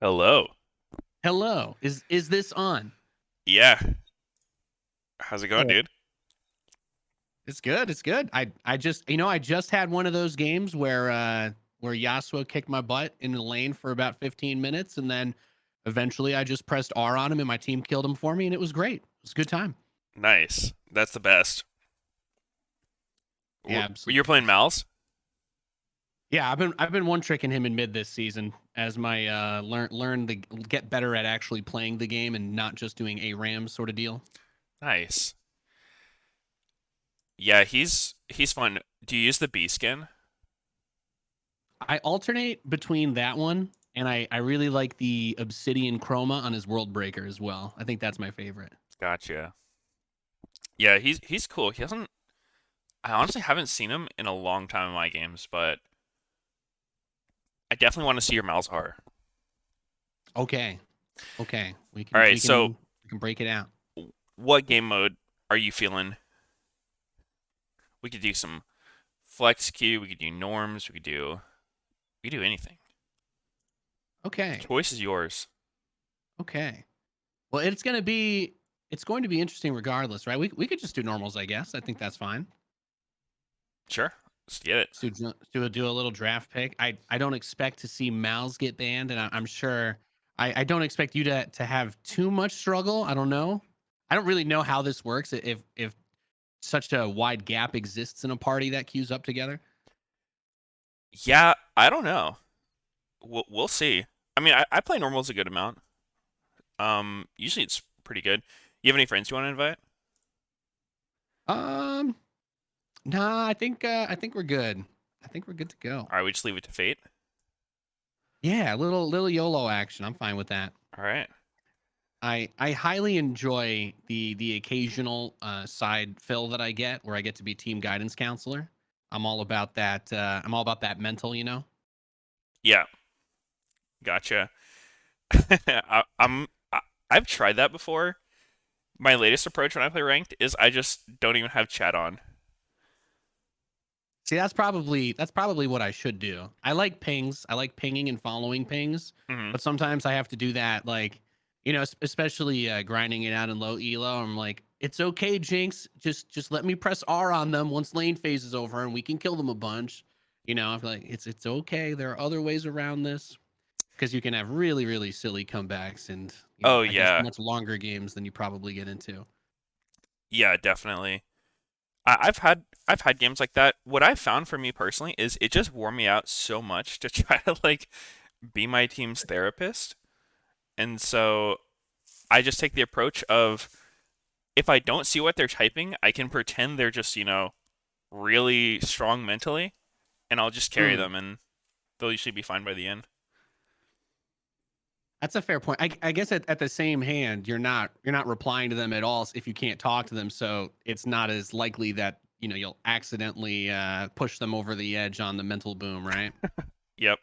Hello. Hello. Is this on? Yeah. How's it going, Oh, dude? it's good. It's good. I just had one of those games where Yasuo kicked my butt in the lane for about 15 minutes, and then eventually I just pressed R on him and my team killed him for me, and it was great. It was a good time. Nice. That's the best. Yeah, You're absolutely. playing Mal's? Yeah, I've been one tricking him in mid this season as my learn to get better at actually playing the game and not just doing a ram sort of deal. Nice. Yeah, he's fun. Do you use the B skin? I alternate between that one and I really like the obsidian chroma on his world breaker as well. I think that's my favorite. Gotcha. Yeah, he's cool. He hasn't I honestly haven't seen him in a long time in my games, but I definitely want to see your Malzahar. Okay. Okay. We All can right, we so can we can break it out. what game mode are you feeling? We could do some flex queue, we could do norms, we could do anything. Okay. Choice is yours. Okay. Well, it's going to be interesting regardless, right? We could just do normals, I guess. I think that's fine. Sure. Let's get it. Do a little draft pick. I don't expect to see Mal's get banned, and I'm sure I don't expect you to have too much struggle. I don't know. I don't really know how this works. If such a wide gap exists in a party that queues up together. Yeah, I don't know. We'll see. I mean, I play normals a good amount. Usually it's pretty good. You have any friends you want to invite? Um, nah, I think we're good. I think we're good to go. All right, we just leave it to fate. Yeah, little YOLO action. I'm fine with that. All right. I highly enjoy the occasional side fill that I get where I get to be team guidance counselor. I'm all about that. I'm all about that mental, you know. Yeah, gotcha. I've tried that before. My latest approach when I play ranked is I just don't even have chat on. See, that's probably what I should do. I like pings. I like pinging and following pings, Hmm. but sometimes I have to do that, like, especially grinding it out in low elo. I'm like, it's okay, Jinx. Just let me press R on them once lane phase is over, and we can kill them a bunch. I feel like it's okay. There are other ways around this because you can have really silly comebacks, and Oh I guess yeah, much longer games than you probably get into. yeah, definitely. I've had games like that. What I've found for me personally is it just wore me out so much to try to like be my team's therapist. And so I just take the approach of if I don't see what they're typing, I can pretend they're just, really strong mentally, and I'll just carry Mm. them, and they'll usually be fine by the end. That's a fair point. I guess at the same hand, you're not replying to them at all if you can't talk to them, so it's not as likely that you'll accidentally push them over the edge on the mental boom, right? Yep.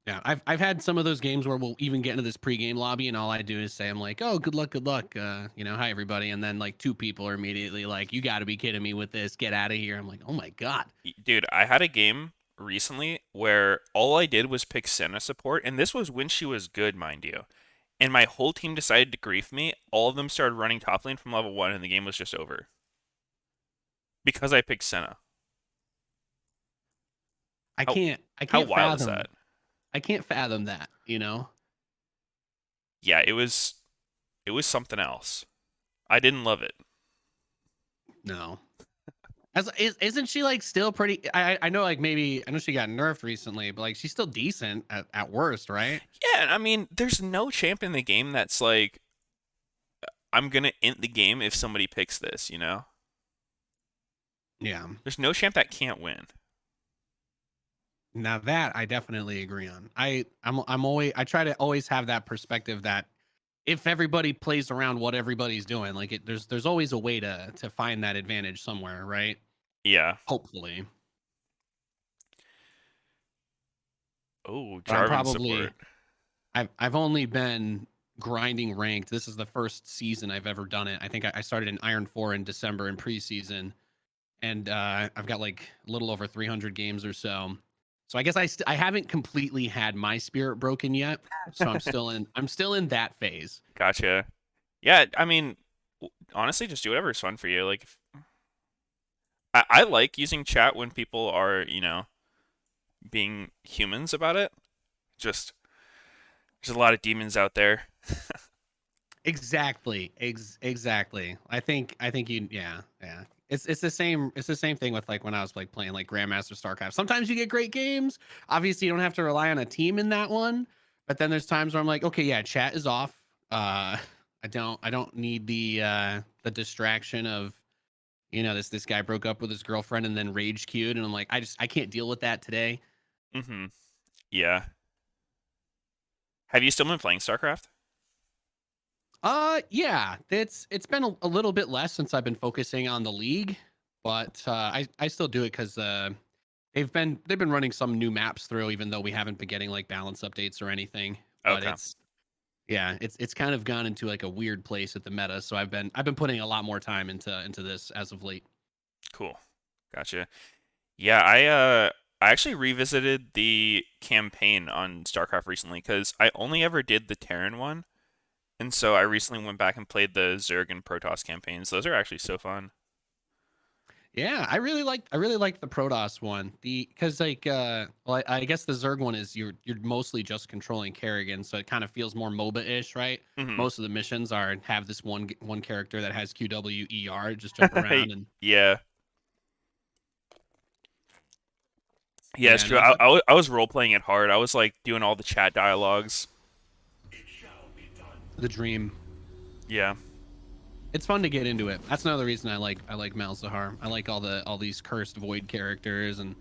Yeah, I've had some of those games where we'll even get into this pregame lobby, and all I do is say, I'm like, "Oh, good luck, hi everybody," and then like two people are immediately like, "You got to be kidding me with this! Get out of here!" I'm like, "Oh my god!" Dude, I had a game recently where all I did was pick Senna support, and this was when she was good, mind you. And my whole team decided to grief me. All of them started running top lane from level 1, and the game was just over. Because I picked Senna. I How can't I how can't wild is fathom that? I can't fathom that, you know. Yeah, it was something else. I didn't love it. No. Isn't she like still pretty? I know, like, maybe I know she got nerfed recently, but like she's still decent at worst, right? Yeah, and I mean, there's no champ in the game that's like, I'm gonna int the game if somebody picks this. Yeah. There's no champ that can't win. Now that I definitely agree on. I'm always I try to always have that perspective that if everybody plays around what everybody's doing, like there's always a way to find that advantage somewhere, right? Yeah. Hopefully. Oh, But I'm Jarvan probably support. I've only been grinding ranked. This is the first season I've ever done it. I think I started in Iron 4 in December in preseason, and I've got like a little over 300 games or so. So I guess I haven't completely had my spirit broken yet. So I'm still in that phase. Gotcha. Yeah, I mean, honestly, just do whatever is fun for you. Like, I like using chat when people are, being humans about it. Just there's a lot of demons out there. Exactly. Exactly. I think you yeah. It's the same thing with like when I was like playing like Grandmaster StarCraft. Sometimes you get great games. Obviously you don't have to rely on a team in that one, but then there's times where I'm like, okay, yeah, chat is off. I don't need the distraction of this guy broke up with his girlfriend and then rage queued and I'm like I can't deal with that today. Mm-hmm. Yeah. Have you still been playing StarCraft? Yeah, it's been a little bit less since I've been focusing on the league, but I still do it because they've been running some new maps through, even though we haven't been getting like balance updates or anything. But Okay. it's kind of gone into like a weird place at the meta. So I've been putting a lot more time into this as of late. Cool. Gotcha. Yeah, I actually revisited the campaign on StarCraft recently because I only ever did the Terran one, and so I recently went back and played the Zerg and Protoss campaigns. Those are actually so fun. Yeah, I really like the Protoss one. Because like well, I guess the Zerg one is you're mostly just controlling Kerrigan, so it kind of feels more MOBA-ish, right? Hmm. Most of the missions have this one character that has QWER, just jump around and Yeah. Yeah, it's yeah, true. no, I was role playing it hard. I was like doing all the chat dialogues. the dream. Yeah. It's fun to get into it. That's another reason I like Malzahar. I like all these cursed void characters and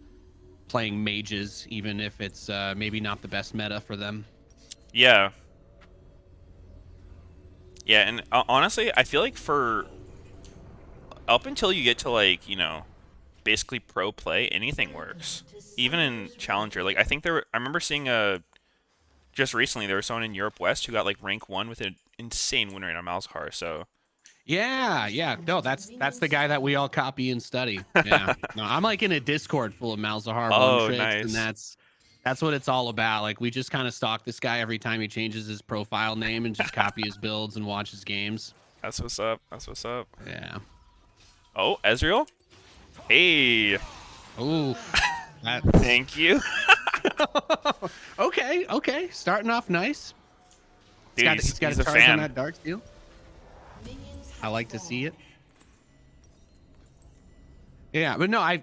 playing mages, even if it's maybe not the best meta for them. Yeah. Yeah, and honestly, I feel like for up until you get to like, basically pro play, anything works. Even in Challenger. Like I think I remember seeing a just recently there was someone in Europe West who got like rank 1 with an insane win rate on Malzahar. So, Yeah, yeah. No, that's the guy that we all copy and study. Yeah. No, I'm like in a Discord full of Malzahar one oh, tricks, and nice. that's what it's all about. Like we just kind of stalk this guy every time he changes his profile name and just copy his builds and watch his games. That's what's up. That's what's up. Yeah. Oh, Ezreal? Hey, Oof. That. thank you. Okay, okay. Starting off nice. He's Dude, got he's he's got a he's a charge on fan. that dark steel. I like to see it. Yeah, but no, I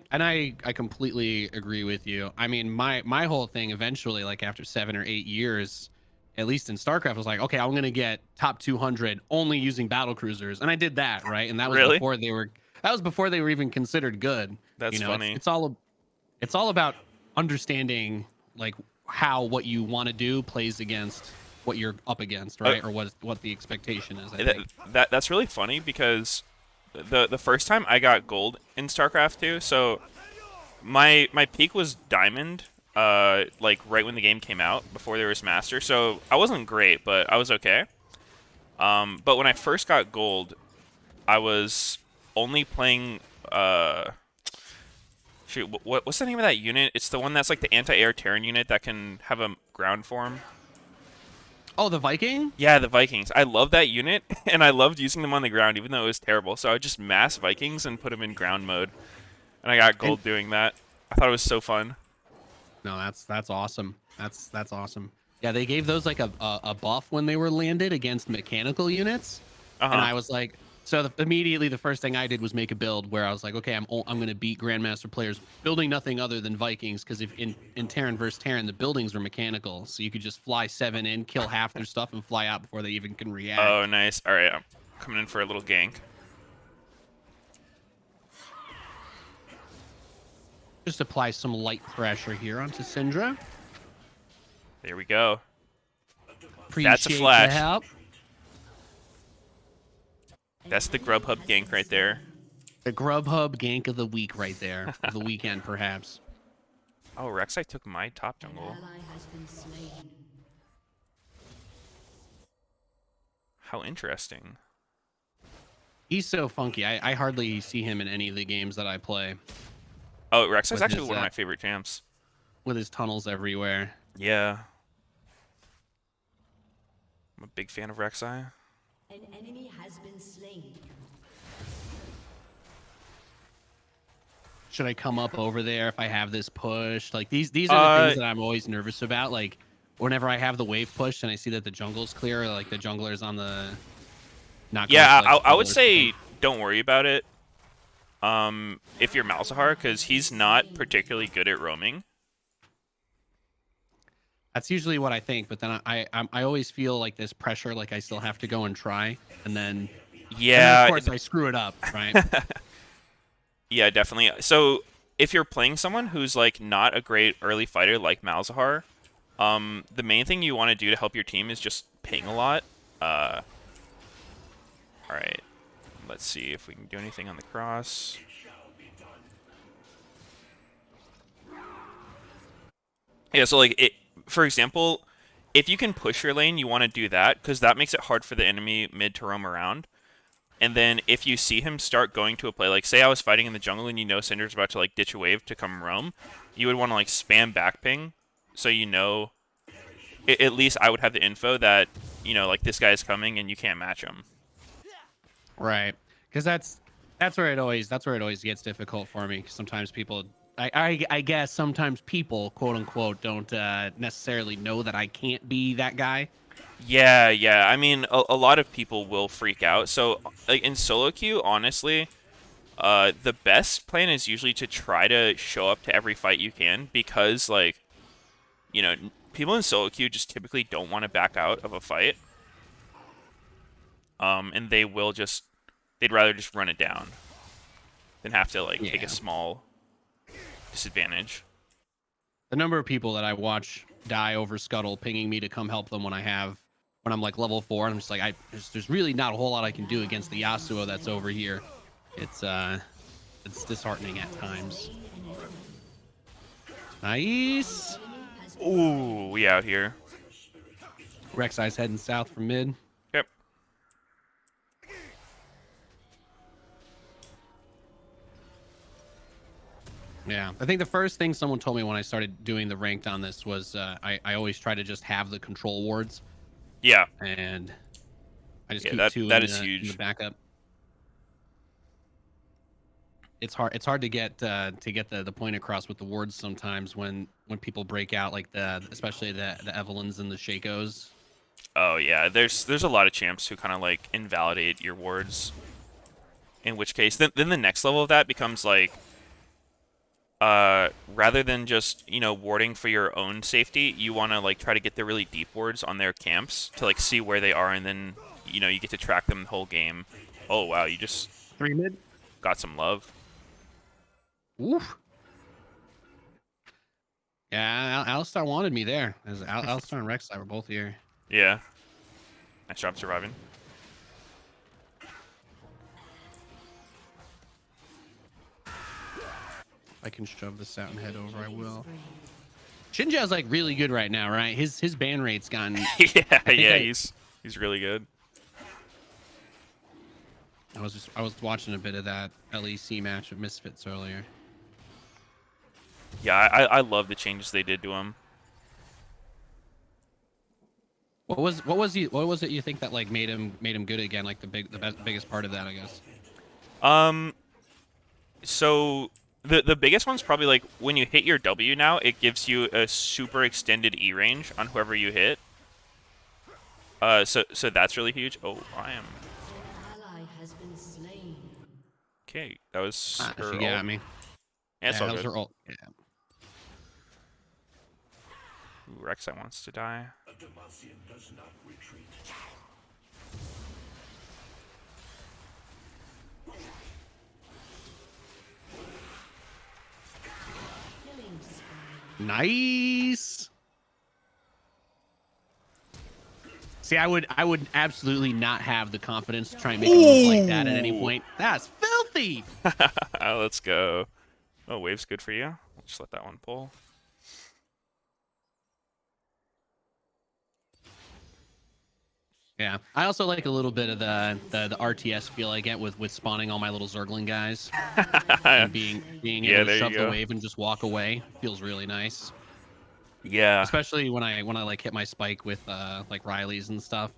completely agree with you. I mean, my whole thing eventually, like after 7 or 8 years, at least in StarCraft, was like, okay, I'm gonna get top 200 only using battle cruisers, and I did that, right? And Really? that was before they were even considered good. That's It's funny. it's all about understanding like how what you want to do plays against what you're up against, Uh, right? Or what the expectation is, I that, think. that's really funny because the first time I got gold in StarCraft 2, so my peak was diamond, like right when the game came out, before there was master. So I wasn't great, but I was okay. But when I first got gold, I was only playing shoot, what's the name of that unit? It's the one that's like the anti-air Terran unit that can have a ground form. Oh, the Viking? Yeah, the Vikings. I love that unit, and I loved using them on the ground, even though it was terrible. So I would just mass Vikings and put them in ground mode, and I got And gold doing that. I thought it was so fun. no, that's awesome. That's awesome. Yeah, they gave those like a buff when they were landed against mechanical units, Uh and huh. I was like, so immediately the first thing I did was make a build where I was like, okay, I'm gonna beat Grandmaster players building nothing other than Vikings because if in Terran versus Terran the buildings were mechanical, so you could just fly 7 in, kill half their stuff, and fly out before they even can Oh, react. nice. All right, I'm coming in for a little gank. Just apply some light pressure here onto Syndra. There we go. That's a Appreciate the flash. help. That's the Grubhub gank right there. The Grubhub gank of the week right there, of the weekend perhaps. Oh, Rek'Sai took my top An jungle. ally has been slain. How interesting. He's so funky. I hardly see him in any of the games that I play Oh, Rek'Sai's with actually his one of my favorite champs. with his tunnels everywhere. Yeah, I'm a big fan of Rek'Sai. An enemy has been slain. Should I come up over there if I have this push? Like these are the things Uh, that I'm always nervous about. Like whenever I have the wave push and I see that the jungle's clear, or like the jungler's on the not going yeah, for like I trouble would or something. say don't worry about it. If you're Malzahar, because he's not particularly good at roaming. That's usually what I think, but then I always feel like this pressure, like I still have to go and try, and then of Yeah, course I screw it up, right? yeah, definitely. So if you're playing someone who's like not a great early fighter like Malzahar, the main thing you want to do to help your team is just ping a lot. Uh, all right, let's see if we can do anything on the cross. Yeah, so like for example, if you can push your lane, you want to do that because that makes it hard for the enemy mid to roam around. And then if you see him start going to a play, like say I was fighting in the jungle and you know Syndra's about to like ditch a wave to come roam, you would want to like spam back ping, so you know at least I would have the info that like this guy is coming and you can't match him. Right, because that's where it always gets difficult for me. 'Cause sometimes people, I guess sometimes people, quote unquote, don't necessarily know that I can't be that guy. Yeah, yeah. I mean, a lot of people will freak out. So like in solo queue, honestly, the best plan is usually to try to show up to every fight you can because like people in solo queue just typically don't want to back out of a fight. And they'd rather just run it down than have to like take a Yeah, small disadvantage. the number of people that I watch die over Scuttle pinging me to come help them when I'm like level 4, and I'm just like there's really not a whole lot I can do against the Yasuo that's over here. It's it's disheartening at times. Nice. Ooh, we out here. Rek'Sai's heading south from mid. Yep. Yeah, I think the first thing someone told me when I started doing the ranked on this was I always try to just have the control wards, Yeah. and I just Yeah, keep that two that in is the huge. backup. It's hard to get the point across with the wards sometimes when people break out like especially the Evelyns and the Shakos. Oh yeah, there's a lot of champs who kind of like invalidate your wards. In which case, then the next level of that becomes like, rather than just warding for your own safety, you want to like try to get the really deep wards on their camps to like see where they are, and then you get to track them the whole game. Oh wow, you just Three mid. got some love. Oof. Yeah, Alistar wanted me there. Alistar and Rek'Sai were both here. Yeah, nice job surviving. If I can shove this out and head over, I will. Shinjao's like really good right now, right? His ban rate's gotten. Yeah, I think yeah, he's really good. I was watching a bit of that LEC match of Misfits earlier. Yeah, I love the changes they did to him. What was it you think that like made him good again? Like biggest part of that, I guess. Um, so the biggest one's probably like when you hit your W now, it gives you a super extended E range on whoever you hit. So that's really huge. Oh, I am Ally has been slain. okay. That was She her ult. got me. Yeah, it's Yeah, all that was good. her ult. Yeah. Ooh, Rek'Sai wants to die. Killing spree. Nice. See, I would absolutely not have the confidence to try and make a move like that at any Ooh. point. That's filthy. Let's go. Oh, wave's good for you. I'll just let that one pull. Yeah, I also like a little bit of the RTS feel I get with spawning all my little Zergling guys and being Yeah, able to there you shove the go. wave and just walk away. Feels really nice. Yeah, especially when I like hit my spike with like Riley's and stuff,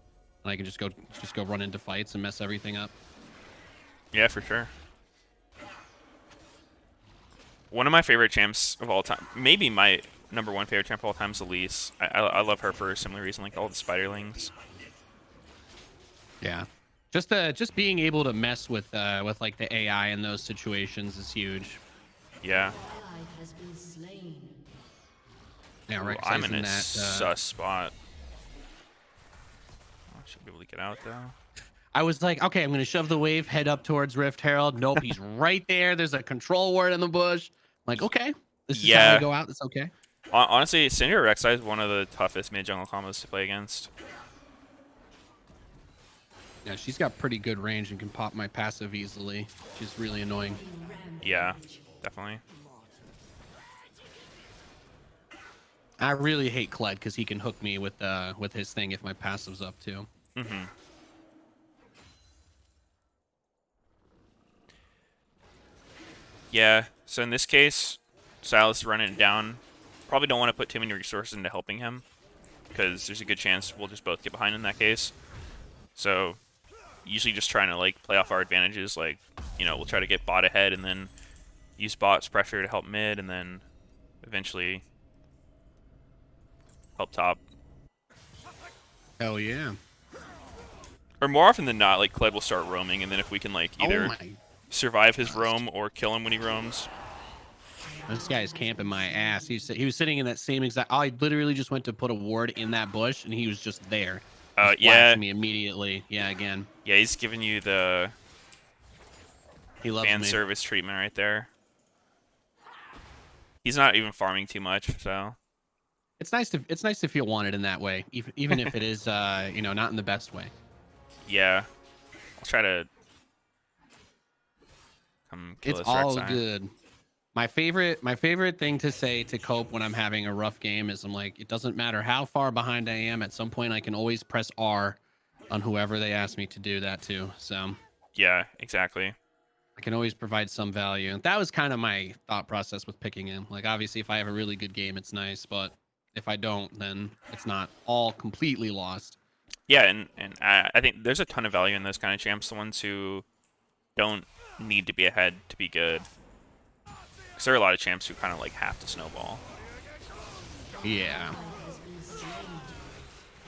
and I can just go run into fights and mess everything up. yeah, for sure. One of my favorite champs of all time, maybe my #1 favorite champ of all time is Elise. I love her for a similar reason, like all the spiderlings. Yeah, just being able to mess with like the AI in those situations is huge. Yeah. Ally has been slain. Yeah, Ooh, I'm in recognizing a that. sus spot. I should be able to get out though. I was like, okay, I'm gonna shove the wave, head up towards Rift Herald. Nope, he's right there. There's a control ward in the bush. I'm like, Y- okay, this is how we Yeah. go out. That's okay. Honestly, Syndra Rek'Sai is one of the toughest mid jungle combos to play against. Yeah, she's got pretty good range and can pop my passive easily. She's really annoying. Yeah, definitely. I really hate Kled because he can hook me with his thing if my passive's up too. Mm-hmm. Yeah, so in this case, Silas is running it down. Probably don't want to put too many resources into helping him, because there's a good chance we'll just both get behind in that case. So, usually just trying to like play off our advantages, like, we'll try to get bot ahead and then use bot's pressure to help mid, and then eventually help top. Hell yeah. Or more often than not, like, Kled will start roaming, and then if we can, like, Oh either my. survive his roam or kill him when he roams. This guy is camping my ass. He was sitting in that same exact. I literally just went to put a ward in that bush, and he was just there, just Yeah, flashing me immediately. Yeah, again, yeah, he's giving you the he loves fan me. service treatment right there. He's not even farming too much, so. It's nice to feel wanted in that way, even if it is not in the best way. Yeah. I'll try to come kill It's this all Rek'Sai. good. My favorite thing to say to cope when I'm having a rough game is I'm like, it doesn't matter how far behind I am. At some point, I can always press R on whoever they ask me to do that to. So Yeah, exactly. I can always provide some value. And that was kind of my thought process with picking him. Like, obviously, if I have a really good game, it's nice, but if I don't, then it's not all completely lost. Yeah, and I think there's a ton of value in those kind of champs, the ones who don't need to be ahead to be good. Because there are a lot of champs who kind of like have to snowball. Yeah. Has been slain.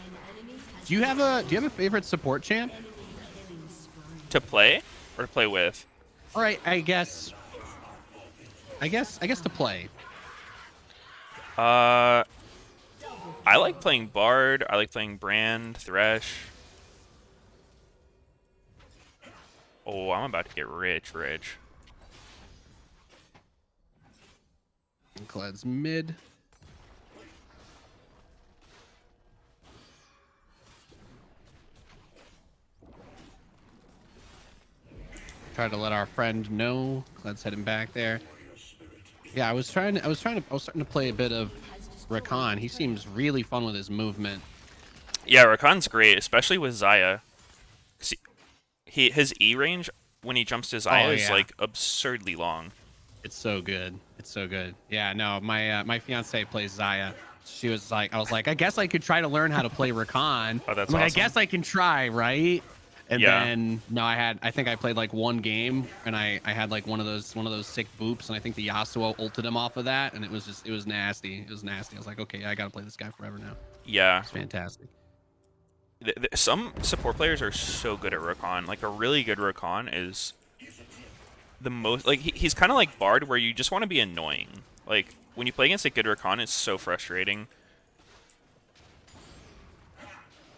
An enemy has Do you have a favorite support champ? killing spree. To play or to play with? All right, I guess to play. I like playing Bard. I like playing Brand, Thresh. Oh, I'm about to get rich. Cled's mid. Try to let our friend know. Cled's heading back there. Yeah, I was starting to play a bit of Rakan. He seems really fun with his movement. Yeah, Rakan's great, especially with Xayah. 'Cause his E range when he jumps to Xayah Oh is yeah, like absurdly long. it's so good. It's so good. Yeah, no, my fiance plays Zaya. She was like, I was like, I guess I could try to learn how to play Rakan. Oh, that's I'm like, I awesome. guess I can try, right? And Yeah. then no, I think I played like one game, and I had like one of those sick boops, and I think the Yasuo ulted him off of that, and it was nasty. It was nasty. I was like, okay, I gotta play this guy forever now. Yeah. It's fantastic. Some support players are so good at Rakan. Like a really good Rakan is the most like he's kind of like Bard, where you just want to be annoying. Like when you play against a good Rakan, it's so frustrating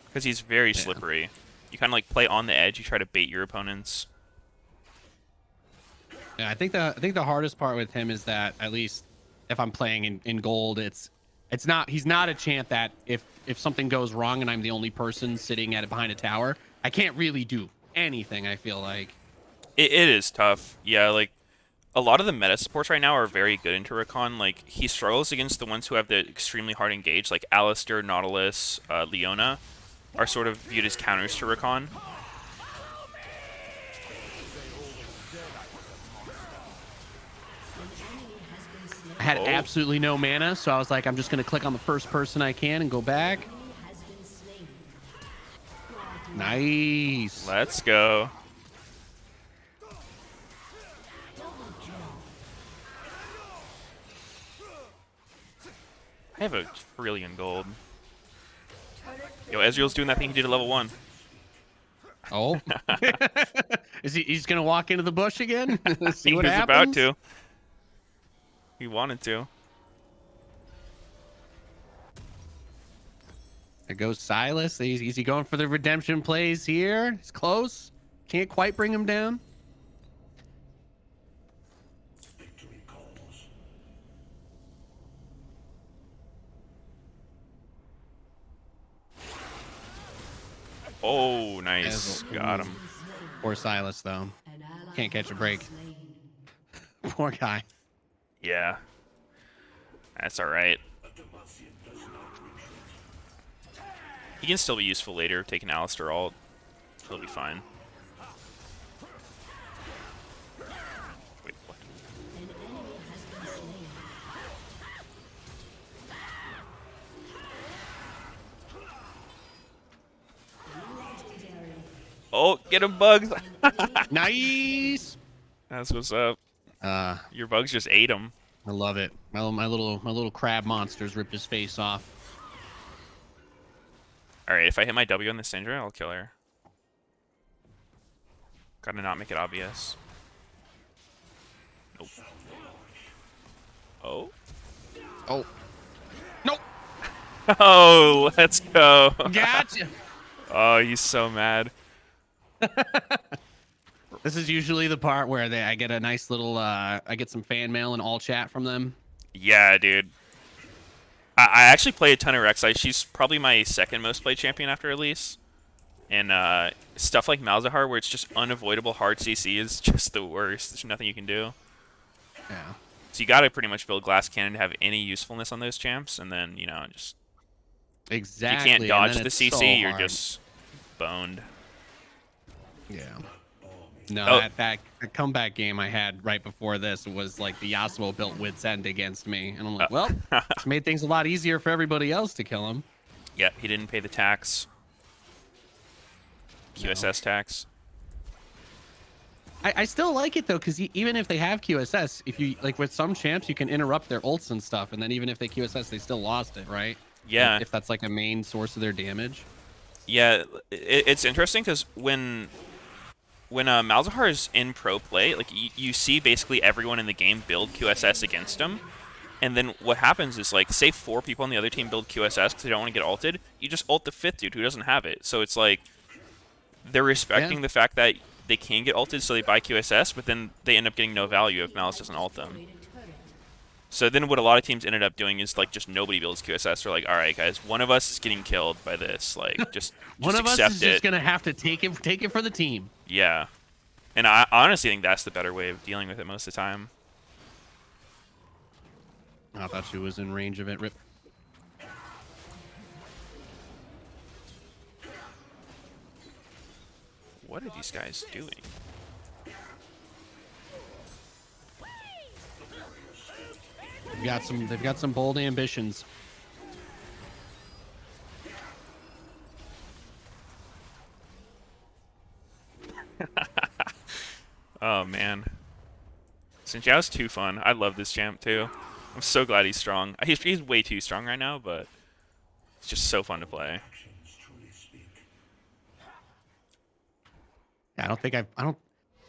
because he's very Yeah. slippery. You kind of like play on the edge. You try to bait your opponents. Yeah, I think the hardest part with him is that, at least if I'm playing in gold, he's not a champ that if something goes wrong and I'm the only person sitting at it behind a tower, I can't really do anything. I feel like. It is tough. Yeah, like a lot of the meta supports right now are very good into Rakan. Like he struggles against the ones who have the extremely hard engage, like Alistair, Nautilus, Leona, are sort of viewed as counters to Rakan. I had Oh, absolutely no mana, so I was like, I'm just gonna click on the first person I can and go back. Nice. let's go. I have a trillion gold. Yo, Ezreal's doing that thing he did at level 1. Oh, is he's gonna walk into the bush again? See He what was about happens. to. He wanted to. There goes Silas. Is he going for the redemption plays here? He's close. Can't quite bring him down. Oh, nice. Ezreal. Got him. Poor Silas, though. Can't catch a break. Poor guy. Yeah. That's alright. He can still be useful later. Take an Alistar ult. He'll be fine. Wait, what? Oh, get him, Bugs! Nice. That's what's up. Your Bugs just ate him. I love it. My little crab monsters ripped his face off. Alright, if I hit my W on the Syndra, I'll kill her. Gotta not make it obvious. Nope. Oh. Oh. Nope. Oh, let's go. Gotcha. Oh, he's so mad. This is usually the part where I get a nice little I get some fan mail and all chat from them. Yeah, dude. I actually play a ton of Rek'Sai. She's probably my second most played champion after Elise. And stuff like Malzahar, where it's just unavoidable hard CC, is just the worst. There's nothing you can do. Yeah. So you gotta pretty much build Glass Cannon to have any usefulness on those champs, and then, you know, just... Exactly. If you can't and dodge then the it's CC, so you're hard. just boned. Yeah. No, Oh. that comeback game I had right before this was like the Yasuo built Wit's End against me. And I'm like, well, it's made things a lot easier for everybody else to kill him. Yep, he didn't pay the tax. QSS tax. I still like it though, because even if they have QSS, if you like with some champs, you can interrupt their ults and stuff, and then even if they QSS, they still lost it, right? Yeah. If that's like a main source of their damage. Yeah, it's interesting because when Malzahar is in pro play, like you see basically everyone in the game build QSS against him, and then what happens is like say 4 people on the other team build QSS because they don't want to get ulted, you just ult the 5th dude who doesn't have it. So it's like they're respecting the fact that they can get ulted, so they buy QSS, but then they end up getting no value if Malice doesn't ult them. So then what a lot of teams ended up doing is like just nobody builds QSS. They're like, all right, guys, one of us is getting killed by this. Like, just One of us accept is just it. gonna have to take it for the team. Yeah. And I honestly think that's the better way of dealing with it most of the time. I thought she was in range of it. Rip. What are these guys doing? They've got some bold ambitions. Oh, man. Xin Zhao's too fun. I love this champ, too. I'm so glad he's strong. He's way too strong right now, but it's just so fun to play. Yeah,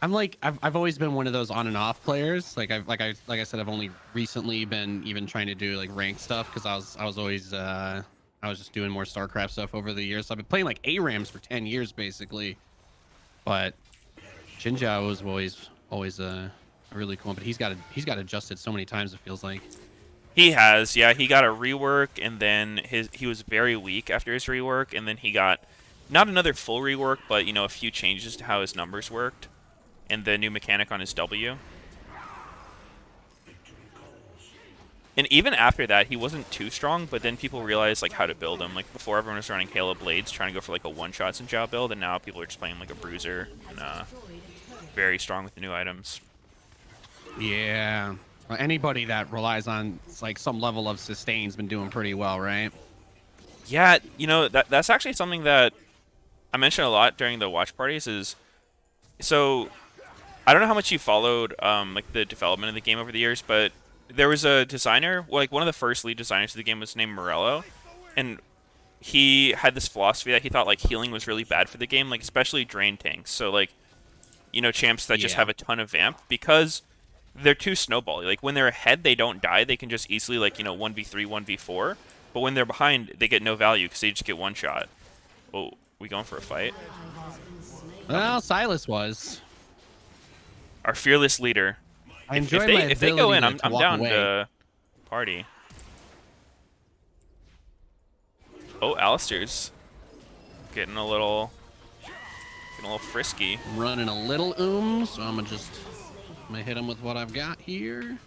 I've always been one of those on and off players. Like I said, I've only recently been even trying to do like ranked stuff because I was always I was just doing more StarCraft stuff over the years. So I've been playing like ARAMs for 10 years basically. But Xin Zhao was always a really cool one, but he's got adjusted so many times it feels like. He has, yeah. He got a rework, and then he was very weak after his rework, and then he got not another full rework, but you know, a few changes to how his numbers worked, and the new mechanic on his W. And even after that, he wasn't too strong, but then people realized like how to build him. Like before, everyone was running Halo Blades, trying to go for like a one-shot Xin Zhao build, and now people are just playing like a bruiser and very strong with the new items. Yeah. Anybody that relies on like some level of sustain's been doing pretty well, right? Yeah, you know, that's actually something that I mentioned a lot during the watch parties is so I don't know how much you followed like the development of the game over the years, but there was a designer, like one of the first lead designers of the game was named Morello, and he had this philosophy that he thought like healing was really bad for the game, like especially drain tanks. So like, you know, champs that just Yeah. have a ton of vamp because they're too snowbally. Like when they're ahead, they don't die. They can just easily like, you know, 1v3, 1v4. But when they're behind, they get no value because they just get one shot. Oh, we going for a fight? Well, Silas was. Our fearless leader. I If enjoyed they my if they go ability in, to I'm walk down away. to party. Oh, Alistair's getting a little frisky. I'm running a little so I'm gonna hit him with what I've got here.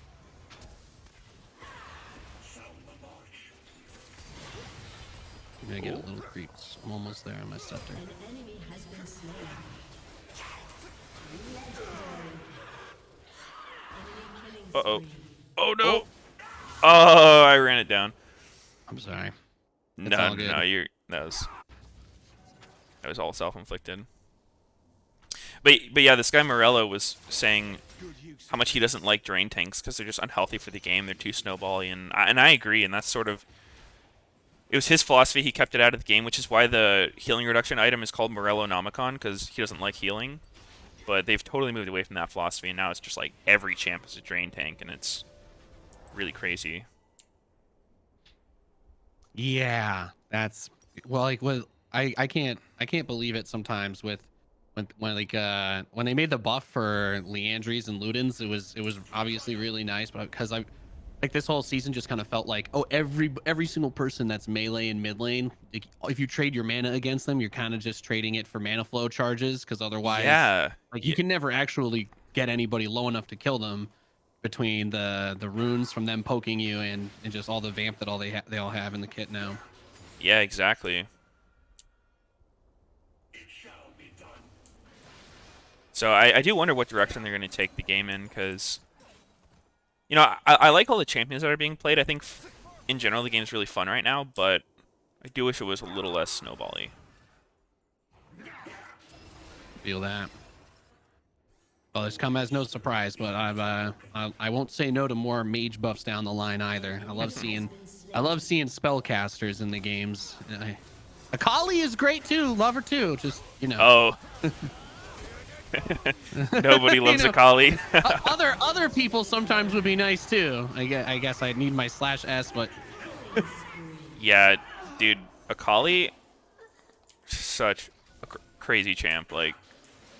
I'm gonna get a little creeps. I'm almost there on my scepter. An enemy has been slain. Enemy killing Uh-oh. spree. Oh no. Oh, I ran it down. I'm sorry. It's No, all good. no, that was all self-inflicted. But yeah, this guy Morello was saying how much he doesn't like drain tanks because they're just unhealthy for the game. They're too snowbally, and I agree. And that's sort of it was his philosophy. He kept it out of the game, which is why the healing reduction item is called Morello Nomicon because he doesn't like healing. But they've totally moved away from that philosophy, and now it's just like every champ is a drain tank, and it's really crazy. Yeah, that's well, like what I can't believe it sometimes with when they made the buff for Leandries and Ludens, it was obviously really nice, but because I like this whole season just kind of felt like, oh, every single person that's melee and mid lane, like, if you trade your mana against them, you're kind of just trading it for mana flow charges because otherwise, Yeah, like you yeah, can never actually get anybody low enough to kill them between the runes from them poking you and just all the vamp that they all have in the kit now. yeah, exactly. So I do wonder what direction they're going to take the game in, because, you know, I like all the champions that are being played. I think, in general, the game's really fun right now, but I do wish it was a little less snowbally. Feel that. Well, it's come as no surprise, but I won't say no to more mage buffs down the line either. I love seeing spellcasters in the games. Akali is great too. Love her too. Just Oh, nobody you loves know, Akali. other people sometimes would be nice too. I guess I need my /s, but Yeah, dude, Akali, such a crazy champ. Like,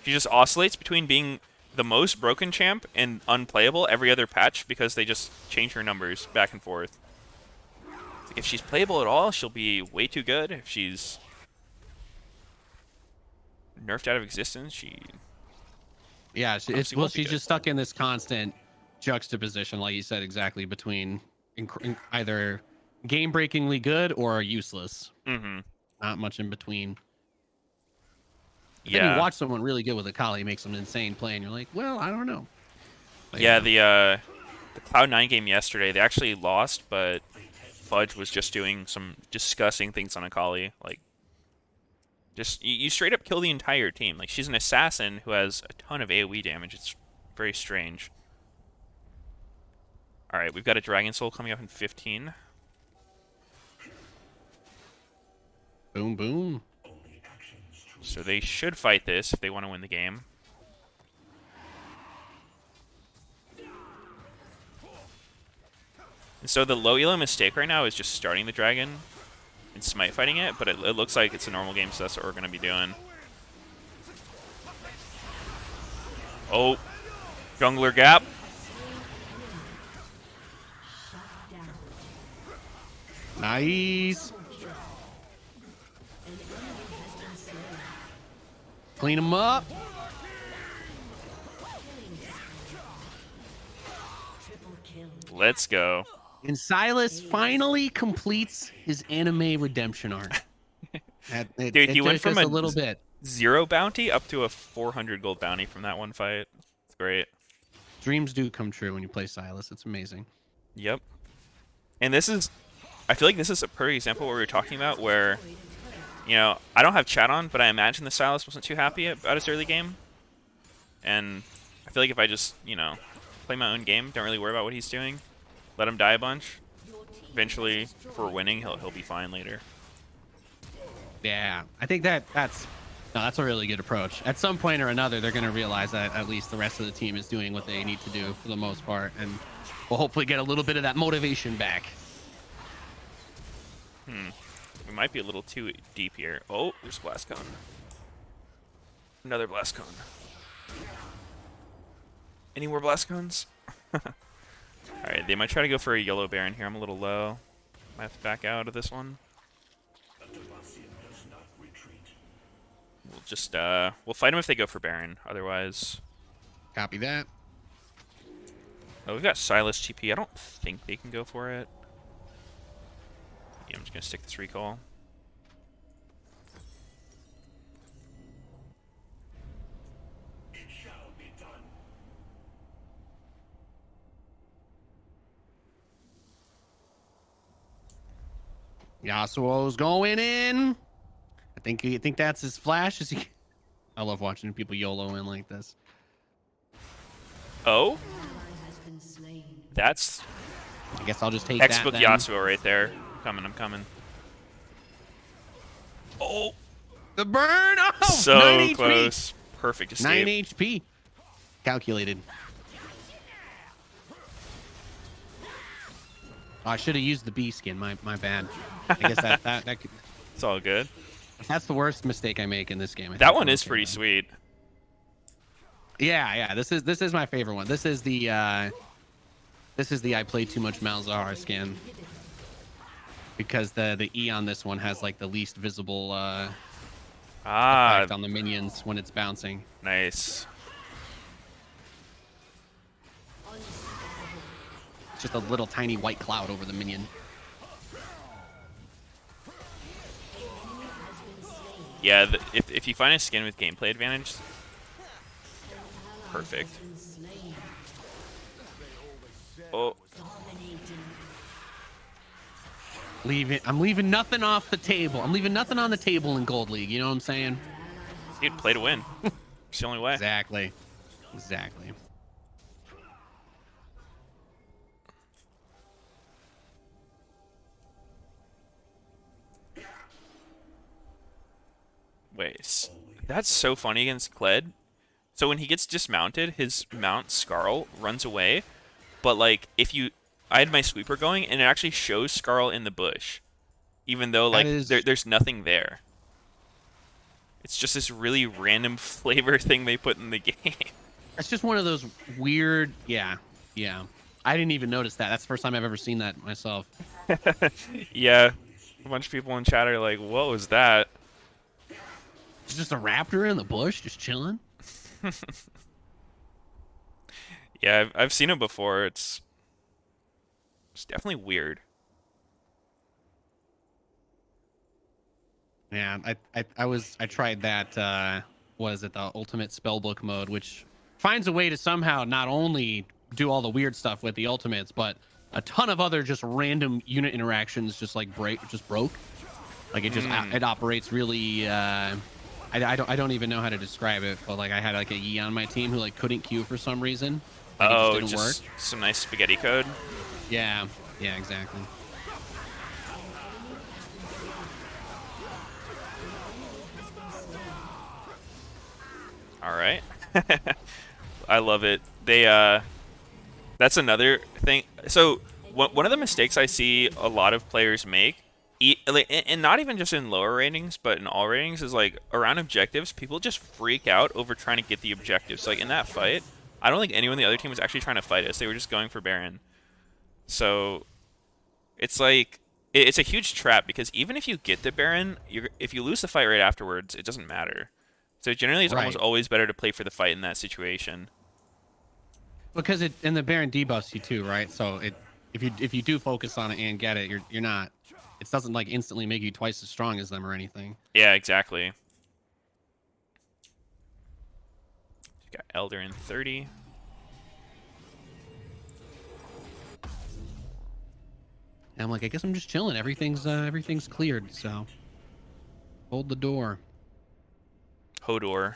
she just oscillates between being the most broken champ and unplayable every other patch because they just change her numbers back and forth. Like, if she's playable at all, she'll be way too good. If she's nerfed out of existence, yeah, honestly won't be she's good. just stuck in this constant juxtaposition, like you said exactly, between either game-breakingly good or useless. Mm-hmm. Not much in between. But then you Yeah. watch someone really good with Akali make some insane play, and you're like, well, I don't know. But Yeah, the Cloud9 game yesterday, they actually lost, but Fudge was just doing some disgusting things on Akali. Like, just you straight up kill the entire team. Like, she's an assassin who has a ton of AoE damage. It's very strange. All right, we've got a Dragon Soul coming up in 15. boom, boom. So they should fight this if they want to win the game. And so the low elo mistake right now is just starting the dragon and smite fighting it, but it looks like it's a normal game, so that's what we're going to be doing. Oh, jungler gap. Nice. Clean them up. Triple kill. Let's go. And Silas finally completes his anime redemption arc. Dude, he went took from us a a little bit. 0 bounty up to a 400 gold bounty from that one fight. It's great. Dreams do come true when you play Silas. It's amazing. Yep. And this is, I feel like this is a perfect example what we were talking about where, I don't have chat on, but I imagine the Silas wasn't too happy about his early game. And I feel like if I just, play my own game, don't really worry about what he's doing, let him die a bunch, eventually, if we're winning, he'll be fine later. Yeah, I think that's a really good approach. At some point or another, they're going to realize that at least the rest of the team is doing what they need to do for the most part, and we'll hopefully get a little bit of that motivation back. We might be a little too deep here. Oh, there's a blast cone. Another blast cone. Any more blast cones? Alright, they might try to go for a yellow Baron here. I'm a little low. Might have to back out of this one. We'll just, we'll fight them if they go for Baron. Otherwise... Copy that. Oh, we've got Silas TP. I don't think they can go for it. Yeah, I'm just gonna stick this recall. It shall be done. Yasuo's going in. I think that's his flash. I love watching people YOLO in like this. Oh? has been slain. That's I guess I'll just take textbook that then. Yasuo right there. I'm coming. Oh! The burn. Oh, So 9 HP. close. Perfect escape. 9 HP. Calculated. Oh, I should have used the B skin. My bad. I guess that could, It's all good. that's the worst mistake I make in this game. That one is pretty sweet. Yeah. This is my favorite one. This is the I played too much Malzahar skin, because the E on this one has like the least visible effect on the minions when it's bouncing. Nice. It's just a little tiny white cloud over the minion. Yeah, if you find a skin with gameplay advantage, perfect. Oh, I'm leaving nothing off the table. I'm leaving nothing on the table in Gold League. You know what I'm saying? dude, play to win. It's the only way. Exactly. Wait, that's so funny against Kled. So when he gets dismounted, his mount Skarl runs away. But like, I had my sweeper going, and it actually shows Skarl in the bush, even though like there's nothing there. It's just this really random flavor thing they put in the game. It's just one of those weird. Yeah. I didn't even notice that. That's the first time I've ever seen that myself. Yeah, a bunch of people in chat are like, "What was that?" It's just a raptor in the bush, just chilling. Yeah, I've seen it before. It's definitely weird. Yeah, I tried that. What is it? The ultimate spellbook mode, which finds a way to somehow not only do all the weird stuff with the ultimates, but a ton of other just random unit interactions just broke. Like it just it operates really. I don't even know how to describe it, but like I had like a Yi on my team who like couldn't queue for some reason. Like, Oh, it just didn't work. some nice spaghetti code. Yeah, exactly. All right. I love it. That's another thing. So one of the mistakes I see a lot of players make, and not even just in lower ratings, but in all ratings, is like around objectives, people just freak out over trying to get the objectives. Like in that fight, I don't think anyone on the other team was actually trying to fight us. They were just going for Baron. So it's like, it's a huge trap, because even if you get the Baron, if you lose the fight right afterwards, it doesn't matter. So generally, it's almost always better to play for the fight in that situation. Because and the Baron debuffs you too, right? So if you do focus on it and get it, you're not. It doesn't like instantly make you twice as strong as them or anything. Yeah, exactly. Got Elder in 30. And I'm like, I guess I'm just chilling. Everything's cleared. So hold the door. Hodor.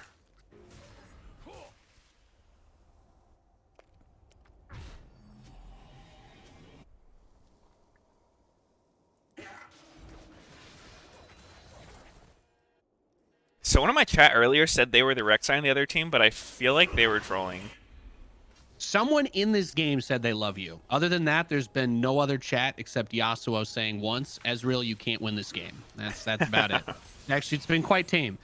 Someone in my chat earlier said they were the Rek'Sai on the other team, but I feel like they were trolling. Someone in this game said they love you. Other than that, there's been no other chat except Yasuo saying once, Ezreal, you can't win this game. That's about it. Actually, it's been quite tame.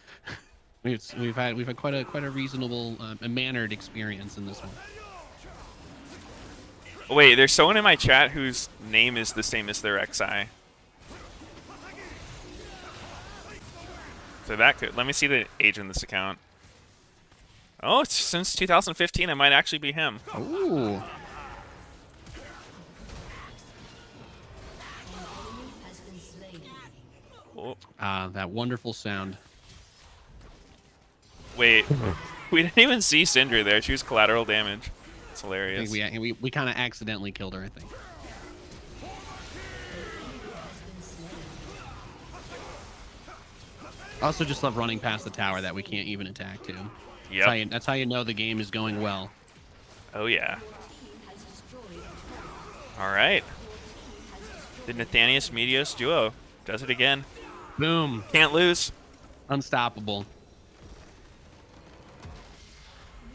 We've had quite a reasonable, mannered experience in this one. Wait, there's someone in my chat whose name is the same as their Rek'Sai. So that could. Let me see the age in this account. Oh, it's since 2015. It might actually be him. Ooh. has been slain. Oh, That wonderful sound. wait, we didn't even see Syndra there. She was collateral damage. It's I hilarious. think we kind of accidentally killed her, I think. I also just love running past the tower that we can't even attack to. Yep. That's how you know the game is going well. Oh yeah. Has destroyed All right. The Nathanius Meteos duo does it again. Boom. Can't lose. Unstoppable.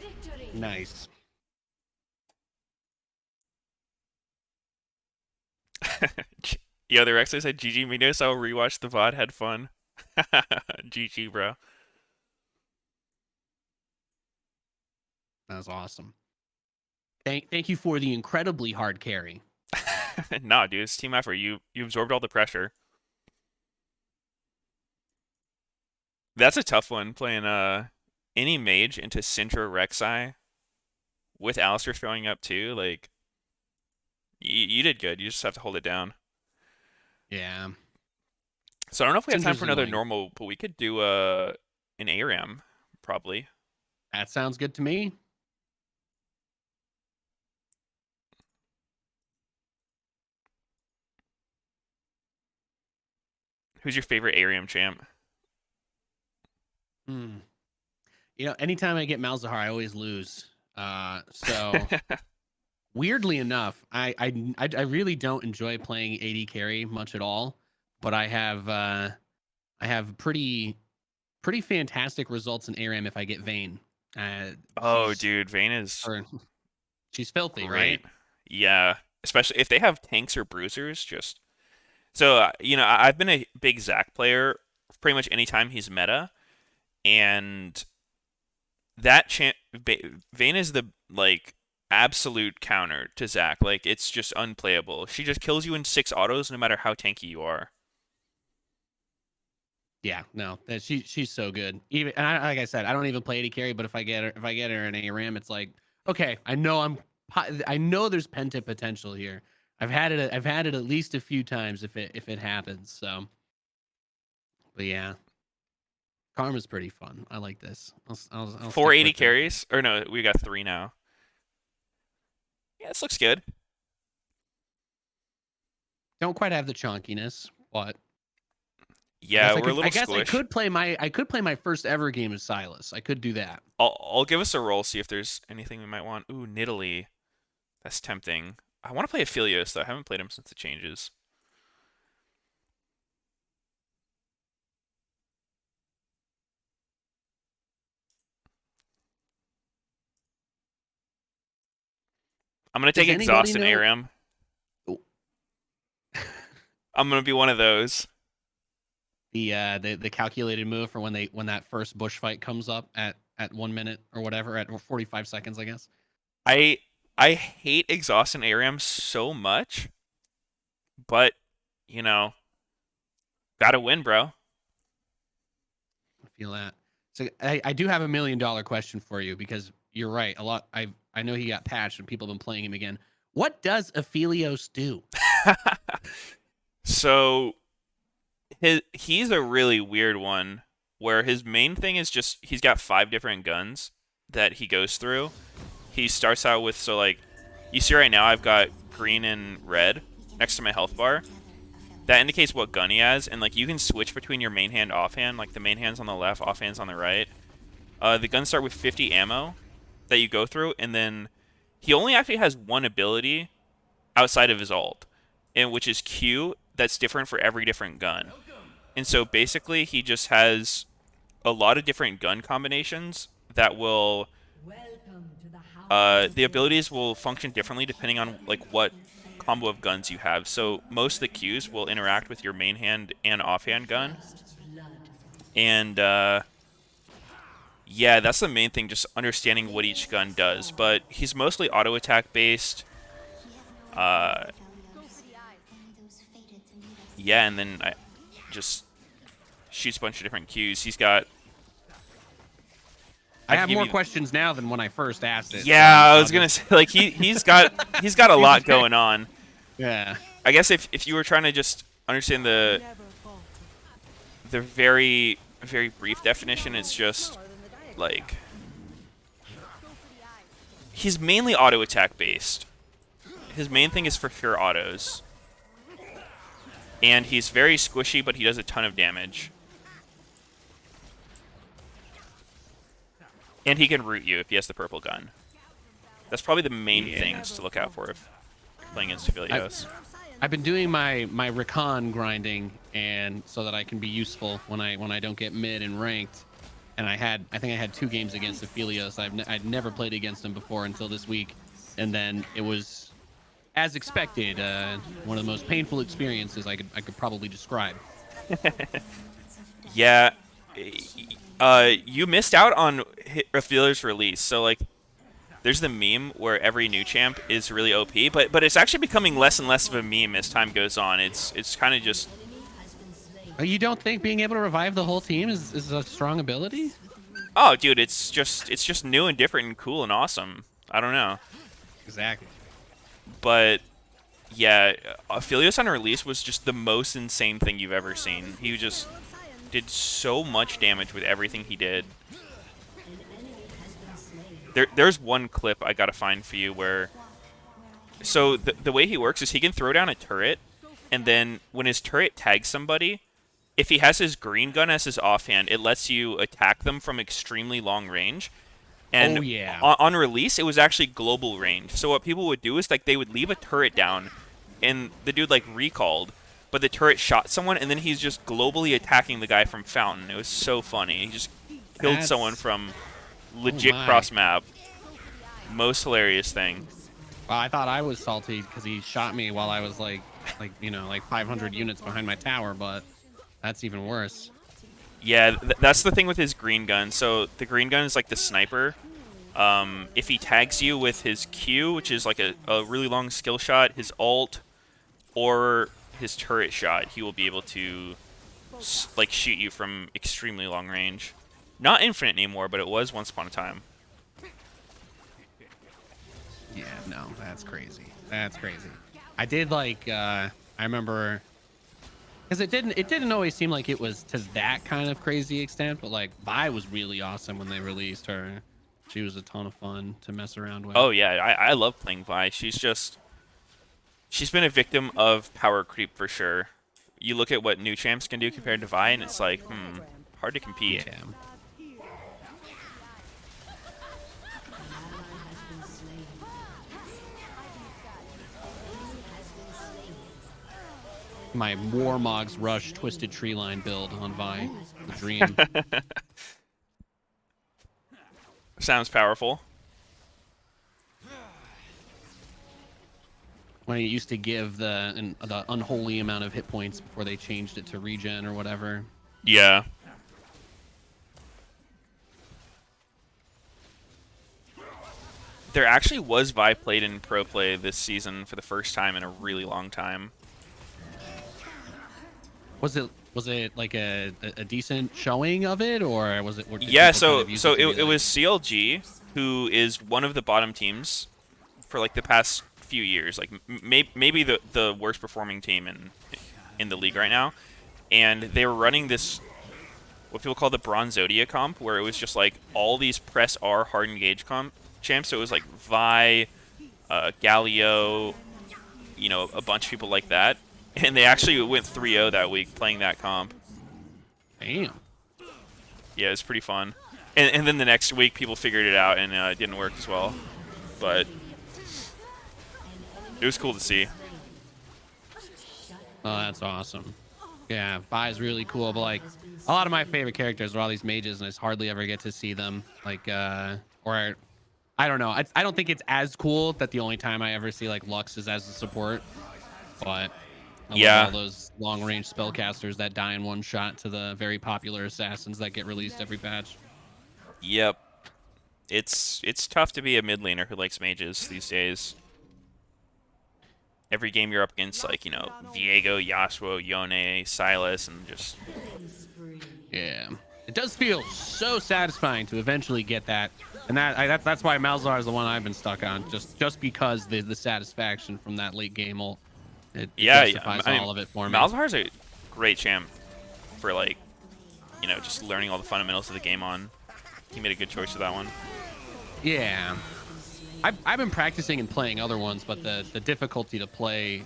victory. Nice. Yo, the Rex said GG Meteos. I'll rewatch the VOD. Had fun. GG, bro. That was awesome. Thank you for the incredibly hard carry. Nah, dude, it's team effort. You absorbed all the pressure. That's a tough one, playing any mage into Syndra Rek'Sai with Alistair showing up too. Like, you did good. You just have to hold it down. Yeah. So I don't know if we have time Syndra's for another annoying. normal, but we could do an ARAM probably. That sounds good to me. Who's your favorite ARAM champ? Hmm. You know, anytime I get Malzahar, I always lose. So weirdly enough, I really don't enjoy playing AD carry much at all, but I have pretty fantastic results in ARAM if I get Vayne. Oh, She's dude, Vayne is or she's filthy, right? great. Yeah, especially if they have tanks or bruisers. Just so I've been a big Zac player pretty much anytime he's meta, and that Vayne is the like absolute counter to Zac. Like it's just unplayable. She just kills you in 6 autos no matter how tanky you are. Yeah, no, she's so good. Even and like I said, I don't even play AD carry, but if I get her in ARAM, it's like okay, I know there's pent-up potential here. I've had it at least a few times if it happens. So, but yeah, Karma's pretty fun. I like this. I'll stick 480 with it. carries, or no, we got 3 now. Yeah, this looks good. Don't quite have the chunkiness, but Yeah, we're a little I guess squish. I could play my first ever game as Silas. I could do that. I'll give us a roll, see if there's anything we might want. Ooh, Nidalee. That's tempting. I want to play Aphelios, though. I haven't played him since the changes. I'm going to Does take anybody Exhaust and know? ARAM. Oh. I'm going to be one of those. The calculated move for when that first bush fight comes up at 1 minute or whatever at 45 seconds, I guess. I hate Exhaust and ARAM so much, but, gotta win, bro. I feel that. So I do have $1 million question for you because you're right. I know he got patched and people have been playing him again. What does Aphelios do? So he's a really weird one where his main thing is just he's got 5 different guns that he goes through. He starts out with, so like you see right now I've got green and red. next to my health bar. That indicates what gun he has, and like you can switch between your main hand, offhand. Like the main hand's on the left, offhand's on the right. The guns start with 50 ammo that you go through, and then he only actually has one ability outside of his ult, and which is Q. That's different for every different gun. And so basically, he just has a lot of different gun combinations that will. The abilities will function differently depending on like what combo of guns you have. So most of the Qs will interact with your main hand and offhand gun, and yeah, that's the main thing, just understanding what each gun does. But he's mostly auto attack based. Yeah, and then I just shoots a bunch of different Qs. He's got. I can have give more you- questions now than when I first asked it. Yeah, so I was gonna say like he's got a lot going on. Yeah. I guess if you were trying to just understand the very brief definition, it's just like he's mainly auto attack based. His main thing is for pure autos. And he's very squishy, but he does a ton of damage. And he can root you if he has the purple gun. That's probably the main things to look out for if playing against Aphelios. I've been doing my recon grinding, and so that I can be useful when I don't get mid and ranked. And I think I had 2 games against Aphelios. I'd never played against him before until this week, and then it was, as expected, one of the most painful experiences I could probably describe. Yeah, you missed out on Aphelios' release. So like, there's the meme where every new champ is really OP, but it's actually becoming less and less of a meme as time goes on. It's kind of just. You don't think being able to revive the whole team is a strong ability? Oh, dude, it's just new and different and cool and awesome. I don't know. Exactly. But yeah, Aphelios on release was just the most insane thing you've ever seen. He just did so much damage with everything he did. There's one clip I gotta find for you where. So the way he works is he can throw down a turret, and then when his turret tags somebody, if he has his green gun as his offhand, it lets you attack them from extremely long range. And Oh, yeah. on release, it was actually global range. So what people would do is like they would leave a turret down, and the dude like recalled, but the turret shot someone, and then he's just globally attacking the guy from Fountain. It was so funny. He just killed That's- someone from legit my. cross map. Most hilarious thing. Well, I thought I was salty because he shot me while I was like 500 units behind my tower, but that's even worse. Yeah, that's the thing with his green gun. So the green gun is like the sniper. If he tags you with his Q, which is like a really long skill shot, his ult, or his turret shot, he will be able to like shoot you from extremely long range. Not infinite anymore, but it was once upon a time. Yeah, no, that's crazy. That's crazy. I did like I remember because it didn't always seem like it was to that kind of crazy extent, but like Vi was really awesome when they released her. She was a ton of fun to mess around with. Oh yeah, I love playing Vi. She's been a victim of power creep for sure. You look at what new champs can do compared to Vi, and it's like, hard to compete. Yeah. My Warmog's Rush Twisted Tree Line build on Vi. The dream. Sounds powerful. When it used to give the unholy amount of hit points before they changed it to regen or whatever. Yeah. There actually was Vi played in pro play this season for the first time in a really long time. Was it like a decent showing of it, or was it? Or did Yeah, people kind so of use it to be it like- was CLG, who is one of the bottom teams for like the past few years, like maybe the worst performing team in the league right now, and they were running this what people call the Bronzodia comp, where it was just like all these press R hard engage champs. So it was like Vi, Galio, you know, a bunch of people like that, and they actually went 3-0 that week playing that comp. Damn. Yeah, it was pretty fun. And then the next week, people figured it out, and it didn't work as well. But it was cool to see. Oh, that's awesome. Yeah, Vi's really cool, but like a lot of my favorite characters are all these mages, and I just hardly ever get to see them. Like, or I don't know. I don't think it's as cool that the only time I ever see like Lux is as a support, but I love Yeah. all those long range spellcasters that die in one shot to the very popular assassins that get released every patch. Yep. It's tough to be a mid laner who likes mages these days. Every game you're up against, like, you know, Viego, Yasuo, Yone, Silas, and just... Yeah, it does feel so satisfying to eventually get that, and that's why Malzahar is the one I've been stuck on, just because the satisfaction from that late game ult, it Yeah, justifies I mean, all of it for me. Malzahar's a great champ for, like, you know, just learning all the fundamentals of the game on. He made a good choice with that one. Yeah, I've been practicing and playing other ones, but the difficulty to play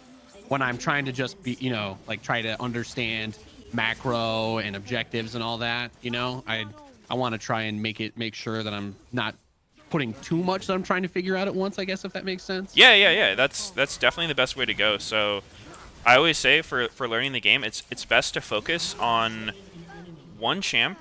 when I'm trying to just be, you know, like try to understand macro and objectives and all that, you know, I want to try and make sure that I'm not putting too much that I'm trying to figure out at once, I guess, if that makes sense. Yeah. That's definitely the best way to go. So I always say for learning the game, it's best to focus on one champ.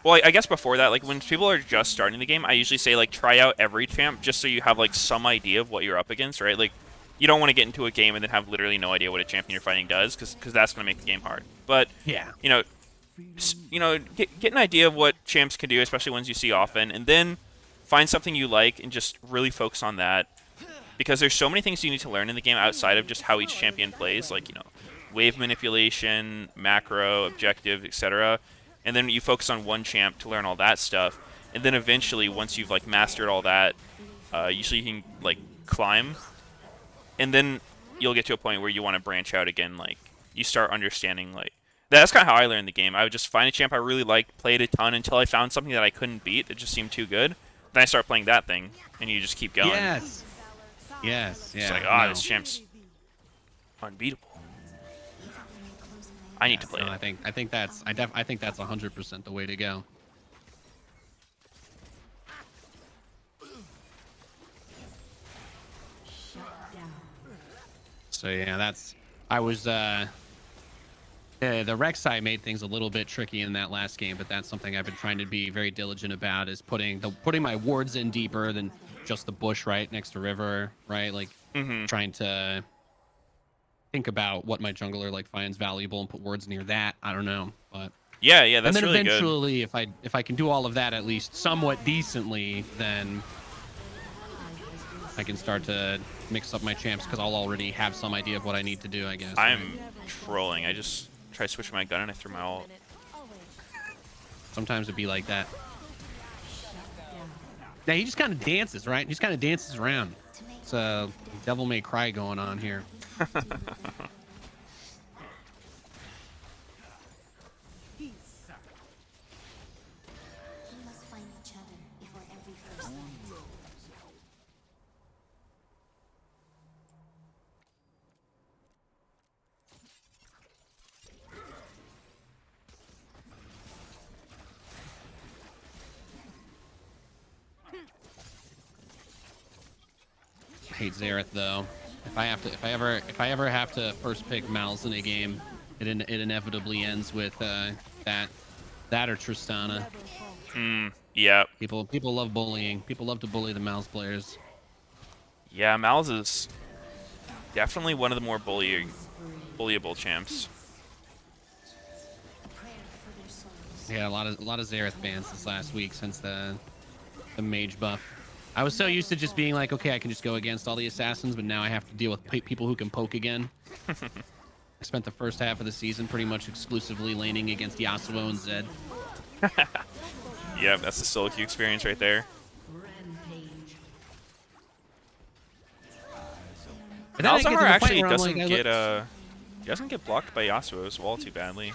Well, I guess before that, like when people are just starting the game, I usually say like try out every champ just so you have like some idea of what you're up against, right? Like you don't want to get into a game and then have literally no idea what a champion you're fighting does, because that's going to make the game hard. But Yeah. you know, get an idea of what champs can do, especially ones you see often, and then find something you like and just really focus on that. Because there's so many things you need to learn in the game outside of just how each champion plays, like, you know, wave manipulation, macro, objective, etc. And then you focus on one champ to learn all that stuff. And then eventually, once you've like mastered all that, usually you can like climb. And then you'll get to a point where you want to branch out again. Like you start understanding like that's kind of how I learned the game. I would just find a champ I really liked, play it a ton until I found something that I couldn't beat that just seemed too good. Then I start playing that thing, and you just keep going. Yes. Yes. Yeah. It's like, no. this champ's unbeatable. I need to play No, it. I think that's 100% the way to go. So yeah, I was the Rek'Sai made things a little bit tricky in that last game, but that's something I've been trying to be very diligent about, is putting my wards in deeper than just the bush right next to river, right? Like trying to think about what my jungler like finds valuable and put wards near that. I don't know, but Yeah, that's and then really good. eventually, if I can do all of that at least somewhat decently, then I can start to mix up my champs, because I'll already have some idea of what I need to do, I guess. I'm trolling. I just tried switching my gun and I threw my ult. Sometimes it'd be like that. Yeah, he just kind of dances, right? He just kind of dances around. It's a Devil May Cry going on here. We must find each other before every first light. I hate Xerath though. If I ever have to first pick Mal's in a game, it inevitably ends with that or Tristana. Yeah. People love bullying. People love to bully the Mal's players. Yeah, Mal's is definitely one of the more bullyable champs. Yeah, a lot of Xerath bans this last week since the mage buff. I was so used to just being like, okay, I can just go against all the assassins, but now I have to deal with people who can poke again. I spent the first half of the season pretty much exclusively laning against Yasuo and Zed. Yeah, that's the solo queue experience right there. Rampage. But then it gets to Malzahar the point actually where I'm doesn't like, get he doesn't get blocked by Yasuo's wall too badly.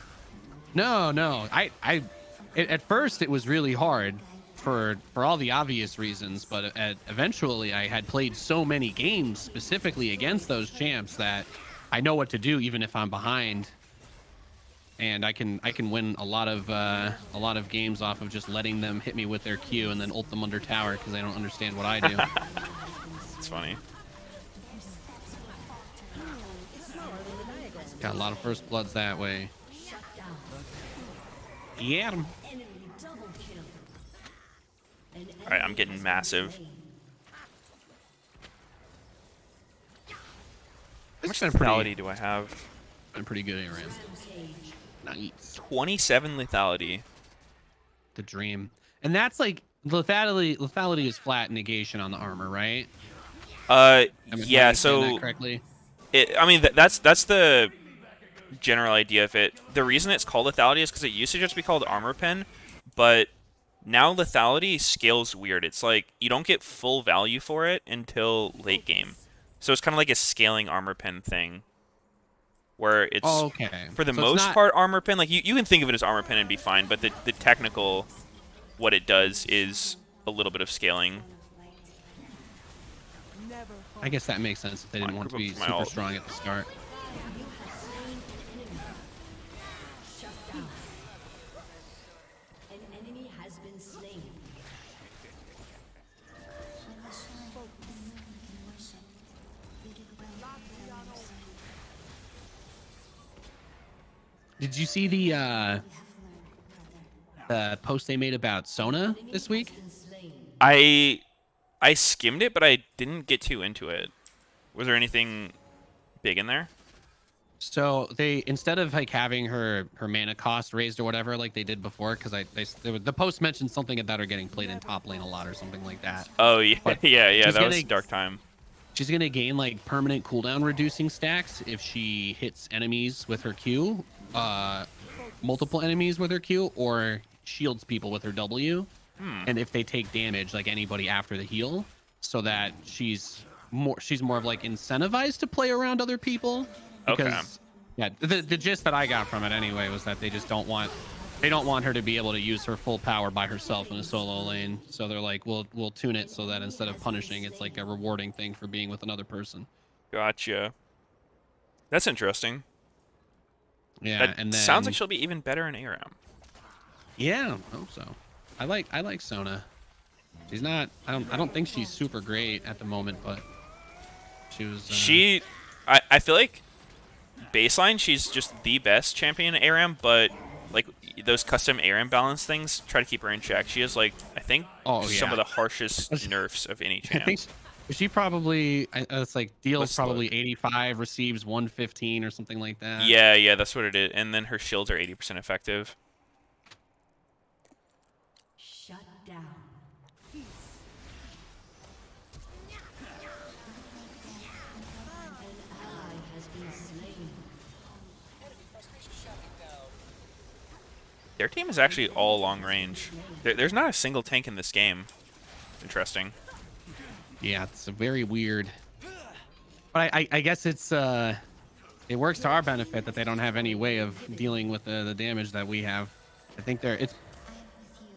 No. At first it was really hard for all the obvious reasons, but eventually I had played so many games specifically against those champs that I know what to do even if I'm behind, and I can win a lot of games off of just letting them hit me with their Q and then ult them under tower because they don't understand what I do. It's funny. Got a lot of first bloods that way. Yeah. Enemy double kill. An All right, I'm enemy getting has been massive. slain. How much been lethality do I have? Been pretty good ARAM. Rampage. Nice. 27 lethality. The dream. And that's like lethality is flat negation on the armor, right? Am I Yeah. understanding that So correctly? I mean, that's the general idea of it. The reason it's called lethality is because it used to just be called armor pen, but now lethality scales weird. It's like you don't get full value for it until late game. So it's kind of like a scaling armor pen thing, where it's Okay. for the So it's most not part armor pen. Like you can think of it as armor pen and be fine, but the technical what it does is a little bit of scaling. I guess that makes sense if they Come didn't on, want to group be up for my super ult. strong at the start. You have slain an enemy. Shut down. An enemy has been slain. When the shine and moon can worship, you did well from your side. Did you see We have learned, brother. the post they made about Sona Enemy this has week? been slain. I skimmed it, but I didn't get too into it. Was there anything big in there? So they, instead of like having her mana cost raised or whatever like they did before, because the post mentioned something about her getting played in top lane a lot or something like that. Oh yeah, But yeah. she's That was gonna- dark time. She's gonna gain like permanent cooldown reducing stacks if she hits enemies with her Q, multiple enemies with her Q, or shields people with her W. And if they take damage, like anybody after the heal, so that she's more of like incentivized to play around other people. Okay. Because yeah, the gist that I got from it anyway was that they just don't want her to be able to use her full power by herself in a solo lane. So they're like, we'll tune it so that instead of punishing, it's like a rewarding thing for being with another person. Gotcha. That's interesting. Yeah, That and then sounds like she'll be even better in ARAM. yeah, I hope so. I like Sona. She's not. I don't think she's super great at the moment, but she was. I feel like baseline she's just the best champion in ARAM, but like those custom ARAM balance things try to keep her in check. She has like I think some yeah. of the harshest nerfs of any I champ. think she probably. It's like deals Let's probably look. 85, receives 115 or something like that. Yeah, that's what it is. And then her shields are 80% effective. Shut down. An ally has been slain. Their team is actually all long range. There's not a single tank in this game. Interesting. Yeah, it's a very weird. But I guess it's it works to our benefit that they don't have any way of dealing with the damage that we have. I think it's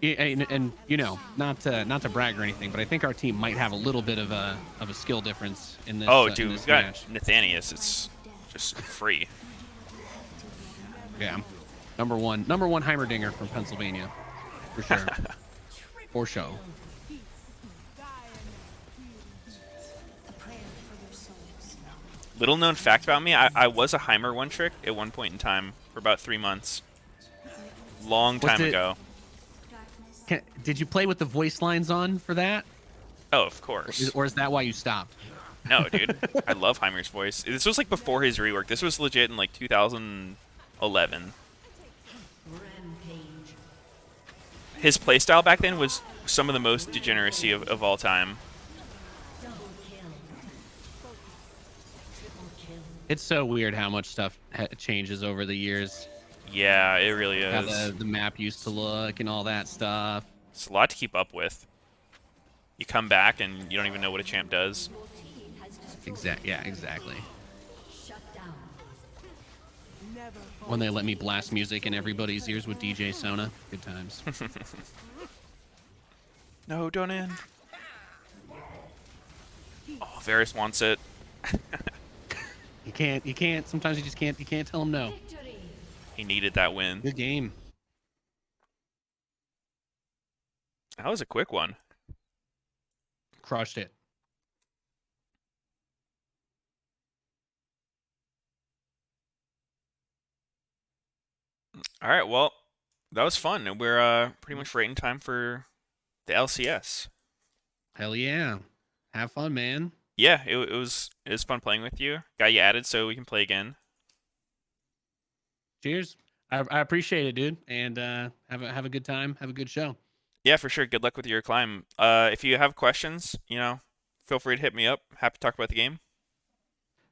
and you know, not to brag or anything, but I think our team might have a little bit of a skill difference in this. Oh, in dude, this we've got match. Nathanius. It's just free. Yeah, number one Heimerdinger from Pennsylvania, for sure, for show. A prayer for your souls. Little known fact about me, I was a Heimer one trick at one point in time for about 3 months. Long Was time it- ago. Darkness. Did you play with the voice lines on for that, Oh, of course. or is that why you stopped? No, dude. I love Heimer's voice. This was like before his rework. This was legit in like 2011. Rampage. His playstyle back then was some of the most degeneracy of all time. Double kill. Triple kill. It's so weird how much stuff changes over the years. Yeah, it really How is. the map used to look and all that stuff. It's a lot to keep up with. You come back and you don't even know what a champ does. Your team has destroyed. Exactly. Shut down. When they let me blast music in everybody's ears with DJ Sona, good times. No, don't end. Oh, Varys wants it. You can't. You can't. Sometimes you just can't. You can't tell him no. Victory. He needed that win. Good game. That was a quick one. Crushed it. All right, well, that was fun. And we're pretty much right in time for the LCS. Hell yeah. Have fun, man. Yeah, it was fun playing with you. Got you added so we can play again. Cheers. I appreciate it, dude. And have a good time. Have a good show. Yeah, for sure. Good luck with your climb. If you have questions, feel free to hit me up. Happy to talk about the game.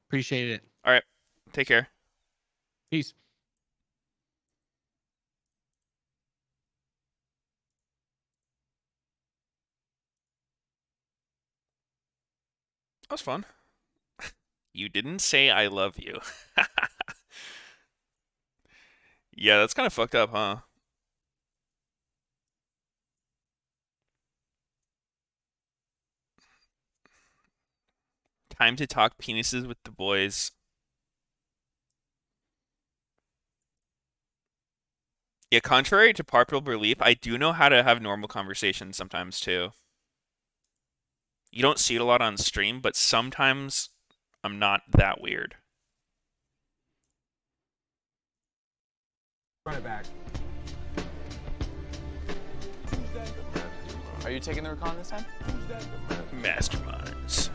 Appreciate it. All right, take care. Peace. That was fun. You didn't say I love you. Yeah, that's kind of fucked up, huh? Time to talk penises with the boys. Yeah, contrary to popular belief, I do know how to have normal conversations sometimes too. You don't see it a lot on stream, but sometimes I'm not that weird. Run it back. Are you taking the recon this time? Masterminds.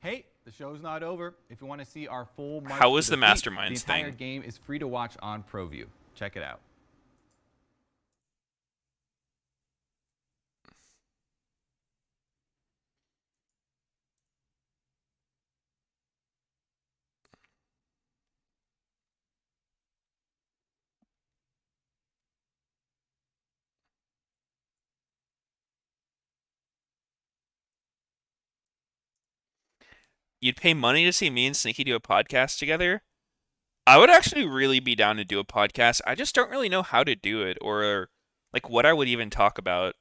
Hey, the show's not over. If you want to see our full march How to was the defeat, Masterminds the entire thing? game is free to watch on ProView. Check it out. You'd pay money to see me and Sneaky do a podcast together? I would actually really be down to do a podcast. I just don't really know how to do it or like what I would even talk about.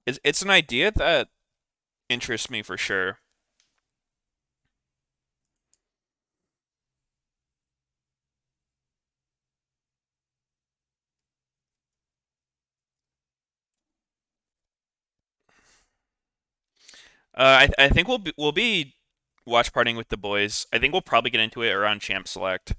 It's an idea that interests me for sure. I think we'll be watch partying with the boys. I think we'll probably get into it around Champ Select.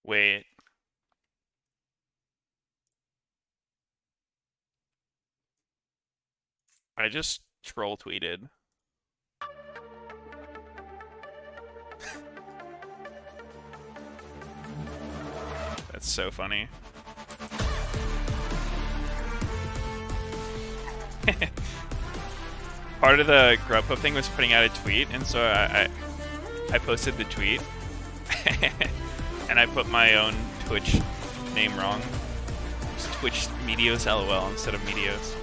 Wait. I just troll tweeted. That's so funny. Part of the Grubhub thing was putting out a tweet, and so I posted the tweet, and I put my own Twitch name wrong. It's Twitch Meteos LOL instead of Meteos.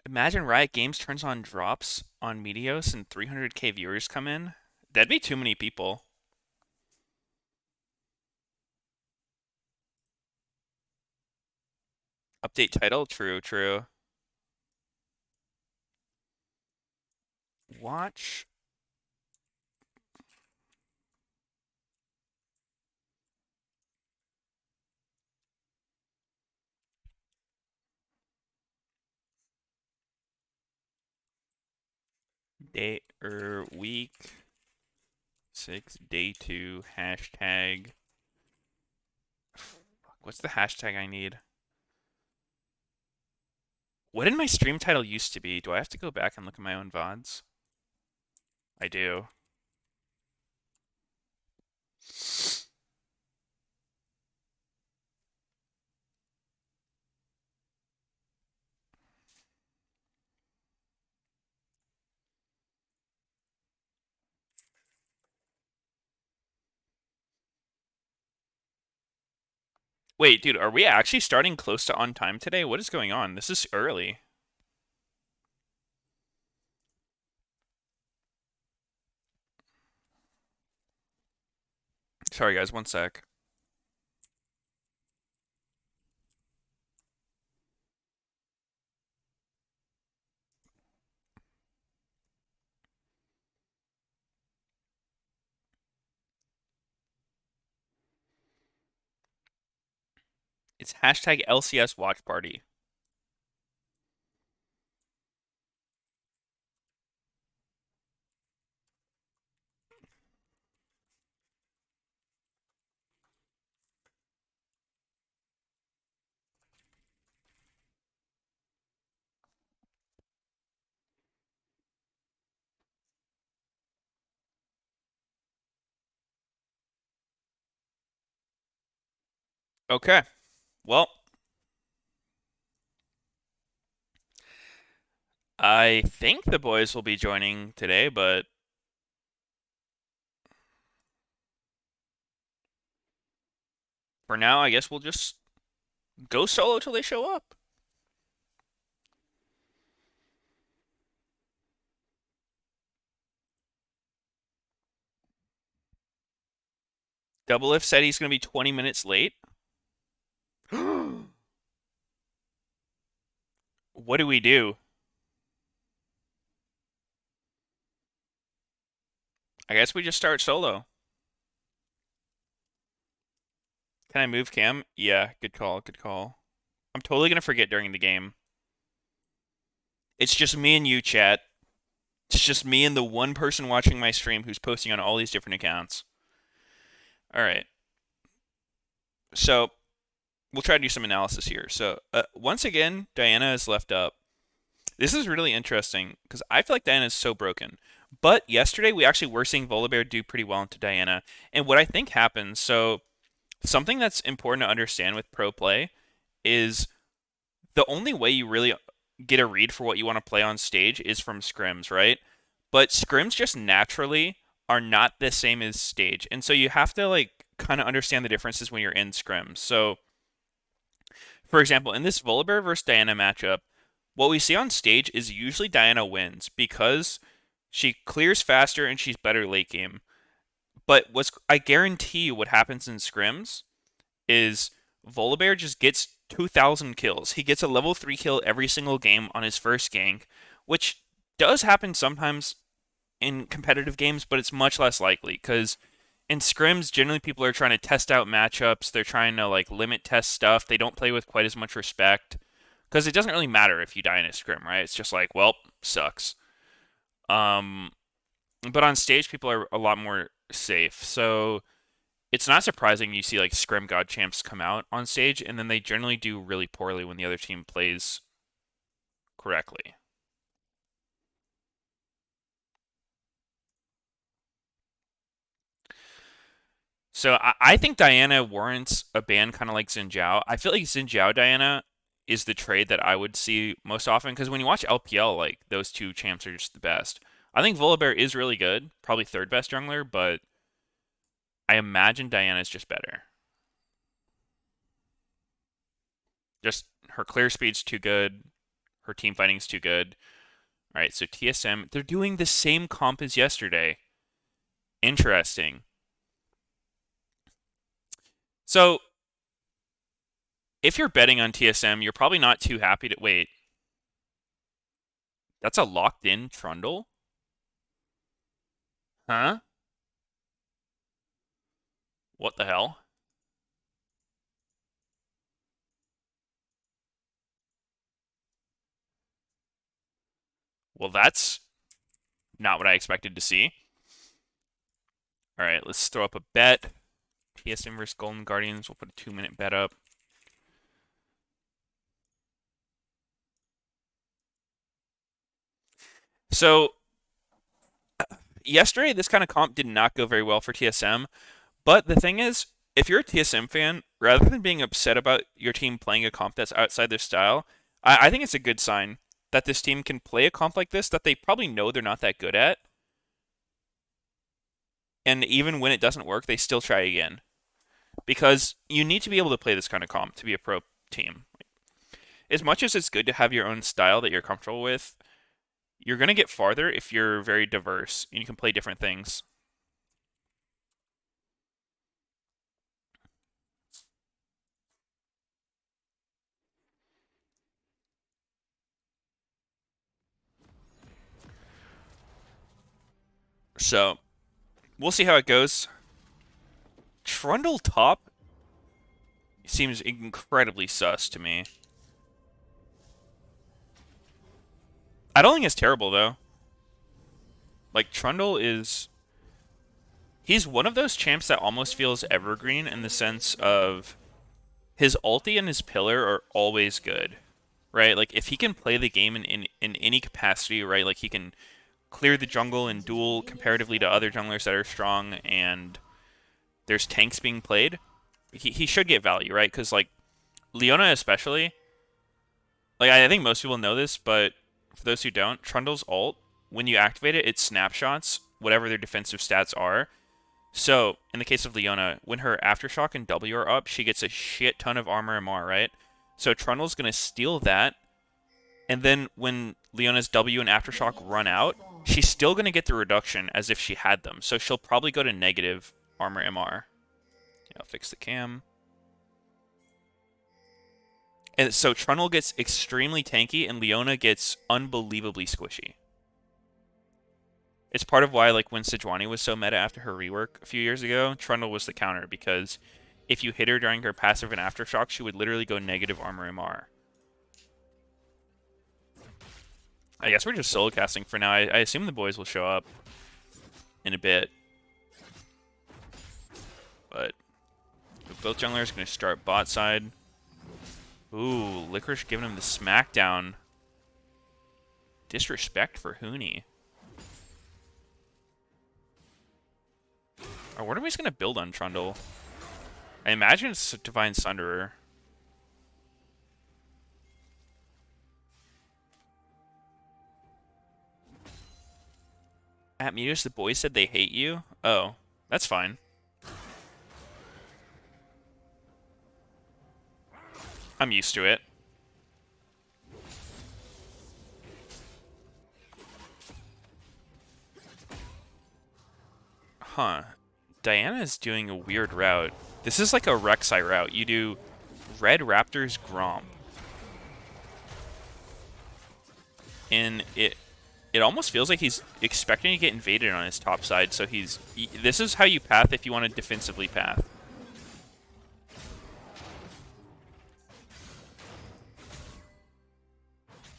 Imagine Riot Games turns on drops on Meteos and 300K viewers come in. That'd be too many people. Update title? True, true. Watch. Day week 6, day 2, hashtag. What's the hashtag I need? What did my stream title used to be? Do I have to go back and look at my own VODs? I do. Wait, dude, are we actually starting close to on time today? What is going on? This is early. Sorry, guys, one sec. It's hashtag LCS watch party. Okay. Well, I think the boys will be joining today, but for now, I guess we'll just go solo till they show up. Double If said he's going to be 20 minutes late. What do we do? I guess we just start solo. Can I move Cam? Yeah, good call, good call. I'm totally going to forget during the game. It's just me and you, chat. It's just me and the one person watching my stream who's posting on all these different accounts. All right. So, we'll try to do some analysis here. So, once again, Diana is left up. This is really interesting because I feel like Diana is so broken. But yesterday, we actually were seeing Volibear do pretty well into Diana. And what I think happens, so something that's important to understand with pro play is the only way you really get a read for what you want to play on stage is from scrims, right? But scrims just naturally are not the same as stage. And so you have to like kind of understand the differences when you're in scrims. So For example, in this Volibear versus Diana matchup, what we see on stage is usually Diana wins because she clears faster and she's better late game. But I guarantee you what happens in scrims is Volibear just gets 2,000 kills. He gets a level 3 kill every single game on his first gank, which does happen sometimes in competitive games, but it's much less likely because in scrims, generally people are trying to test out matchups. They're trying to like limit test stuff. They don't play with quite as much respect because it doesn't really matter if you die in a scrim, right? It's just like, well, sucks. Um, but on stage, people are a lot more safe. So it's not surprising you see like scrim god champs come out on stage, and then they generally do really poorly when the other team plays correctly. So I think Diana warrants a ban kind of like Xin Zhao. I feel like Xin Zhao Diana is the trade that I would see most often because when you watch LPL, like those two champs are just the best. I think Volibear is really good, probably third best jungler, but I imagine Diana's just better. Just her clear speed's too good, her team fighting's too good. All right, so TSM, they're doing the same comp as yesterday. Interesting. So if you're betting on TSM, you're probably not too happy to wait. That's a locked in Trundle? Huh? What the hell? Well, that's not what I expected to see. All right, let's throw up a bet. TSM versus Golden Guardians. We'll put a 2-minute bet up. So, yesterday, this kind of comp did not go very well for TSM. But the thing is, if you're a TSM fan, rather than being upset about your team playing a comp that's outside their style, I think it's a good sign that this team can play a comp like this that they probably know they're not that good at. And even when it doesn't work, they still try again. Because you need to be able to play this kind of comp to be a pro team. As much as it's good to have your own style that you're comfortable with, you're going to get farther if you're very diverse and you can play different things. So, we'll see how it goes. Trundle top seems incredibly sus to me. I don't think it's terrible, though. Like, Trundle is... He's one of those champs that almost feels evergreen in the sense of his ulti and his pillar are always good, right? Like, if he can play the game in any capacity, right? Like, he can clear the jungle and duel comparatively to other junglers that are strong, and there's tanks being played, he should get value, right? Because, like, Leona especially, like, I think most people know this, but for those who don't, Trundle's ult, when you activate it, it snapshots whatever their defensive stats are. So, in the case of Leona, when her Aftershock and W are up, she gets a shit ton of armor MR, right? So Trundle's going to steal that, and then when Leona's W and Aftershock run out, she's still going to get the reduction as if she had them. So she'll probably go to negative armor MR. I'll fix the cam. And so Trundle gets extremely tanky, and Leona gets unbelievably squishy. It's part of why, like, when Sejuani was so meta after her rework a few years ago, Trundle was the counter, because if you hit her during her passive and Aftershock, she would literally go negative armor MR. I guess we're just solo casting for now. I assume the boys will show up in a bit. But both junglers going to start bot side. Ooh, Licorice giving him the smackdown. Disrespect for Huni. I wonder if he's going to build on Trundle. I imagine it's Divine Sunderer. At Meteos, the boys said they hate you? Oh, that's fine. I'm used to it. Huh. Diana is doing a weird route. This is like a Rek'Sai route. You do Red Raptors Grom. And it almost feels like he's expecting to get invaded on his top side, so this is how you path if you want to defensively path.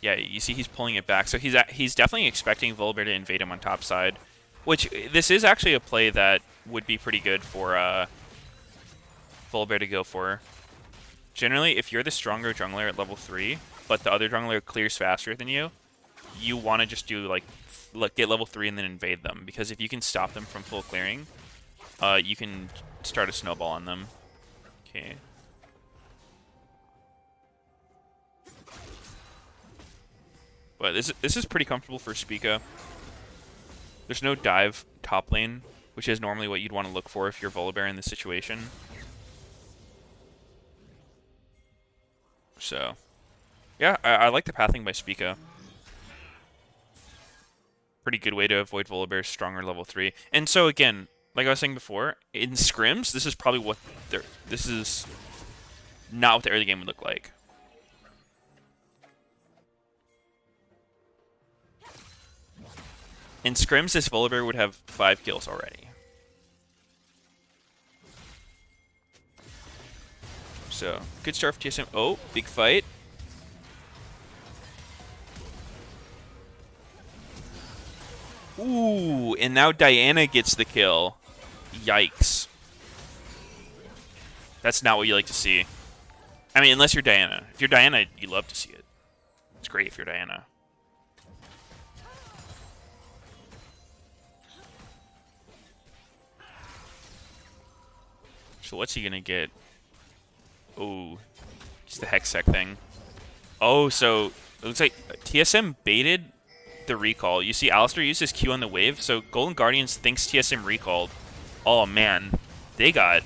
Yeah, you see he's pulling it back, so he's definitely expecting Volibear to invade him on top side, which this is actually a play that would be pretty good for Volibear to go for. Generally, if you're the stronger jungler at level 3, but the other jungler clears faster than you, you want to just do like get level 3 and then invade them, because if you can stop them from full clearing, you can start a snowball on them. Okay. But this is pretty comfortable for Spica. There's no dive top lane, which is normally what you'd want to look for if you're Volibear in this situation. So, yeah, I like the pathing by Spica. Pretty good way to avoid Volibear's stronger level 3. And so again, like I was saying before, in scrims, this is probably what this is not what the early game would look like. In scrims, this Volibear would have 5 kills already. So, good start for TSM. Oh, big fight. Ooh, and now Diana gets the kill. Yikes. That's not what you like to see. I mean, unless you're Diana. If you're Diana, you love to see it. It's great if you're Diana. So what's he gonna get? Oh, it's the Hextech thing. Oh, so it looks like TSM baited the recall. You see Alistair used his Q on the wave, so Golden Guardians thinks TSM recalled. Oh man, they got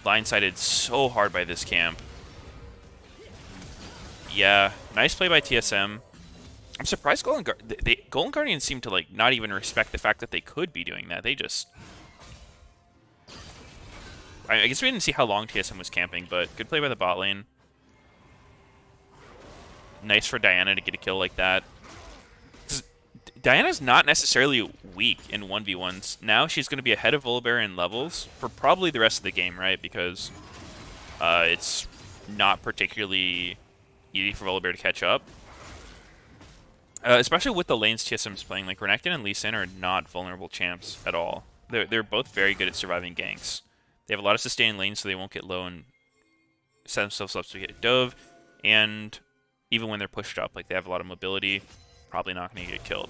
blindsided so hard by this camp. Yeah, nice play by TSM. I'm surprised Golden Guardians seem to like not even respect the fact that they could be doing that. They just... I guess we didn't see how long TSM was camping, but good play by the bot lane. Nice for Diana to get a kill like that. Diana's not necessarily weak in 1v1s. Now she's going to be ahead of Volibear in levels for probably the rest of the game, right? Because it's not particularly easy for Volibear to catch up. Especially with the lanes TSM's playing. Like, Renekton and Lee Sin are not vulnerable champs at all. They're both very good at surviving ganks. They have a lot of sustain lanes, so they won't get low and set themselves up to get a dove. And even when they're pushed up, like, they have a lot of mobility. Probably not going to get killed.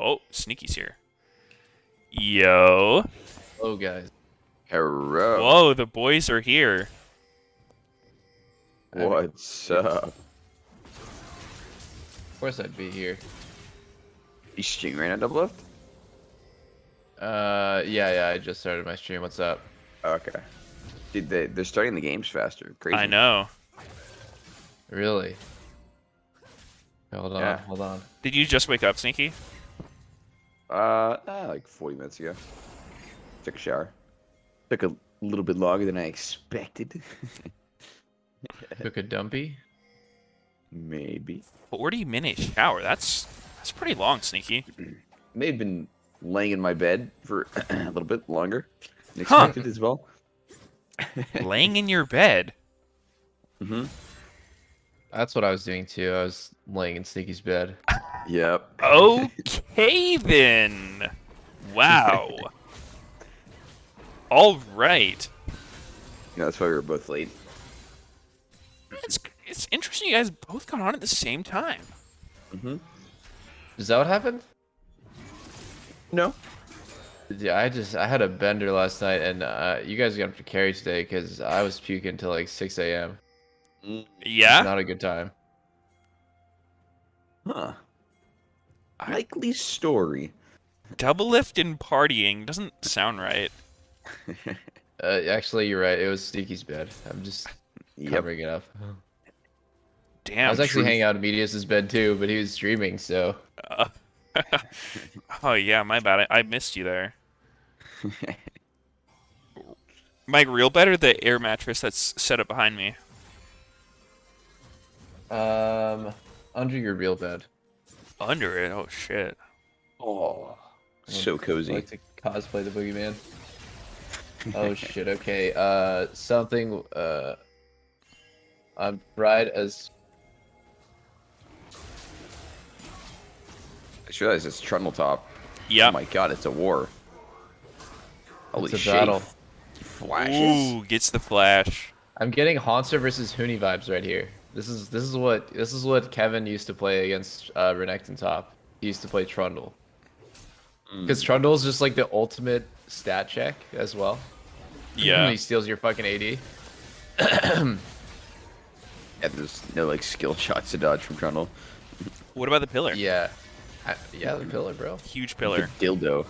Oh, Sneaky's here. Yo. Hello, guys. Hello. Whoa, the boys are here. What's up? Of course I'd be here. You stream right now, Double Lift? Yeah, I just started my stream. What's up? Okay. Dude, they're starting the games faster. Crazy. I know. Really? Hold on, Yeah. hold on. Did you just wake up, Sneaky? Like 40 minutes ago. Took a shower. Took a little bit longer than I expected. Took a dumpy? Maybe. 40-minute shower. That's pretty long, Sneaky. May have been laying in my bed for a little bit longer than expected as well. Laying in your bed. Mm-hmm. That's what I was doing too. I was laying in Sneaky's bed. Yep. Okay, then. Wow. All right. You know, that's why we were both late. It's interesting you guys both got on at the same time. Mm-hmm. Is that what happened? No. Yeah, I had a bender last night, and you guys got to carry today because I was puking till like 6 a.m. Yeah? Not a good time. Huh. Likely story. Double lift and partying doesn't sound right. Actually, you're right. It was Sneaky's bed. I'm just Yep. covering it up. I Damn. was actually truth. hanging out in Meteos' bed too, but he was streaming, so. Uh, oh yeah, my bad. I missed you there. Mike, real bed or the air mattress that's set up behind me? Under your real bed. Under it. Oh shit. Oh, so I cozy. like to cosplay the boogeyman. Oh shit. Okay. Something. I'm right as. I just realized it's Trundle top. Yeah. Oh my god, it's a war. Holy It's a shit. battle. He flashes. Ooh, gets the flash. I'm getting Hanser versus Huni vibes right here. This is what Kevin used to play against Renekton top. He used to play Trundle. Because Trundle is just like the ultimate stat check as well. Yeah. He steals your fucking AD. Yeah, there's no like skill shots to dodge from Trundle. What about the pillar? Yeah. Yeah, the pillar, bro. Huge The pillar. dildo.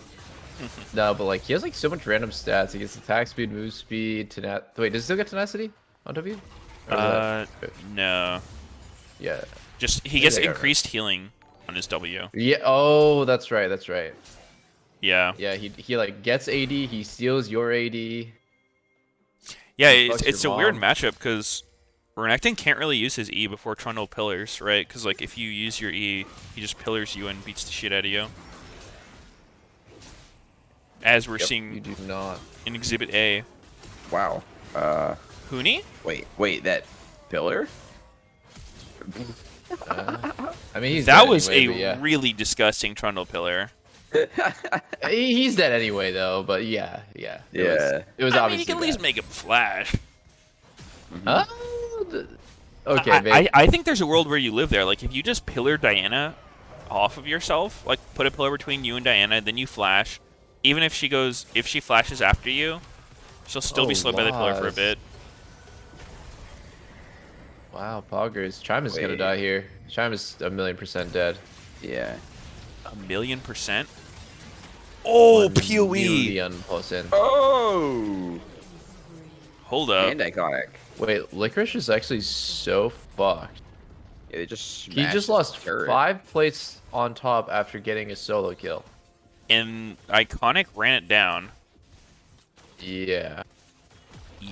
No, but like he has like so much random stats. He gets attack speed, move speed, wait, does he still get tenacity on W? Or is that- No. yeah. Just he gets I got it. increased healing on his W. Yeah. Oh, that's right. That's right. Yeah. Yeah. He like gets AD. He steals your AD. Yeah, He it's, fucks it's a your weird mom. matchup because Renekton can't really use his E before Trundle pillars, right? Because like if you use your E, he just pillars you and beats the shit out of you. As we're You seeing do not. in Exhibit A. Wow. Huni? Wait, that pillar? I mean, he's That dead was anyway, a but yeah. really disgusting Trundle pillar. He's dead anyway, though. But yeah. Yeah. It was I mean, obviously you can at least bad. make him flash. Okay, I think there's a world where you live there. Like if you just pillar Diana off of yourself, like put a pillar between you and Diana, then you flash. Even if she flashes after you, she'll still be slowed by the pillar for a Laz. bit. Wow, Poggers. Chime is gonna Wait. die here. Chime is 1,000,000% dead. Yeah. 1,000,000%. Oh, PoE. 1,000,000%. Oh! Hold up. And iconic. Wait, Licorice is actually so fucked. Yeah, they just He smashed just his lost turret. 5 plates on top after getting a solo kill. And Iconic ran it down. Yeah.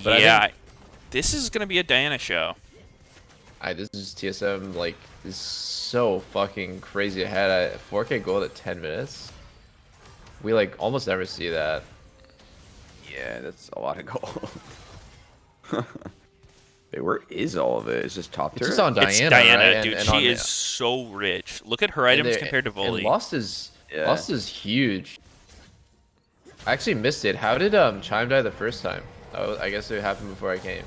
But I Yeah. think- This is going to be a Diana show. This is TSM, like, is so fucking crazy ahead at 4K gold at 10 minutes. We, like, almost never see that. Yeah, that's a lot of gold. Wait, where is all of it? It's just top It's turret? just on Diana, It's Diana, right? dude. And she on- is so rich. Look at her and items they- compared to and Volley. Lost is Yeah. Lost is huge. I actually missed it. How did Chime die the first time? I guess it happened before I came.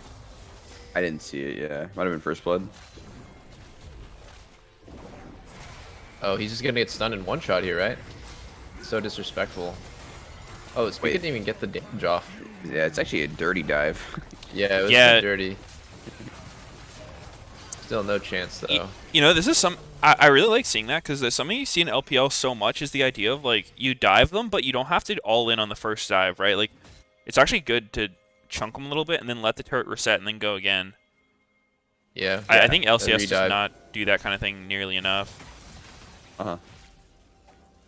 I didn't see it, yeah. Might have been first blood. Oh, he's just gonna get stunned in one shot here, right? So disrespectful. Oh, Speak Wait. didn't even get the damage off. Yeah, it's actually a dirty dive. Yeah, it was Yeah. so dirty. Still no chance though. You know, this is I really like seeing that because there's something you see in LPL so much is the idea of like you dive them, but you don't have to all in on the first dive, right? Like it's actually good to chunk them a little bit and then let the turret reset and then go again. Yeah. I think the LCS does redive. not do that kind of thing nearly enough. Uh-huh.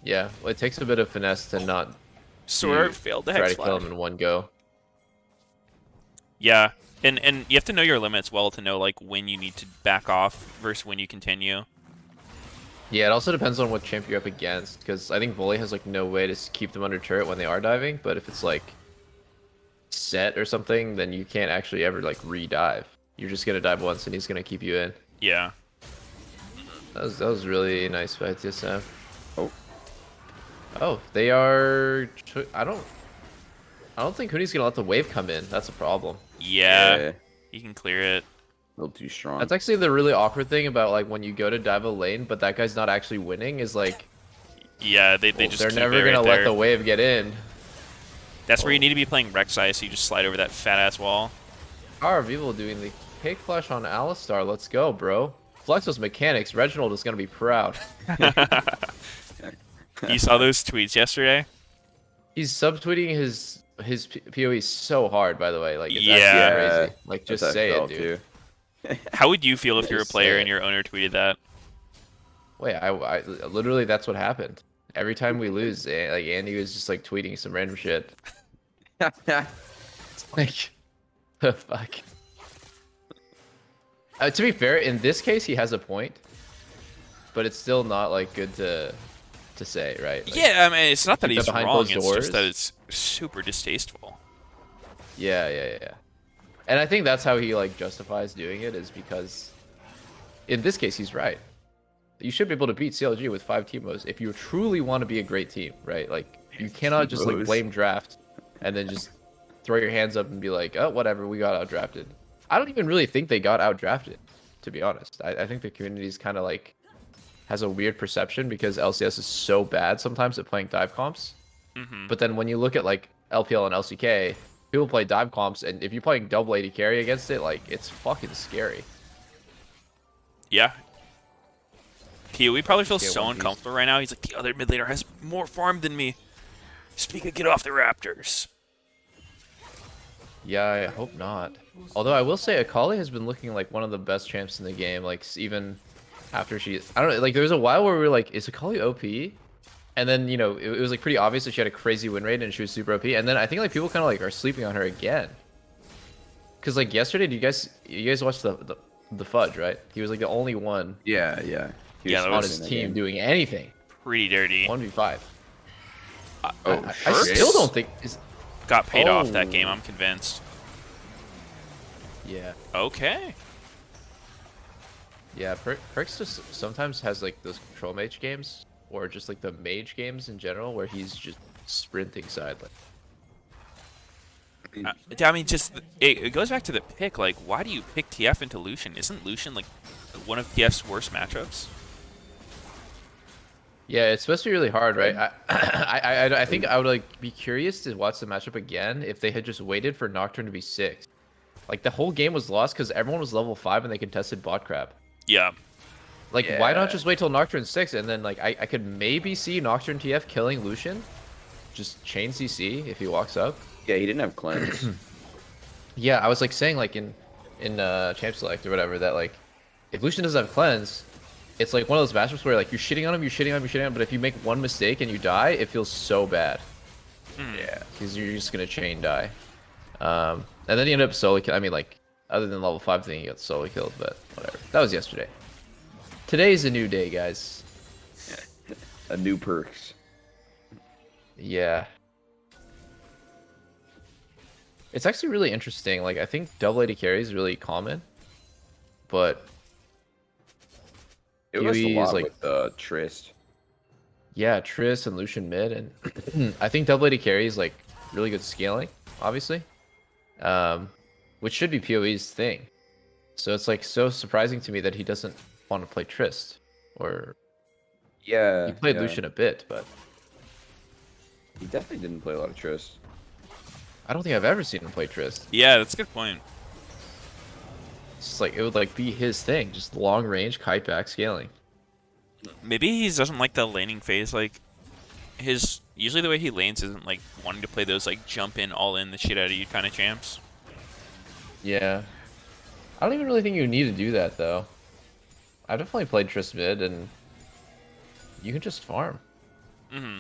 Yeah, well, it takes a bit of finesse to not Sword to failed the try hex to kill flash. him in one go. Yeah, and you have to know your limits well to know like when you need to back off versus when you continue. Yeah, it also depends on what champ you're up against, because I think Volley has like no way to keep them under turret when they are diving, but if it's like set or something, then you can't actually ever like re-dive. You're just gonna dive once and he's gonna keep you in. Yeah. That was really nice by TSM. Oh. Oh, they are. I don't think Huni's gonna let the wave come in. That's a problem. Yeah. You can clear it. A little too strong. That's actually the really awkward thing about like when you go to dive a lane, but that guy's not actually winning. Is like Yeah, they just they're keep never it right gonna let there. the wave get in. That's where you need to be playing Rek'Sai, so you just slide over that fat ass wall. How are people doing the cake flash on Alistar? Let's go, bro. Flex those mechanics. Reginald is gonna be proud. You saw those tweets yesterday? He's subtweeting his his PoE is so hard, by the way. Like, it's Yeah. actually Yeah, crazy. Like, that's just how I say it, felt, dude. too. How would you feel if you're a Just player say and it. your owner tweeted that? Wait, I literally that's what happened. Every time we lose, like Andy was just like tweeting some random shit. Like, the fuck. To be fair, in this case, he has a point, but it's still not like good to say, right? Like, Yeah, I mean, it's not that keep that he's behind wrong. closed It's just that doors. it's super distasteful. Yeah. And I think that's how he like justifies doing it is because, in this case, he's right. You should be able to beat CLG with 5 Teemos if you truly want to be a great team, right? Like, you cannot just like Teemos. blame draft and then just throw your hands up and be like, oh, whatever, we got outdrafted. I don't even really think they got outdrafted, to be honest. I think the community is kind of like has a weird perception because LCS is so bad sometimes at playing dive comps. But then when you look at like LPL and LCK, people play dive comps, and if you're playing double AD carry against it, like it's fucking scary. Yeah. PoE probably feels Yeah, so One Piece. uncomfortable right now. He's like, the other mid laner has more farm than me. Speaker, get off the Raptors. Yeah, I hope not. Although I will say Akali has been looking like one of the best champs in the game. Like even after I don't know, like there was a while where we were like, is Akali OP? And then it was like pretty obvious that she had a crazy win rate and she was super OP. And then I think like people kind of like are sleeping on her again. Cause like yesterday, you guys watched the Fudge, right? He was like the only one Yeah. He Yeah, was that on was his smashing that team game. doing anything. Pretty dirty. 1v5. Oh, I Perks? still don't think is. Got paid off that Oh. game, I'm convinced. Yeah. Okay. Yeah, Perks just sometimes has like those control mage games, or just like the mage games in general, where he's just sprinting sideline. I mean, just it goes back to the pick. Like, why do you pick TF into Lucian? Isn't Lucian like one of TF's worst matchups? Yeah, it's supposed to be really hard, right? I think I would like be curious to watch the matchup again if they had just waited for Nocturne to be 6. Like the whole game was lost because everyone was level 5 and they contested bot crap. Yeah. Like, why not Yeah. just wait till Nocturne 6 and then like I could maybe see Nocturne TF killing Lucian, just chain CC if he walks up. Yeah, he didn't have cleanse. Yeah, I was like saying like in Champ Select or whatever that like if Lucian doesn't have cleanse, it's like one of those matchups where like you're shitting on him, but if you make one mistake and you die, it feels so bad. Yeah. Because you're just gonna chain die. And then he ended up solo kill. I mean, like other than level 5 thing, he got solo killed, but whatever. That was yesterday. Today's a new day, guys. A new Perks. Yeah. It's actually really interesting. Like I think double AD carry is really common, but It was a PoE is lot like with Trist. yeah, Triss and Lucian mid, and I think double AD carry is like really good scaling, obviously, which should be PoE's thing. So it's like so surprising to me that he doesn't want to play Trist, or Yeah. he played yeah. Lucian a bit, but He definitely didn't play a lot of Trist. I don't think I've ever seen him play Trist. Yeah, that's a good point. It's just like it would like be his thing, just long range kite back scaling. Maybe he doesn't like the laning phase. Like, usually the way he lanes isn't like wanting to play those like jump in, all in the shit out of you kind of champs. Yeah, I don't even really think you need to do that though. I've definitely played Trist mid, and you can just farm. Mm-hmm.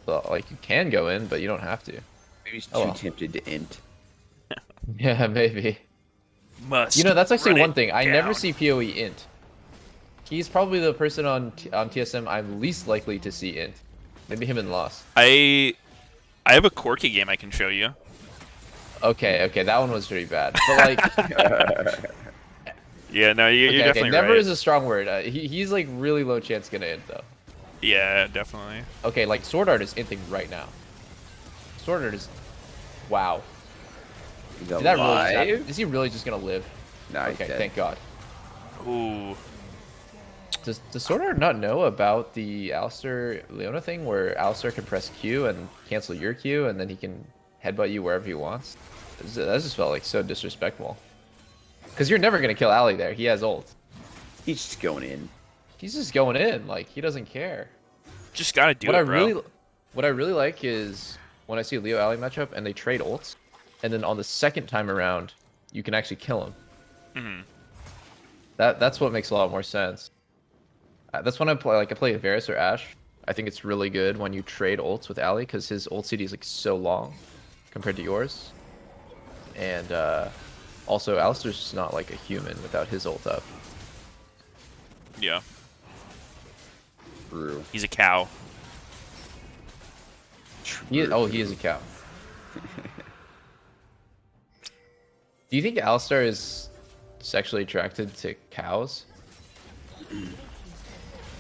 Like you can go in, but you don't have to. Maybe he's too Oh, well. tempted to int. Yeah, maybe. Must. You know, that's actually run one it thing. I never down. see PoE int. He's probably the person on TSM I'm least likely to see int. Maybe him and Lost. I have a quirky game I can show you. Okay, that one was pretty bad. But like, Yeah, no, you're okay, definitely never right. is a strong word. He's like really low chance gonna int though. Yeah, definitely. Okay, like Sword Art is inting right now. Sword Art is, wow. He's Did that alive. really? Is he really just gonna live? Nah, he's Okay, dead. thank God. Ooh. Does Sword Art not know about the Alistair Leona thing where Alistair can press Q and cancel your Q and then he can headbutt you wherever he wants? That just felt like so disrespectful. Because you're never gonna kill Ali there. He has ult. He's just going in. He's just going in. Like he doesn't care. Just gotta do what it, I bro. really like is when I see a Leo Ally matchup and they trade ults, and then on the second time around, you can actually kill him. Hmm. That's what makes a lot more sense. That's when I play Varus or Ashe. I think it's really good when you trade ults with Ally because his ult CD is like so long compared to yours. And also, Alistar's just not like a human without his ult up. Yeah. True. He's a cow. He is a cow. Do you think Alistar is sexually attracted to cows?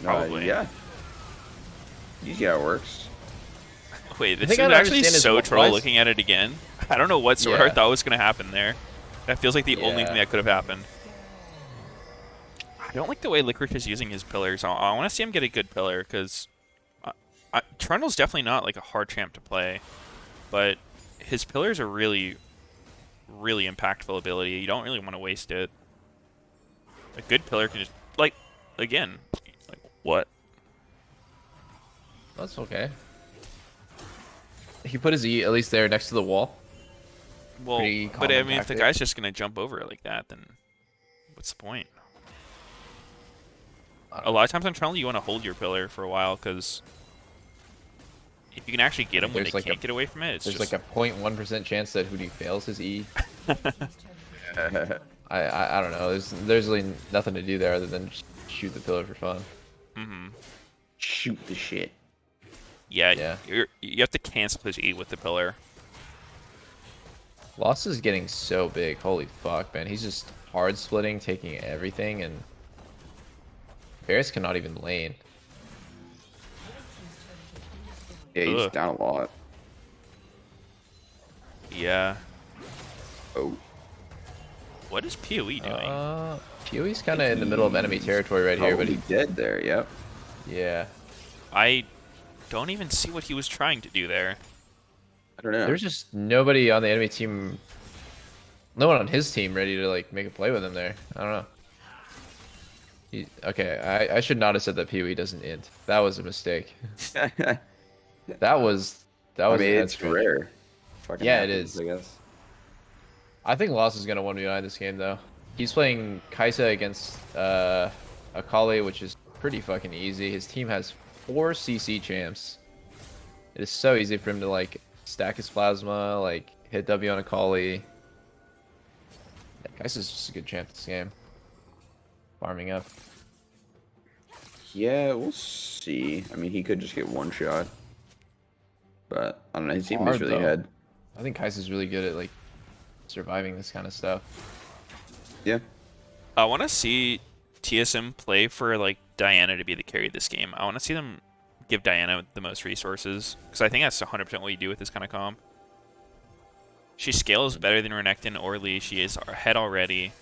Probably. Yeah. Usually how it works. Wait, this think is I don't actually understand his so troll wise- looking at it again. I don't know what Sword Yeah. thought was going to happen there. That feels like the only thing Yeah. that could have happened. I don't like the way Licorice is using his pillars. I want to see him get a good pillar, because Trundle's definitely not like a hard champ to play, but his pillars are really, really impactful ability. You don't really want to waste it. A good pillar can just, like, again, like, what? That's okay. He put his E at least there next to the wall. Well, Pretty but I common mean, if the tactic. guy's just going to jump over it like that, then what's the point? A lot of times on Trundle, you want to hold your pillar for a while, because if you can actually get them when they There's like can't get away from it, it's There's just... like a 0.1% chance that Hootie fails his E. Team's turret has been I don't know. There's really nothing to do there other than just shoot the pillar for fun. Mhm. Shoot the shit. Yeah, Yeah. you have to cancel his E with the pillar. Loss is getting so big. Holy fuck, man. He's just hard splitting, taking everything, and Varus cannot even lane. Yeah, he's Ugh. down a lot. Yeah. Oh. What is PoE doing? PoE's kind of in the middle of enemy territory right here, but Probably dead there, yep. yeah. I don't even see what he was trying to do there. I don't know. There's just nobody on the enemy team, no one on his team ready to like make a play with him there. I don't know. Okay, I should not have said that PoE doesn't int. That was a mistake. That was I was mean, a head it's scratch. rare. Fucking Yeah, it happens, is. I guess. I think Loss is gonna 1v9 this game though. He's playing Kaisa against Akali, which is pretty fucking easy. His team has 4 CC champs. It is so easy for him to like stack his plasma, like hit W on Akali. Yeah, Kaisa's just a good champ this game. Farming up. Yeah, we'll see. I mean, he could just get one shot. But, I don't know, his team is Hard, really though. ahead. I think Kaisa's really good at like surviving this kind of stuff. Yeah. I want to see TSM play for like Diana to be the carry of this game. I want to see them give Diana the most resources, because I think that's 100% what you do with this kind of comp. She scales better than Renekton or Lee. She is ahead already.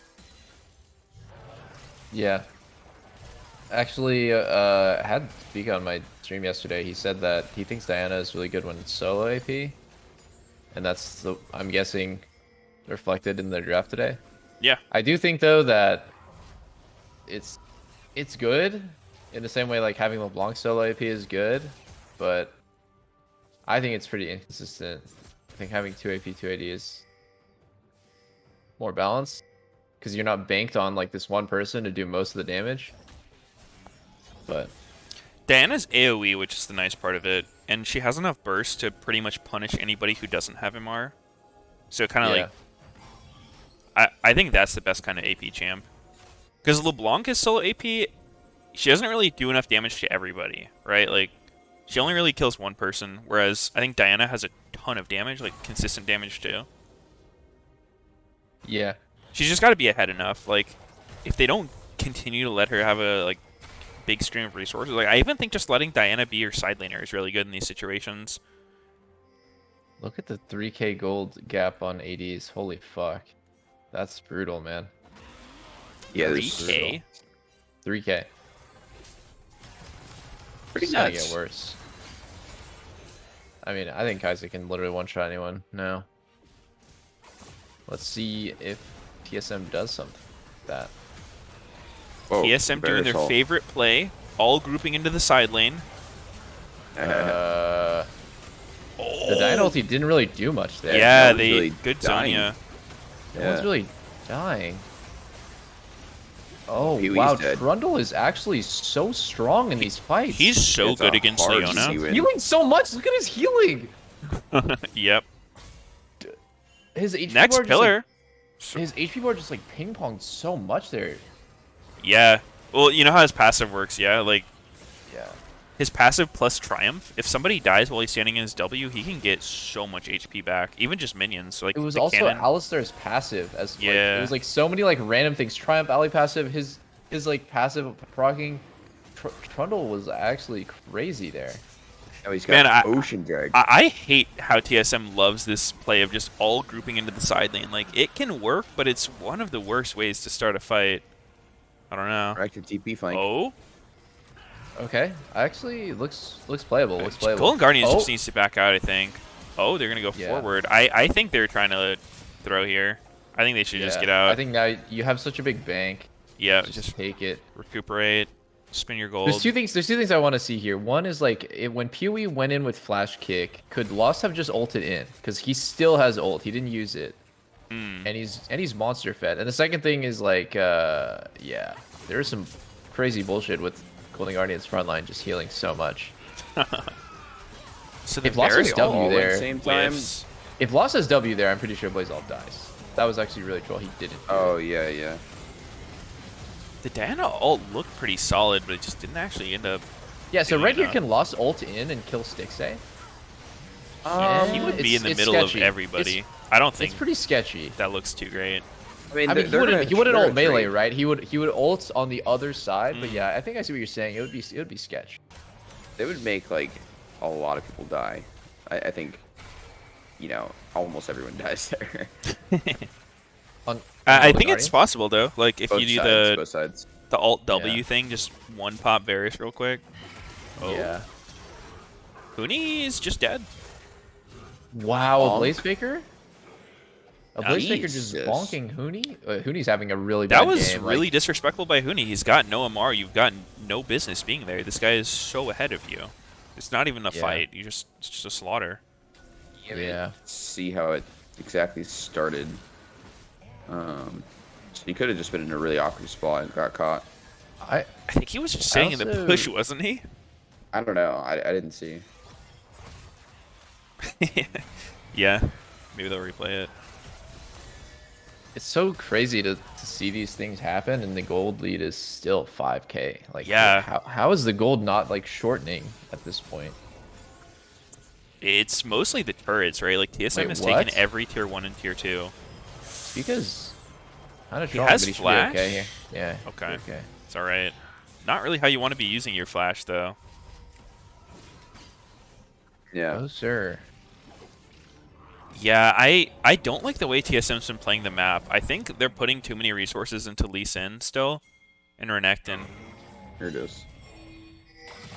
Yeah. Actually, I had Speak on my stream yesterday. He said that he thinks Diana is really good when solo AP, and that's I'm guessing reflected in the draft today. Yeah. I do think though that it's good in the same way like having LeBlanc solo AP is good, but I think it's pretty inconsistent. I think having 2 AP 2 AD is more balanced because you're not banked on like this one person to do most of the damage. But Diana's AoE, which is the nice part of it, and she has enough burst to pretty much punish anybody who doesn't have MR. So kind of yeah. like, I think that's the best kind of AP champ. Because LeBlanc is solo AP, she doesn't really do enough damage to everybody, right? Like, she only really kills one person, whereas I think Diana has a ton of damage, like consistent damage too. Yeah. She's just got to be ahead enough. Like, if they don't continue to let her have a like big stream of resources, like I even think just letting Diana be your side laner is really good in these situations. Look at the 3k gold gap on ADs. Holy fuck. That's brutal, man. Yeah, this is 3K. 3k. pretty It's gonna nuts. get worse. I mean, I think Kaiser can literally one-shot anyone now. Let's see if TSM does something like that. Oh, TSM doing their Verisol. favorite play, all grouping into the side lane. The Diana ulti didn't really do much there. Yeah, was they really good dying. Zonia. No one's really dying. Oh, Pee-wee's wow. dead. Trundle is actually so strong in these fights. He's so It's good a against hard Leona. easy win. healing so much. Look at his healing. Yep. His HP Next bar just, pillar. his HP bar just like ping ponged so much there. Yeah. Well, you know how his passive works, yeah? Like, Yeah. his passive plus Triumph, if somebody dies while he's standing in his W, he can get so much HP back. Even just minions. Like It was the also cannon. Alistair's passive as like, Yeah. it was like so many like random things. Triumph, Ali passive, his like passive proccing. Trundle was actually crazy there. Oh, he's got Man, Ocean Drag. I hate how TSM loves this play of just all grouping into the side lane. Like, it can work, but it's one of the worst ways to start a fight. I don't know. Active TP flank. Oh? Okay, actually looks playable. Looks playable. Golden Guardians Oh, just needs to back out, I think. Oh, they're going to go Yeah. forward. I think they're trying to throw here. I think they should just get out. I think now you have such a big bank. Yeah, Just just take it. recuperate, spin your gold. There's two things I want to see here. One is like when Pee-wee went in with flash kick, could Lost have just ulted in? Because he still has ult. He didn't use it, and he's monster fed. And the second thing is like, yeah, there is some crazy bullshit with Golden Guardian's frontline just healing so much. So the If Lost Bears has All W at the there, same time. whiffs. if Lost has W there, I'm pretty sure Blazeall dies. That was actually really troll. He didn't. do Oh it. yeah, yeah. The Diana ult looked pretty solid, but it just didn't actually end up. Yeah. So doing right here, enough. can Lost ult in and kill Stixay? He would be in the it's middle sketchy. of everybody. I don't think It's pretty sketchy. that looks too great. I mean, I mean, they're he wouldn't gonna ult melee, trade. right? He would ult on the other side. But yeah, I think I see what you're saying. It would be sketch. They would make like a lot of people die. I think, you know, almost everyone dies there. I think it's possible though. Like if both you do sides, both sides. the alt W Yeah. thing, just one pop Varus real quick. Oh, Yeah. Huni's just dead. Wow, a Bonk. Blaze Faker? A Blaze Faker just Jesus. bonking Huni? Huni's having a really bad That was game. really Like, disrespectful by Huni. He's got no MR. You've got no business being there. This guy is so ahead of you. It's not even a Yeah. fight. It's just a slaughter. yeah. See how it exactly started. So he could have just been in a really awkward spot and got caught. I think he was just sitting in the also- bush, wasn't he? I don't know. I didn't see. Yeah. Maybe they'll replay it. It's so crazy to see these things happen, and the gold lead is still 5k. Like, Yeah. how is the gold not like shortening at this point? It's mostly the turrets, right? Like TSM Wait, has what? taken every tier 1 and tier 2. Because kind of He strong, has but he should flash? be okay here. Yeah. Okay. Okay. It's alright. Not really how you want to be using your flash, though. Yeah. Oh, sir. Yeah, I don't like the way TSM's been playing the map. I think they're putting too many resources into Lee Sin still, and Renekton. Here it is.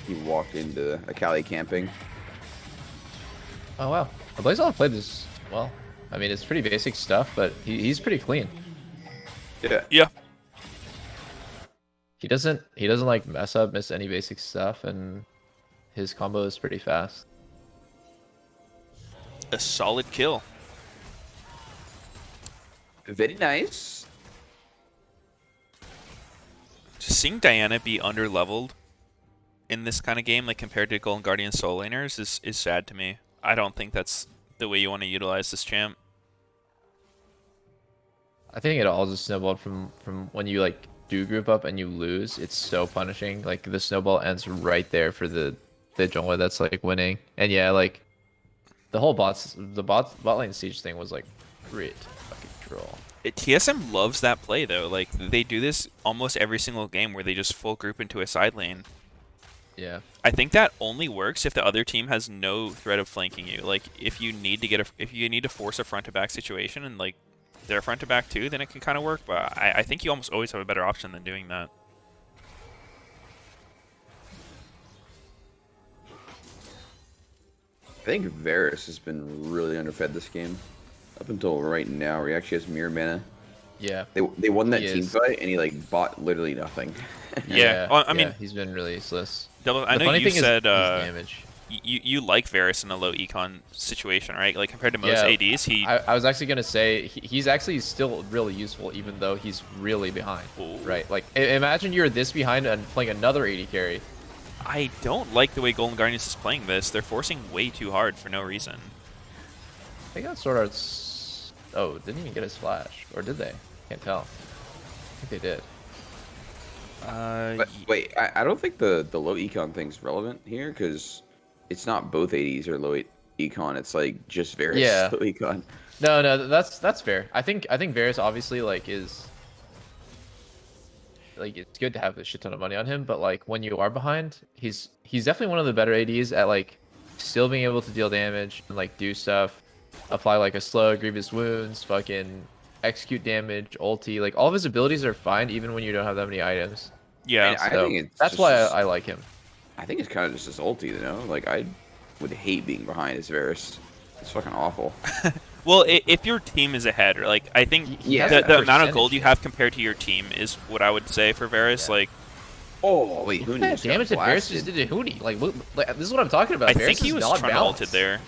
He walked into Akali camping. Oh wow. Blazeall played this well. I mean, it's pretty basic stuff, but he's pretty clean. Yeah. Yeah. He doesn't like miss any basic stuff, and his combo is pretty fast. A solid kill. Very nice. Just seeing Diana be under-leveled in this kind of game, like compared to Golden Guardian Soul Laners, is sad to me. I don't think that's the way you want to utilize this champ. I think it all just snowballed from when you like do group up and you lose. It's so punishing. Like the snowball ends right there for the jungler that's like winning. And yeah, like the whole bot lane siege thing was like great fucking troll. TSM loves that play though. Like they do this almost every single game where they just full group into a side lane. Yeah. I think that only works if the other team has no threat of flanking you. Like if you need to force a front to back situation and like they're front to back too, then it can kind of work. But I think you almost always have a better option than doing that. I think Varus has been really underfed this game. Up until right now, where he actually has mirror mana. Yeah. They won that He team is. fight, and he like bought literally nothing. Yeah, well, I mean- he's been really useless. Double, I The know funny you thing said is damage. you like Varus in a low econ situation, right? Like compared to most Yeah, ADs, he. I was actually gonna say he's actually still really useful, even though he's really behind, Ooh. right? Like imagine you're this behind and playing another AD carry. I don't like the way Golden Guardians is playing this. They're forcing way too hard for no reason. They got Sword Arts. Oh, didn't even get his flash, or did they? Can't tell. I think they did. But wait, I don't think the low econ thing's relevant here because it's not both ADs or low econ. It's like just Varus Yeah. low econ. No, that's fair. I think Varus obviously like is like it's good to have a shit ton of money on him, but like when you are behind, he's definitely one of the better ADs at like still being able to deal damage and like do stuff, apply like a slow, grievous wounds, fucking execute damage, ulti, like all of his abilities are fine even when you don't have that many items. Yeah. I So think it's that's just why his- I like him. I think it's kind of just his ulti, you know? Like, I would hate being behind as Varus. It's fucking awful. Well, if your team is ahead, or like I think Yeah, the amount of percentage, gold you yeah. have compared to your team is what I would say for Varus. Yeah. Like Oh, wait, who Look at that damage that Varus just did to Huni. Like, look, like, this is what I'm talking about. I Varus think he is was not Trundle balanced. ulted there.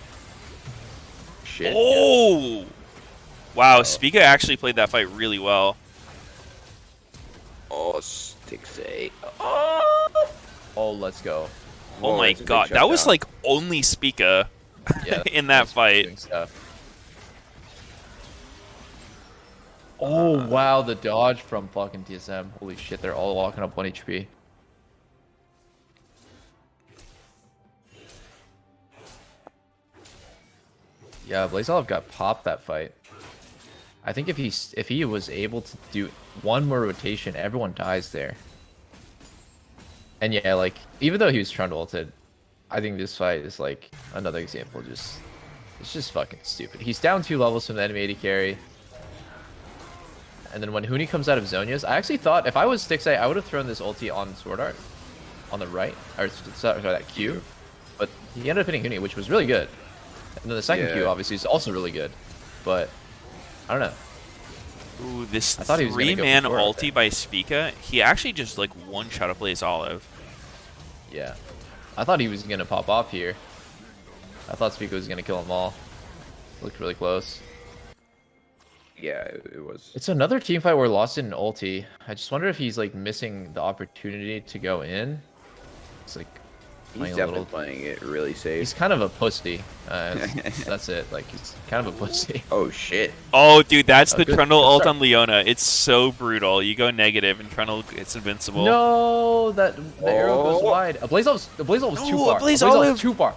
Shit. Oh, wow! Spica actually played that fight really well. Oh, sticks a. Oh, let's go. Oh Whoa, my that's a big god, that was shutdown. like only Spica Yeah, in that Varus fight. doing stuff. Oh wow, the dodge from fucking TSM. Holy shit, they're all walking up 1 HP. Yeah, Blazolov got popped that fight. I think if he was able to do one more rotation, everyone dies there. And yeah, like even though he was Trundle ulted, I think this fight is like another example. It's just fucking stupid. He's down 2 levels from the enemy AD carry. And then when Huni comes out of Zonia's, I actually thought if I was Stixite, I would have thrown this ulti on Sword Art on the right, or sorry, that Q. But he ended up hitting Huni, which was really good. And then the second Q Yeah. obviously is also really good. But I don't know. Ooh, this I thought he was gonna go for 3-man Sword Art there. ulti by Spica. He actually just like one-shot a Blaze Olive. Yeah. I thought he was gonna pop off here. I thought Spica was gonna kill them all. Looked really close. Yeah, it was. It's another team fight where lost in an ulti. I just wonder if he's like missing the opportunity to go in. It's like He's playing a definitely little. playing it really safe. He's kind of a pussy. That's it. Like he's kind of a pussy. Oh, shit. Oh, dude, that's Oh, the good- Trundle good ult start. on Leona. It's so brutal. You go negative and Trundle gets invincible. No, that the arrow goes Oh. wide. A Blaze Olive was too No, far. a Blaze Olive Olive. was too far.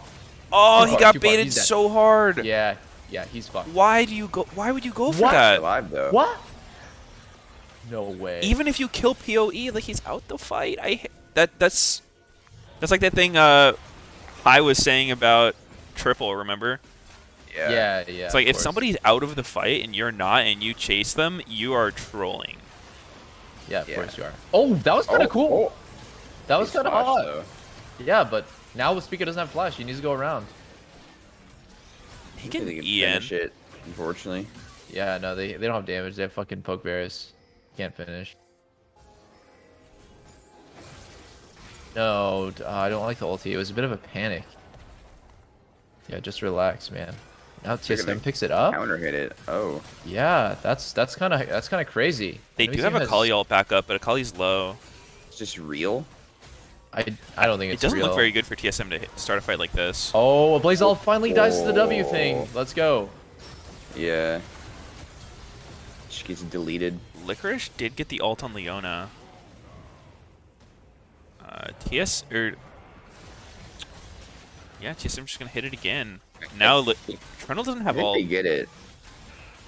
Oh, Too he far, got too far. baited He's dead. so hard. Yeah, he's fucked. Why do you go? Why would you go for What? that? Alive, though. What? No way. Even if you kill PoE, like he's out the fight. That's like that thing I was saying about triple. Remember? Yeah. It's like of if course. somebody's out of the fight and you're not, and you chase them, you are trolling. Yeah, of Yeah. course you are. Oh, that was kind of cool. Oh. That was He's kind of flashed, odd. though. Yeah, but now with Spica doesn't have flash. He needs to go around. He I can think E in. finish it, unfortunately. Yeah, no, they don't have damage. They have fucking poke Varus. Can't finish. No, I don't like the ulti. It was a bit of a panic. Yeah, just relax, man. Now They're gonna TSM picks it up. Counter hit it. Oh. Yeah, that's kind of crazy. They Enemy do have team a has- Kali ult back up, but Akali's low. It's just real. I don't think It it's doesn't real. look very good for TSM to start a fight like this. Oh, a Blaze Olive finally dies to the W Oh. thing. Let's go. Yeah. She gets deleted. Licorice did get the ult on Leona. Yeah, TSM just gonna hit it again. Now Trundle doesn't I have think ult. they get it.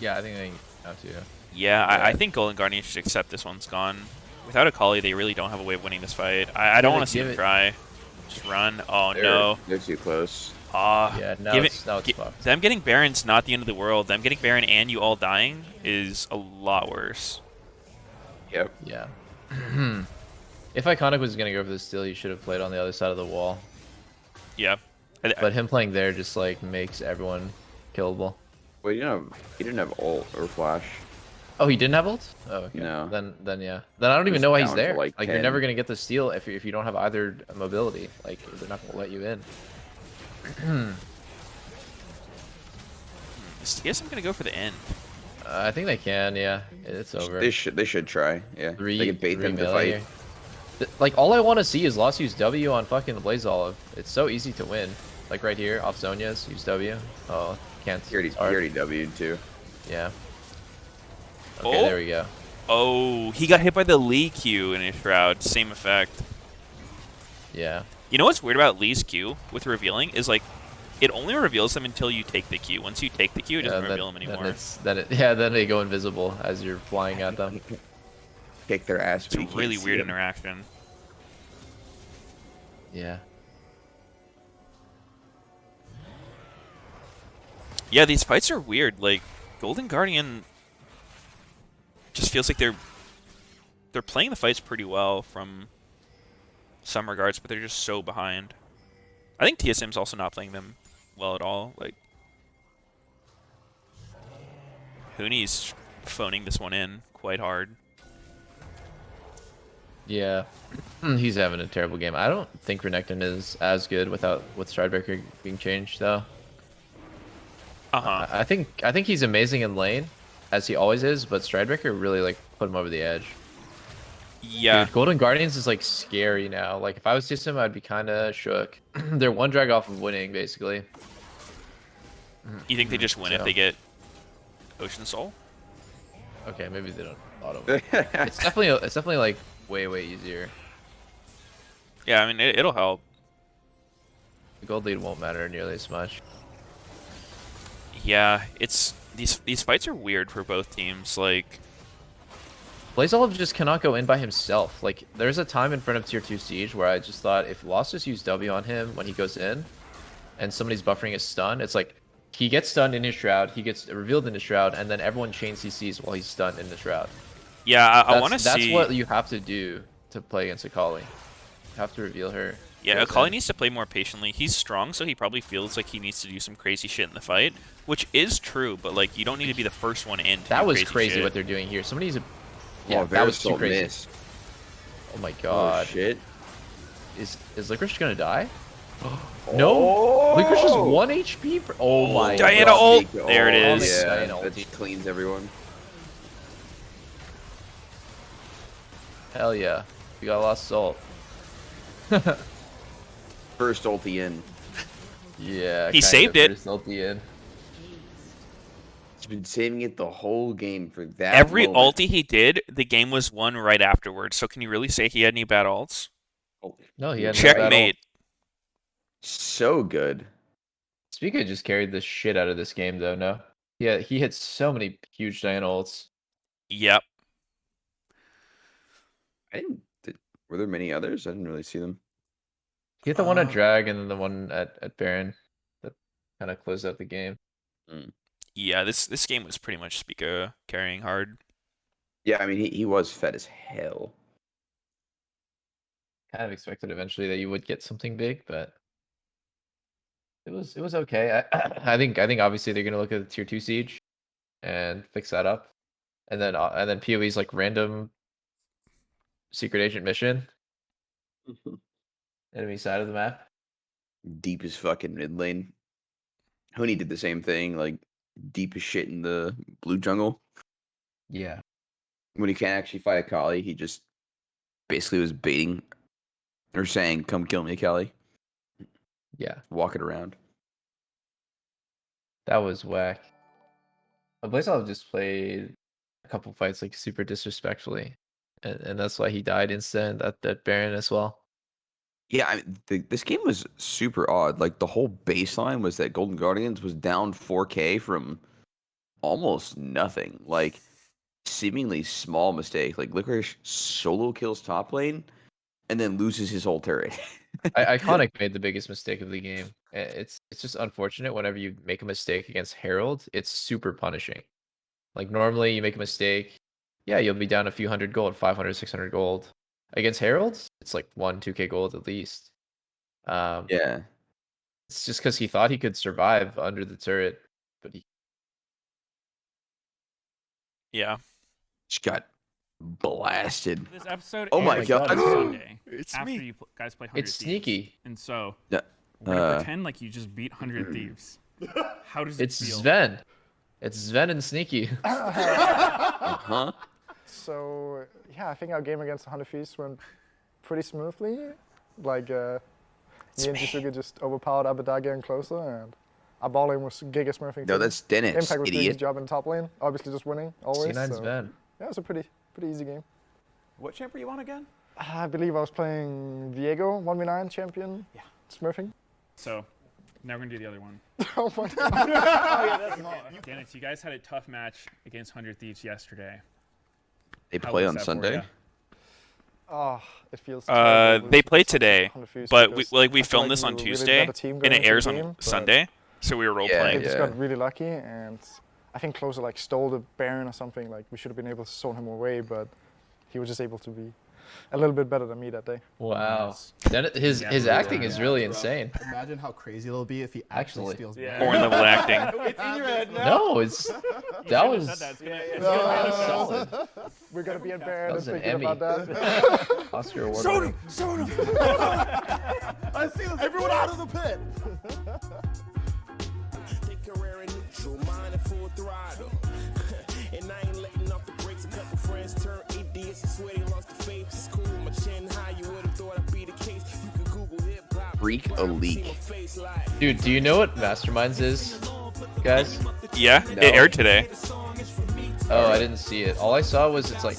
Yeah, I think they have to. Yeah, Yeah. I think Golden Guardian should accept this one's gone. Without Akali, they really don't have a way of winning this fight. I don't Yeah, want to see give them it- try. Just run. Oh They're, no. They're too close. Yeah, now give it's it- fucked. them getting Baron's not the end of the world. Them getting Baron and you all dying is a lot worse. Yep. Yeah. If Iconic was gonna go for the steal, he should have played on the other side of the wall. Yeah. But him playing there just like makes everyone killable. Well, he didn't have ult or flash. Oh, he didn't have ult? Oh, okay. No. Then yeah. Then I don't even was know why he's down for, there. like, Like you're 10. never gonna get the steal if you don't have either mobility. Like they're not gonna let you in. Is TSM gonna go for the end? I think they can. Yeah, it's over. They should try. Yeah, they can bait them to melee fight. here. Like all I want to see is Lost use W on fucking Blaze Olive. It's so easy to win. Like right here, off Zonia's, use W. Oh, can't. He already W'd too. Yeah. Okay, Oh. there we go. Oh, he got hit by the Lee Q in his shroud. Same effect. Yeah. You know what's weird about Lee's Q with revealing is like, it only reveals them until you take the Q. Once you take the Q, it doesn't reveal them anymore. Then they go invisible as you're flying at them. Kick their ass. It's but a you can't really see weird them. interaction. Yeah. Yeah, these fights are weird. Like, Golden Guardian just feels like they're playing the fights pretty well from some regards, but they're just so behind. I think TSM's also not playing them well at all. Like, Hooney's phoning this one in quite hard. Yeah. He's having a terrible game. I don't think Renekton is as good with Stridebreaker being changed though. Uh-huh. I think he's amazing in lane, as he always is, but Stridebreaker really like put him over the edge. Yeah. Dude, Golden Guardians is like scary now. Like if I was TSM, I'd be kind of shook. They're one drag off of winning, basically. You think they just win if So- they get Ocean Soul? Okay, maybe they don't auto win. It's definitely like way easier. Yeah, I mean, it'll help. The gold lead won't matter nearly as much. Yeah, it's these fights are weird for both teams. Like, Blaze Olive just cannot go in by himself. Like, there's a time in front of Tier 2 Siege where I just thought if Lost just used W on him when he goes in, and somebody's buffering his stun, it's like, he gets stunned in his Shroud, he gets revealed in his Shroud, and then everyone chain CCs while he's stunned in the Shroud. yeah, I want to see. That's what you have to do to play against Akali. You have to reveal her. Yeah, goes Akali in. needs to play more patiently. He's strong, so he probably feels like he needs to do some crazy shit in the fight, which is true. But like, you don't need to be the first one in. To That do was crazy shit. what they're doing here. Somebody's a... Yeah, Yeah, that was too Verisol crazy. missed. Oh my Oh god. shit. Is Licorice gonna die? No! Licorice is 1 HP? Oh my Diana god. ult! There it is. Yeah, Diana that ulti. just cleans everyone. Hell yeah. We got Lost Salt. First ulti in. Yeah. He kinda saved it. first ulti in. He's been saving it the whole game for that. Every moment. ulti he did, the game was won right afterwards. So can you really say he had any bad ults? No, he had no bad ult. Checkmate. So good. Spica just carried the shit out of this game though, no? Yeah, he hit so many huge Diana ults. Yep. Were there many others? I didn't really see them. He hit the one at Drag and then the one at Baron that kind of closed out the game. Yeah, this game was pretty much Spica carrying hard. Yeah, I mean he was fed as hell. Kind of expected eventually that you would get something big, but it was okay. I think obviously they're gonna look at the tier 2 siege and fix that up, and then PoE's like random secret agent mission, enemy side of the map. Deep as fucking mid lane. Honey did the same thing, like deep as shit in the blue jungle. Yeah, When he can't actually fight Akali, he just basically was baiting or saying, "Come kill me, Akali." yeah, Walking around. that was whack. Blazov just played a couple fights like super disrespectfully, and that's why he died instant at that Baron as well. Yeah, I mean, this game was super odd. Like the whole baseline was that Golden Guardians was down 4K from almost nothing. Like seemingly small mistake. Like Licorice solo kills top lane and then loses his whole turret. Iconic made the biggest mistake of the game. It's just unfortunate whenever you make a mistake against Herald, it's super punishing. Like normally you make a mistake, yeah, you'll be down a few hundred gold, 500, 600 gold. Against Heralds, it's like 2K gold at least. Yeah. It's just because he thought he could survive under the turret, but he Yeah. Just got blasted. This episode Oh my airs God. on Sunday It's after me. you guys play 100 it's Thieves. sneaky. And so Yeah. We're gonna Uh, pretend like you just beat 100 Thieves. How does it It's feel? Sven. It's Sven and Sneaky. huh? So yeah, I think our game against 100 Thieves went pretty smoothly. Like me and Jisuke just overpowered Abadagi and closer, and our ball lane was giga smurfing No, too. that's Dennis, Impact was doing his idiot. job in top lane, obviously just winning always. C9 So Sven. yeah, it was a pretty easy game. What champ were you on again? I believe I was playing Viego, 1v9 champion. Yeah. Smurfing. So, now we're gonna do the other one. Oh my god. Dennis, you guys had a tough match against 100 Thieves yesterday. They How play was on that for Sunday. ya? Oh, it feels terrible. They losing played to today, 100 Thieves but we because I feel filmed like this we on were really the Tuesday, better team and going it into the airs game, on but Sunday. So we were role Yeah, playing. They just yeah. got really lucky, and I think Closer like stole the Baron or something. Like we should have been able to zone him away, but he was just able to be a little bit better than me that day. Wow. Nice. His Yeah, his really acting well. is really insane. Imagine how crazy it'll be if he actually Actually. steals Yeah. Porn level acting. It's in your head now. No, it's that was solid. We're gonna be at That Baron and was an thinking Emmy. about that. Oscar award. Shoot winner. him! Shoot him! I see this. Everyone out of the pit. And I ain't letting off the brakes. A couple friends turn idiots and swear they lost the faith. It's cool, my chin high. You would have thought I'd be the case. You can Google hip hop. Freak a leak. Dude, do you know what Masterminds is, guys? Yeah, No. it aired today. Oh, I didn't see it. All I saw was it's like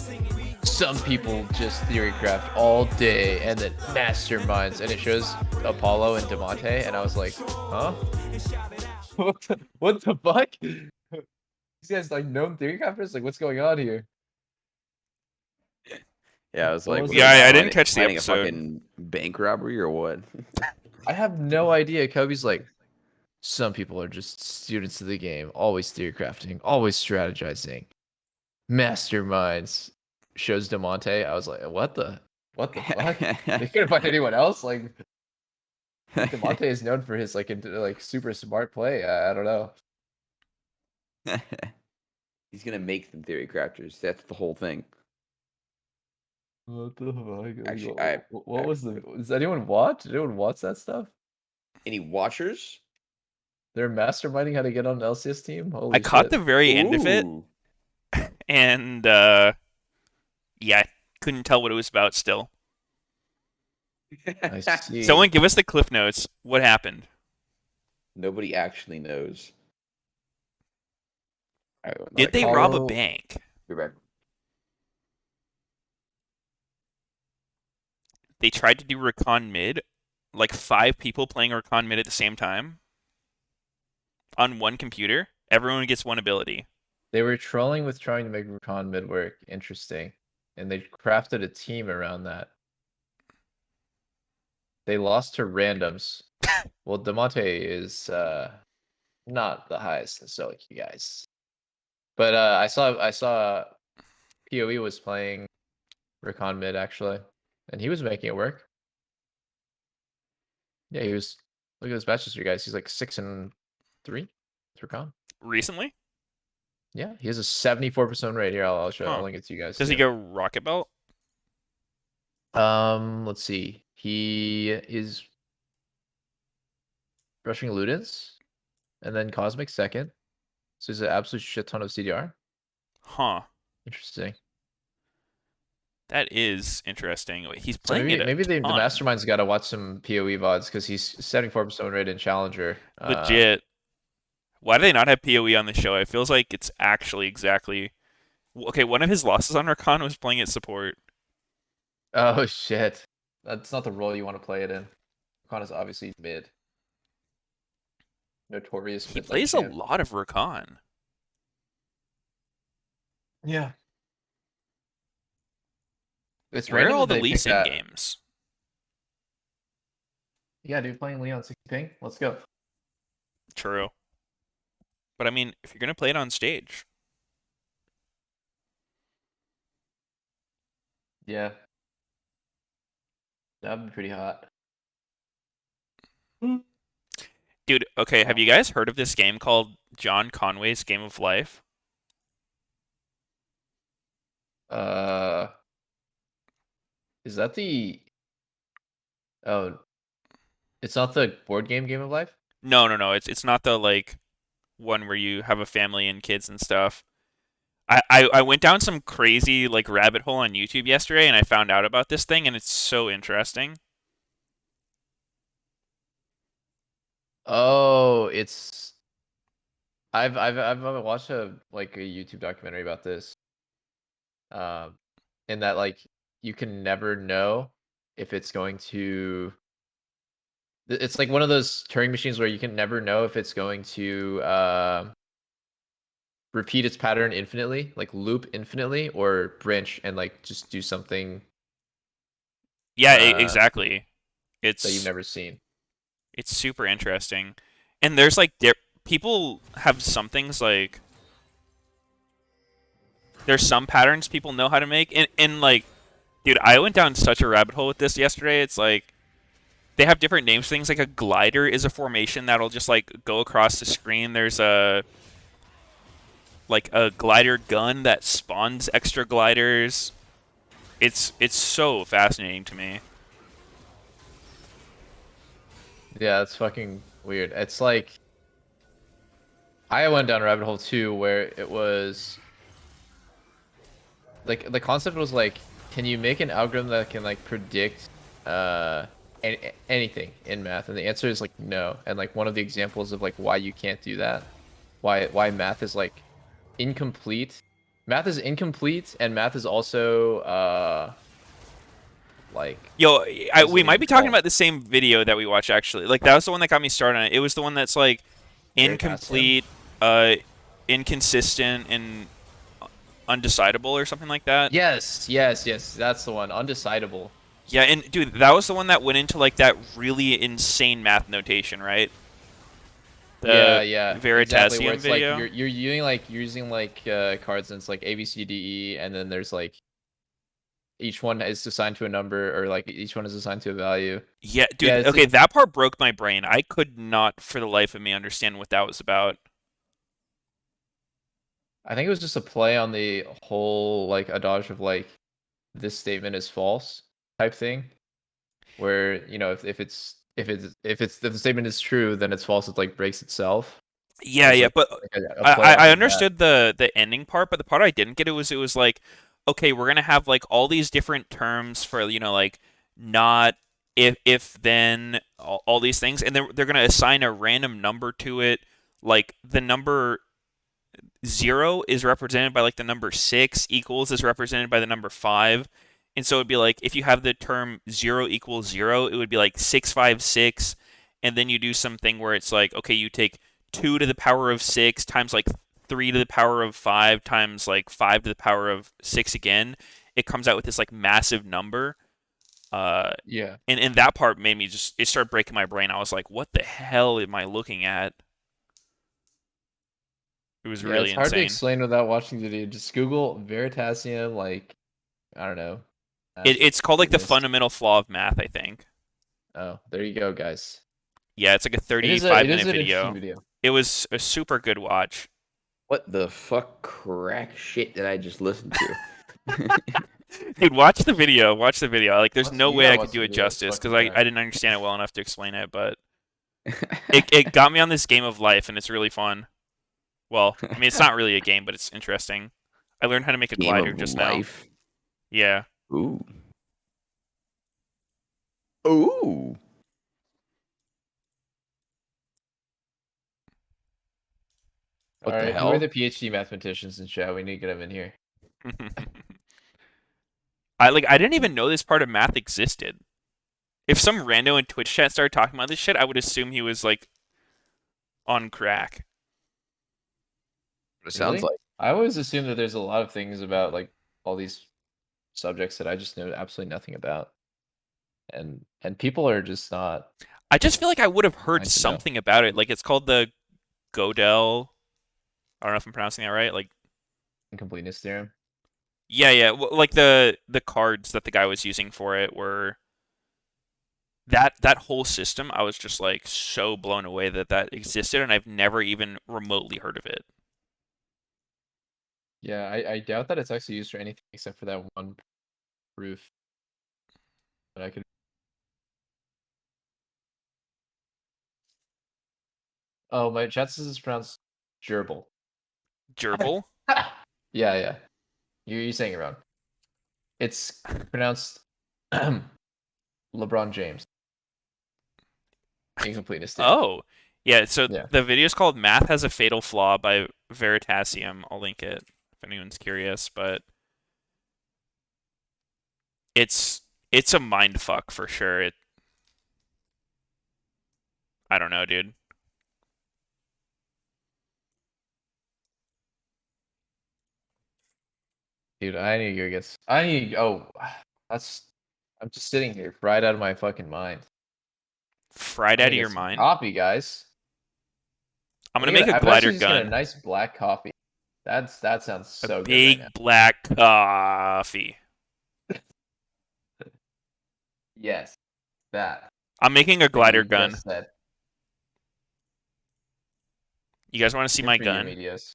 some people just theorycraft all day and then masterminds, and it shows Apollo and Demonte, and I was like, huh? What the fuck? These guys like known theorycrafters? Like, what's going on here? Yeah, I was What like, was what it? are Yeah, they I didn't planning- catch the planning episode. A fucking bank robbery or what? I have no idea. Kobe's like, some people are just students of the game, always theorycrafting, always strategizing. Masterminds. Shows Demonte. I was like, what the fuck? They couldn't find anyone else. Like, Demonte is known for his like super smart play. I don't know. He's gonna make them theory crafters. That's the whole thing. What the fuck? Actually, What was the? Does anyone watch? Did anyone watch that stuff? Any watchers? They're masterminding how to get on an LCS team. Holy I caught shit. the very end of it, Ooh. and yeah, couldn't tell what it was about still. I see. Someone give us the cliff notes. What happened? Nobody actually knows. Did they rob a Apollo- bank? Be back. They tried to do Recon mid, like 5 people playing Recon mid at the same time on one computer. Everyone gets one ability. They were trolling with trying to make Recon mid work interesting, and they crafted a team around that. They lost to randoms. Well, Demonte is not the highest in Stoic, you guys. But I saw PoE was playing Recon mid actually, and he was making it work. Yeah, he was. Look at his match history, guys. He's like 6-3 with Recon. Recently? Yeah, he has a 74% rate here. I'll show. Huh. I'll link it to you guys. Does he too. go Rocket Belt? Let's see. He is rushing Ludens, and then Cosmic second. So he's an absolute shit ton of CDR. Huh. Interesting. That is interesting. He's So playing it a maybe the ton. mastermind's got to watch some PoE VODs because he's 74% rate in Challenger. Legit. Why do they not have PoE on the show? It feels like it's actually exactly. Okay, one of his losses on Recon was playing at support. Oh shit, that's not the role you want to play it in. Recon is obviously mid. Notorious. He mid-lane plays a champ. lot of Recon. Yeah. It's Where are random all that the they Lee pick Sin that. games? Yeah, dude, playing Leon 60 ping. Let's go. True. But I mean, if you're gonna play it on stage, Yeah. That'd be pretty hot. dude. Okay, have you guys heard of this game called John Conway's Game of Life? Is that the? Oh, It's not the board Game of Life? No. It's not the like one where you have a family and kids and stuff. I went down some crazy like rabbit hole on YouTube yesterday and I found out about this thing and it's so interesting. Oh, it's I've watched a YouTube documentary about this. Um, and that like you can never know if it's going to. It's like one of those Turing machines where you can never know if it's going to repeat its pattern infinitely, like loop infinitely, or branch and like just do something Yeah, uh exactly. that you've It's never seen. it's super interesting. And there's like people have some things like there's some patterns people know how to make and like dude, I went down such a rabbit hole with this yesterday. It's like they have different names for things like a glider is a formation that'll just like go across the screen. There's a like a glider gun that spawns extra gliders. It's so fascinating to me. Yeah, it's fucking weird. It's like I went down a rabbit hole too, where it was like the concept was like, can you make an algorithm that can like predict anything in math? And the answer is like no. And like one of the examples of like why you can't do that, why math is like incomplete. Math is incomplete, and math is also like Yo, what is it we might even be talking called? about the same video that we watched actually. Like that was the one that got me started on it. It was the one that's like Veritasium? incomplete, inconsistent, and undecidable or something like that. Yes. That's the one. Undecidable. Yeah, and dude, that was the one that went into like that really insane math notation, right? The Yeah, exactly. Where Veritasium it's like video. you're using like cards, and it's like A B C D E, and then there's like each one is assigned to a number, or like each one is assigned to a value. Yeah, Yeah, dude. it's Okay, like that part broke my brain. I could not, for the life of me, understand what that was about. I think it was just a play on the whole like adage of like this statement is false type thing, where you know if the statement is true, then it's false. It like breaks itself. It Yeah, was yeah, like, but a play I off of that. understood the ending part, but the part I didn't get it was like, okay, we're gonna have like all these different terms for like not if then all these things, and they're gonna assign a random number to it, like the number 0 is represented by like the number 6, equals is represented by the number 5. And so it'd be like if you have the term 0 equals 0, it would be like 656. And then you do something where it's like, okay, you take 2 to the power of 6 times like 3 to the power of 5 times like 5 to the power of 6 again. It comes out with this like massive number. Uh, Yeah. and that part made me it started breaking my brain. I was like, what the hell am I looking at? It was Yeah, really it's hard to insane. explain without watching the video. Just Google Veritasium, like I don't know, It's called like the completeness. fundamental flaw of math, I think. Oh, there you go, guys. Yeah, it's like a It is 35-minute an interesting video. video. It was a super good watch. What the fuck crack shit did I just listen to? Dude, watch the video. Watch the video. Like, there's no You way gotta I could watch do the it video. It's justice because fucking I crack. didn't understand it well enough to explain it, but it got me on this game of life and it's really fun. Well, I mean, it's not really a game, but it's interesting. I learned how to make a Game glider of just now. life. Yeah. Ooh. Ooh. All What the right, who are hell? the PhD mathematicians in chat? We need to get them in here. I didn't even know this part of math existed. If some rando in Twitch chat started talking about this shit, I would assume he was like on crack. It sounds Really? like. I always assume that there's a lot of things about like all these subjects that I just know absolutely nothing about, and people are just not I just feel like I would have heard trying to know. something about it. Like it's called the Godel. I don't know if I'm pronouncing that right. Like Incompleteness theorem. yeah. Like the cards that the guy was using for it were that whole system. I was just like so blown away that that existed, and I've never even remotely heard of it. Yeah, I doubt that it's actually used for anything except for that one proof that I could Oh, my chat says it's pronounced gerbil. Gerbil? Yeah. You're saying it wrong. It's pronounced LeBron James. Incompleteness, dude. Oh. Yeah, so Yeah. the video is called Math Has a Fatal Flaw by Veritasium. I'll link it if anyone's curious, but it's a mind fuck for sure. I don't know, dude. Dude, I need to go get. I need. Oh, that's. I'm just sitting here, fried out of my fucking mind. Fried I out need of to your get some mind. coffee, guys. I'm gonna make a I'm glider actually just get a gun. nice black coffee. That sounds A so good right now. big black coffee. Yes, that. I'm making a Thing glider you gun. just said. You guys want to see Good my for you, gun? Meteos.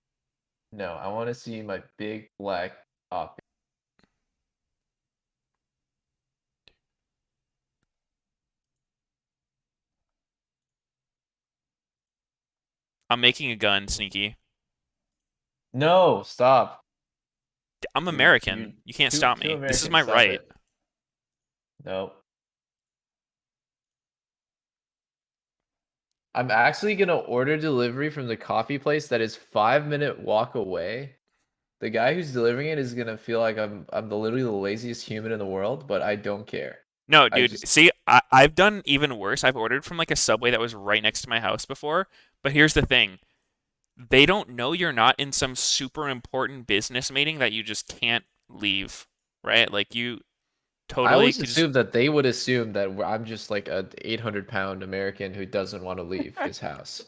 No, I want to see my big black coffee. I'm making a gun, Sneaky. No, stop. I'm American. You can't stop Too me. This is American. my Stop right. it. No. I'm actually gonna order delivery from the coffee place that is 5-minute walk away. The guy who's delivering it is gonna feel like I'm literally the laziest human in the world, but I don't care. No, I dude. just See, I've done even worse. I've ordered from like a Subway that was right next to my house before. But here's the thing. They don't know you're not in some super important business meeting that you just can't leave, right? Like you I totally always could just assume that they would assume that I'm just like a 800-pound American who doesn't want to leave his house.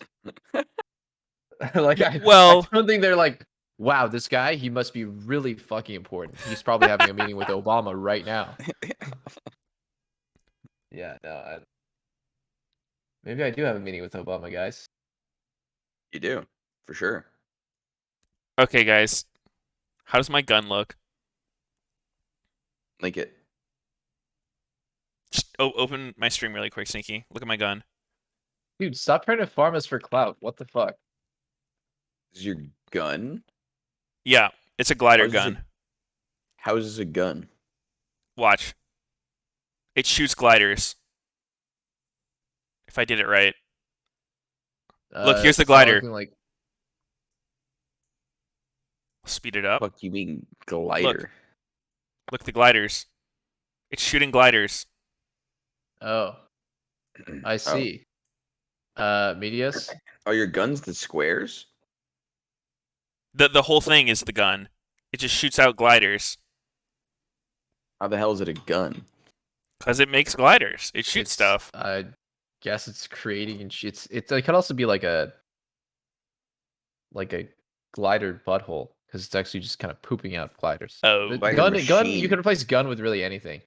Like I well, don't think they're like, wow, this guy, he must be really fucking important. He's probably having a meeting with Obama right now. Yeah, no, maybe I do have a meeting with Obama, guys. You do, for sure. okay, guys. How does my gun look? Link it. Just open my stream really quick, Sneaky. Look at my gun. Dude, stop trying to farm us for clout. What the fuck? This is your gun? Yeah, it's a glider How's this gun. How is this a gun? Watch. It shoots gliders. If I did it right. Look, here's the It's not glider. looking like... Speed it up. Fuck you mean glider? Look, the gliders. It's shooting gliders. Oh, I see. Meteos? Are your guns the squares? The whole thing is the gun. It just shoots out gliders. How the hell is it a gun? Because it makes gliders. It shoots stuff. I guess it's creating and shoots. It could also be like a glider butthole because it's actually just kind of pooping out gliders. Oh. But Glider gun. machine. You can replace gun with really anything.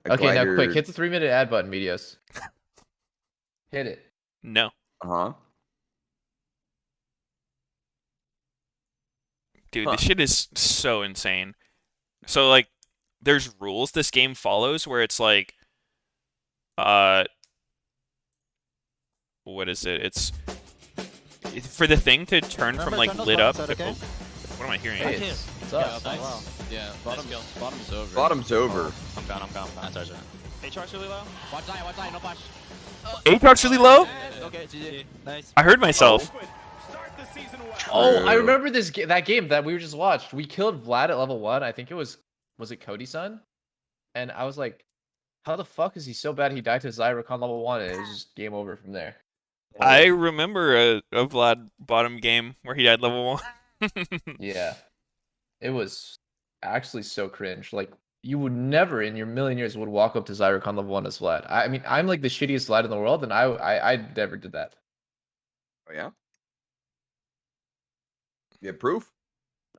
A Okay, now glider... quick, hit the 3-minute ad button, Meteos. Hit it. No. Uh-huh. Dude, Huh. this shit is so insane. So, like, there's rules this game follows where it's like, what is it? It's for the thing to turn from like lit up. To, oh, what am I hearing? Hey, it's us. Yeah, bottom's over. Bottom's over. I'm gone. That's ours. H-Rock's really low. Watch die, no flash. Aatrox really low? Okay, GG. Nice. I heard myself. Oh, I remember that game that we just watched. We killed Vlad at level 1. I think it was it Cody's son? And I was like, how the fuck is he so bad he died to Zyrocon level 1 and it was just game over from there. I remember a Vlad bottom game where he died level 1. Yeah. It was actually so cringe. Like, you would never in your million years would walk up to Zyrocon level 1 as Vlad. I mean, I'm like the shittiest Vlad in the world, and I never did that. Oh, yeah? You have proof?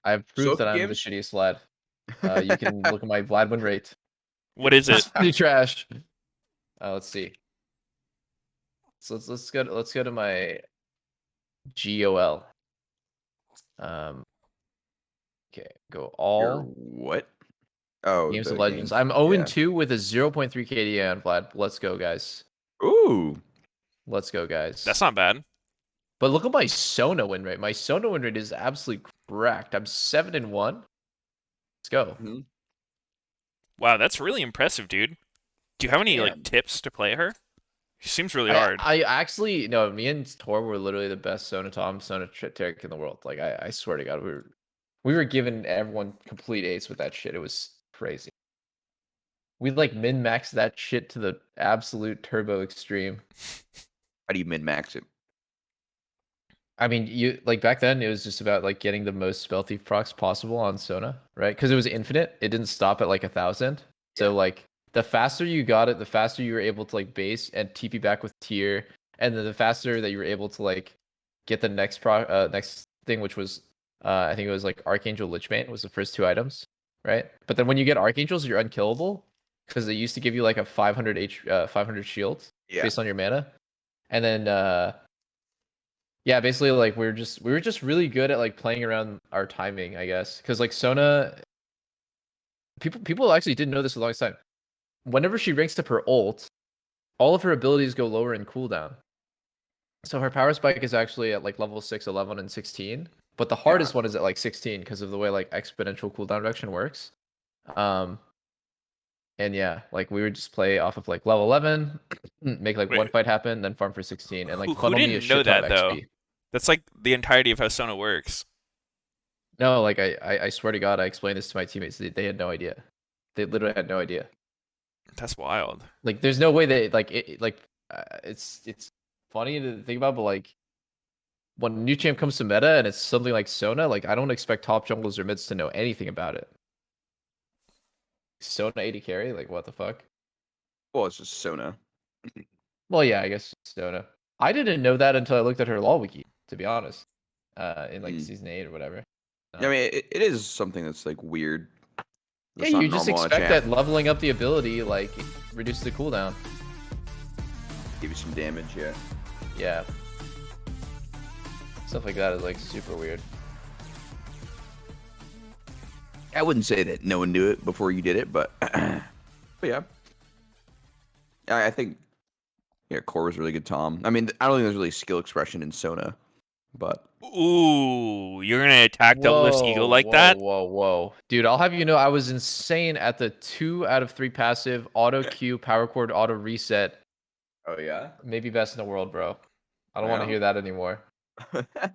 I have proof Soap that I'm the games? shittiest Vlad. You can look at my Vlad win rate. What is it? Pretty trash. Let's see. So let's go to my GOL. Okay, go all Your what? Oh, Games the of Legends. games. I'm 0-2 with a 0.3 KDA on Vlad. Let's go, guys. Ooh. Let's go, guys. That's not bad. But look at my Sona win rate. My Sona win rate is absolutely cracked. I'm 7-1. Let's go. Wow, that's really impressive, dude. Do you have any like Damn. tips to play her? She seems really I hard. I actually no. Me and Tor were literally the best Sona Tom, Sona Trick in the world. Like I swear to God, we were giving everyone complete ace with that shit. It was crazy. We like min maxed that shit to the absolute turbo extreme. How do you min max it? I mean, you like back then it was just about like getting the most spell thief procs possible on Sona, right? Because it was infinite. It didn't stop at like 1,000. Yeah. So like the faster you got it, the faster you were able to like base and TP back with tier, and then the faster that you were able to like get the next thing, which was I think it was like Archangel Lichbane was the first 2 items, right? But then when you get Archangels, you're unkillable because they used to give you like a 500 shield Yeah. based on your mana, and then yeah, basically like we were just really good at like playing around our timing, I guess. Cause like Sona people actually didn't know this for the longest time. Whenever she ranks up her ult, all of her abilities go lower in cooldown. So her power spike is actually at like level 6, 11, and 16. But the hardest one is at like 16 because of the way like exponential cooldown reduction works. And yeah, like we would just play off of like level 11, make like one Wait, fight happen, then farm for 16, and like who funnel me a didn't know shit ton of that though? XP. That's like the entirety of how Sona works. No, like I swear to God, I explained this to my teammates. They had no idea. They literally had no idea. That's wild. Like, there's no way they like it's funny to think about, but like when a new champ comes to meta and it's something like Sona, like I don't expect top junglers or mids to know anything about it. Sona 80 carry, like what the fuck? Well, it's just Sona. Well, yeah, I guess Sona. I didn't know that until I looked at her LoL wiki, to be honest. In like season 8 or whatever. Yeah, I mean, it is something that's like weird. Yeah, That's not you just normal on a expect champ. that leveling up the ability like reduces the cooldown. Give you some damage, yeah. Yeah. Stuff like that is like super weird. I wouldn't say that no one knew it before you did it, but yeah. I think Core was really good, Tom. I mean, I don't think there's really skill expression in Sona, but Ooh, you're gonna attack Double Lift's Eagle like that? Whoa. Dude, I'll have you know I was insane at the 2 out of 3 passive, auto Q, power chord, auto reset. Oh yeah? Maybe best in the world, bro. I don't want to Yeah. hear that anymore.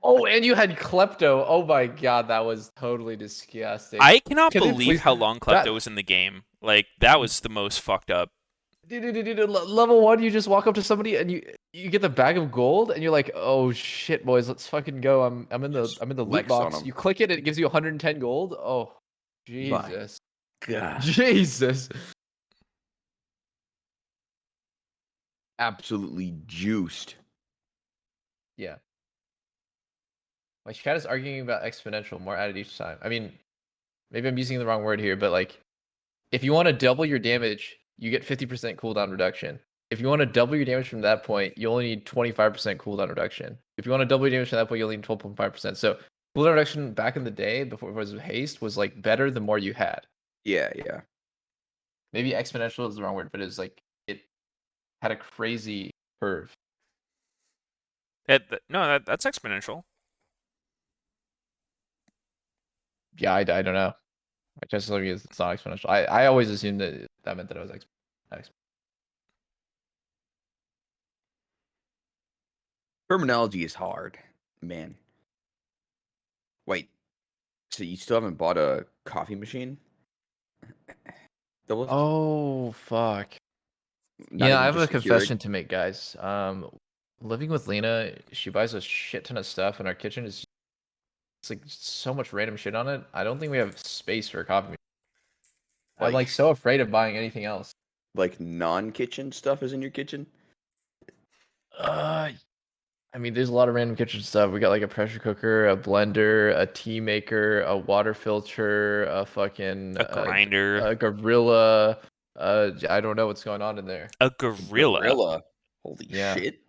Oh, and you had Klepto. Oh my god, that was totally disgusting. I cannot Can they believe please how long that Klepto was in the game. Like, that was the most fucked up. level 1, you just walk up to somebody and you get the bag of gold and you're like, "Oh shit, boys, let's fucking go. I'm in the loot Flex on box." him. You click it, it gives you 110 gold. Oh, My Jesus. God. Jesus. Absolutely juiced. Yeah. My chat is arguing about exponential, more added each time. I mean, maybe I'm using the wrong word here, but like, if you want to double your damage, you get 50% cooldown reduction. If you want to double your damage from that point, you only need 25% cooldown reduction. If you want to double your damage from that point, you only need 12.5%. So cooldown reduction back in the day, before it was haste, was like better the more you had. Yeah. Maybe exponential is the wrong word, but it's like it had a crazy curve. No, that's exponential. Yeah, I don't know. I just look at it's not exponential. I always assumed that meant that it was exponential. Terminology is hard, man. Wait, so you still haven't bought a coffee machine? Double? Oh fuck. Not Yeah, I even have a just a Keurig? confession to make, guys. Living with Lena, she buys a shit ton of stuff, and our kitchen is it's like so much random shit on it. I don't think we have space for a coffee machine. I'm like so afraid of buying anything else. Like non-kitchen stuff is in your kitchen? I mean, there's a lot of random kitchen stuff. We got like a pressure cooker, a blender, a tea maker, a water filter, a fucking A grinder. a gorilla. I don't know what's going on in there. A gorilla. Holy Yeah. shit.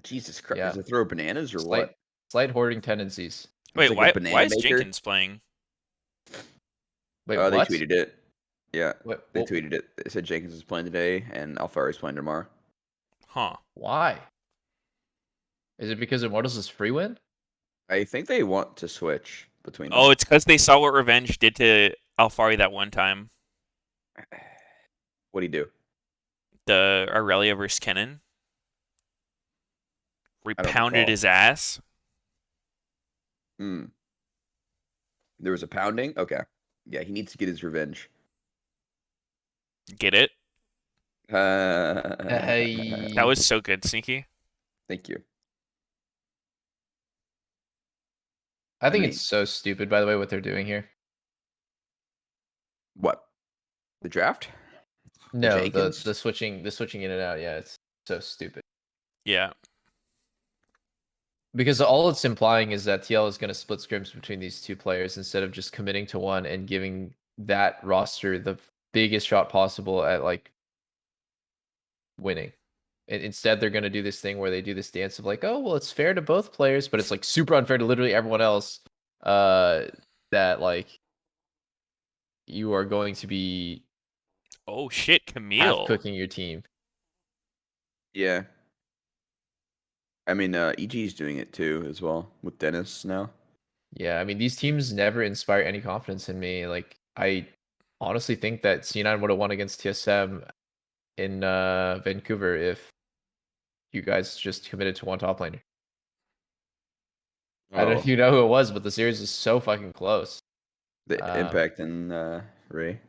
Jesus Christ. Yeah. Does it throw bananas or what? Slight hoarding tendencies. Wait, like a why banana is maker? Jenkins playing? Wait, They what? tweeted it. Yeah, What? they tweeted it. They said Jenkins is playing today and Alfari's playing tomorrow. Huh. Why? Is it because Immortals is free win? I think they want to switch between Oh, them. it's because they saw what Revenge did to Alfari that one time. What do you do? The Aurelia versus Kennen. I don't Repounded recall. his ass. Hmm. There was a pounding. Okay. Yeah, he needs to get his revenge. Get it? That Hey. was so good, Sneaky. Thank you. I I think mean, it's so stupid, by the way, what they're doing here. what? The draft? The No, Jenkins? the switching in and out. Yeah, it's so stupid. Yeah. Because all it's implying is that TL is going to split scrims between these two players instead of just committing to one and giving that roster the biggest shot possible at like winning. And instead, they're going to do this thing where they do this dance of like, oh, well, it's fair to both players, but it's like super unfair to literally everyone else. That like you are going to be Oh shit, half Camille. cooking your team. Yeah. I mean, EG's doing it too as well with Dennis now. Yeah, I mean, these teams never inspire any confidence in me. Like, I honestly think that C9 would have won against TSM in Vancouver if you guys just committed to one top laner. I don't know Oh, if you know who it was, but the series is so fucking close. the Um, Impact and Ray.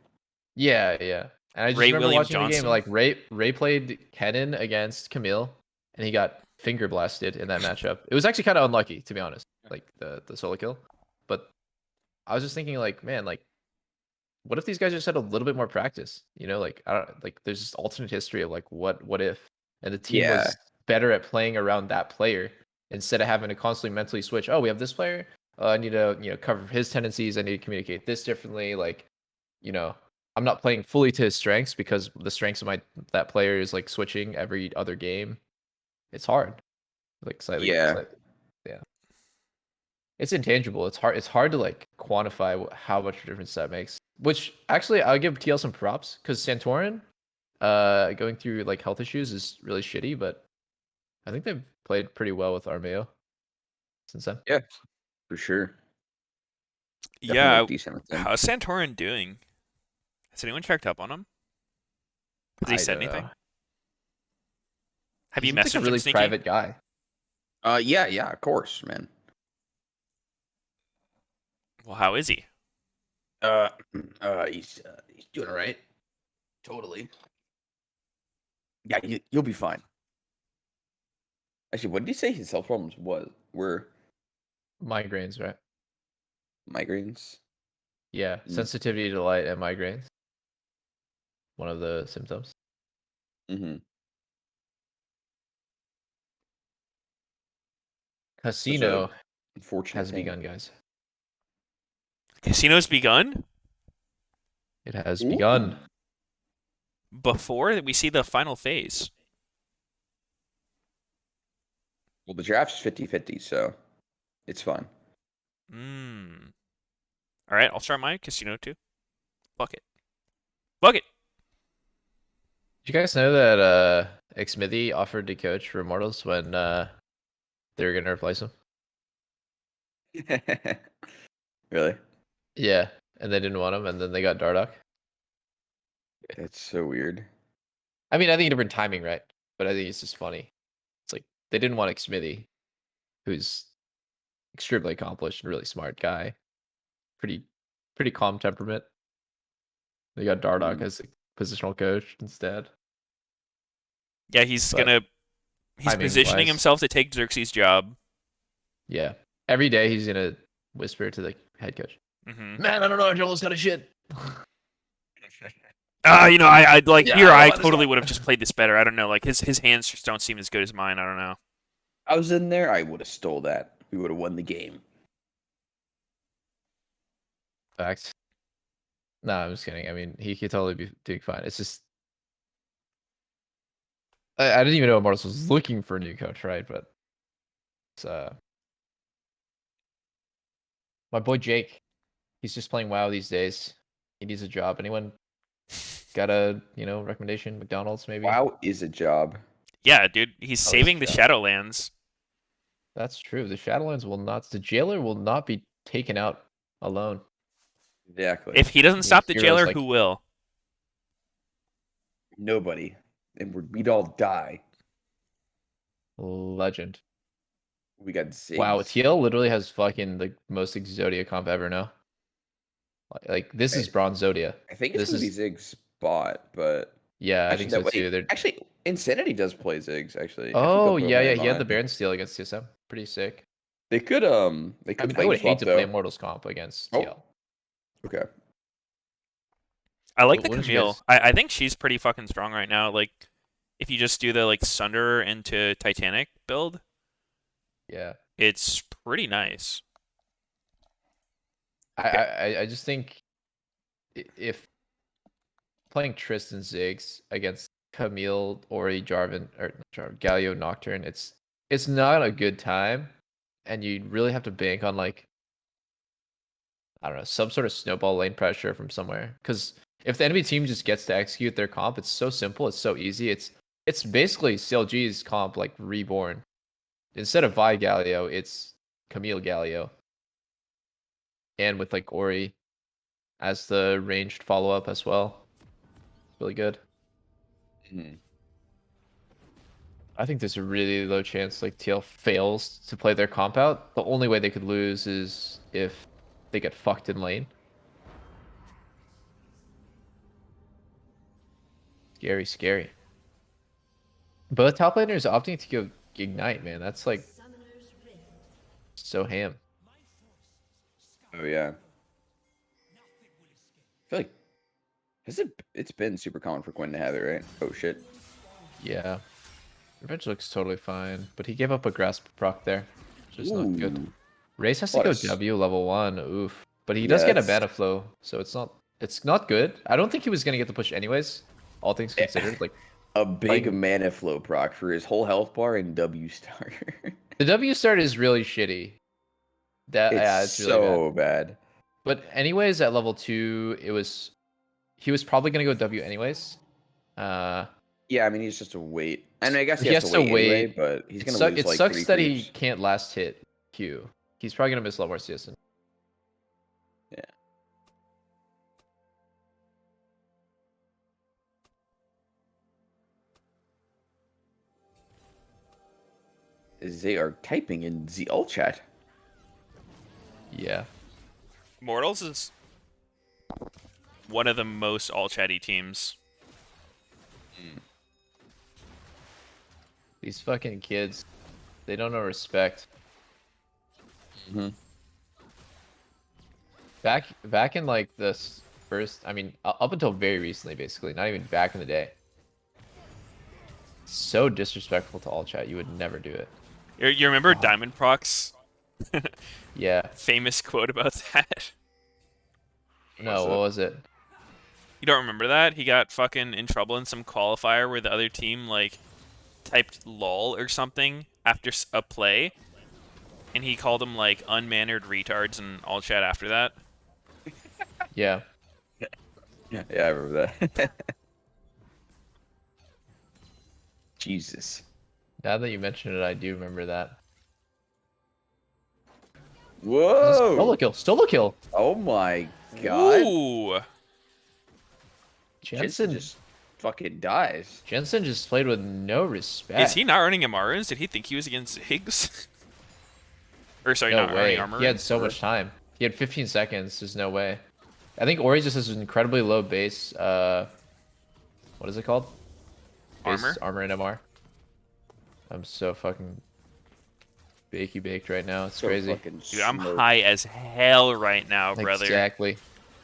yeah, yeah. And I just Ray remember William watching the game. Johnson. Like Ray played Kennen against Camille, and he got finger blasted in that matchup. It was actually kind of unlucky, to be honest. Like the solo kill, but I was just thinking, like, man, like, what if these guys just had a little bit more practice? You know, like, I don't like. There's this alternate history of like, what if, and the team Yeah. was better at playing around that player instead of having to constantly mentally switch. Oh, we have this player. I need to cover his tendencies. I need to communicate this differently. Like, you know, I'm not playing fully to his strengths because the strengths of my that player is like switching every other game. It's hard. Like Yeah. slightly, yeah. It's intangible. It's hard to like quantify how much difference that makes. Which actually I'll give TL some props because Santorin going through like health issues is really shitty, but I think they've played pretty well with Armeo since then. Yeah, for sure. Definitely Yeah. look decent with them. How's Santorin doing? Has anyone checked up on him? Has he I said don't know. anything? Have He you seems like a messaged him, really Sneaky? private guy. Yeah, of course, man. Well, how is he? Uh, he's doing all right. Totally. Yeah, you'll be fine. Actually, what did he say his health problems were? Migraines, right? Migraines? Yeah, sensitivity to light and migraines. One of the symptoms. Mm-hmm. Such a Casino unfortunate has thing. begun, guys. Casino's begun? It has Ooh. begun. Before we see the final phase. Well, the draft's 50-50, so it's fine. All right, I'll start my casino too. Fuck it. Fuck it. Did you guys know that Xmithy offered to coach for Immortals when they were gonna replace him? Really? Yeah, and they didn't want him, and then they got Dardoch. That's so weird. I mean, I think different timing, right? But I think it's just funny. It's like they didn't want Xmithy, who's extremely accomplished and really smart guy, pretty calm temperament. They got Dardoch as a positional coach instead. Yeah, he's But timing positioning wise, himself to take Xerxes' job. yeah, every day he's gonna whisper to the head coach, Mm-hmm. "Man, I don't know, Joel's kind of shit." I like Yeah, here. I don't know I about this totally guy. would have just played this better. I don't know. Like his hands just don't seem as good as mine. I don't know. I was in there, I would have stole that. We would have won the game. Facts. No, I'm just kidding. I mean, he could totally be doing fine. It's just I didn't even know Immortals was looking for a new coach, right? But it's my boy Jake. He's just playing WoW these days. He needs a job. Anyone got a recommendation? McDonald's maybe? WoW is a job. Yeah, dude, he's Oh, it's a saving the job. Shadowlands. That's true. The Shadowlands will not. The Jailer will not be taken out alone. Exactly. If he doesn't stop the Heroes jailer, like who will? Nobody. And we'd all die. Legend. We got Wow, Ziggs. TL literally has fucking the most Exodia comp ever now. Like this is Bronze Zodia. I think it's This gonna be is Ziggs bot, but yeah, I actually think so no too. wait. They're Actually, Insanity does play Ziggs, actually. I think they'll oh put him yeah, in yeah. their He had the line. Baron steal against TSM. Pretty sick. They could I mean, I lane would hate swap to play though. Immortals comp against Oh, TL. okay. I like the What did you Camille. guys? I think she's pretty fucking strong right now. Like, if you just do the like Sunder into Titanic build, Yeah, it's pretty nice. I just think if playing Tristan Ziggs against Camille, Ori, Jarvan, or not Jarvan, Galio, Nocturne, it's not a good time, and you really have to bank on like I don't know some sort of snowball lane pressure from somewhere. Because if the enemy team just gets to execute their comp, it's so simple, it's so easy. It's basically CLG's comp like reborn. Instead of Vi Galio, it's Camille Galio, and with like Ori as the ranged follow up as well. It's really good. Mhm. I think there's a really low chance like TL fails to play their comp out. The only way they could lose is if they get fucked in lane. Scary, scary. Both top laners opting to go Ignite, man. That's like so ham. Oh yeah. I feel like it's been super common for Quinn to have it, right? Oh shit. Yeah. Revenge looks totally fine, but he gave up a grasp proc there. Which is not good. Ooh. Race has to What a go s- W level 1. Oof. But he Yeah, does get a that's mana flow, so it's not good. I don't think he was gonna get the push anyways, all things considered. Like a big playing mana flow proc for his whole health bar and W star. the W start is really shitty. That It's yeah, it's really bad. so bad. But anyways, at level 2, he was probably gonna go W anyways. Yeah, I mean he's just a wait. And I guess He has to anyway, wait. but he's gonna lose It like sucks 3 that he creeps. can't last hit Q. He's probably gonna miss a lot more CS. Yeah. They are typing in the alt chat. Yeah. Mortals is one of the most all chatty teams. These fucking kids, they don't know respect. Mm-hmm. Back in like this first, I mean, up until very recently, basically, not even back in the day. So disrespectful to all chat. You would never do it. You remember Diamond Proc's Yeah. famous quote about that? No, what was it? You don't remember that? He got fucking in trouble in some qualifier where the other team like typed lol or something after a play, and he called them like unmannered retards and all chat after that. Yeah. Yeah, I remember that. Jesus. Now that you mention it, I do remember that. Whoa! Solo kill. Solo kill. Oh my god. Ooh. Jensen just fucking dies. Jensen just played with no respect. Is he not running MRs? Did he think he was against Higgs? Or sorry, No not way. running armor. He had so much time. He had 15 seconds. There's no way. I think Ori just has an incredibly low base. What is it called? Armor? Armor and MR. I'm so fucking baked right now. It's So crazy. Dude, I'm high as hell right now, brother. Exactly.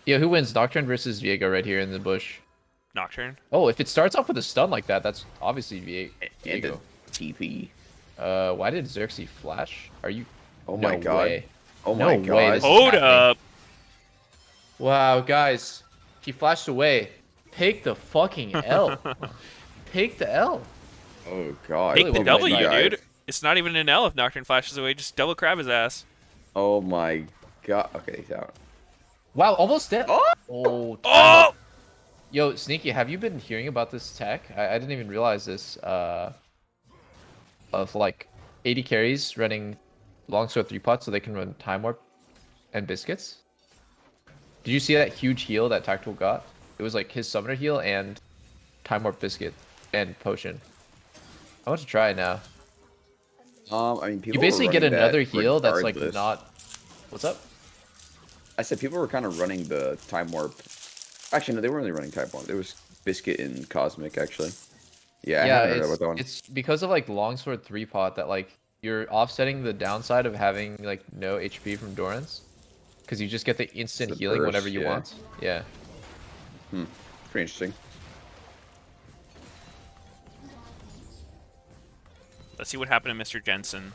Yeah, who wins? Nocturne versus Viego right here in the bush. Nocturne. Oh, if it starts off with a stun like that, that's obviously And Viego. a TP. Why did Xerxes flash? Are you? Oh No my god. way. Oh No my way god. this is Hold happening. up. Wow, guys. He flashed away. Take the fucking L. Take the L. Oh god. Take really the want my W, guy. dude. It's not even an L if Nocturne flashes away. Just double crab his ass. Oh my god. Okay, he's out. Wow, almost dead. Oh! Oh! Oh! Yo, Sneaky, have you been hearing about this tech? I didn't even realize this. Of like 80 carries running longsword 3-pot so they can run Time Warp and Biscuits. Did you see that huge heal that Tactical got? It was like his Summoner heal and Time Warp Biscuit and Potion. I want to try it now. I mean, You people were basically get running that another heal that's like regardless. not... What's up? I said people were kind of running the Time Warp. Actually, no, they weren't really running Time Warp. There was Biscuit and Cosmic, actually. Yeah, I Yeah, haven't heard about that one. it's because of like Longsword 3-pot that like you're offsetting the downside of having like no HP from Dorans. Because you just get the instant The healing whenever burst, you yeah. want. Yeah. Pretty interesting. Let's see what happened to Mr. Jensen.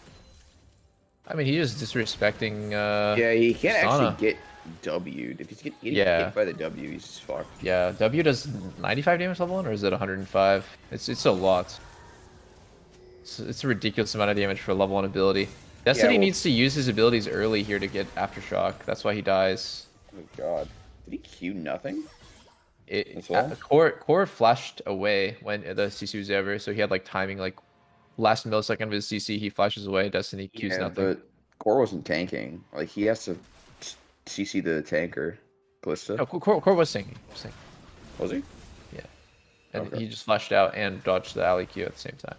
I mean, he's just disrespecting Yeah, he can't Sana. actually get W'd. If he's getting Yeah. hit by the W, he's just fucked. Yeah, W does 95 damage level 1, or is it 105? It's a lot. It's a ridiculous amount of damage for a level 1 ability. Destiny well- needs to use his abilities early here to get Aftershock. That's why he dies. Oh god. Did he Q nothing? It, That's all? Core flashed away when the CC was over, so he had like timing, like last millisecond of his CC, he flashes away, Destiny Qs Yeah, nothing. but Core wasn't tanking. Like, he has to CC the tanker. Ballista. No, Core was sinking. Was he? Yeah. And Okay. he just flashed out and dodged the alley Q at the same time.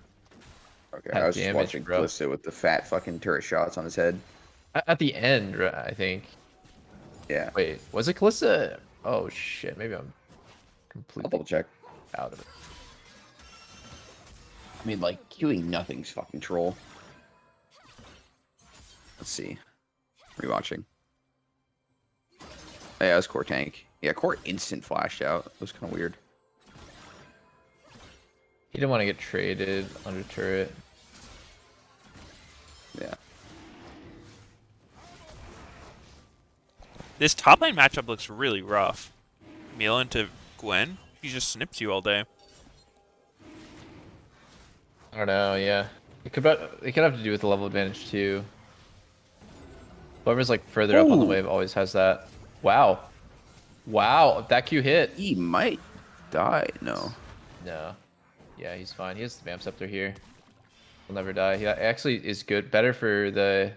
Okay, Had I was just damage, watching bro. Ballista with the fat fucking turret shots on his head. At the end, I think. Yeah. Wait, was it Calista? Oh shit, maybe I'm I'll completely double check. out of it. I mean, like, Qing nothing's fucking troll. Let's see. Rewatching. Yeah, it was Core tank. Yeah, Core instant flashed out. It was kind of weird. He didn't want to get traded under turret. Yeah. This top lane matchup looks really rough. Meal into Gwen, he just snips you all day. I don't know, yeah. It could have to do with the level advantage too. Whoever's like further up on the Ooh. wave always has that. Wow. Wow, that Q hit. He might die. No. No. Yeah, he's fine. He has the Vamp Scepter here. He'll never die. He actually is good. Better for the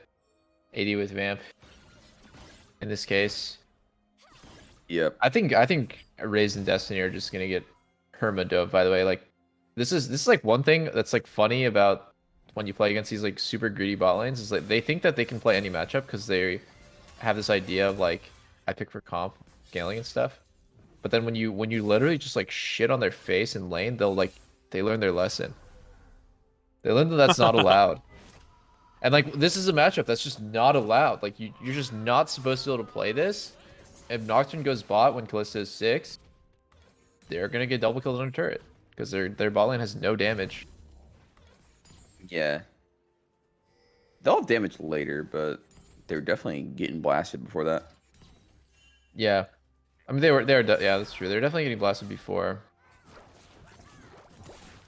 AD with Vamp. In this case. Yep. I think Raze and Destiny are just gonna get Hermadove, by the way. Like this is like one thing that's like funny about when you play against these like super greedy bot lanes is like they think that they can play any matchup because they have this idea of like I pick for comp scaling and stuff. But then when you literally just like shit on their face in lane, they learn their lesson. They learn that that's not allowed. And like this is a matchup that's just not allowed. Like you're just not supposed to be able to play this. If Nocturne goes bot when Calista is 6, they're gonna get double killed on a turret because their bot lane has no damage. Yeah. They'll have damage later, but they're definitely getting blasted before that. Yeah, I mean they were yeah, that's true. They're definitely getting blasted before.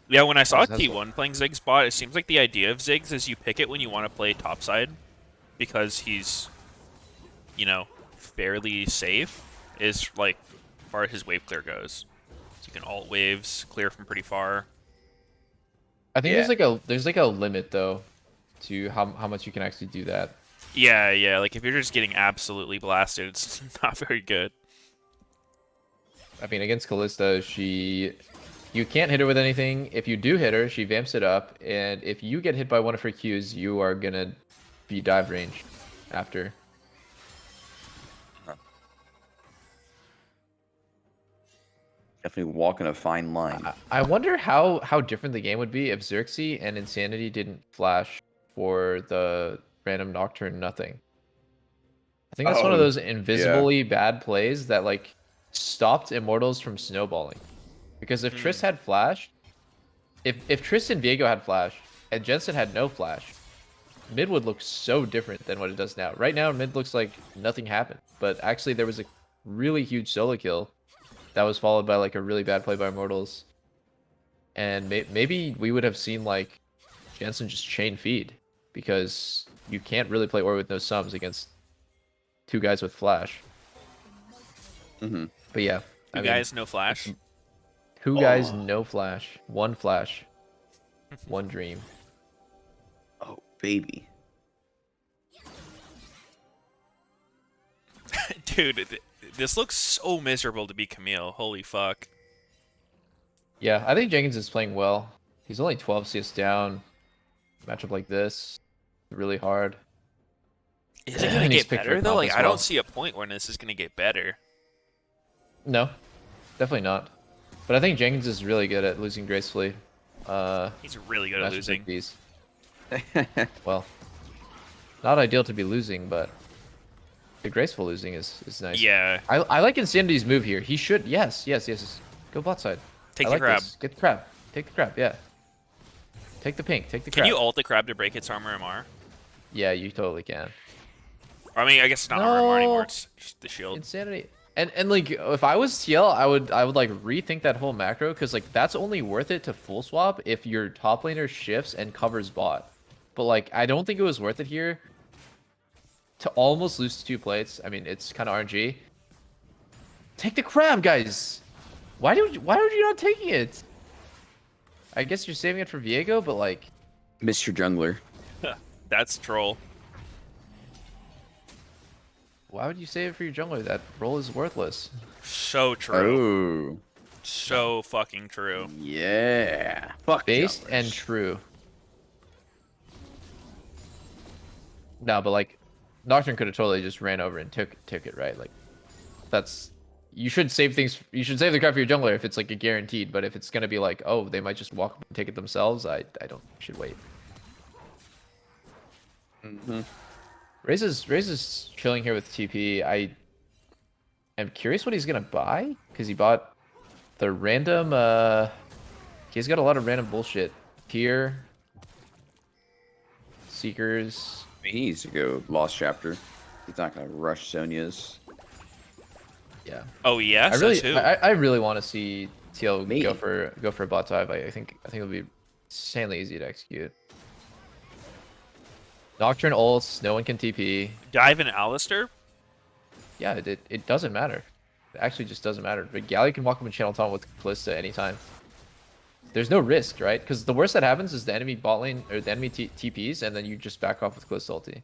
Yeah, when I saw That's T1 playing Ziggs bot, it seems like the idea of Ziggs is you pick it when you want to play topside because he's, you know, fairly safe, is like as far as his wave clear goes. So you can alt waves, clear from pretty far. I think Yeah. there's like a limit though to how much you can actually do that. Yeah, like if you're just getting absolutely blasted, it's not very good. I mean, against Callista, you can't hit her with anything. If you do hit her, she vamps it up, and if you get hit by one of her Qs, you are gonna be dive range after. Definitely walking a fine line. I wonder how different the game would be if Xerxes and Insanity didn't flash for the random Nocturne nothing. I think that's one of those invisibly bad plays that like stopped Immortals from snowballing. Because if Triss had flash, if Triss and Viego had flash and Jensen had no flash, mid would look so different than what it does now. Right now, mid looks like nothing happened, but actually there was a really huge solo kill that was followed by like a really bad play by Immortals, and maybe we would have seen like Jensen just chain feed because you can't really play Ori with no sums against two guys with flash. Mm-hmm. But yeah, Two guys, no flash. Two guys, no flash. One flash. One dream. baby. Dude, this looks so miserable to be Camille. Holy fuck. Yeah, I think Jenkins is playing well. He's only 12 CS down. Matchup like this, really hard. Is it gonna And he's get picked for better though? comp Like as I well. don't see a point when this is gonna get better. No, definitely not. But I think Jenkins is really good at losing gracefully. He's really good at matchups losing. like these. Well, not ideal to be losing, but the graceful losing is nice. Yeah. I like Insanity's move here. He should, yes. Go bot side. Take I the like crab. this. Get the crab. Take the crab, yeah. Take the pink, take the Can crab. you ult the crab to break its armor MR? Yeah, you totally can. I mean, I guess it's not armor MR anymore. It's just the shield. Insanity. And like if I was TL, I would like rethink that whole macro because like that's only worth it to full swap if your top laner shifts and covers bot. But like I don't think it was worth it here to almost lose 2 plates. I mean, it's kind of RNG. Take the crab, guys. Why are you not taking it? I guess you're saving it for Viego, but like Mr. Jungler. That's troll. why would you save it for your jungler? That role is worthless. So true. Oh. So fucking true. Yeah. Fuck Based junglers. and true. No, but like Nocturne could have totally just ran over and took it, right? Like that's you should save things. You should save the crap for your jungler if it's like a guaranteed. But if it's gonna be like, oh, they might just walk up and take it themselves, I don't should wait. Mm-hmm. Raze is chilling here with TP. I am curious what he's gonna buy because he bought the random. He's got a lot of random bullshit here. Seekers. He needs to go Lost Chapter. He's not gonna rush Sonya's. Yeah. Oh yes, I really want to see TL Me. go for a bot dive. I think it'll be insanely easy to execute. Nocturne ults, no one can TP. Dive in Alistair? Yeah, it doesn't matter. It actually just doesn't matter. But Galio can walk up and channel taunt with Kalista anytime. There's no risk, right? Because the worst that happens is the enemy bot lane or the enemy TPs, and then you just back off with Kalista ulti.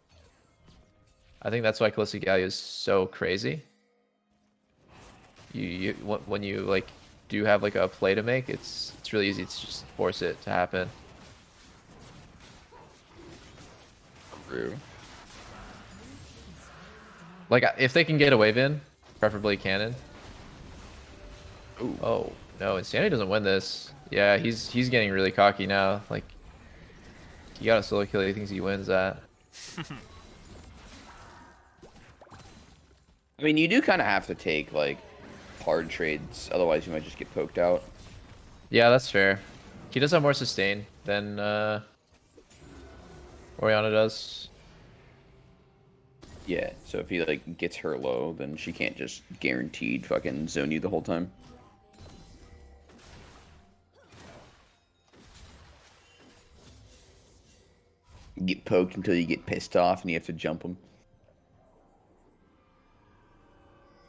I think that's why Kalista Galio is so crazy. When you like do have like a play to make, it's really easy to just force it to happen. True. Like if they can get a wave in, preferably cannon. Ooh. Oh no, Insanity doesn't win this. Yeah, he's getting really cocky now. Like he got a solo kill, he thinks he wins that. I mean, you do kind of have to take like hard trades, otherwise you might just get poked out. Yeah, that's fair. He does have more sustain than Oriana does. Yeah, so if he like gets her low, then she can't just guaranteed fucking zone you the whole time. You get poked until you get pissed off and you have to jump them.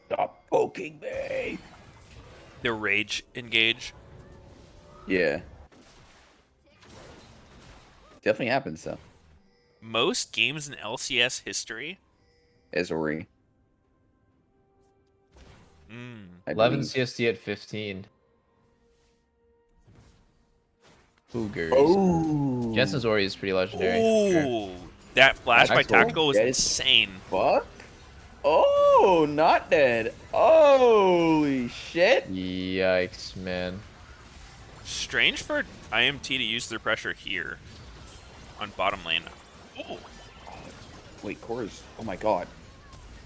Stop poking me! The rage engage. Yeah. Definitely happens though. Most games in LCS history. As Ori. I 11 believe. CSD at 15. Boogers. Oh. Jensen's Ori is pretty legendary. Sure. Ooh, that flash by That's cool. Tactical was That is- insane. Fuck. Oh, not dead. Holy shit. Yikes, man. Strange for IMT to use their pressure here on bottom lane. Oh, Wait, Core's. Oh my god.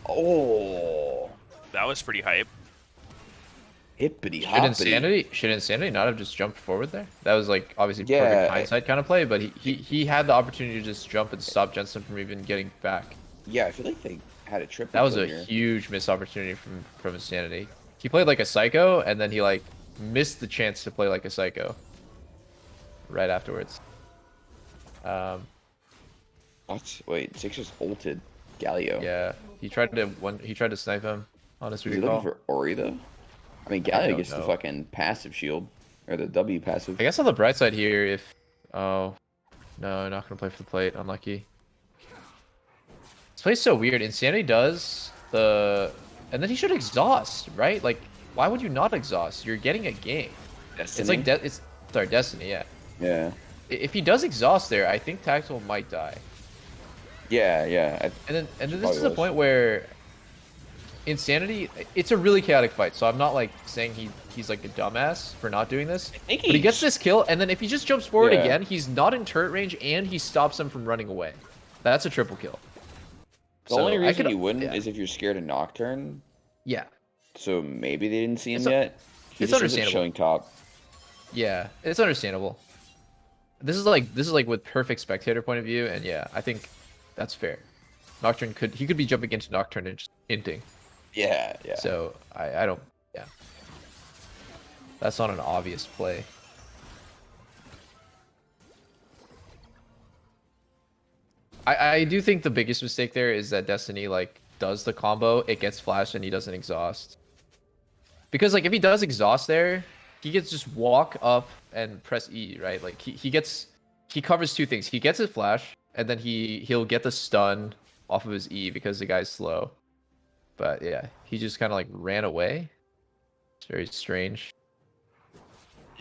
Oh. that was pretty hype. Hippity Should Insanity not have just jumped forward there? That was like obviously Yeah, perfect hindsight kind of play, but he had the opportunity to just jump and stop Jensen from even getting back. Yeah, I feel like they had a trip. That was a here. huge missed opportunity from Insanity. He played like a psycho, and then he like missed the chance to play like a psycho right afterwards. What? Wait, Six just ulted Galio. Yeah, he tried to snipe him on his Is he recall. looking for Ori though? I mean, I Galio don't gets the know. fucking passive shield or the W passive. I guess on the bright side here, if No, not gonna play for the plate. Unlucky. This play's so weird. Insanity does the... And then he should exhaust, right? Like, why would you not exhaust? You're getting a game. Destiny? It's like... Sorry, Destiny, yeah. Yeah. If he does exhaust there, I think Tactical might die. Yeah, yeah. And then this probably is the was. point where Insanity, it's a really chaotic fight, so I'm not like saying he's like a dumbass for not doing this. think But he gets he's- this kill, and then if he just jumps forward Yeah. again, he's not in turret range, and he stops him from running away. That's a triple kill. The only So, I reason could- you wouldn't yeah. is if you're scared of Nocturne. Yeah, So maybe they didn't see him It's a- yet. He it's just isn't understandable. showing top. yeah, it's understandable. This is like with perfect spectator point of view, and yeah, I think that's fair. Nocturne could be jumping into Nocturne and just inting. Yeah, yeah. So I don't, yeah. That's not an obvious play. I do think the biggest mistake there is that Destiny like does the combo, it gets flashed and he doesn't exhaust. Because like if he does exhaust there, he gets just walk up and press E, right? Like he covers two things. He gets his flash and then he'll get the stun off of his E because the guy's slow. But yeah, he just kind of like ran away. It's very strange.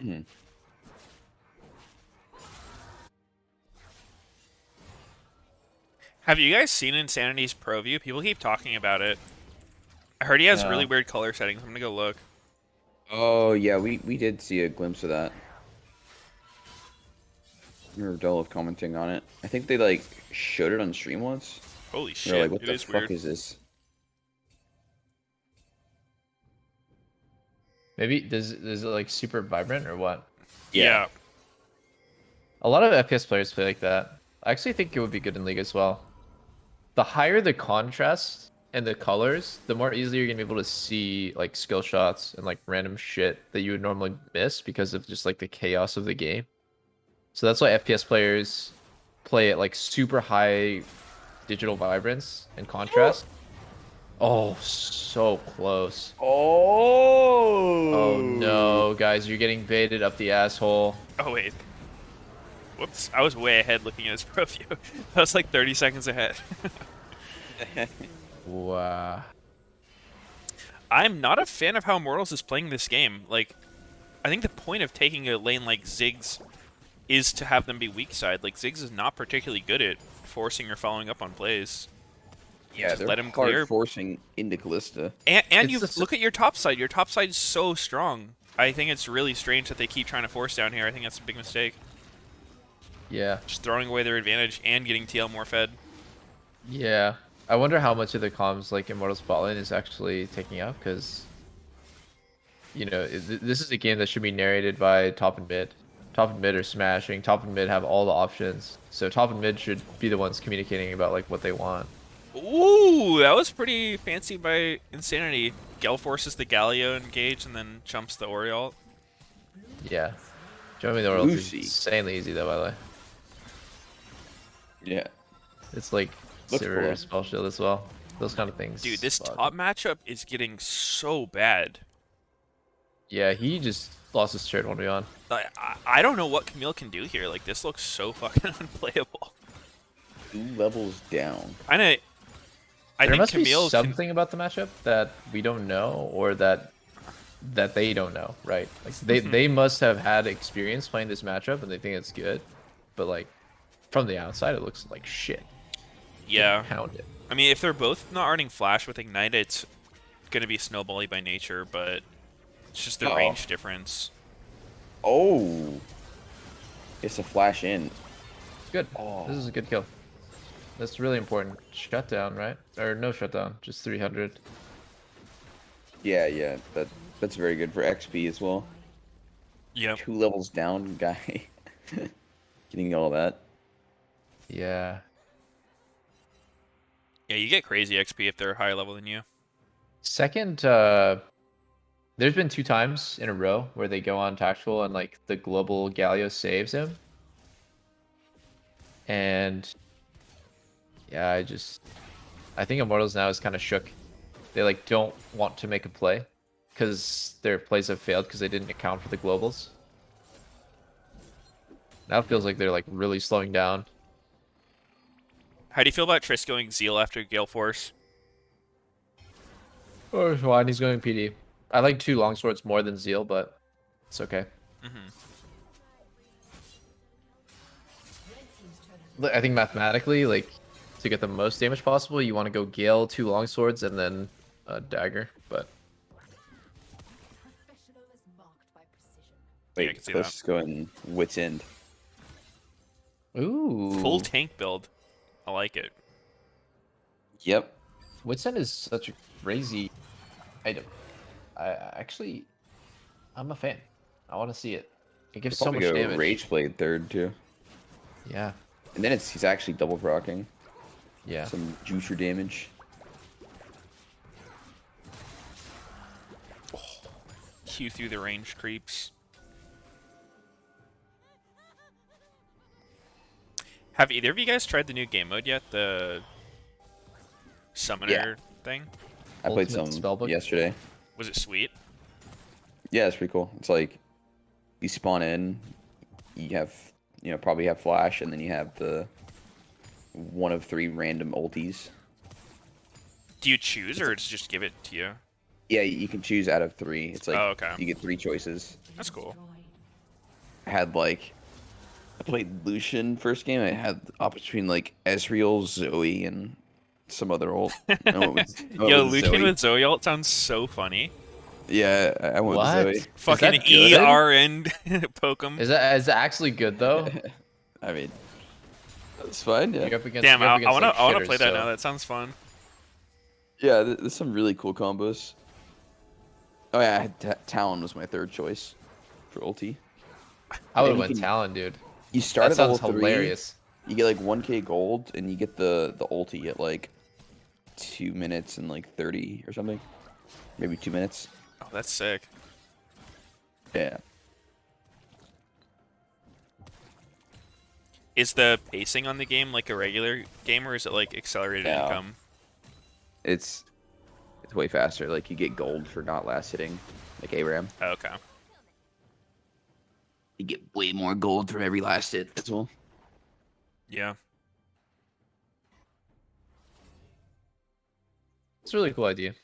Mhm. Have you guys seen Insanity's Pro View? People keep talking about it. I heard he has No. really weird color settings. I'm gonna go look. Oh yeah, we did see a glimpse of that. We were dull of commenting on it. I think they like showed it on stream once. Holy They shit! were like, what It the is fuck weird. is this? Maybe is it like super vibrant or what? Yeah. A lot of FPS players play like that. I actually think it would be good in League as well. The higher the contrast and the colors, the more easily you're gonna be able to see like skill shots and like random shit that you would normally miss because of just like the chaos of the game. So that's why FPS players play at like super high digital vibrance and contrast. Oh, so close. Oh. Oh no, guys, you're getting baited up the asshole. Oh wait. Whoops! I was way ahead looking at his Pro View. I was like 30 seconds ahead. Wow. I'm not a fan of how Immortals is playing this game. Like, I think the point of taking a lane like Ziggs is to have them be weak side. Like, Ziggs is not particularly good at forcing or following up on plays. Yeah, Just they're let him hard clear. forcing into Callista. And It's you the- look at your top side. Your top side is so strong. I think it's really strange that they keep trying to force down here. I think that's a big mistake. Yeah. Just throwing away their advantage and getting TL more fed. Yeah. I wonder how much of the comms like Immortal Spot Lane is actually taking up because, you know, this is a game that should be narrated by top and mid. Top and mid are smashing. Top and mid have all the options. So top and mid should be the ones communicating about like what they want. Ooh, that was pretty fancy by Insanity. Gale forces the Galio engage and then jumps the Oriole. Yeah. Jumping the world is Lucy. insanely easy though, by the way. Yeah. It's like Looks Sivir cool. Spell Shield as well. Those kind of things. Dude, this Fuck. top matchup is getting so bad. Yeah, he just lost his shirt 1v1. I don't know what Camille can do here. Like, this looks so fucking unplayable. 2 levels down. I There think must be Camille can, something about the matchup that we don't know, or that they don't know, right? Like they must have had experience playing this matchup and they think it's good, but like from the outside it looks like shit. yeah. Pound it. I mean, if they're both not earning Flash with Ignite, it's going to be snowbally by nature, but it's just the Uh-oh. range difference. Oh. It's a flash in. Good. Oh. This is a good kill. That's really important. Shutdown, right? Or no shutdown, just 300. Yeah, yeah. That's very good for XP as well. Yep. 2 levels down guy. Getting all that. Yeah. Yeah, you get crazy XP if they're higher level than you. Second, there's been 2 times in a row where they go on tactical and like the global Galio saves him. And yeah, I think Immortals now is kind of shook. They like don't want to make a play because their plays have failed because they didn't account for the globals. Now it feels like they're like really slowing down. How do you feel about Triss going Zeal after Gale Force? Oh, why he's going PD. I like 2 longswords more than Zeal, but it's okay. I think mathematically, like, to get the most damage possible, you want to go Gale, 2 longswords, and then a dagger. But Yeah, I Wait, can see let's that. go in Wits End. ooh, Full tank build. I like it. Yep. Witsend is such a crazy item. Actually, I'm a fan. I want to see it. It gives so Probably much go damage. Rage Blade third too. Yeah, And then he's actually double procking. yeah. Some juicer damage. Q through the range creeps. Have either of you guys tried the new game mode yet? The summoner thing? I played Ultimate some Spellbook? yesterday. Was it sweet? Yeah, it's pretty cool. It's like you spawn in, you have, probably have flash, and then you have the one of 3 random ultis. Do you choose or does it just give it to you? Yeah, you can choose out of 3. It's like Oh, okay. you get 3 choices. That's cool. I played Lucian first game. I had between like Ezreal, Zoe, and some other ult. I went with Yo, Lucian Zoe. with Zoe ult sounds so funny. Yeah, I went What? with Is Zoe. Fucking that good? ERN poke him. Is that actually good though? I mean, it's fine. Yeah, You're up against, Damn, you're up I against, wanna like, I wanna shitters, play that so- now. That sounds fun. yeah. There's some really cool combos. Oh yeah, I had Talon was my 3rd choice for ulti. I would And have you went can- Talon, dude. You start That at level sounds 3. hilarious. You get like 1k gold, and you get the ulti at like 2 minutes and like 30 or something, maybe 2 minutes. Oh, that's sick. Yeah. Is the pacing on the game like a regular game, or is it like accelerated No. income? It's way faster. Like you get gold for not last hitting, like ARAM. Oh, okay. You get way more gold from every last hit as well. Yeah. It's a really cool idea.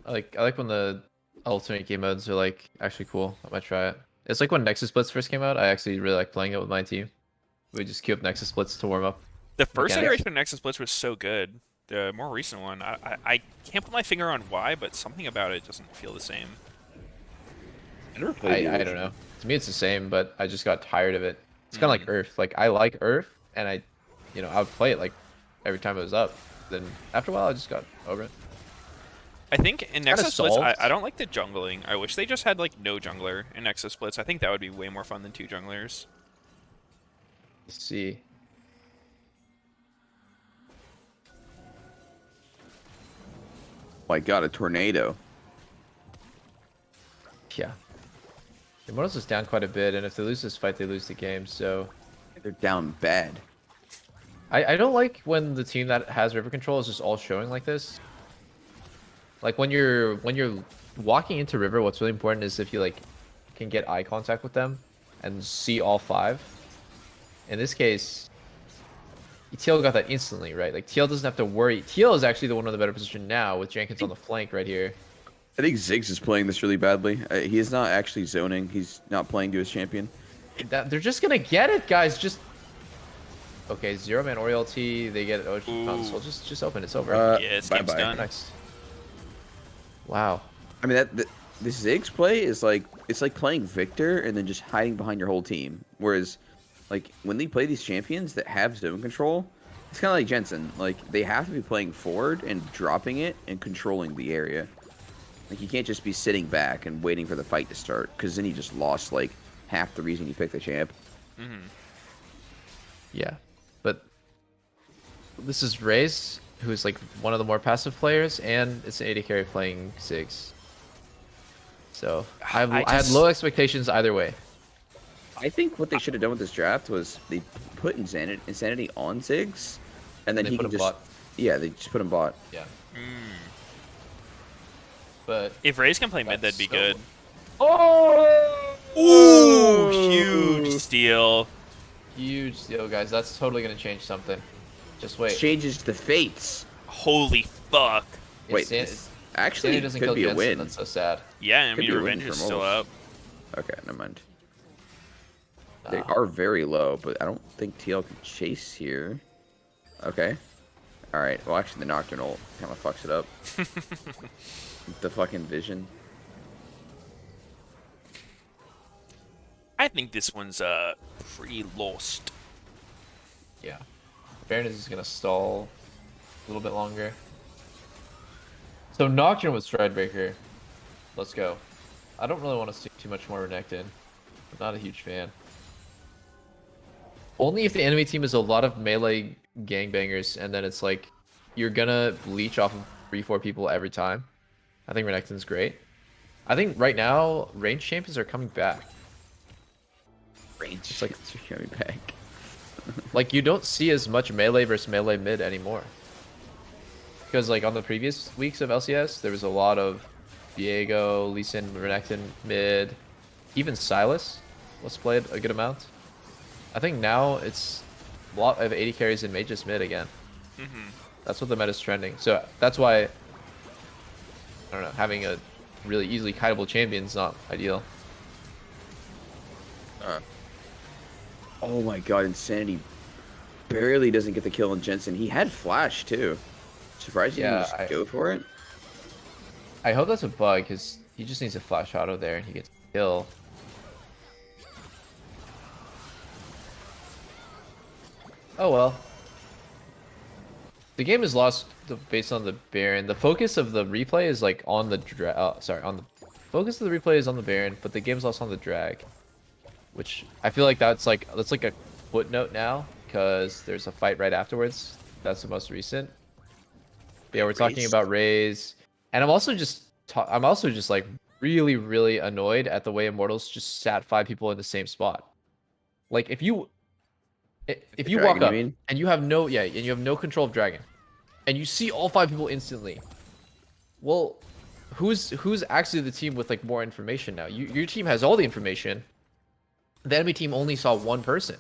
I like when the alternate game modes are like actually cool. I might try it. It's like when Nexus Splits first came out. I actually really like playing it with my team. We just queue up Nexus Splits to warm up. The first Mechanics. iteration of Nexus Blitz was so good. The more recent one, I can't put my finger on why, but something about it doesn't feel the same. I never played the I don't original. know. To me, it's the same, but I just got tired of it. It's kind of like Earth. Like I like Earth, and I would play it like every time it was up. Then after a while, I just got over it. I think in kinda Nexus Blitz, solved. I don't like the jungling. I wish they just had like no jungler in Nexus Blitz. I think that would be way more fun than 2 junglers. Let's see. My God, a tornado. Yeah. Immortals is down quite a bit, and if they lose this fight, they lose the game. So They're down bad. I don't like when the team that has river control is just all showing like this. Like when you're walking into river, what's really important is if you like can get eye contact with them and see all 5. In this case, TL got that instantly, right? Like TL doesn't have to worry. TL is actually the one in the better position now with Jenkins on the flank right here. I think Ziggs is playing this really badly. He is not actually zoning. He's not playing to his champion. They're just gonna get it, guys. Just okay. 0-man Oriole T. They get it. Oh, so just open. It's over. Yeah, this game's bye-bye. done. Nice. Wow. I mean, this Ziggs play is like, it's like playing Victor and then just hiding behind your whole team. Whereas, like, when they play these champions that have zone control, it's kind of like Jensen. Like, they have to be playing forward and dropping it and controlling the area. Like, you can't just be sitting back and waiting for the fight to start, because then you just lost, like, half the reason you picked the champ. Yeah, but this is Raze, who's like one of the more passive players, and it's an AD carry playing Ziggs. So I had low expectations either way. I think what they should have done with this draft was they put Insanity on Ziggs, and then They he put can him just... bot. Yeah, they just put him bot. Yeah. But If Raze can play mid, that'd be good. oh, Ooh, huge steal. Huge steal, guys. That's totally gonna change something. Just wait. Changes the fates. Holy fuck. Wait, San- this actually Sandy doesn't could kill be a Jensen. win. That's so sad. Yeah, I Could mean, be a win Revenge for is still Moles. up. Okay, never mind. They are very low, but I don't think TL can chase here. Okay. Alright, well actually the Nocturnal kind of fucks it up. The fucking vision. I think this one's pretty lost. Yeah. Baron is just gonna stall a little bit longer. So Nocturne with Stridebreaker. Let's go. I don't really want to see too much more Renekton. I'm not a huge fan. Only if the enemy team is a lot of melee gangbangers, and then it's like you're gonna leech off of 3-4 people every time. I think Renekton's great. I think right now range champions are coming back. Range like champs are coming back. Like you don't see as much melee versus melee mid anymore. Because like on the previous weeks of LCS, there was a lot of Viego, Lee Sin, Renekton mid, even Silas was played a good amount. I think now it's a lot of 80 carries in mages mid again. That's what the meta is trending. So that's why, I don't know, having a really easily kiteable champion is not ideal. Oh my god, Insanity barely doesn't get the kill on Jensen. He had flash too. Surprised he didn't just go for it. I hope that's a bug, because he just needs a flash auto there and he gets a kill. Oh well. The game is lost based on the Baron. The focus of the replay is like on the focus of the replay is on the Baron, but the game's lost on the drag. Which I feel like that's like a footnote now, because there's a fight right afterwards. That's the most recent. But yeah, we're talking about Raze, and I'm also just like really annoyed at the way Immortals just sat 5 people in the same spot. Like if you walk up and you have no control of Dragon, and you see all 5 people instantly, well, who's actually the team with like more information now? Your team has all the information. The enemy team only saw one person,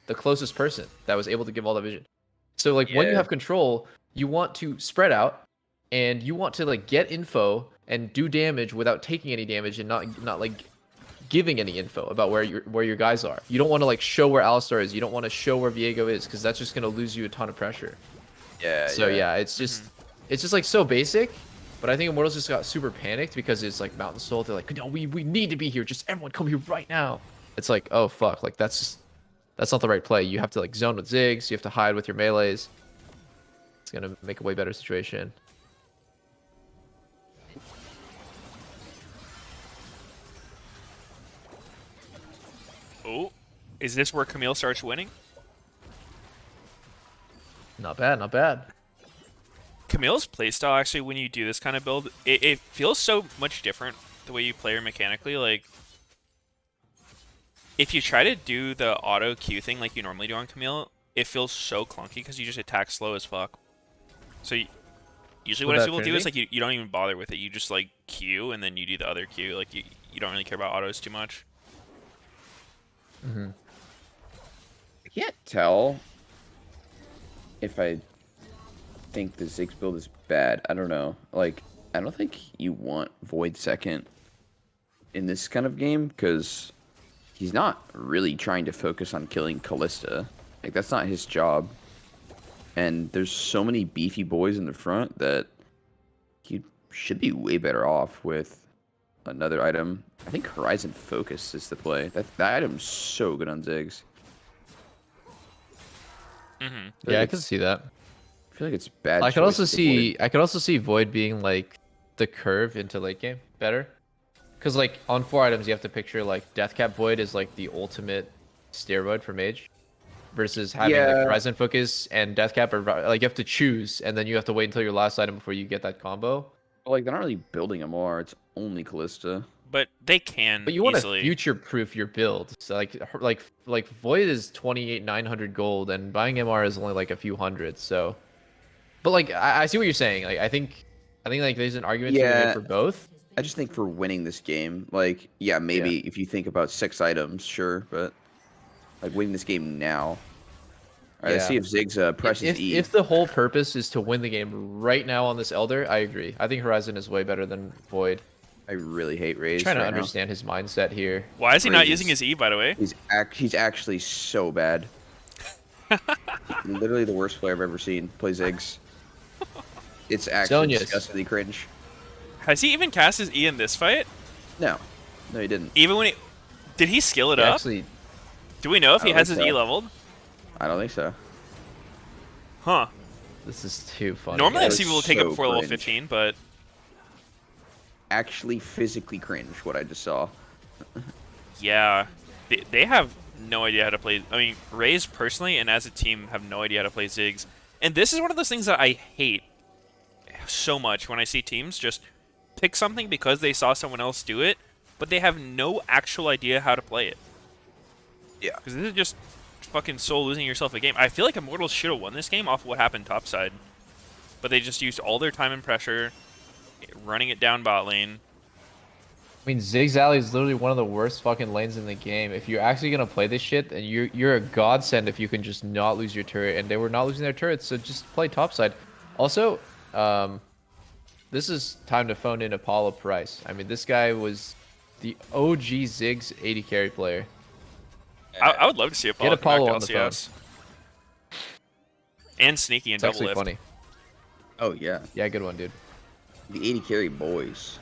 the closest person that was able to give all the vision. So like when you have control, you want to spread out, and you want to like get info and do damage without taking any damage, and not like giving any info about where your guys are. You don't want to like show where Alistar is. You don't want to show where Viego is, because that's just gonna lose you a ton of pressure. So yeah, it's just like so basic. But I think Immortals just got super panicked because it's like Mountain Soul. They're like, no, we need to be here. Just everyone come here right now. It's like, oh fuck, like that's not the right play. You have to like zone with Ziggs. You have to hide with your melees. It's gonna make a way better situation. Oh, is this where Camille starts winning? Not bad, not bad. Camille's playstyle, actually, when you do this kind of build, it feels so much different the way you play her mechanically. Like, if you try to do the auto Q thing like you normally do on Camille, it feels so clunky because you just attack slow as fuck. So usually what I see people do is like you don't even bother with it. You just like Q and then you do the other Q. Like you don't really care about autos too much. I can't tell if I think the Ziggs build is bad. I don't know. Like, I don't think you want Void second in this kind of game, because he's not really trying to focus on killing Callista. Like, that's not his job. And there's so many beefy boys in the front that he should be way better off with another item. I think Horizon Focus is the play. That item's so good on Ziggs. Yeah, I can see that. I feel like it's bad. I could also see Void being like the curve into late game better. Because like on 4 items you have to picture like Deathcap Void is like the ultimate steroid for mage. Versus having like Horizon Focus and Deathcap, or like you have to choose, and then you have to wait until your last item before you get that combo. Like, they're not really building a more. It's only Callista. But they can. But you want to future-proof your build. So like Void is 28,900 gold, and buying MR is only like a few hundred. So, but like I see what you're saying. Like I think like there's an argument to be made for both. I just think for winning this game, like maybe if you think about 6 items, sure, but like winning this game now. All right, let's Yeah. see if Ziggs presses E. If the whole purpose is to win the game right now on this Elder, I agree. I think Horizon is way better than Void. I really hate Raze Trying to right understand his mindset here. Why is he not Raze using his E, by the way? He's actually so bad. Literally the worst player I've ever seen play Ziggs. It's actually Zonius. disgustingly cringe. Has he even cast his E in this fight? No, he didn't. Even when he... Did he skill it He up? actually, Do we know if I he don't has his think E so. leveled? I don't think so. Huh. this is too funny. Normally I've That seen is people take it so before level cringe. 15, but... Actually physically cringe what I just saw. Yeah. They have no idea how to play... I mean, Raze personally and as a team have no idea how to play Ziggs. And this is one of those things that I hate so much when I see teams just pick something because they saw someone else do it, but they have no actual idea how to play it. Yeah. Because this is just fucking soul losing yourself a game. I feel like Immortals should have won this game off of what happened topside. But they just used all their time and pressure, running it down bot lane. I mean, Ziggs Alley is literally one of the worst fucking lanes in the game. If you're actually gonna play this shit, then you're a godsend if you can just not lose your turret. And they were not losing their turrets, so just play topside. Also, this is time to phone in Apollo Price. I mean, this guy was the OG Ziggs 80 carry player. I would love to see Apollo Get Apollo connect on the phone. LCS. And Sneaky and It's double actually lift. funny. Oh yeah, Yeah, good one, dude. the 80 carry boys.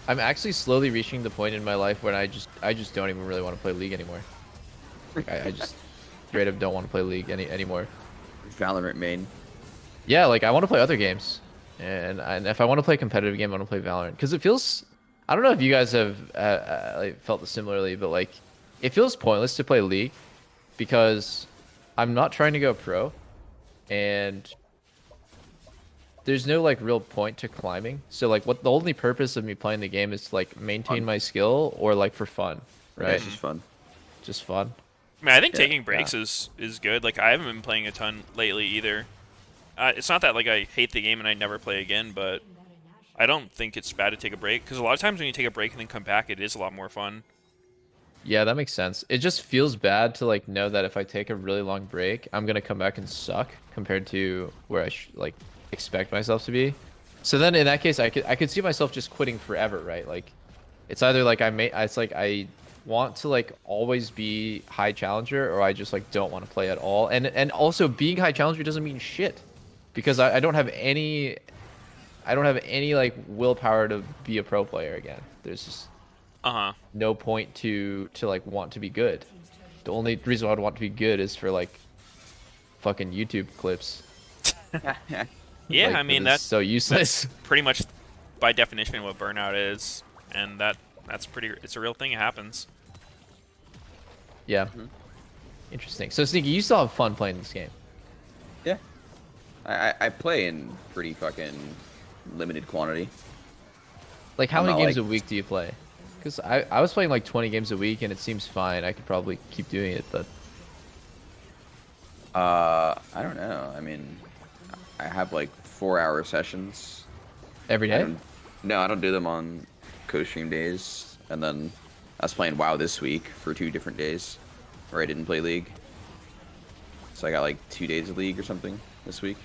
I'm actually slowly reaching the point in my life where I just don't even really want to play League anymore. Like, I just straight up don't want to play League anymore. Valorant main. Yeah, like I want to play other games, and if I want to play a competitive game, I want to play Valorant because it feels. I don't know if you guys have like, felt this similarly, but like it feels pointless to play League because I'm not trying to go pro, and there's no like real point to climbing. So like what the only purpose of me playing the game is to like maintain my skill or like for fun, Yeah, right? it's just fun. Just fun. I mean, I think Yeah, taking breaks is good. Like, I haven't been playing a ton lately either. It's not that, like, I hate the game and I never play again, but I don't think it's bad to take a break. Because a lot of times when you take a break and then come back, it is a lot more fun. Yeah, that makes sense. It just feels bad to like know that if I take a really long break, I'm gonna come back and suck compared to where I like expect myself to be. So then in that case, I could see myself just quitting forever, right? Like, it's either like it's like I want to like always be high challenger, or I just like don't want to play at all. And also being high challenger doesn't mean shit because I don't have any like willpower to be a pro player again. There's just no point to like want to be good. The only reason I would want to be good is for like fucking YouTube clips. Yeah, Like, I mean, that's so useless. That's pretty much by definition what burnout is. And that's pretty... It's a real thing. It happens. Yeah. Interesting. So Sneaky, you still have fun playing this game. Yeah. I play in pretty fucking limited quantity. Like, how I'm many not, games like- a week do you play? Because I was playing like 20 games a week, and it seems fine. I could probably keep doing it, but I don't know. I mean, I have like 4-hour sessions. every I day. I don't do them on co-stream days. And then I was playing WoW this week for 2 different days where I didn't play League. So I got like 2 days of League or something this week.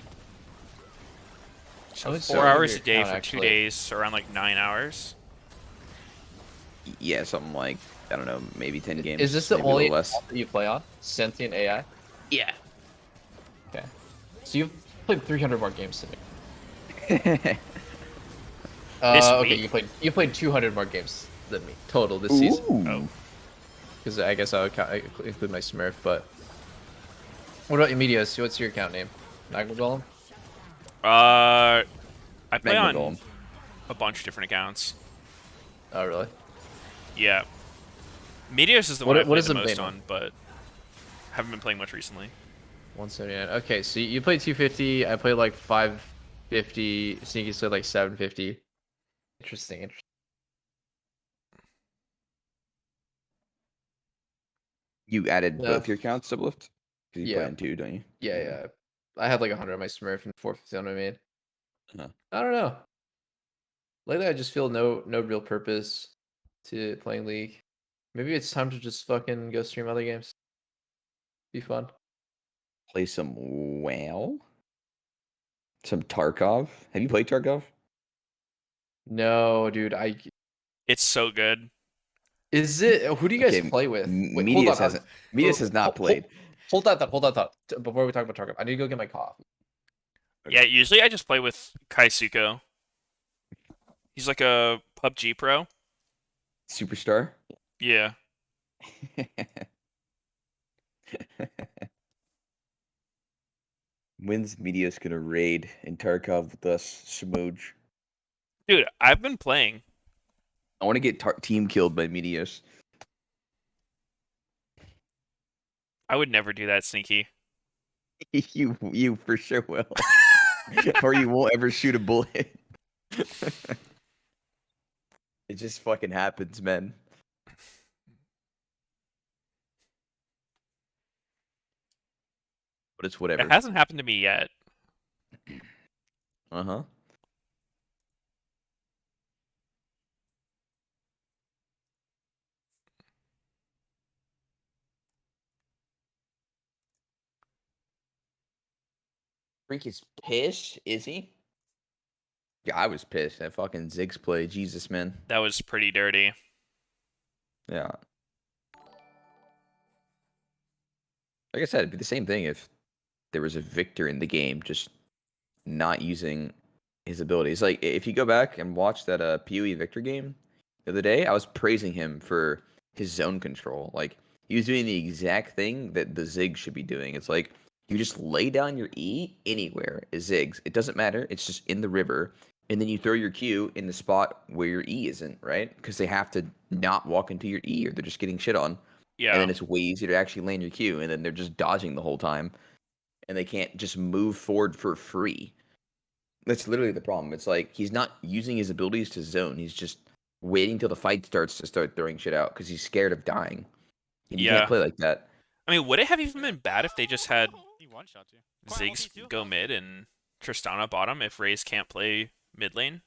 So would 4 start with hours your a day account, for actually. 2 days, around like 9 hours. Yeah, something like, I don't know, maybe 10 games. Is this the maybe a only little less. account that you play on? Sentient AI? Yeah. Okay. So you've played 300 more games than me. This Okay, week? you played 200 more games than me total this season. Ooh. Because I guess I would include my Smurf, but what about you, Meteos? What's your account name? Magma Golem? I play Magma on Golem. a bunch of different accounts. Oh, really? Yeah. Meteos is the What- one I what played is the the most main one? on, but haven't been playing much recently. 179. Okay, so you played 250. I played like 550. Sneaky played like 750. Interesting. You added Yeah. both your accounts, Sublift? Because you Yeah. play in 2, don't you? Yeah. I had like 100 on my Smurf and 450 on my main. Uh-huh. I don't know. Lately, I just feel no real purpose to playing League. Maybe it's time to just fucking go stream other games. Be fun. Play some WoW. Some Tarkov. Have you played Tarkov? No, dude. It's so good. Is it? Who do you guys Okay, play with? Wait, hold Meteos on. hasn't. Meteos has not played. Hold that thought. Hold that thought. Before we talk about Tarkov, I need to go get my coffee. Yeah, usually I just play with Kaisuko. He's like a PUBG pro. Superstar. Yeah. When's Meteos gonna raid in Tarkov with us, Smooge? Dude, I've been playing. I want to get team killed by Meteos. I would never do that, Sneaky. You for sure will. Or you won't ever shoot a bullet. It just fucking happens, man. But it's whatever. It hasn't happened to me yet. Uh-huh. Freak is pissed, is he? Yeah, I was pissed. That fucking Ziggs play. Jesus, man. That was pretty dirty. Yeah. Like I said, it'd be the same thing if there was a Victor in the game, just not using his abilities. Like, if you go back and watch that PoE Victor game the other day, I was praising him for his zone control. Like, he was doing the exact thing that the Ziggs should be doing. It's like, you just lay down your E anywhere as Ziggs. It doesn't matter. It's just in the river. And then you throw your Q in the spot where your E isn't, right? Because they have to not walk into your E or they're just getting shit on. And Yeah. then it's way easier to actually land your Q. And then they're just dodging the whole time. And they can't just move forward for free. That's literally the problem. It's like he's not using his abilities to zone. He's just waiting till the fight starts to start throwing shit out because he's scared of dying. And you can't Yeah. play like that. I mean, would it have even been bad if they just had He one-shot you. Ziggs go mid and Tristana bottom if Raze can't play mid lane?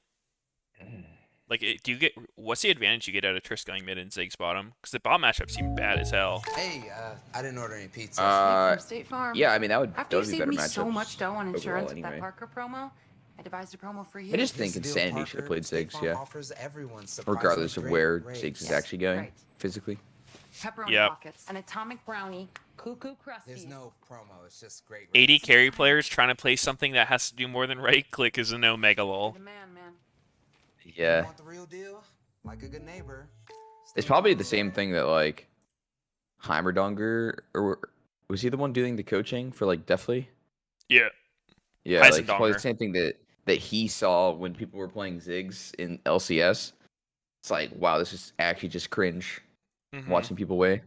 Like, do you get what's the advantage you get out of Triss going mid and Ziggs bottom? Because the bot matchup seemed bad as hell. Hey, I didn't order any pizza. Uh, From State Farm. yeah, I mean that would After you be saved better me matchups. so much dough on overall insurance with that anyway. Parker promo, I devised a promo for you. I just Here's think the deal, Insanity should have Parker. played State Ziggs, Farm yeah. offers everyone surprisingly Regardless of great where rates. Ziggs is Yes, actually going right. physically. Pepperoni Yep. pockets, an atomic brownie, cuckoo crusty. There's no promo. It's just great. 80 rates. carry players trying to play something that has to do more than right click is an omega lol. The man, man. You Yeah. want the real deal? Like a good neighbor. It's probably the same thing that like Heimerdonger, or was he the one doing the coaching for like Deathly? Yeah. Yeah, like it's probably the Heisendonger. same thing that he saw when people were playing Ziggs in LCS. It's like, wow, this is actually just cringe Mhm. watching people win.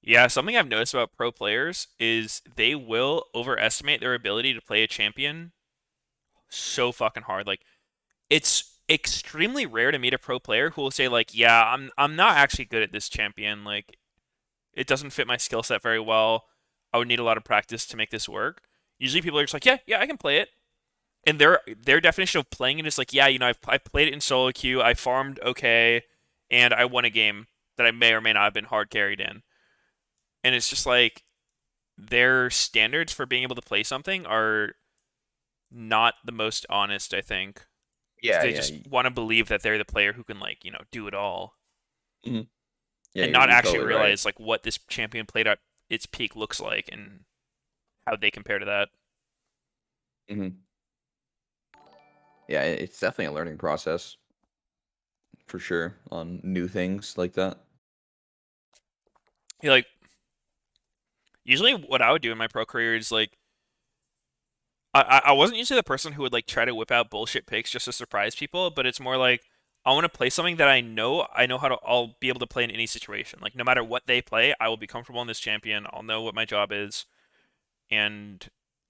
Yeah, something I've noticed about pro players is they will overestimate their ability to play a champion so fucking hard. Like, it's extremely rare to meet a pro player who will say like, "Yeah, I'm not actually good at this champion. Like, it doesn't fit my skill set very well. I would need a lot of practice to make this work." Usually, people are just like, "Yeah, I can play it." And their definition of playing it is like, "Yeah, I played it in solo queue. I farmed okay, and I won a game that I may or may not have been hard carried in." And it's just like their standards for being able to play something are not the most honest, I think. Yeah, They yeah, just want to believe that they're the player who can like, do it all. yeah. And not you're actually totally right. realize like what this champion played at its peak looks like and how they compare to that. hmm Yeah, it's definitely a learning process for sure on new things like that. Like usually what I would do in my pro career is like I wasn't usually the person who would like try to whip out bullshit picks just to surprise people, but it's more like I want to play something that I know how to I'll be able to play in any situation. Like no matter what they play, I will be comfortable in this champion. I'll know what my job is and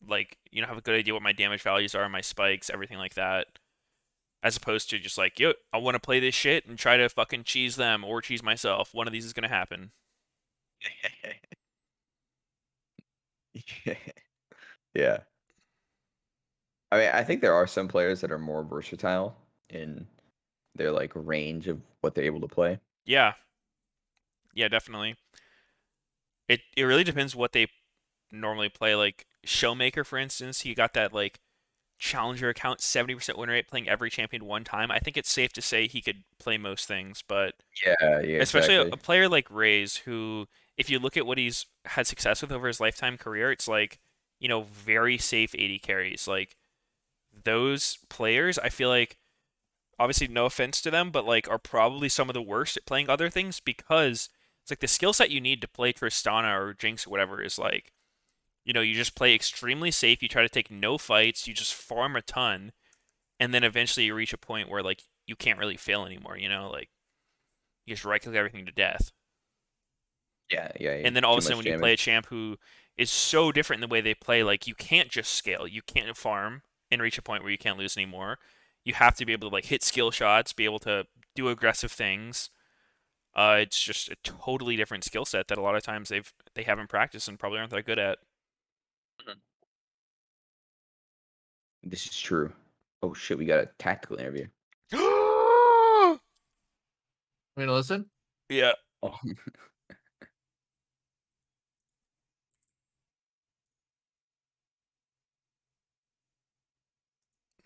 like, have a good idea what my damage values are, my spikes, everything like that. As opposed to just like, yo, I want to play this shit and try to fucking cheese them or cheese myself. One of these is gonna happen. Yeah. I mean, I think there are some players that are more versatile in their like range of what they're able to play. Yeah, yeah, definitely. It really depends what they normally play. Like Showmaker, for instance, he got that like challenger account 70% win rate playing every champion one time. I think it's safe to say he could play most things, but Yeah, especially a exactly. player like Raze, who, if you look at what he's had success with over his lifetime career, it's like, very safe 80 carries. Like those players, I feel like, obviously no offense to them, but like are probably some of the worst at playing other things because it's like the skill set you need to play Tristana or Jinx or whatever is like, you just play extremely safe, you try to take no fights, you just farm a ton, and then eventually you reach a point where like you can't really fail anymore, like you just right click everything to death. Yeah. And then all of Too a sudden much when you play a damage. champ who is so different in the way they play, like you can't just scale, you can't farm and reach a point where you can't lose anymore. You have to be able to like hit skill shots, be able to do aggressive things. It's just a totally different skill set that a lot of times they haven't practiced and probably aren't that good at. This is true. Oh shit, we got a tactical interview. Want me to listen? Yeah. Oh.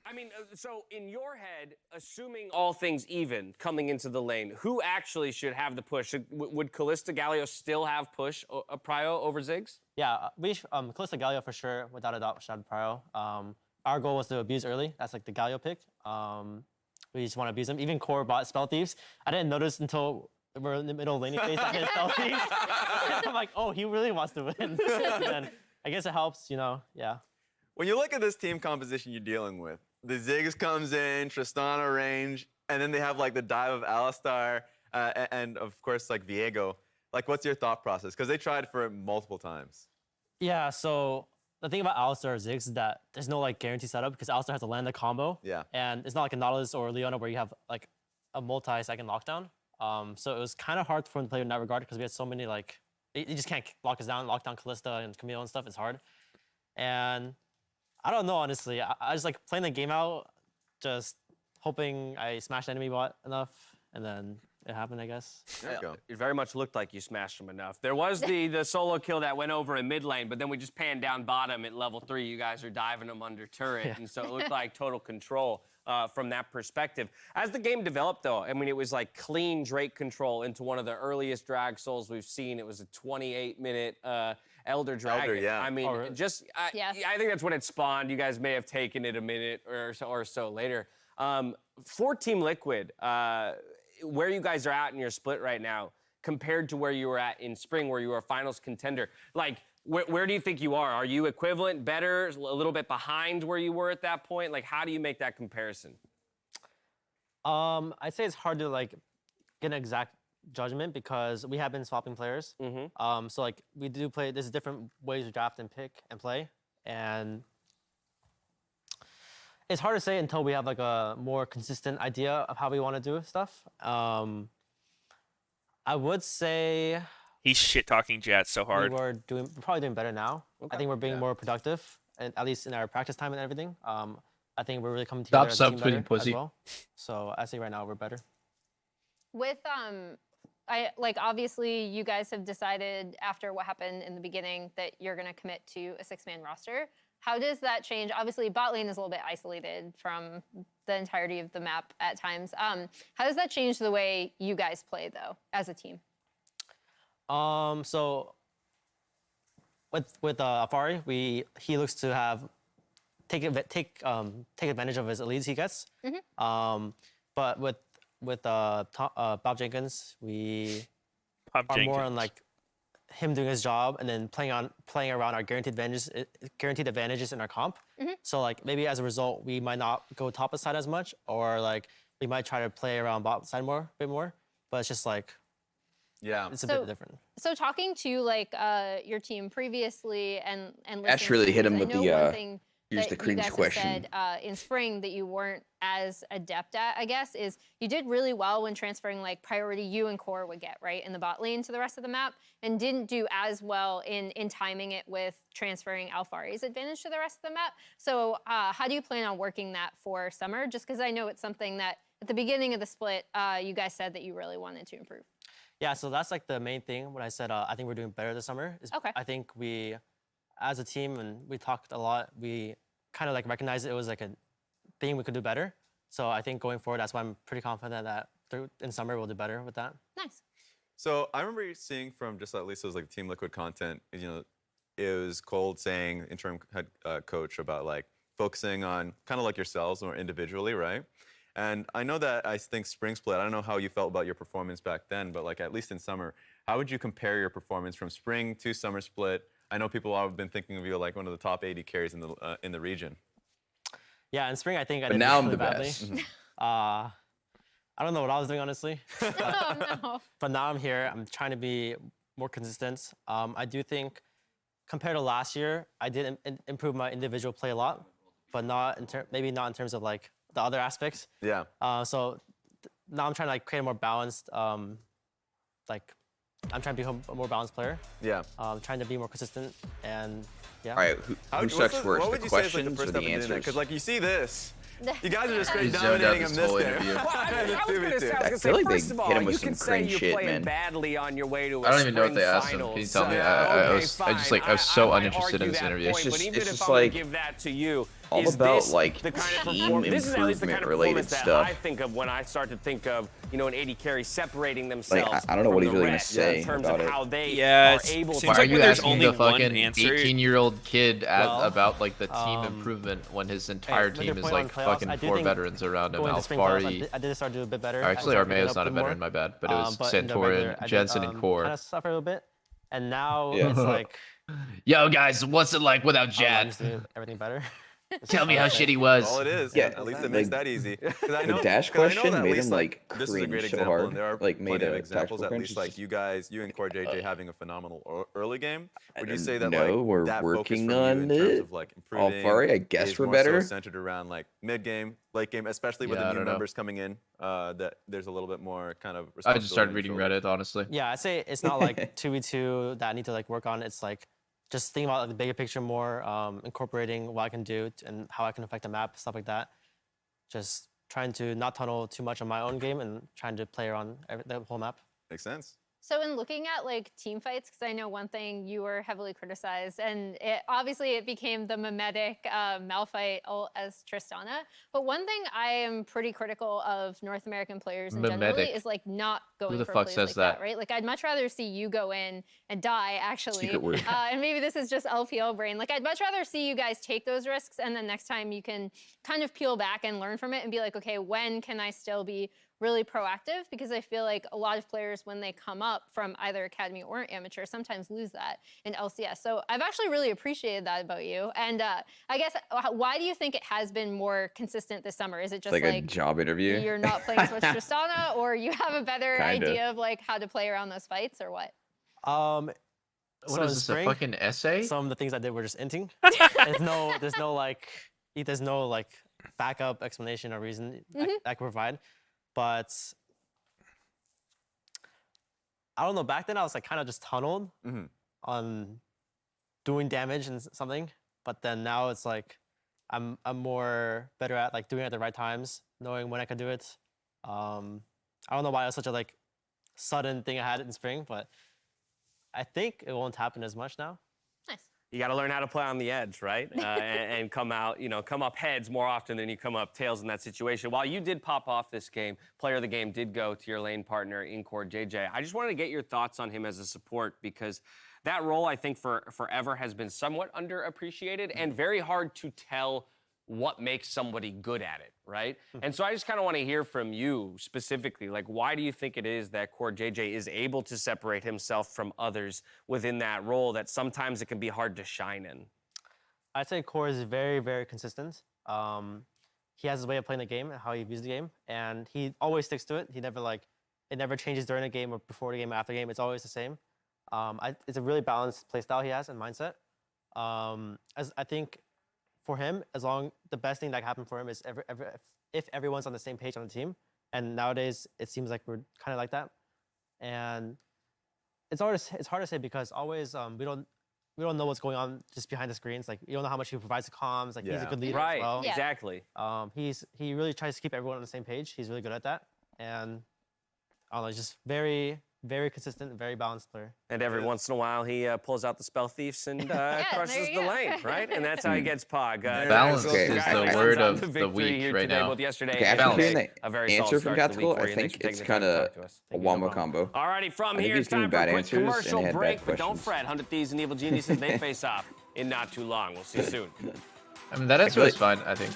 I mean, so in your head, assuming all things even coming into the lane, who actually should have the push? Would Callista Galio still have push prio over Ziggs? Yeah, Callista Galio for sure, without a doubt, should have Prio. Our goal was to abuse early. That's like the Galio pick. We just want to abuse them. Even Core bought Spell Thieves. I didn't notice until we're in the middle of laning phase that his Spell Thieves. I'm like, oh, he really wants to win. And then I guess it helps, yeah. When you look at this team composition you're dealing with, the Ziggs comes in, Tristana range, and then they have like the dive of Alistar, and of course like Viego. Like, what's your thought process? Because they tried for it multiple times. Yeah, so the thing about Alistar or Ziggs is that there's no like guarantee setup because Alistar has to land the combo. Yeah. And it's not like a Nautilus or Leona where you have like a multi-second lockdown. So it was kind of hard for him to play in that regard because we had so many like, you just can't lock us down, lock down Callista and Camille and stuff. It's hard. And I don't know, honestly. I just like playing the game out, just hoping I smashed enemy bot enough, and then it happened, I guess. There you go. It very much looked like you smashed him enough. There was the solo kill that went over in mid lane, but then we just panned down bottom at level 3. You guys are diving him under turret, and so it looked like total control from that perspective. As the game developed, though, I mean, it was like clean Drake control into one of the earliest drag souls we've seen. It was a 28-minute Elder Dragon. yeah. I mean, I think that's when it spawned. You guys may have taken it a minute or so later. For Team Liquid, where you guys are at in your split right now, compared to where you were at in spring, where you were a finals contender, like, where do you think you are? Are you equivalent, better, a little bit behind where you were at that point? Like, how do you make that comparison? I'd say it's hard to like get an exact judgment because we have been swapping players. So like we do play. There's different ways to draft and pick and play, and it's hard to say until we have like a more consistent idea of how we want to do stuff. I would say He's shit talking Jat so hard. we're probably doing better now. I think we're being more productive, and at least in our practice time and everything. I think we're really coming together as a team better as well. So I say right now we're better. With obviously you guys have decided after what happened in the beginning that you're gonna commit to a 6-man roster. How does that change? Obviously, bot lane is a little bit isolated from the entirety of the map at times. How does that change the way you guys play though, as a team? So with Afari, he looks to have take advantage of his elites he gets. But with Bob Jenkins, we are more on like him doing his job and then playing around our guaranteed advantages in our comp. So like maybe as a result, we might not go top side as much, or like we might try to play around bot side a bit more. But it's just like it's a bit different. So talking to like your team previously and Ash really hit him with the Here's the that you cringe guys have question. said in spring that you weren't as adept at, I guess, is you did really well when transferring like priority you and core would get, right, in the bot lane to the rest of the map, and didn't do as well in timing it with transferring Alphari's advantage to the rest of the map. So how do you plan on working that for summer? Just because I know it's something that at the beginning of the split, you guys said that you really wanted to improve. Yeah, so that's like the main thing when I said I think we're doing better this summer. Okay. I think we, as a team, and we talked a lot, we kind of like recognized it was like a thing we could do better. So I think going forward, that's why I'm pretty confident that in summer we'll do better with that. Nice. So I remember seeing from just at least it was like Team Liquid content, you know, it was Cold saying, interim head coach, about like focusing on kind of like yourselves more individually, right? And I know that I think spring split, I don't know how you felt about your performance back then, but like at least in summer, how would you compare your performance from spring to summer split? I know people have been thinking of you like one of the top 80 carries in the region. Yeah, in spring I think I But did now I'm really the badly. best. I don't know what I was doing honestly. Oh, no. But now I'm here. I'm trying to be more consistent. I do think compared to last year, I did improve my individual play a lot, but not maybe not in terms of like the other aspects. Yeah. So now I'm trying to like create a more balanced, like I'm trying to be a more balanced player. Yeah. Trying to be more consistent and yeah. All right, who sucks worse, the questions or the answers? Because like you see this. You guys are just straight He zoned out dominating him this this whole game. interview. Well, I was gonna say, I feel like they first of hit all, him with you some can say cringe you're shit, playing man. badly on your way to a I don't even know what spring they asked him. finals. Can you tell me? Okay, I was so fine. uninterested I in this argue interview. that It's point, just- but even it's if just I'm gonna like give that to you, all is about this like the kind of team this is at least the kind improvement of related performance stuff. that I think of when I start to think of, you know, an 80 carry separating themselves. I don't know what from he's the really gonna rest say in terms about of it. how they Yeah, are it able seems to. Why like are when you there's asking only the one fucking answer- 18-year-old kid Well, about like the team improvement when his entire with team your is point on like playoffs, fucking I do 4 think veterans around him? going to spring playoffs, Alphari. I did start to do a bit better. Actually, I started Armeo's picking not a up more. veteran, my bad. But it was But in the regular, Santorin, Jensen, and Core. kind of suffer a little bit, and now Yeah. it's like Yo, guys, what's it like without I'm Jet? just doing everything better. Tell me how shit he was. All it is. Yeah, At least it like, makes that easy. I know, The dash 'cause I know question that at made least, him like this is a great cringe so example, hard. and there are Like made plenty of a examples. tactical At cringe. least like you and Core JJ having a phenomenal early game. Would you say that No, like we're that focus working from you on in terms it. of like improving Alphari, I guess is we're more better. so centered around like mid game, late game, especially with Yeah, I the new don't know. members coming in? That there's a little bit more kind of. I just started responsibility reading and Reddit, honestly. Yeah, I'd say it's not like 2v2 that I need to like work on. It's like just thinking about the bigger picture more, incorporating what I can do and how I can affect the map, stuff like that. Just trying to not tunnel too much on my own game and trying to play around the whole map. Makes sense. So in looking at like team fights, because I know one thing you were heavily criticized, and obviously it became the mimetic Malphite ult as Tristana. But one thing I am pretty critical of North American players in generally Mimetic. is like not going the for fuck plays says like that? right? Like I'd much rather see you go in and die actually. Secret word. And maybe this is just LPL brain. Like I'd much rather see you guys take those risks, and then next time you can kind of peel back and learn from it and be like, okay, when can I still be really proactive? Because I feel like a lot of players, when they come up from either academy or amateur, sometimes lose that in LCS. So I've actually really appreciated that about you. And I guess, why do you think it has been more consistent this summer? Is it just Like a job interview? you're not playing as much Tristana, or you have a better Kinda. idea of like how to play around those fights, or what? What So is in this, spring, a fucking essay? some of the things I did were just inting. there's no like backup explanation or reason I can provide. But I don't know. Back then, I was like kind of just tunneled on doing damage and something. But then now it's like I'm more better at like doing it at the right times, knowing when I can do it. I don't know why it was such a like sudden thing I had in spring, but I think it won't happen as much now. Nice. You got to learn how to play on the edge, right? And come out, come up heads more often than you come up tails in that situation. While you did pop off this game, player of the game did go to your lane partner in Core JJ. I just wanted to get your thoughts on him as a support, because that role, I think, for forever has been somewhat underappreciated and very hard to tell what makes somebody good at it, right? And so I just kind of want to hear from you specifically, like, why do you think it is that Core JJ is able to separate himself from others within that role that sometimes it can be hard to shine in? I'd say Core is very, very consistent. He has his way of playing the game and how he views the game, and he always sticks to it. He never it never changes during the game or before the game or after the game. It's always the same. It's a really balanced play style he has and mindset. As I think for him, the best thing that can happen for him is if everyone's on the same page on the team. And nowadays, it seems like we're kind of like that. And it's hard to say because always we don't know what's going on just behind the screens. Like you don't know how much he provides to comms. Like he's a good leader right, as well. Yeah. exactly. He really tries to keep everyone on the same page. He's really good at that. And I don't know, he's just very, very consistent, very balanced player. And every once in a while, he pulls out the spell thieves and crushes there you the go. lane, right? And that's how he gets Pog. Balance is congratulations the word on of the victory week here right today, now. both yesterday Okay, and after hearing today. the A very solid answer from start to the week Tactical, for I you. Thanks think for it's taking the time kind to of talk to us. a wombo combo. Alrighty, from I think here, he's it's time giving for a bad quick answers and commercial had bad break, but don't questions. fret. 100 Thieves and Evil Geniuses, they face off in not too long. We'll see you soon. I mean, that answer was fine, I think.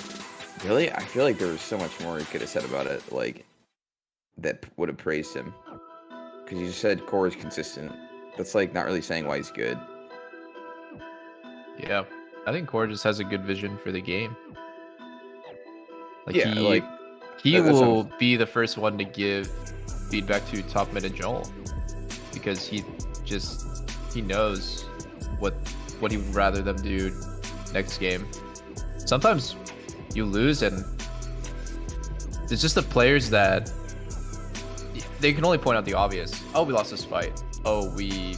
Really? I feel like there was so much more he could have said about it, like, that would have praised him. Because you just said Core is consistent. That's, like, not really saying why he's good. Yeah. I think Core just has a good vision for the game. Like, Yeah, like, he that's will be the first one to give feedback to top mid and Joel. Because he knows what he would rather them do next game. Sometimes you lose and it's just the players that they can only point out the obvious. Oh, we lost this fight. Oh, we,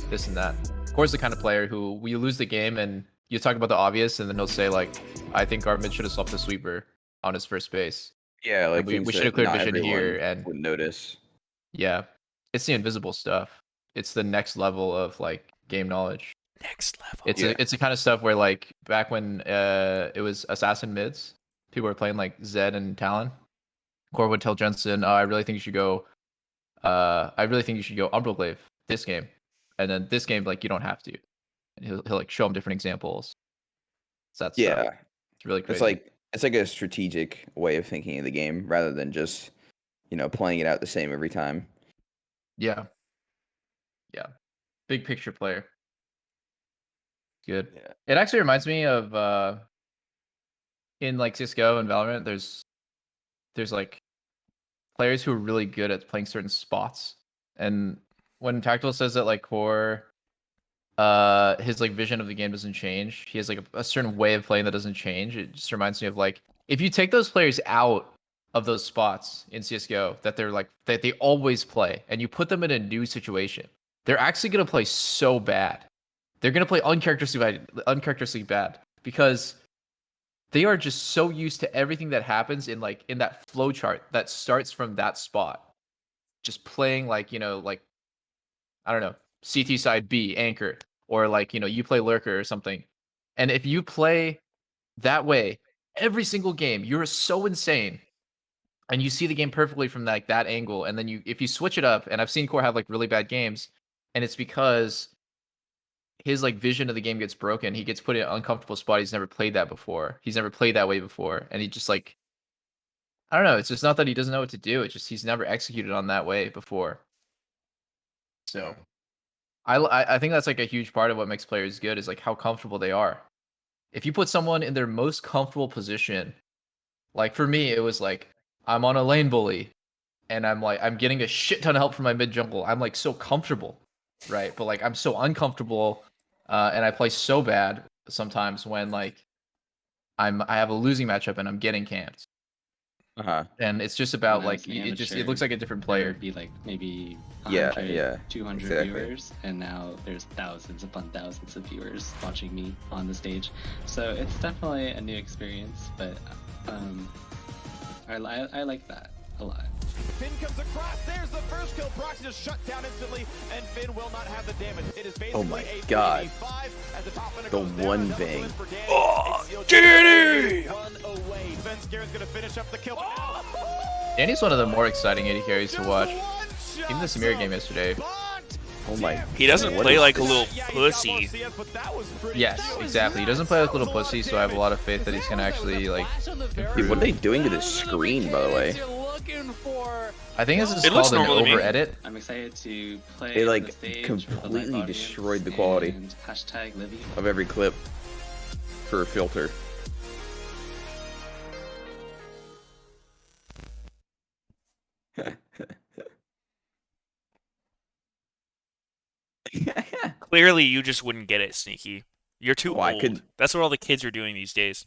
this and that. Core's the kind of player who we lose the game and you talk about the obvious and then he'll say like, I think our mid should have swapped the sweeper on his first base. Yeah, like, we should that have cleared not vision everyone here and would notice. yeah, it's the invisible stuff. It's the next level of like game knowledge. Next level. It's the kind of stuff where like back when it was assassin mids, people were playing like Zed and Talon. Core would tell Jensen, I really think you should go Umbral this game. And then this game, like you don't have to. And he'll like show him different examples. It's that stuff. Yeah. It's really crazy. It's like a strategic way of thinking of the game rather than just, playing it out the same every time. Yeah. Yeah. Big picture player. Good. Yeah. It actually reminds me of in like CS:GO and Valorant, there's like players who are really good at playing certain spots. And when Tactical says that like Core his like vision of the game doesn't change. He has like a certain way of playing that doesn't change. It just reminds me of like if you take those players out of those spots in CS:GO that they always play and you put them in a new situation, they're actually going to play so bad. They're going to play uncharacteristically bad because they are just so used to everything that happens in that flow chart that starts from that spot. Just playing like, like I don't know, CT side B anchor or like, you play lurker or something. And if you play that way every single game, you're so insane. And you see the game perfectly from that angle. And then if you switch it up, and I've seen Core have like really bad games, and it's because his like vision of the game gets broken. He gets put in an uncomfortable spot. He's never played that before. He's never played that way before. And he just like, I don't know. It's just not that he doesn't know what to do. It's just he's never executed on that way before. So I think that's like a huge part of what makes players good is like how comfortable they are. If you put someone in their most comfortable position, like for me, it was like I'm on a lane bully and I'm getting a shit ton of help from my mid jungle. I'm like so comfortable, right? But like I'm so uncomfortable and I play so bad sometimes when like I have a losing matchup and I'm getting camped. And it's just about like it looks like a different player. There'd be like maybe 200 exactly. viewers, and now there's thousands upon thousands of viewers watching me on the stage. So it's definitely a new experience, but I like that a lot. Finn comes across. There's the first kill. Proxy just shut down instantly, and Finn will not have the damage. It is basically Oh my god. as the top The one bang. Oh, Danny! One away. Sven Scaren's gonna finish up the kill. Danny's one of the more exciting AD carries to watch. Even the Samir game yesterday. Oh my. He doesn't play like a little pussy. Yes, exactly. He doesn't play like a little pussy, so I have a lot of faith that he's gonna actually like improve. Dude, what are they doing to this screen, by the way? I think this is It looks called an normal to me. over edit. I'm excited to play They on like the stage completely destroyed the quality and hashtag Livy. of every clip for a filter. Clearly, you just wouldn't get it, Sneaky. You're too Oh, I old. couldn't. That's what all the kids are doing these days.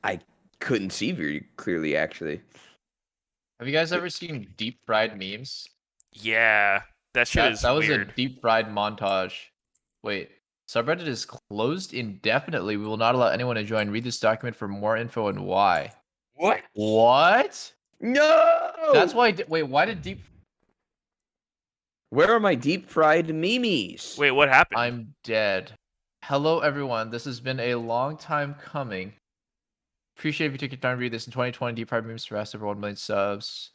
I couldn't see very clearly, actually. Have you guys ever seen deep fried memes? Yeah, that shit is That was a weird. deep fried montage. Wait, subreddit is closed indefinitely. We will not allow anyone to join. Read this document for more info and why. What? What? No. That's why. Wait, why did deep? Where are my deep fried memes? Wait, what happened? I'm dead. Hello, everyone. This has been a long time coming. Appreciate if you took your time to read this. In 2020, deep fried memes surpassed over 1 million subs.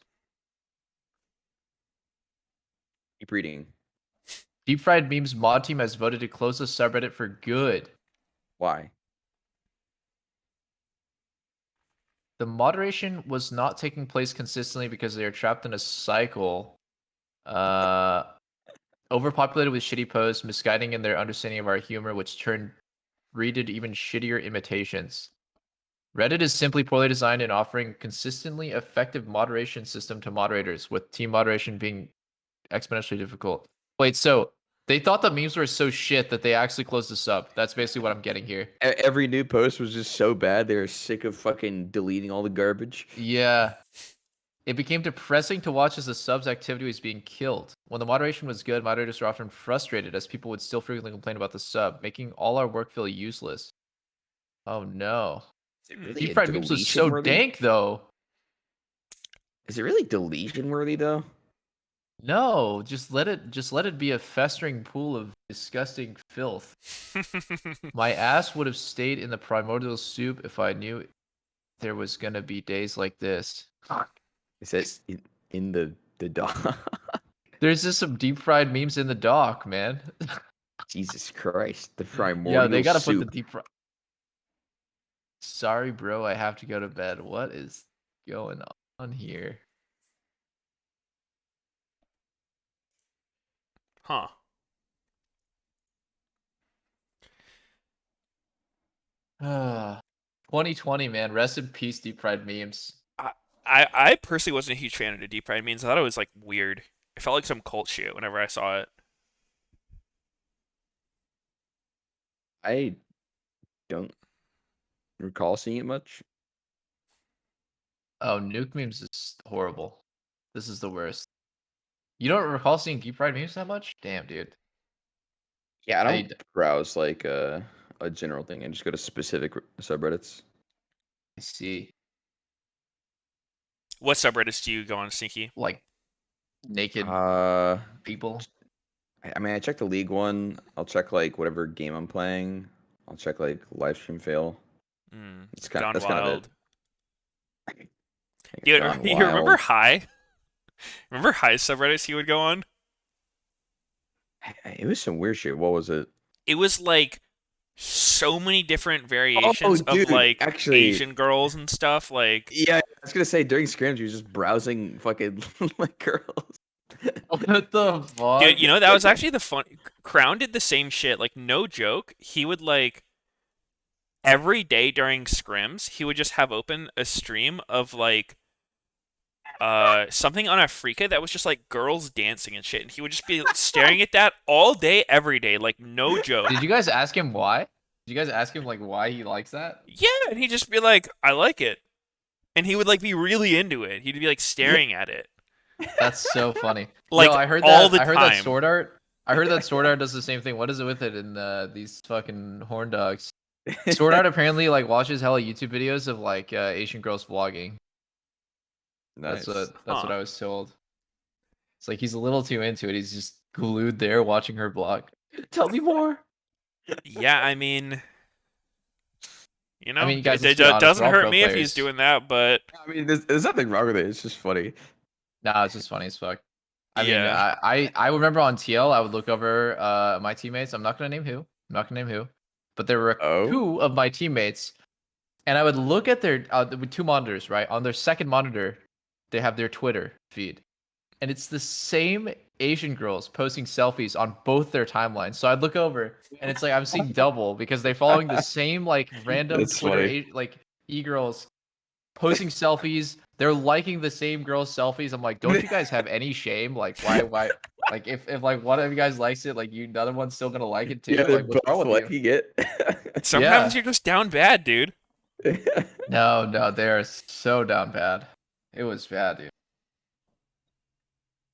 Keep reading. Deep fried memes mod team has voted to close the subreddit for good. Why? The moderation was not taking place consistently because they are trapped in a cycle. Overpopulated with shitty posts, misguiding in their understanding of our humor, which turned readed even shittier imitations. Reddit is simply poorly designed in offering consistently effective moderation system to moderators, with team moderation being exponentially difficult. Wait, so they thought the memes were so shit that they actually closed the sub. That's basically what I'm getting here. Every new post was just so bad. They were sick of fucking deleting all the garbage. Yeah. It became depressing to watch as the subs activity was being killed. When the moderation was good, moderators were often frustrated as people would still frequently complain about the sub, making all our work feel useless. Oh no. Is it really Deep a fried memes was so deletion-worthy? dank though. Is it really deletion worthy though? No, just let it be a festering pool of disgusting filth. My ass would have stayed in the primordial soup if I knew there was gonna be days like this. Is it in the dock? There's just some deep fried memes in the dock, man. Jesus Christ, the primordial Yeah, they gotta put the soup. deep fry. Sorry, bro, I have to go to bed. What is going on here? Huh. Ah, 2020, man. Rest in peace, deep fried memes. I personally wasn't a huge fan of the deep fried memes. I thought it was like weird. It felt like some cult shit whenever I saw it. I don't recall seeing it much. Oh, nuke memes is horrible. This is the worst. You don't recall seeing deep fried memes that much? Damn, dude. Yeah, I don't browse like a general thing. I just go to specific subreddits. I see. What subreddits do you go on, Sneaky? Like naked people. I mean, I check the league one. I'll check like whatever game I'm playing. I'll check like live stream fail. It's kind Gone that's kind of Wild. it. You, Gone you remember Wild. High? Remember High subreddits he would go on? It was some weird shit. What was it? It was like so many different variations dude, of like actually- Asian girls and stuff. Like, Yeah, I was gonna say during scrims you was just browsing fucking like girls. What the fuck? dude, you know that was actually the fun. Crown did the same shit. Like, no joke. He would like every day during scrims, he would just have open a stream of like something on Afrika that was just like girls dancing and shit, and he would just be staring at that all day, every day, like no joke. Did you guys ask him why? Did you guys ask him like why he likes that? Yeah, and he'd just be like, I like it. And he would like be really into it. He'd be like staring at it. That's so funny. Like, Yo, I heard all that. the I heard that time. Sword Art. I heard that Sword Art does the same thing. What is it with it in these fucking horn dogs? Sword Art apparently like watches hella YouTube videos of like Asian girls vlogging. Nice. That's what I was told. It's like he's a little too into it. He's just glued there watching her vlog. Tell me more. Yeah, I mean, you know, mean, you guys, it let's be honest, doesn't we're all hurt pro me if players. he's doing that, but I mean, there's nothing wrong with it. It's just funny. Nah, it's just funny as fuck. I mean, Yeah. I remember on TL, I would look over my teammates. I'm not gonna name who, but there were two of my teammates, and I would look at their with two monitors, right? On their second monitor, they have their Twitter feed, and it's the same Asian girls posting selfies on both their timelines. So I'd look over, and it's like I'm seeing double because they're following the same like random That's Twitter funny. like e-girls posting selfies. They're liking the same girls' selfies. I'm like, don't you guys have any shame? Like, why Like if like one of you guys likes it, like the other one's still gonna like it too. Yeah, they're Like what's wrong both with you? liking it. Sometimes Yeah. you're just down bad, dude. No, they're so down bad. It was bad, dude.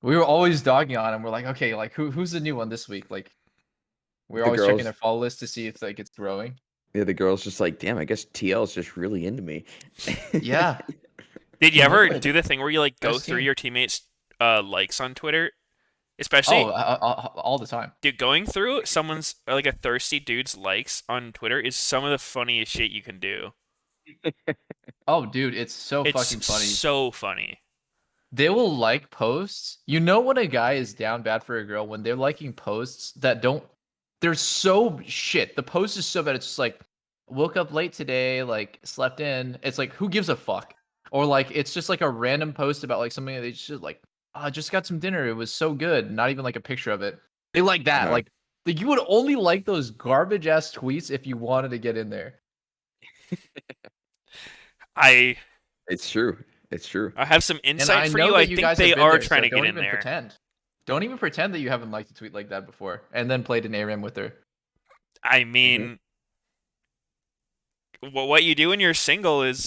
We were always dogging on him. We're like, okay, like who's the new one this week? Like we're The always checking girls, their follow list to see if like it's growing. yeah, the girl's just like, damn, I guess TL is just really into me. Yeah. Did you Dude, ever Liquid, do the thing where you like go best through team. your teammates' likes on Twitter? Especially, all the time. dude, going through someone's like a thirsty dude's likes on Twitter is some of the funniest shit you can do. Oh, dude, it's so fucking funny. So funny. They will like posts. You know when a guy is down bad for a girl when they're liking posts that don't. They're so shit. The post is so bad. It's just like woke up late today, like slept in. It's like who gives a fuck? Or like it's just like a random post about like something that they just like. Oh, I just got some dinner. It was so good. Not even like a picture of it. They like that. Like you would only like those garbage ass tweets if you wanted to get in there. It's true. It's true. I have some And insight I for know you. that I you think guys they have been are there, trying so to get don't in even there. pretend. Don't even pretend that you haven't liked a tweet like that before, and then played an ARAM with her. I mean, what you do when you're single is,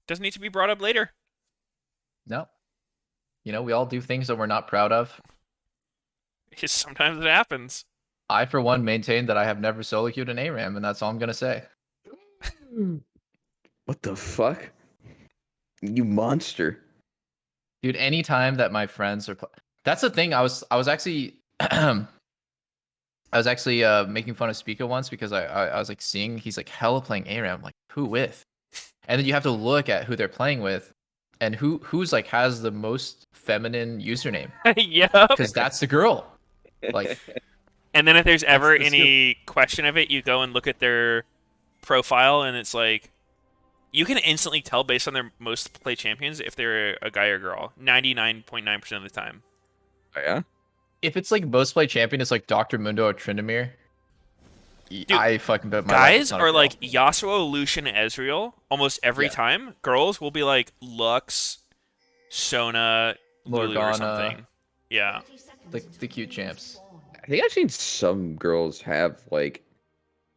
doesn't need to be brought up later. No. We all do things that we're not proud of. Sometimes it happens. I, for one, maintain that I have never solo queued an ARAM, and that's all I'm gonna say. What the fuck? You monster. Dude, anytime that my friends are that's the thing. I was actually I was actually making fun of Spica once because I was like seeing he's like hella playing ARAM. Like, who with? And then you have to look at who they're playing with and who's like has the most feminine username. Yeah. Because that's the girl. Like, and then if there's ever the any question of it, you go and look at their profile, and it's like you can instantly tell based on their most play champions if they're a guy or girl. 99.9% of the time. Oh, yeah. If it's like most play champion, it's like Dr. Mundo or Tryndamere. Dude, I fucking bet my life guys it's not a are girl. like Yasuo, Lucian, Ezreal almost every Yeah. time. Girls will be like Lux, Sona, Lulu or Morgana. something. Yeah. The cute champs. I think I've seen some girls have like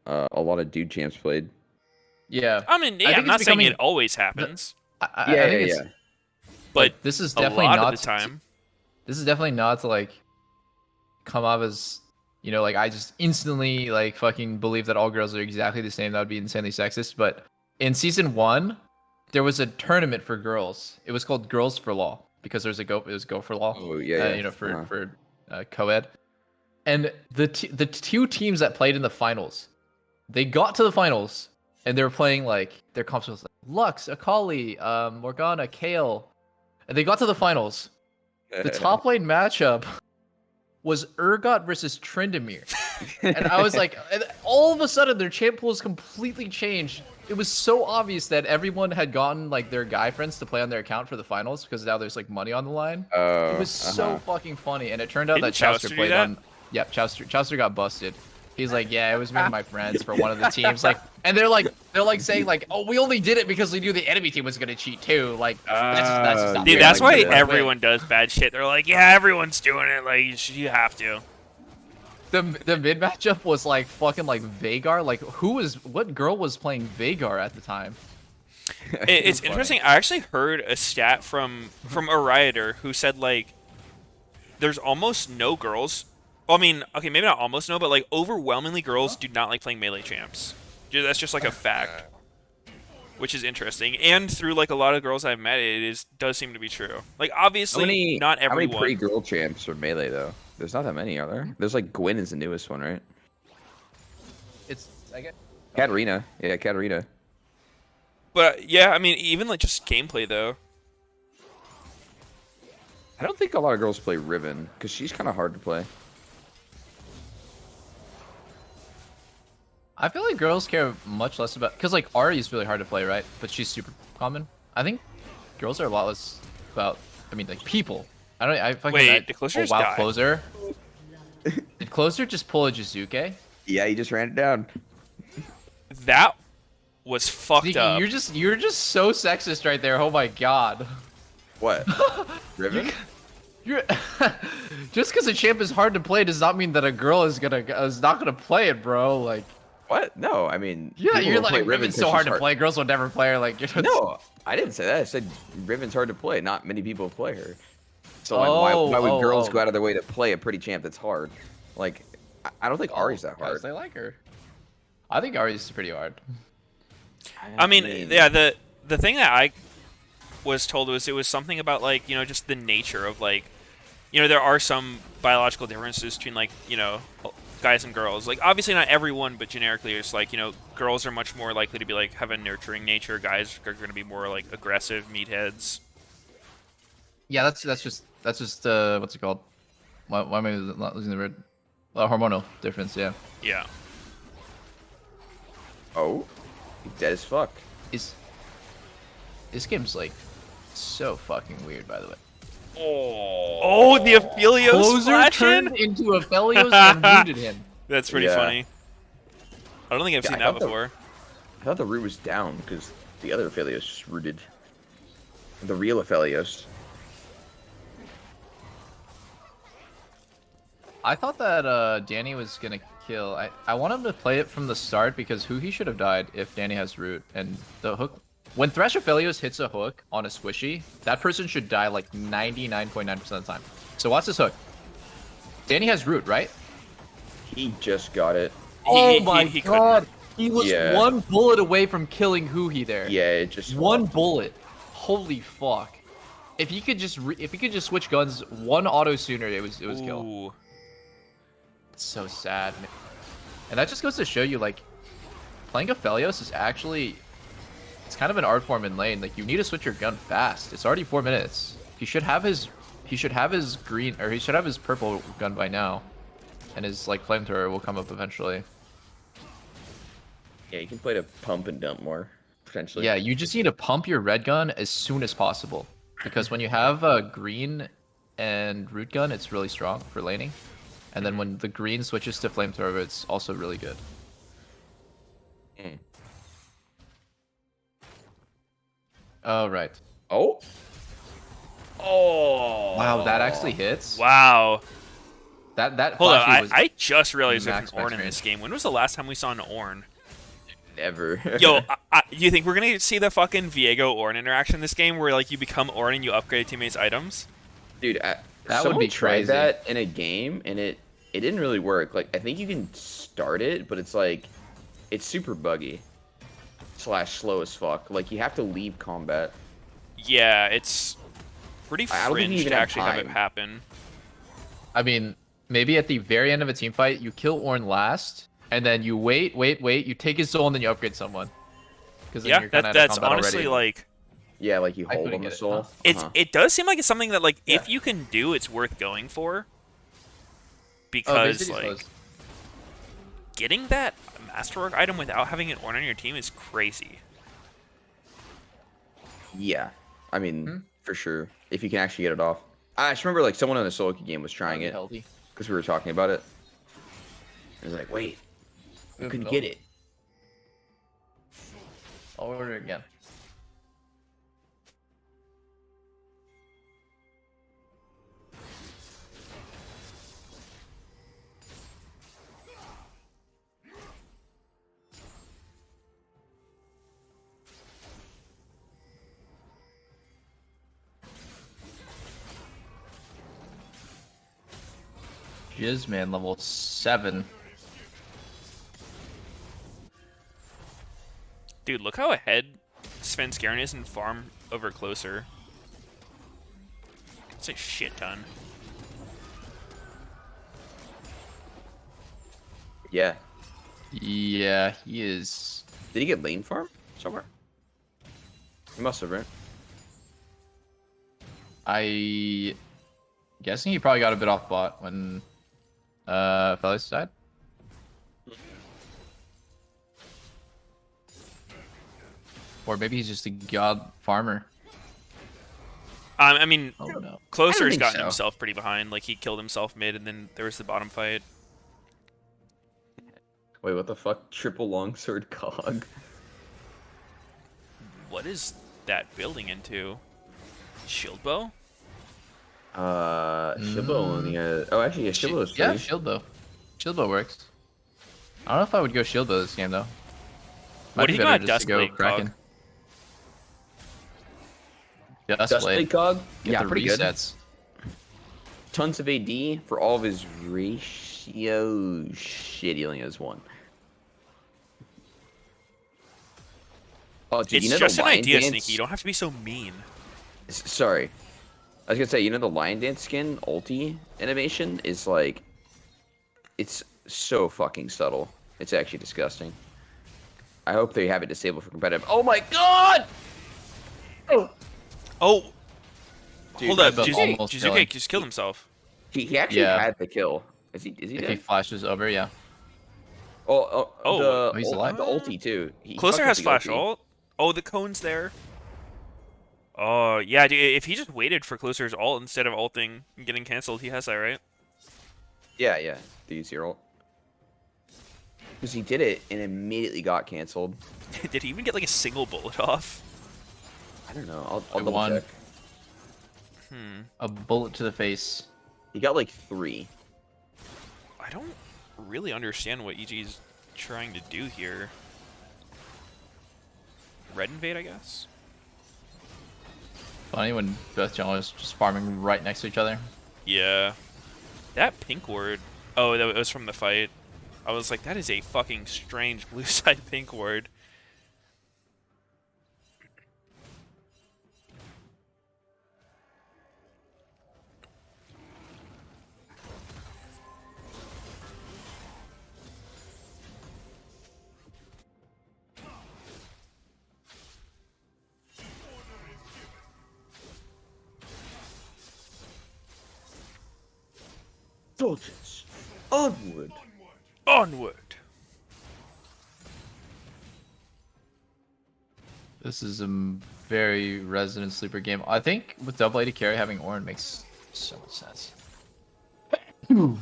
a lot of dude champs played. Yeah. I mean, yeah, think I'm not it's saying becoming it always happens. I think it's, But like, this is definitely a lot not of the time. This is definitely not to like come off as like I just instantly like fucking believe that all girls are exactly the same. That would be insanely sexist. But in season 1, there was a tournament for girls. It was called Girls for Law because it was Go for Law. Oh yeah. For co-ed. And the two teams that played in the finals, they got to the finals and they were playing like their comps was like Lux, Akali, Morgana, Kale, and they got to the finals. The top lane matchup was Urgot versus Tryndamere. And I was like, and all of a sudden their champ pool is completely changed. It was so obvious that everyone had gotten like their guy friends to play on their account for the finals because now there's like money on the line. It was so fucking funny, and it turned out that Chowster played on. Yep, Chowster got busted. He's like, yeah, it was me and my friends for one of the teams. Like, and they're like saying like, oh, we only did it because we knew the enemy team was gonna cheat too. Like, that's just not Dude, fair. that's Like, why everyone does bad shit. They're like, yeah, everyone's doing it. Like, you have to. The mid matchup was like fucking like Veigar. Like, what girl was playing Veigar at the time? It's interesting. I actually heard a stat from a rioter who said like, there's almost no girls. Well, I mean, okay, maybe not almost no, but like overwhelmingly girls do not like playing melee champs. Dude, that's just like a fact, which is interesting. And through like a lot of girls I've met, does seem to be true. Like obviously, not everyone. How many pre-girl champs are melee though? There's not that many, are there? There's like Gwen is the newest one, right? It's I guess Katarina. Yeah, Katarina. But yeah, I mean, even like just gameplay though. I don't think a lot of girls play Riven because she's kind of hard to play. I feel like girls care much less about because like Ahri is really hard to play, right? But she's super common. I think girls are a lot less about. I mean, like people. I don't. I fucking. Wait, did Closer just die? Closer. Did Closer just pull a Jizuke? Yeah, he just ran it down. That was fucked Zeke, up. You're just so sexist right there. Oh my god. What? Riven? You're just because a champ is hard to play does not mean that a girl is not gonna play it, bro. Like, What? No, I mean, yeah, people you're will play like Riven Riven's 'cause so hard she's to play. Girls will never play her. Like, No, I didn't say that. I said Riven's hard to play. Not many people play her. So like, Oh, why would oh, girls oh. go out of their way to play a pretty champ that's hard? Like, I don't think Ari's that Because hard. they like her. I think Ari's pretty hard. I mean, yeah, the thing that I was told was it was something about like, you know, just the nature of like, you know, there are some biological differences between like, you know, guys and girls. Like obviously not everyone, but generically it's like, you know, girls are much more likely to be like have a nurturing nature. Guys are going to be more like aggressive meatheads. Yeah, that's just what's it called? Why am I not losing the word? Hormonal difference. Yeah. Yeah. Oh, he's dead as fuck. This game's like so fucking weird, by the way. Oh, the Aphelios Closer splash turned in? into Aphelios and rooted him. That's pretty Yeah. funny. I don't think I've Yeah, seen I that thought the- before. I thought the root was down because the other Aphelios just rooted. The real Aphelios. I thought that Danny was gonna kill. I want him to play it from the start because he should have died if Danny has root and the hook. When Thresh Aphelios hits a hook on a squishy, that person should die like 99.9% of the time. So watch this hook. Danny has root, right? He just got it. Oh my god! couldn't. He was Yeah. one bullet away from killing Huhi there. Yeah, it just One bullet. Holy fuck! If he could just switch guns one auto sooner, it was kill. Ooh. It's so sad, man. And that just goes to show you, like, playing Aphelios is actually, it's kind of an art form in lane. Like, you need to switch your gun fast. It's already 4 minutes. He should have his green, or he should have his purple gun by now. And his, like, flamethrower will come up eventually. Yeah, you can play to pump and dump more, potentially. Yeah, you just need to pump your red gun as soon as possible. Because when you have a green and root gun, it's really strong for laning. And then when the green switches to flamethrower, it's also really good. Oh, right. Oh. Oh. Wow, that actually hits. Wow. That Hold on, flashy was I just realized there's max an Ornn in range. this game. When was the last time we saw an Ornn? Never. Yo, you think we're gonna see the fucking Viego Ornn interaction in this game, where like you become Ornn and you upgrade teammates' items? Dude, That would someone be tried crazy. that in a game, and it didn't really work. Like, I think you can start it, but it's like, it's super buggy. / slow as fuck. Like, you have to leave combat. Yeah, it's pretty I don't think you fringe even to have actually have it time. happen. I mean, maybe at the very end of a team fight, you kill Ornn last, and then you wait, you take his soul, and then you upgrade someone. Because Yeah, that's honestly like Yeah, like you I hold couldn't on the get it, soul. huh? it does seem like it's something that like if you can do, it's worth going for. Because like getting that masterwork item without having an Ornn on your team is crazy. Yeah, I mean, Hmm? for sure. If you can actually get it off. I just remember like someone on the Soloki game was trying it Healthy. because we were talking about it. I was like, wait, I couldn't get it. I'll order it again. Jizzman level 7. Dude, look how ahead Svenskeren is in farm over closer. It's a shit ton. Yeah. Yeah, he is. Did he get lane farm somewhere? He must have, right? I guessing he probably got a bit off bot when Felix died. Or maybe he's just a god farmer. I mean, Oh, no. Closer's think gotten so. himself pretty behind. Like, he killed himself mid, and then there was the bottom fight. Wait, what the fuck? Triple longsword cog. What is that building into? Shield bow? Shield bow only has... Oh, actually, yeah, shield bow is free. Yeah, shield bow. Shield bow works. I don't know if I would go shield bow this game though. Might What do be you better got, just to go Duskblade, Kraken. Duskblade Cog? Get Yeah, the pretty resets. good. Tons of AD for all of his ratio. Shit, he only has one. Oh, dude, It's you know just the an lion idea, dance? Sneaky. You don't have to be so mean. Sorry. I was gonna say, you know the lion dance skin ulti animation is like... It's so fucking subtle. It's actually disgusting. I hope they have it disabled for competitive. Oh my god! Oh! Oh! Dude, Hold up. But almost killing. Jizuke just killed himself. He actually Yeah. had the kill. Is he If dead? he flashes over, yeah. The he's alive. The ulti too. He Closer fucked up has the flash ulti. ult. Oh, the cone's there. Oh, yeah, dude, if he just waited for Closer's ult instead of ulting and getting cancelled, he has that, right? Yeah. The easier ult. Because he did it and immediately got canceled. Did he even get like a single bullet off? I don't know. I'll I double won. check. A bullet to the face. He got like 3. I don't really understand what EG's trying to do here. Red invade, I guess? Funny when both junglers just farming right next to each other. Yeah. That pink ward. Oh, that was from the fight. I was like, that is a fucking strange blue side pink ward. Soldiers, onward! Onward! This is a very Resident Sleeper game. I think with double AD carry, having Ornn makes so much sense. Do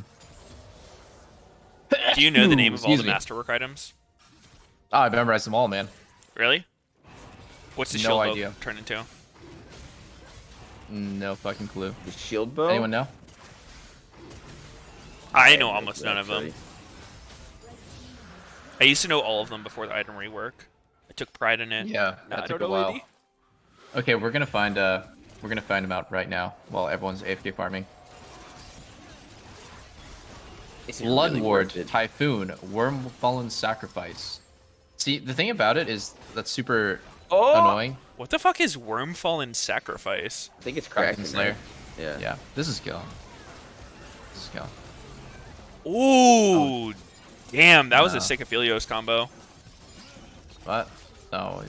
you know the name of all Excuse the me. masterwork items? Oh, I memorized them all, man. Really? What's the No shield bow idea. turn into? No fucking clue. The shield bow? Anyone know? I know almost none of them. I used to know all of them before the item rework. I took pride in it. Yeah, Now I that took don't a know while. AD. Okay, we're gonna find him out right now while everyone's AFK farming. It's Blood really Ward, worth it. Typhoon, Worm Fallen Sacrifice. See, the thing about it is that's super Oh! annoying. What the fuck is Wormfallen Sacrifice? I think it's Kraken Kraken Slayer. right? Yeah. Yeah, this is kill. This is kill. Ooh! Damn, that was a No. sick Aphelios combo. What? No,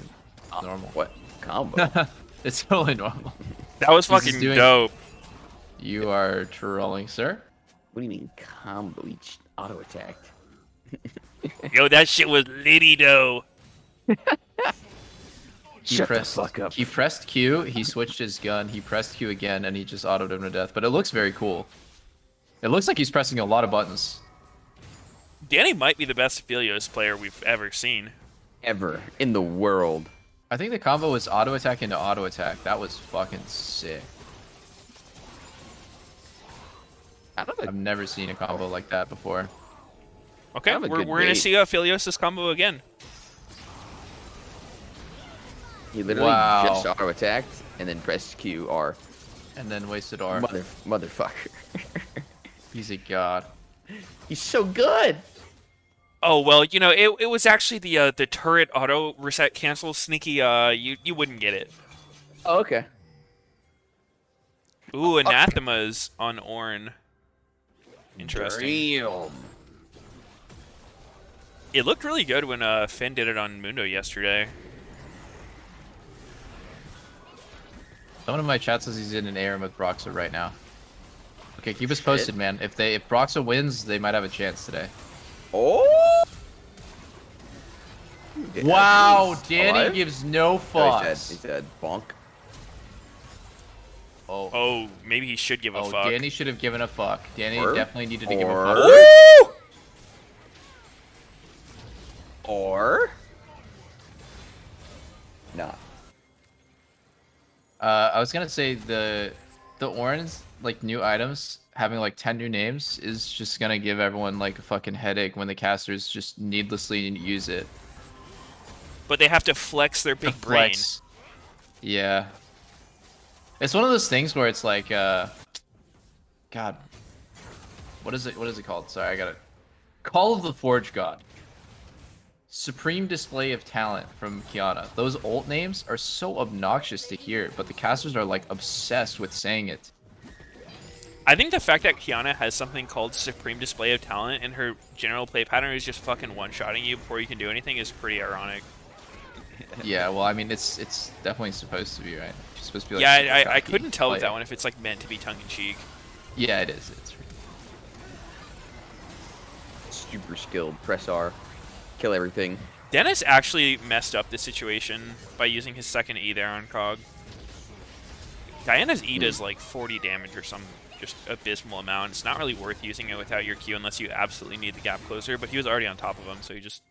normal. What? Combo? It's totally normal. That was He's just fucking doing- dope. You are trolling, sir. What do you mean combo? He auto attacked. Yo, that shit was litty though. Shut the fuck up. He pressed Q, he switched his gun, he pressed Q again, and he just autoed him to death. But it looks very cool. It looks like he's pressing a lot of buttons. Danny might be the best Aphelios player we've ever seen. Ever in the world. I think the combo was auto attack into auto attack. That was fucking sick. I've never seen a combo like that before. Okay, Kind of a we're good gonna bait. see Aphelios' combo again. He literally Wow. just auto attacked and then pressed Q R. And then wasted R. Motherfucker. He's a god. He's so good. Oh well, you know it was actually the turret auto reset cancel sneaky. You wouldn't get it. Oh, okay. Ooh, anathemas on Ornn. Interesting. Damn. It looked really good when Finn did it on Mundo yesterday. Someone in my chat says he's in an ARM with Broxa right now. Okay, keep us posted, man. If Broxa wins, they might have a chance today. Oh! Wow, He's Danny alive? gives no No, fucks. he's dead. Bonk. Oh, maybe he should give a fuck. Danny should have given a fuck. Danny Or- definitely needed to give a or- fuck. Ooh! Or not. I was gonna say the orange like new items having like 10 new names is just gonna give everyone like a fucking headache when the casters just needlessly use it. But they have to flex their big brain. Yeah. It's one of those things where it's like God. What is it called? Sorry, I got it. Call of the Forge God. Supreme display of talent from Kiana. Those ult names are so obnoxious to hear, but the casters are like obsessed with saying it. I think the fact that Kiana has something called Supreme Display of Talent and her general play pattern is just fucking one-shotting you before you can do anything is pretty ironic. Yeah, well, I mean, it's definitely supposed to be, right? She's supposed to be like. Yeah, I couldn't tell with that one if it's like meant to be tongue-in-cheek. Yeah, it is. It's super skilled. Press R, kill everything. Dennis actually messed up the situation by using his second E there on Cog. Diana's E does like 40 damage or some just abysmal amount. It's not really worth using it without your Q unless you absolutely need the gap closer, but he was already on top of him, so he just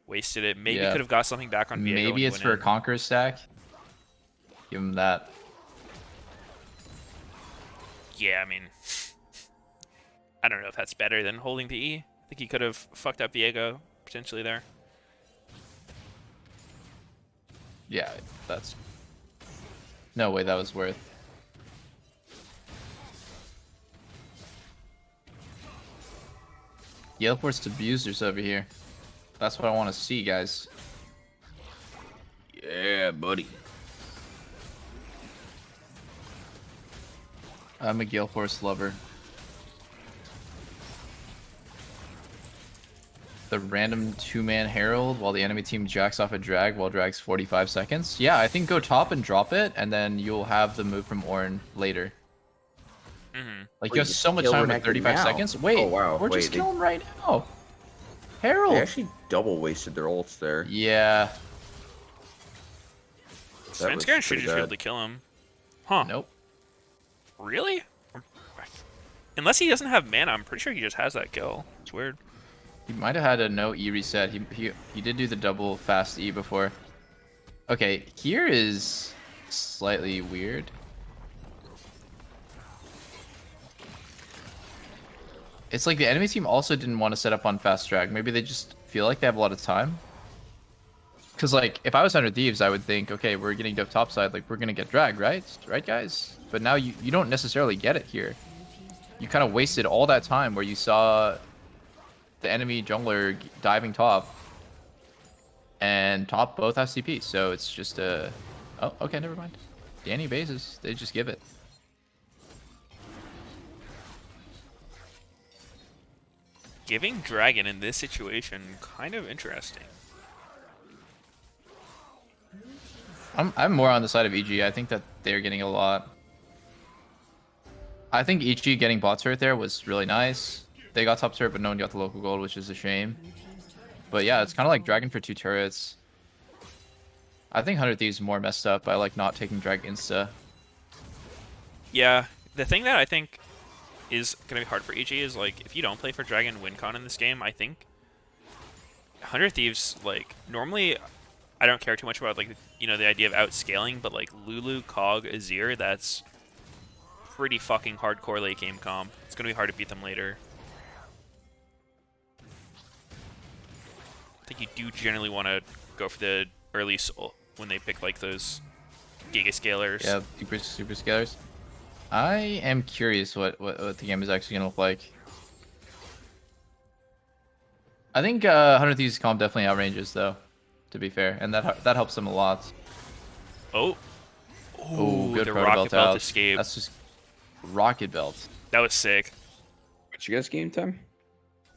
wasted it. Maybe could have got something back on Viego. Maybe it's for a Conqueror stack. Give him that. Yeah, I mean, I don't know if that's better than holding the E. I think he could have fucked up Viego potentially there. Yeah, that's no way that was worth. Yale Force abusers over here. That's what I want to see, guys. Yeah, buddy. I'm a Gale Force lover. The random 2-man Herald while the enemy team jacks off a drag while drag's 45 seconds. Yeah, I think go top and drop it, and then you'll have the move from Ornn later. Like, you have so much time with 35 seconds. Wait, oh, wow. we're just killing right now. Herald! They actually double wasted their ults there. Yeah. Svenskar should just be able to kill him. Huh. Nope. Really? Unless he doesn't have mana, I'm pretty sure he just has that kill. It's weird. He might have had a no E reset. He did do the double fast E before. Okay, here is slightly weird. It's like the enemy team also didn't want to set up on fast drag. Maybe they just feel like they have a lot of time. Because, like, if I was 100 Thieves, I would think, okay, we're getting Dove topside, like, we're going to get dragged, right? Right, guys? But now you don't necessarily get it here. You kind of wasted all that time where you saw the enemy jungler diving top. And top both have CP, so it's just a... Oh, okay, never mind. Danny bases, they just give it. Giving Dragon in this situation, kind of interesting. I'm more on the side of EG. I think that they're getting a lot. I think EG getting bot turret there was really nice. They got top turret, but no one got the local gold, which is a shame. But yeah, it's kind of like Dragon for 2 turrets. I think 100 Thieves is more messed up by like not taking drag insta. Yeah, the thing that I think is going to be hard for EG is like if you don't play for Dragon WinCon in this game, I think 100 Thieves, like, normally I don't care too much about, like, you know, the idea of outscaling, but like Lulu, Cog, Azir, that's pretty fucking hardcore late game comp. It's going to be hard to beat them later. I think you do generally want to go for the early soul when they pick like those Giga Scalers. Yeah, super scalers. I am curious what the game is actually gonna look like. I think 100 Thieves comp definitely outranges though, to be fair, and that helps them a lot. Oh, good the Proto Rocket Belt out. escape. That's just Rocket Belt. That was sick. What's you guys game time?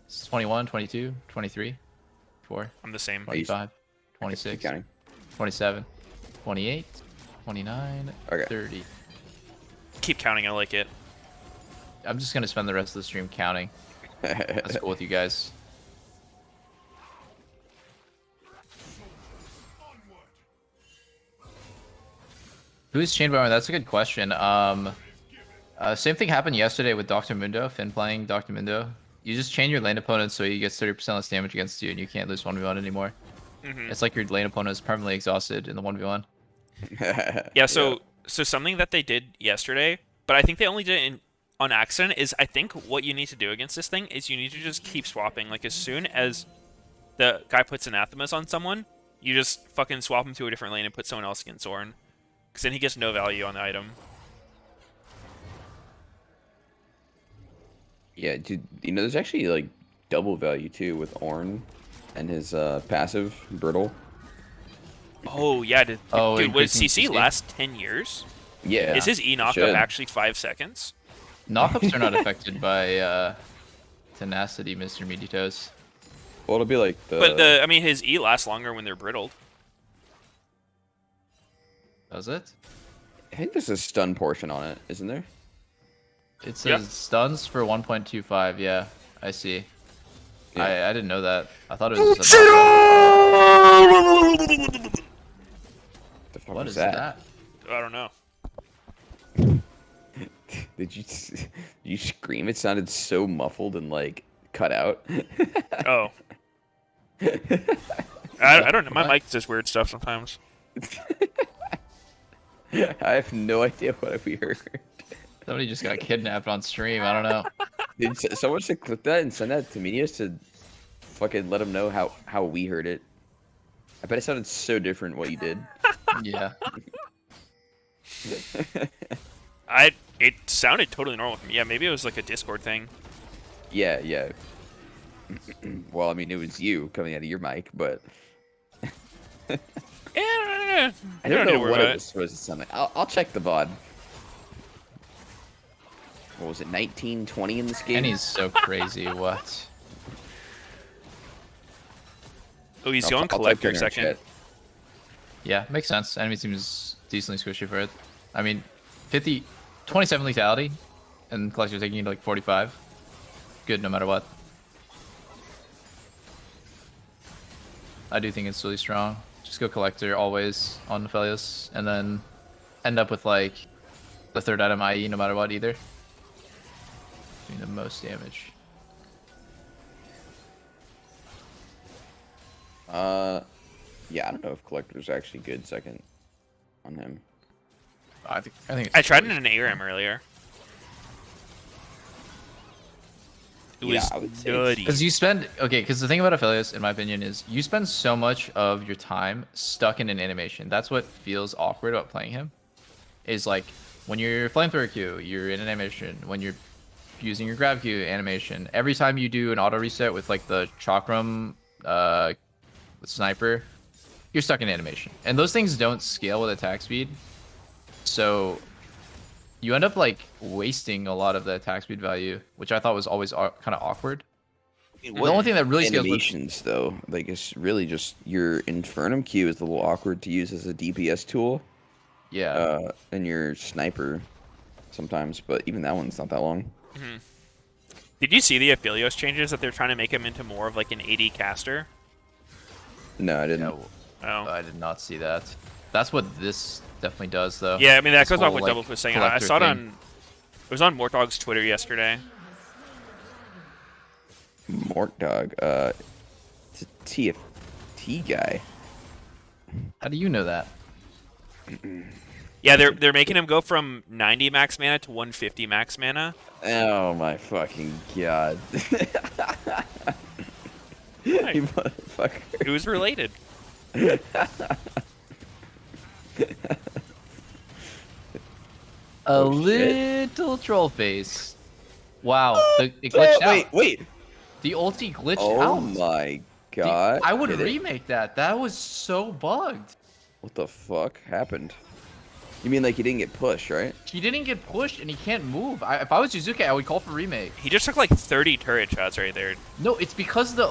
It's 21, 22, 23, 4. I'm the same. 25, 26, 27, 28, 29, 30. Keep counting, I like it. I'm just gonna spend the rest of the stream counting. That's cool with you guys. Who's chain bomber? That's a good question. Same thing happened yesterday with Dr. Mundo, Finn playing Dr. Mundo. You just chain your lane opponent so he gets 30% less damage against you and you can't lose 1v1 anymore. It's like your lane opponent is permanently exhausted in the 1v1. Yeah, so So something that they did yesterday, but I think they only did it on accident, is I think what you need to do against this thing is you need to just keep swapping. Like, as soon as the guy puts anathemas on someone, you just fucking swap him to a different lane and put someone else against Zorn. Because then he gets no value on the item. Yeah, dude, you know, there's actually like double value too with Ornn and his passive Brittle. Oh, yeah. Dude, would increasing CC CC? last 10 years? Yeah. Is his E it knockup should. actually 5 seconds? Knockups are not affected by tenacity, Mr. Meteos. Well, it'll be like the. But I mean, his E lasts longer when they're brittled. Does it? I think there's a stun portion on it, isn't there? It says stuns for 1.25. Yeah, I see. I didn't know that. I thought it was just a The fuck What was is that? I don't know. Did you scream? It sounded so muffled and like cut out. Oh. I don't know. My mic says weird stuff sometimes. I have no idea what we heard. Somebody just got kidnapped on stream. I don't know. Did someone should clip that and send that to Meteos to fucking let him know how we heard it? I bet it sounded so different what you did. Yeah. It sounded totally normal to me. Yeah, maybe it was like a Discord thing. Yeah. Well, I mean, it was you coming out of your mic, but I don't know what it was supposed to sound like. I'll check the VOD. What was it, 1920 in this game? And he's so crazy. What? Oh, he's I'll going type it collector in our second. chat. Yeah, makes sense. Enemy seems decently squishy for it. I mean, 27 lethality, and collector taking you to like 45. Good no matter what. I do think it's really strong. Just go collector always on Nephelios, and then end up with like the third item IE no matter what either. Doing the most damage. Yeah, I don't know if collector's actually good second on him. I think I tried it in an ARAM earlier. It was nutty. Because you spend because the thing about Aphelios, in my opinion, is you spend so much of your time stuck in an animation. That's what feels awkward about playing him. Is like when you're flamethrower Q, you're in an animation. When you're using your grab Q animation, every time you do an auto reset with like the chakram with sniper, you're stuck in animation. And those things don't scale with attack speed. So you end up like wasting a lot of the attack speed value, which I thought was always kind of awkward. The only thing that really scales animations though, like it's really just your Infernum Q is a little awkward to use as a DPS tool. Yeah. And your sniper sometimes, but even that one's not that long. Mm-hmm. Did you see the Aphelios changes that they're trying to make him into more of like an AD caster? No, I didn't. No, Oh. I did not see that. That's what this definitely does, though. Yeah, I mean that This goes off whole, what like, Double was saying. I collector saw it thing. on. It was on Mortdog's Twitter yesterday. Mortdog, it's a TFT guy. How do you know that? Yeah, they're making him go from 90 max mana to 150 max mana. Oh my fucking god! You motherfucker! It was related. A little troll face. Wow, it glitched out. Wait. The ulti glitched Oh out. my god! I would Did it? remake that. That was so bugged. What the fuck happened? You mean like he didn't get pushed, right? He didn't get pushed and he can't move. If I was Yuzuki, I would call for remake. He just took like 30 turret shots right there. No, it's because the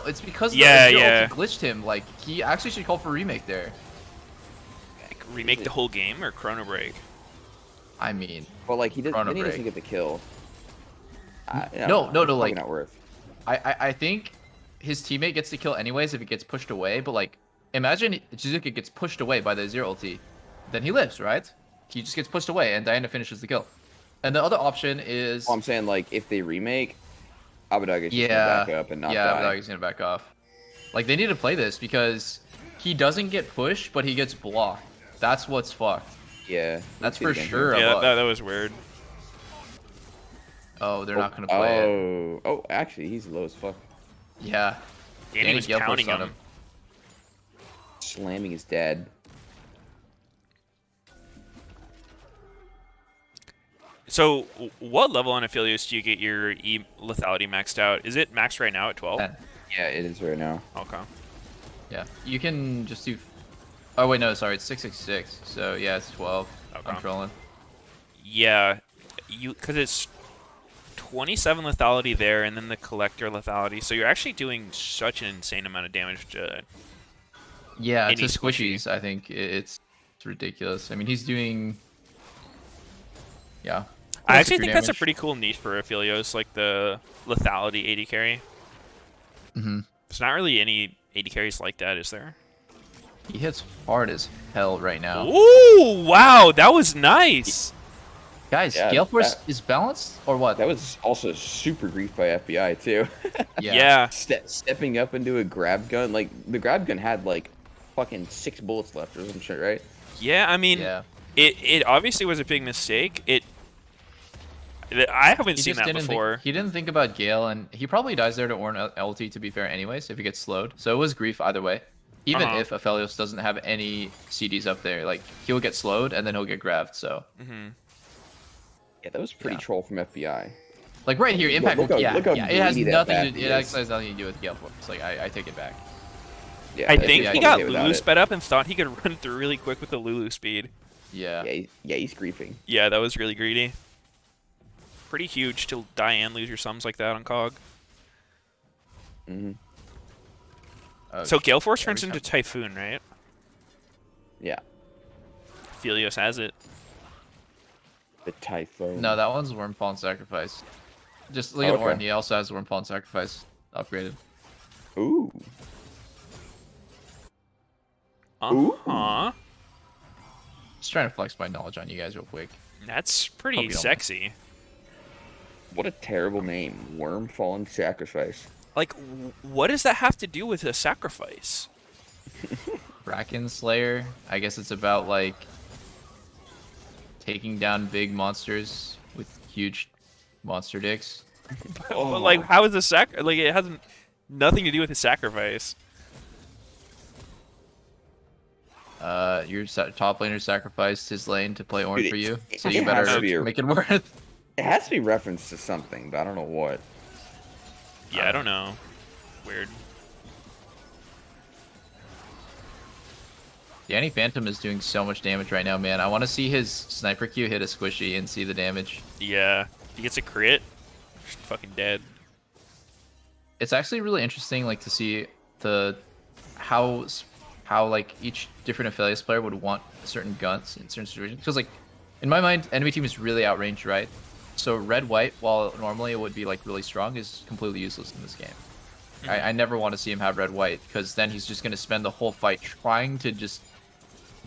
Yeah, the yeah. ulti glitched him. Like he actually should call for remake there. Like, remake the whole game or Chrono Break? I mean, Well, like he did. Chrono Then he doesn't Break. get the kill. No, It's like not worth. I think his teammate gets the kill anyways if it gets pushed away. But like, imagine Jizuka gets pushed away by the zero ulti, then he lives, right? He just gets pushed away and Diana finishes the kill. And the other option is. Well, I'm saying like if they remake, Abadag is just Yeah, gonna back up and not yeah, die. Abadag is gonna back off. Like they need to play this because he doesn't get pushed, but he gets blocked. That's what's fucked. Yeah. That's we'll for see it again sure. here. Yeah, a bug. that was weird. Oh, they're not gonna play it. Oh, actually, he's low as fuck. Yeah. Danny was Gale pounding forced on him. Slamming his dad. So, what level on Aphelios do you get your E lethality maxed out? Is it maxed right now at 12? Yeah, it is right now. Okay. Yeah. You can just do. Oh wait, no, sorry, it's 666. So yeah, it's 12. Okay. I'm trolling. Yeah, because it's 27 lethality there, and then the collector lethality. So you're actually doing such an insane amount of damage to. Yeah, any to squishies, I think it's ridiculous. I mean, he's doing. Yeah. I actually 60 think that's a damage. pretty cool niche for Aphelios, like the lethality 80 carry. Mm-hmm. There's not really any 80 carries like that, is there? He hits hard as hell right now. Ooh, wow, that was nice. Guys, Yeah, Gale Force that- is balanced or what? That was also super grief by FBI too. Yeah. Stepping up into a grab gun, like the grab gun had like fucking 6 bullets left or some shit, right? Yeah, I mean, it obviously was a big mistake. I haven't He seen just that didn't before. he didn't think about Gale, and he probably dies there to Orn LT, to be fair, anyways, if he gets slowed. So it was grief either way. Even if Aphelios doesn't have any CDs up there, like, he'll get slowed, and then he'll get grabbed, so. Yeah, that was pretty troll from FBI. Like, right here, Impact, Look how yeah, it has greedy that nothing back to, is. it actually has nothing to do with Gale Force. Like, I take it back. Yeah, I think he got okay without Lulu it. sped up and thought he could run through really quick with the Lulu speed. Yeah. Yeah, he's griefing. Yeah, that was really greedy. Pretty huge to die and lose your sums like that on COG. So Gale Force turns into Typhoon, right? Yeah. Aphelios has it. The Typhoon. No, that one's Wormfall and Sacrifice. Just look at Orn, he also has Wormfall and Sacrifice upgraded. Ooh. Uh-huh. Just trying to flex my knowledge on you guys real quick. That's Hope pretty you don't sexy. What a terrible name. Worm Fallen Sacrifice. Like, what does that have to do with a sacrifice? Bracken Slayer. I guess it's about, like, taking down big monsters with huge monster dicks. But like, how is a like, it has nothing to do with a sacrifice. Your top laner sacrificed his lane to play Orn Dude, for you, it so you has better to be make it worth. It has to be referenced to something, but I don't know what. Yeah, I don't know. Weird. Danny Phantom is doing so much damage right now, man. I want to see his sniper Q hit a squishy and see the damage. Yeah. He gets a crit. Just fucking dead. It's actually really interesting, like, to see the how like each different Aphelios player would want certain guns in certain situations. Because, like, in my mind, enemy team is really outranged, right? So red white, while normally it would be like really strong, is completely useless in this game. I never want to see him have red white, because then he's just going to spend the whole fight trying to just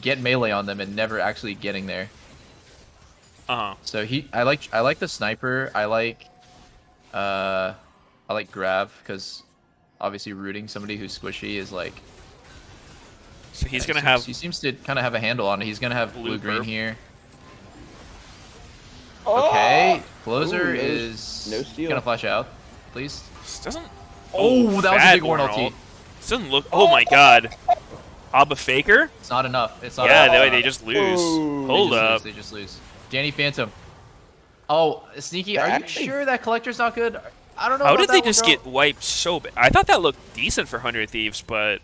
get melee on them and never actually getting there. So I like the sniper. I like grab, because obviously rooting somebody who's squishy is like. So he's gonna have. He seems to kind of have a handle on it. He's gonna have blue green here. Okay, closer is no steal. gonna flash out, please. This doesn't. Oh, that was a big Orn Orn ulti. ult. This doesn't look. Oh my god. Abba Faker? It's not enough. It's not. Yeah, enough. they just lose. Hold up. They just lose. Danny Phantom. Oh, Sneaky, are you sure that collector's not good? I don't know. How about did they that one, just bro. get wiped so bad? I thought that looked decent for 100 Thieves, but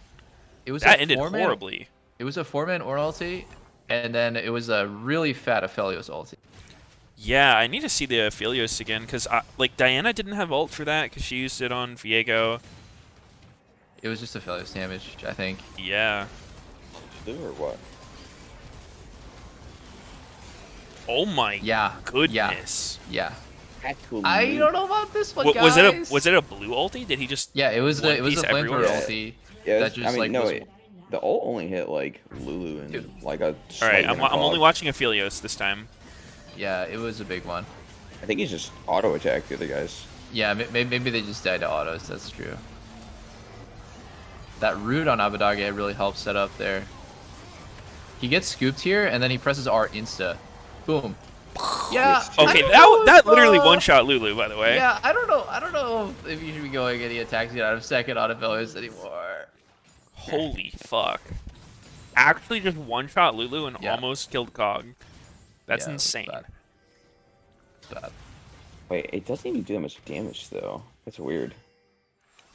It was that a ended four-man- horribly. It was a 4-man Orn ulti, and then it was a really fat Aphelios ulti. Yeah, I need to see the Aphelios again, because like Diana didn't have ult for that, because she used it on Viego. It was just Aphelios damage, I think. Yeah. Or what? Oh my goodness. Yeah. Tactical I move. don't know about this one, Was it a guys. a blue ulti? Did he just? Yeah, it was one a piece flamethrower everywhere? ulti. Yeah, that just I mean, like no, was, the ult only hit like Lulu and like a. All right, slight I'm only cog. watching Aphelios this time. Yeah, it was a big one. I think he's just auto attacked the other guys. Yeah, maybe they just died to autos. That's true. That root on Abadage really helped set up there. He gets scooped here, and then he presses R insta. Boom. Yeah. Okay, that literally one-shot Lulu, by the way. Yeah, I don't know if you should be going any attacks out of second on Aphelios anymore. Holy fuck. Actually just one-shot Lulu and almost killed Cog. That's insane. Bad. Wait, it doesn't even do that much damage though. That's weird.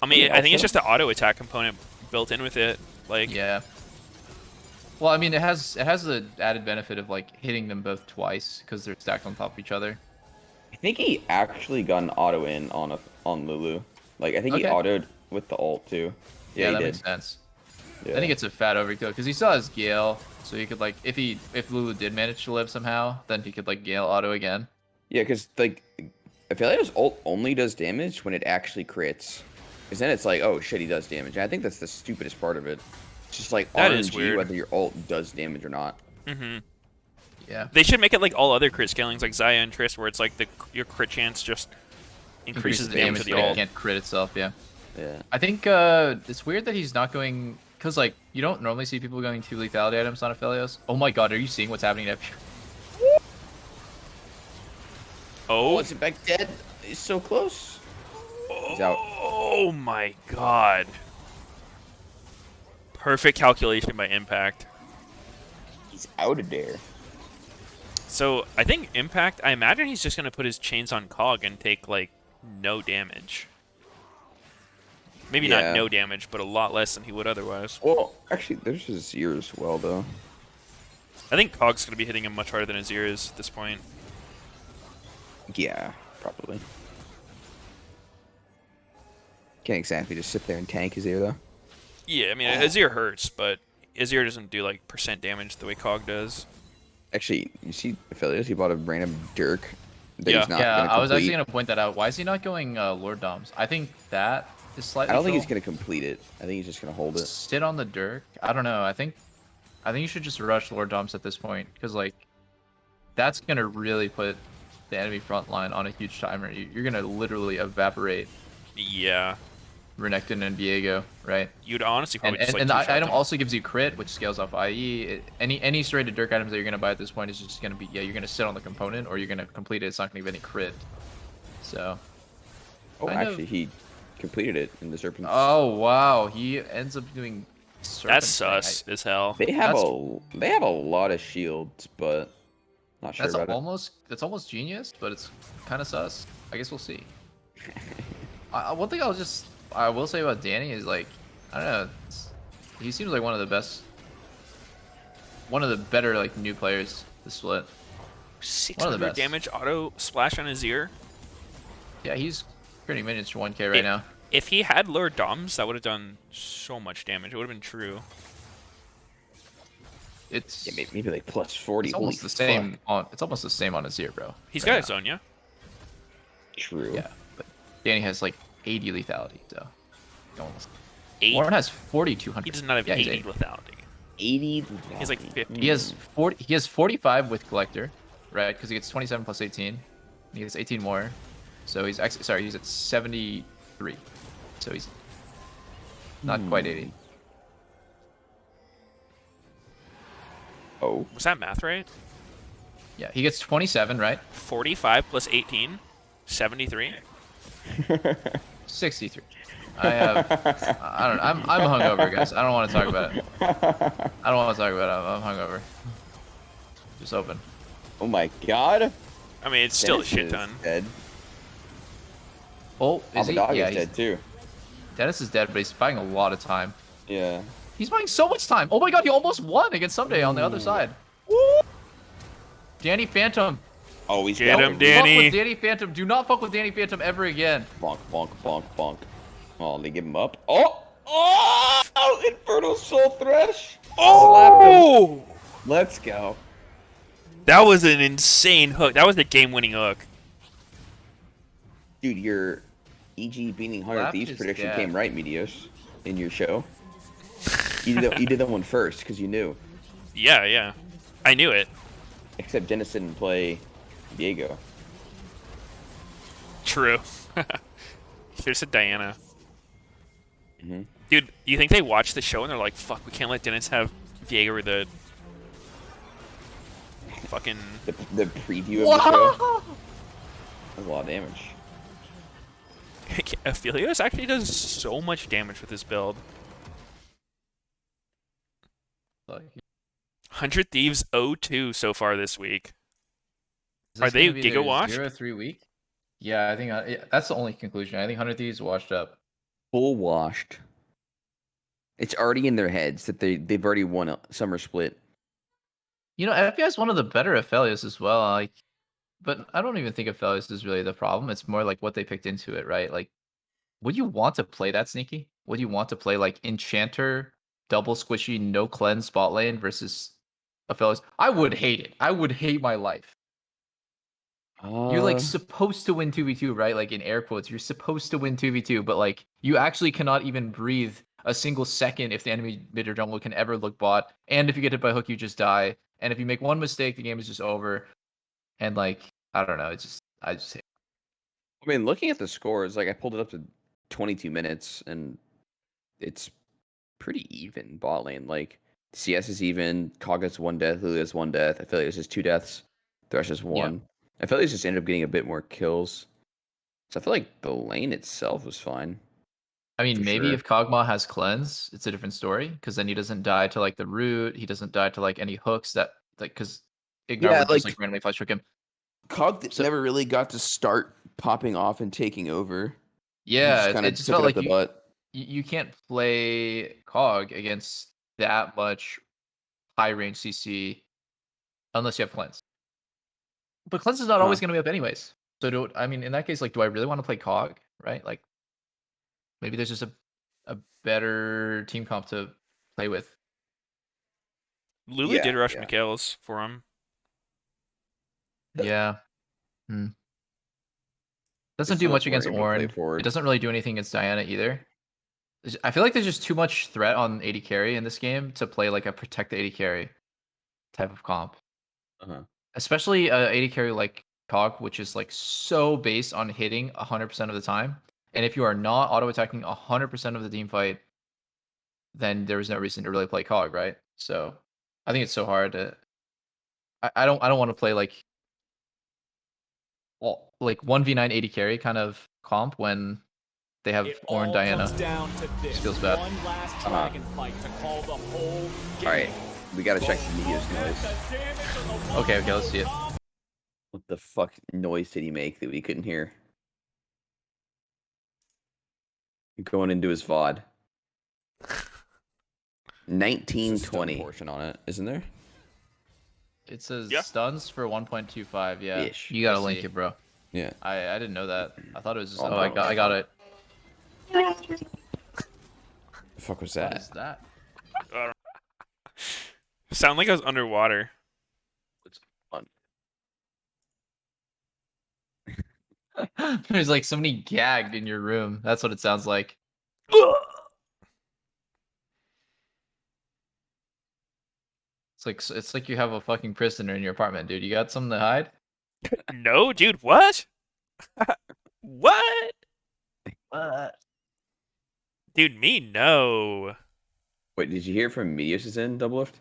I mean, I think it's just the auto attack component built in with it. Like, yeah. Well, I mean, it has the added benefit of like hitting them both twice because they're stacked on top of each other. I think he actually got an auto in on Lulu. Like I think he autoed with the ult too. Yeah, he that did. makes sense. Yeah. I think it's a fat overkill because he saw his Gale, so he could like if Lulu did manage to live somehow, then he could like Gale auto again. Yeah, because like Aphelios ult only does damage when it actually crits. Because then it's like, oh shit, he does damage. And I think that's the stupidest part of it. It's just like that RNG is weird. whether your ult does damage or not. Mm-hmm. Yeah. They should make it like all other crit scalings, like Xayah and Triss, where it's like your crit chance just increases the damage of the but ult. it can't crit itself. Yeah. Yeah. I think it's weird that he's not going because like you don't normally see people going 2 lethality items on Aphelios. Oh my god, are you seeing what's happening up here? Oh, is it back dead? He's so close. He's out. Oh my god. Perfect calculation by Impact. He's out of there. So I think Impact, I imagine he's just going to put his chains on Cog and take like no damage. Maybe not no damage, but a lot less than he would otherwise. Well, actually, there's his ear as well, though. I think Cog's going to be hitting him much harder than his ear is at this point. Yeah, probably. Can't exactly just sit there and tank his ear, though. Yeah, I mean, his ear hurts, but his ear doesn't do like percent damage the way Cog does. Actually, you see Aphelios, he bought a random Dirk that Yeah. he's not gonna I was actually complete. going to point that out. Why is he not going Lord Doms? I think that is slightly I don't think troll. he's going to complete it. I think he's just going to hold it. Sit on the Dirk. I don't know. I think you should just rush Lord Doms at this point because like that's going to really put the enemy front line on a huge timer. You're going to literally evaporate. Yeah. Renekton and Viego, right? You'd honestly probably just, like, and the two-shot item them. also gives you crit, which scales off IE. Any straight Dirk items that you're gonna buy at this point is just gonna be you're gonna sit on the component or you're gonna complete it. It's not gonna give any crit. So. Oh, actually, he completed it in the Serpent. Oh wow, he ends up doing. That's sus as hell. They have a lot of shields, but not sure about it. That's almost genius, but it's kind of sus. I guess we'll see. One thing I will say about Danny is like, I don't know, he seems like one of the better like new players to split. 600 damage auto splash on his ear. Yeah, he's pretty minions for 1k right now. If he had Lord Doms, that would have done so much damage. It would have been true. It's maybe like plus 40. It's almost the same it's almost the same on his ear, bro. He's got his own, yeah. True. Yeah, but Danny has like 80 lethality, so almost. 8? Warren has 4,200. He does not have 80 lethality. 80 lethality. He's like 50. He has 40. He has 45 with collector, right? Because he gets 27 plus 18. He gets 18 more, so he's he's at 73. So he's not quite 80. Oh. Was that math right? Yeah, he gets 27, right? 45 plus 18, 73. 63. I don't know. I'm hungover, guys. I don't want to talk about it. I don't want to talk about it. I'm hungover. Just open. Oh my god. I mean, it's still a shit ton. Dead. Oh, is he? Yeah, is dead too. Dennis is dead, but he's buying a lot of time. Yeah. He's buying so much time. Oh my god, he almost won against Someday on the other side. Danny Phantom. Oh, he's Get him, Fuck Danny. with Danny Phantom. Do not fuck with Danny Phantom ever again. Bonk, bonk, bonk, bonk. Oh, they give him up. Oh, Infernal Soul Thresh. Oh! Let's go. That was an insane hook. That was the game-winning hook. Dude, your EG beating 100 Thieves prediction came right, Meteos, in your show. You did that one first because you knew. Yeah. I knew it. Except Dennis didn't play Diego. True. Here's a Diana. Mm-hmm. Dude, you think they watch the show and they're like, fuck, we can't let Dennis have Viego or the Fucking The preview of the show. That's a lot of damage. Aphelios actually does so much damage with this build. 100 Thieves 0-2 so far this week. Is Are this they gonna be Giga their washed? 0-3 week? Yeah, I think that's the only conclusion. I think 100 Thieves washed up. Full washed. It's already in their heads that they've already won a summer split. You know, FBI is one of the better Aphelios as well. Like, but I don't even think Aphelios is really the problem. It's more like what they picked into it, right? Like, would you want to play that sneaky? Would you want to play like Enchanter, double squishy, no cleanse bot lane versus Aphelios? I would hate it. I would hate my life. You're like supposed to win 2v2, right? Like in air quotes, you're supposed to win 2v2, but like you actually cannot even breathe a single second if the enemy mid or jungle can ever look bot. And if you get hit by hook, you just die. And if you make one mistake, the game is just over. And like, I don't know, I just hate it. I mean, looking at the scores, like I pulled it up to 22 minutes, and it's pretty even bot lane. Like CS is even, Kog has 1 death, Lulu has 1 death, Aphelios has 2 deaths, Thresh has 1. Aphelios just ended up getting a bit more kills. So I feel like the lane itself was fine. I mean, for maybe sure. if Kog'Maw has cleanse, it's a different story because then he doesn't die to like the root. He doesn't die to like any hooks that like because Ignar would just like randomly flash hook him. Kog never really got to start popping off and taking over. Yeah, kind it of just took felt it up like the butt. you can't play Cog against that much high range CC unless you have cleanse. But cleanse is not always going to be up anyways. So I mean, in that case, like, do I really want to play Cog? Right? Like, maybe there's just a better team comp to play with. Lulu did rush Meteos for him. Yeah. Doesn't Just do so much much more against able to play Ornn. forward. It doesn't really do anything against Diana either. I feel like there's just too much threat on AD carry in this game to play like a protect the AD carry type of comp. Especially AD carry like Cog, which is like so based on hitting 100% of the time. And if you are not auto attacking 100% of the team fight, then there is no reason to really play Cog, right? So I think it's so hard to. I don't want to play like 1v9 AD carry kind of comp when they have Ornn Diana. This feels bad. Alright, we gotta check the Meteos noise. Okay, let's see it. What the fuck noise did he make that we couldn't hear? Going into his VOD. 1920 portion on it, isn't there? It says stuns for 1.25. Yeah, Ish. you gotta link it, bro. Yeah, I didn't know that. I thought it was just. Oh, Oh, I got it. The fuck was that? What is that? Sound like I was underwater. It's fun. There's like somebody gagged in your room. That's what it sounds like. It's like you have a fucking prisoner in your apartment, dude. You got something to hide? No, dude. What? What? Dude, me no. Wait, did you hear from Meteos' end, Double Lift?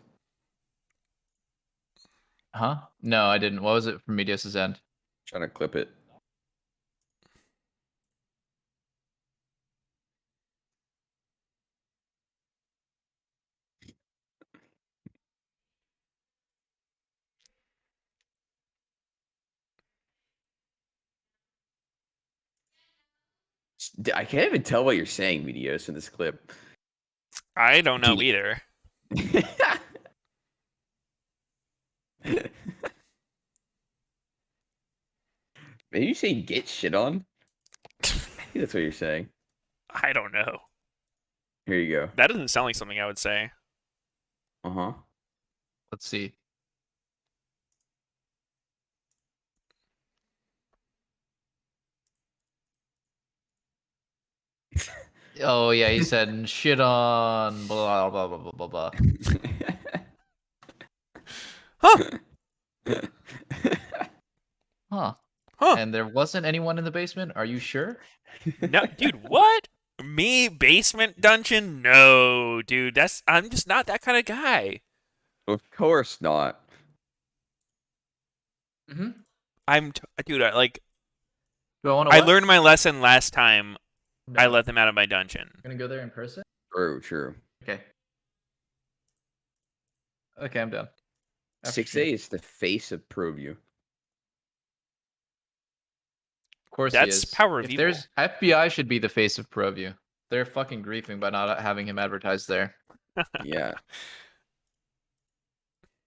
Huh? No, I didn't. What was it from Meteos' end? Trying to clip it. I can't even tell what you're saying, Meteos, in this clip. I don't know either. Maybe you say get shit on? I think that's what you're saying. I don't know. Here you go. That doesn't sound like something I would say. Uh-huh. Let's see. Oh yeah, he said shit on blah blah blah blah blah blah. Huh. And there wasn't anyone in the basement? Are you sure? No, dude, what? Me basement dungeon? No, dude. I'm just not that kind of guy. Of course not. Dude, like, Do I want to I what? learned my lesson last time. I No. let them out of my dungeon. Gonna go there in person? True. Okay. Okay, I'm done. After 6A stream. is the face of ProView. Of course he That's is. power of If evil. there's FBI should be the face of ProView. They're fucking griefing by not having him advertised there. Yeah.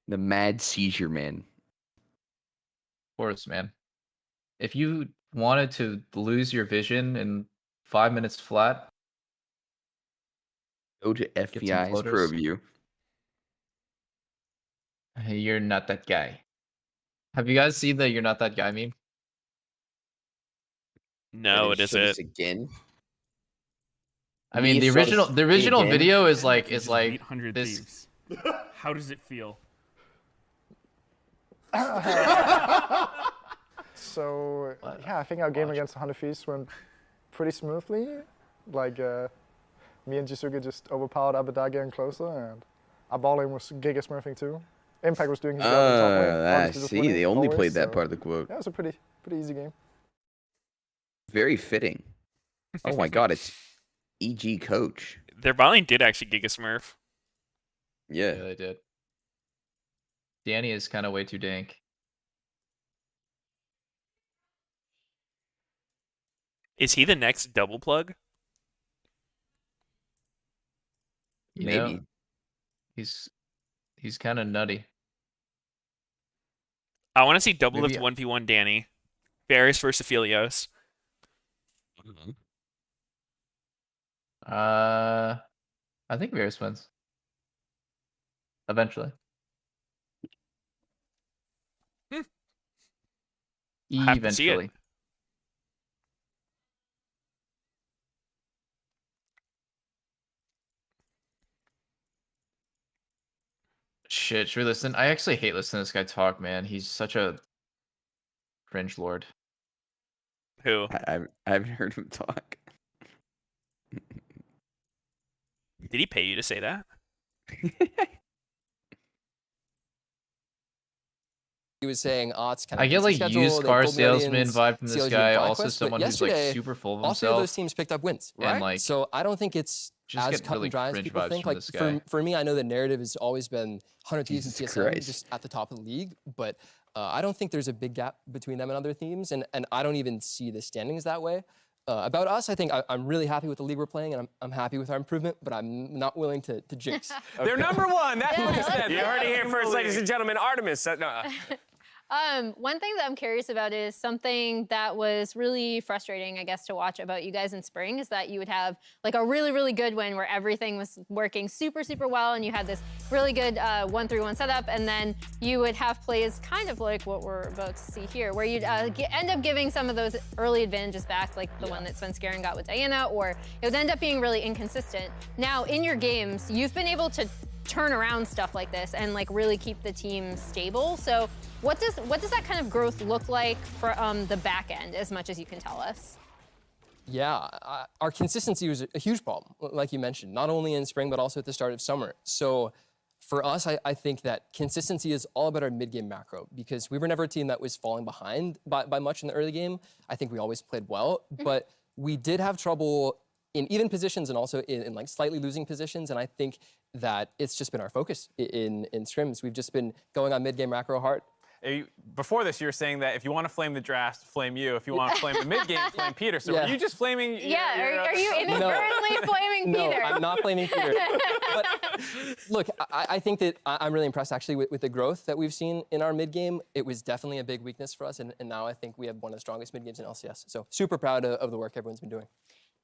The mad seizure man. Of course, man. If you wanted to lose your vision in 5 minutes flat, Go to get some FBI's floaters. ProView. You're not that guy. Have you guys seen the "You're not that guy" meme? No, Wait, it they is show this it. again. I mean, the original again? video is like Beat 100 this. Thieves. How does it feel? So yeah, I think our game against 100 Thieves went pretty smoothly. Like me and Jisuke just overpowered Abadage and closer, and our ball lane was Giga smurfing too. Impact was doing his job in top lane. I Honestly, just see. winning They only always, played that so part of the quote. Yeah, it was a pretty easy game. Very fitting. Oh my god, it's EG coach. Their bot lane did actually Giga Smurf. Yeah. Yeah, they did. Danny is kind of way too dank. Is he the next double plug? You Maybe. know, he's kind of nutty. I want to see double Maybe- lift 1v1 Danny. Varus versus Aphelios. I think Varus wins. Eventually. Have to see it. Eventually. Shit, should we listen? I actually hate listening to this guy talk, man. He's such a cringe lord. Who? I haven't heard him talk. Did he pay you to say that? He was saying, oh, it's kind I of get like schedule, used they car build salesman millions, vibe from this CLG guy. and Also, FlyQuest, but someone who's like yesterday, super full of all three of those himself. teams picked up wins, And, right? like, So I don't think it's just as get cut really and dry as cringe people vibes think. from Like this guy. for me, I know the narrative has always been 100 Thieves and Jesus TSM Christ. just at the top of the league, but I don't think there's a big gap between them and other teams, and I don't even see the standings that way. About us, I think I'm really happy with the league we're playing, and I'm happy with our improvement, but I'm not willing to jinx. They're number one. That's what he said. You Yeah. heard it here first, ladies and gentlemen. Artemis. No. One thing that I'm curious about is something that was really frustrating, I guess, to watch about you guys in spring is that you would have like a really, really good win where everything was working super, super well, and you had this really good 1-3-1 setup, and then you would have plays kind of like what we're about to see here, where you'd end up giving some of those early advantages back, like the one that Svenskeren got with Diana, or it would end up being really inconsistent. Now, in your games, you've been able to turn around stuff like this and like really keep the team stable. So what does that kind of growth look like for the back end, as much as you can tell us? Yeah, our consistency was a huge problem, like you mentioned, not only in spring, but also at the start of summer. So for us, I think that consistency is all about our mid-game macro, because we were never a team that was falling behind by much in the early game. I think we always played well, but we did have trouble in even positions and also in like slightly losing positions, and I think that it's just been our focus in scrims. We've just been going on mid-game macro hard. Before this, you were saying that if you want to flame the draft, flame you. If you want to flame the mid game, flame Peter. So Yeah. are you just flaming? Are you inadvertently flaming No, Peter? I'm not blaming Peter. But look, I think that I'm really impressed actually with the growth that we've seen in our mid game. It was definitely a big weakness for us, and now I think we have one of the strongest mid games in LCS. So super proud of the work everyone's been doing.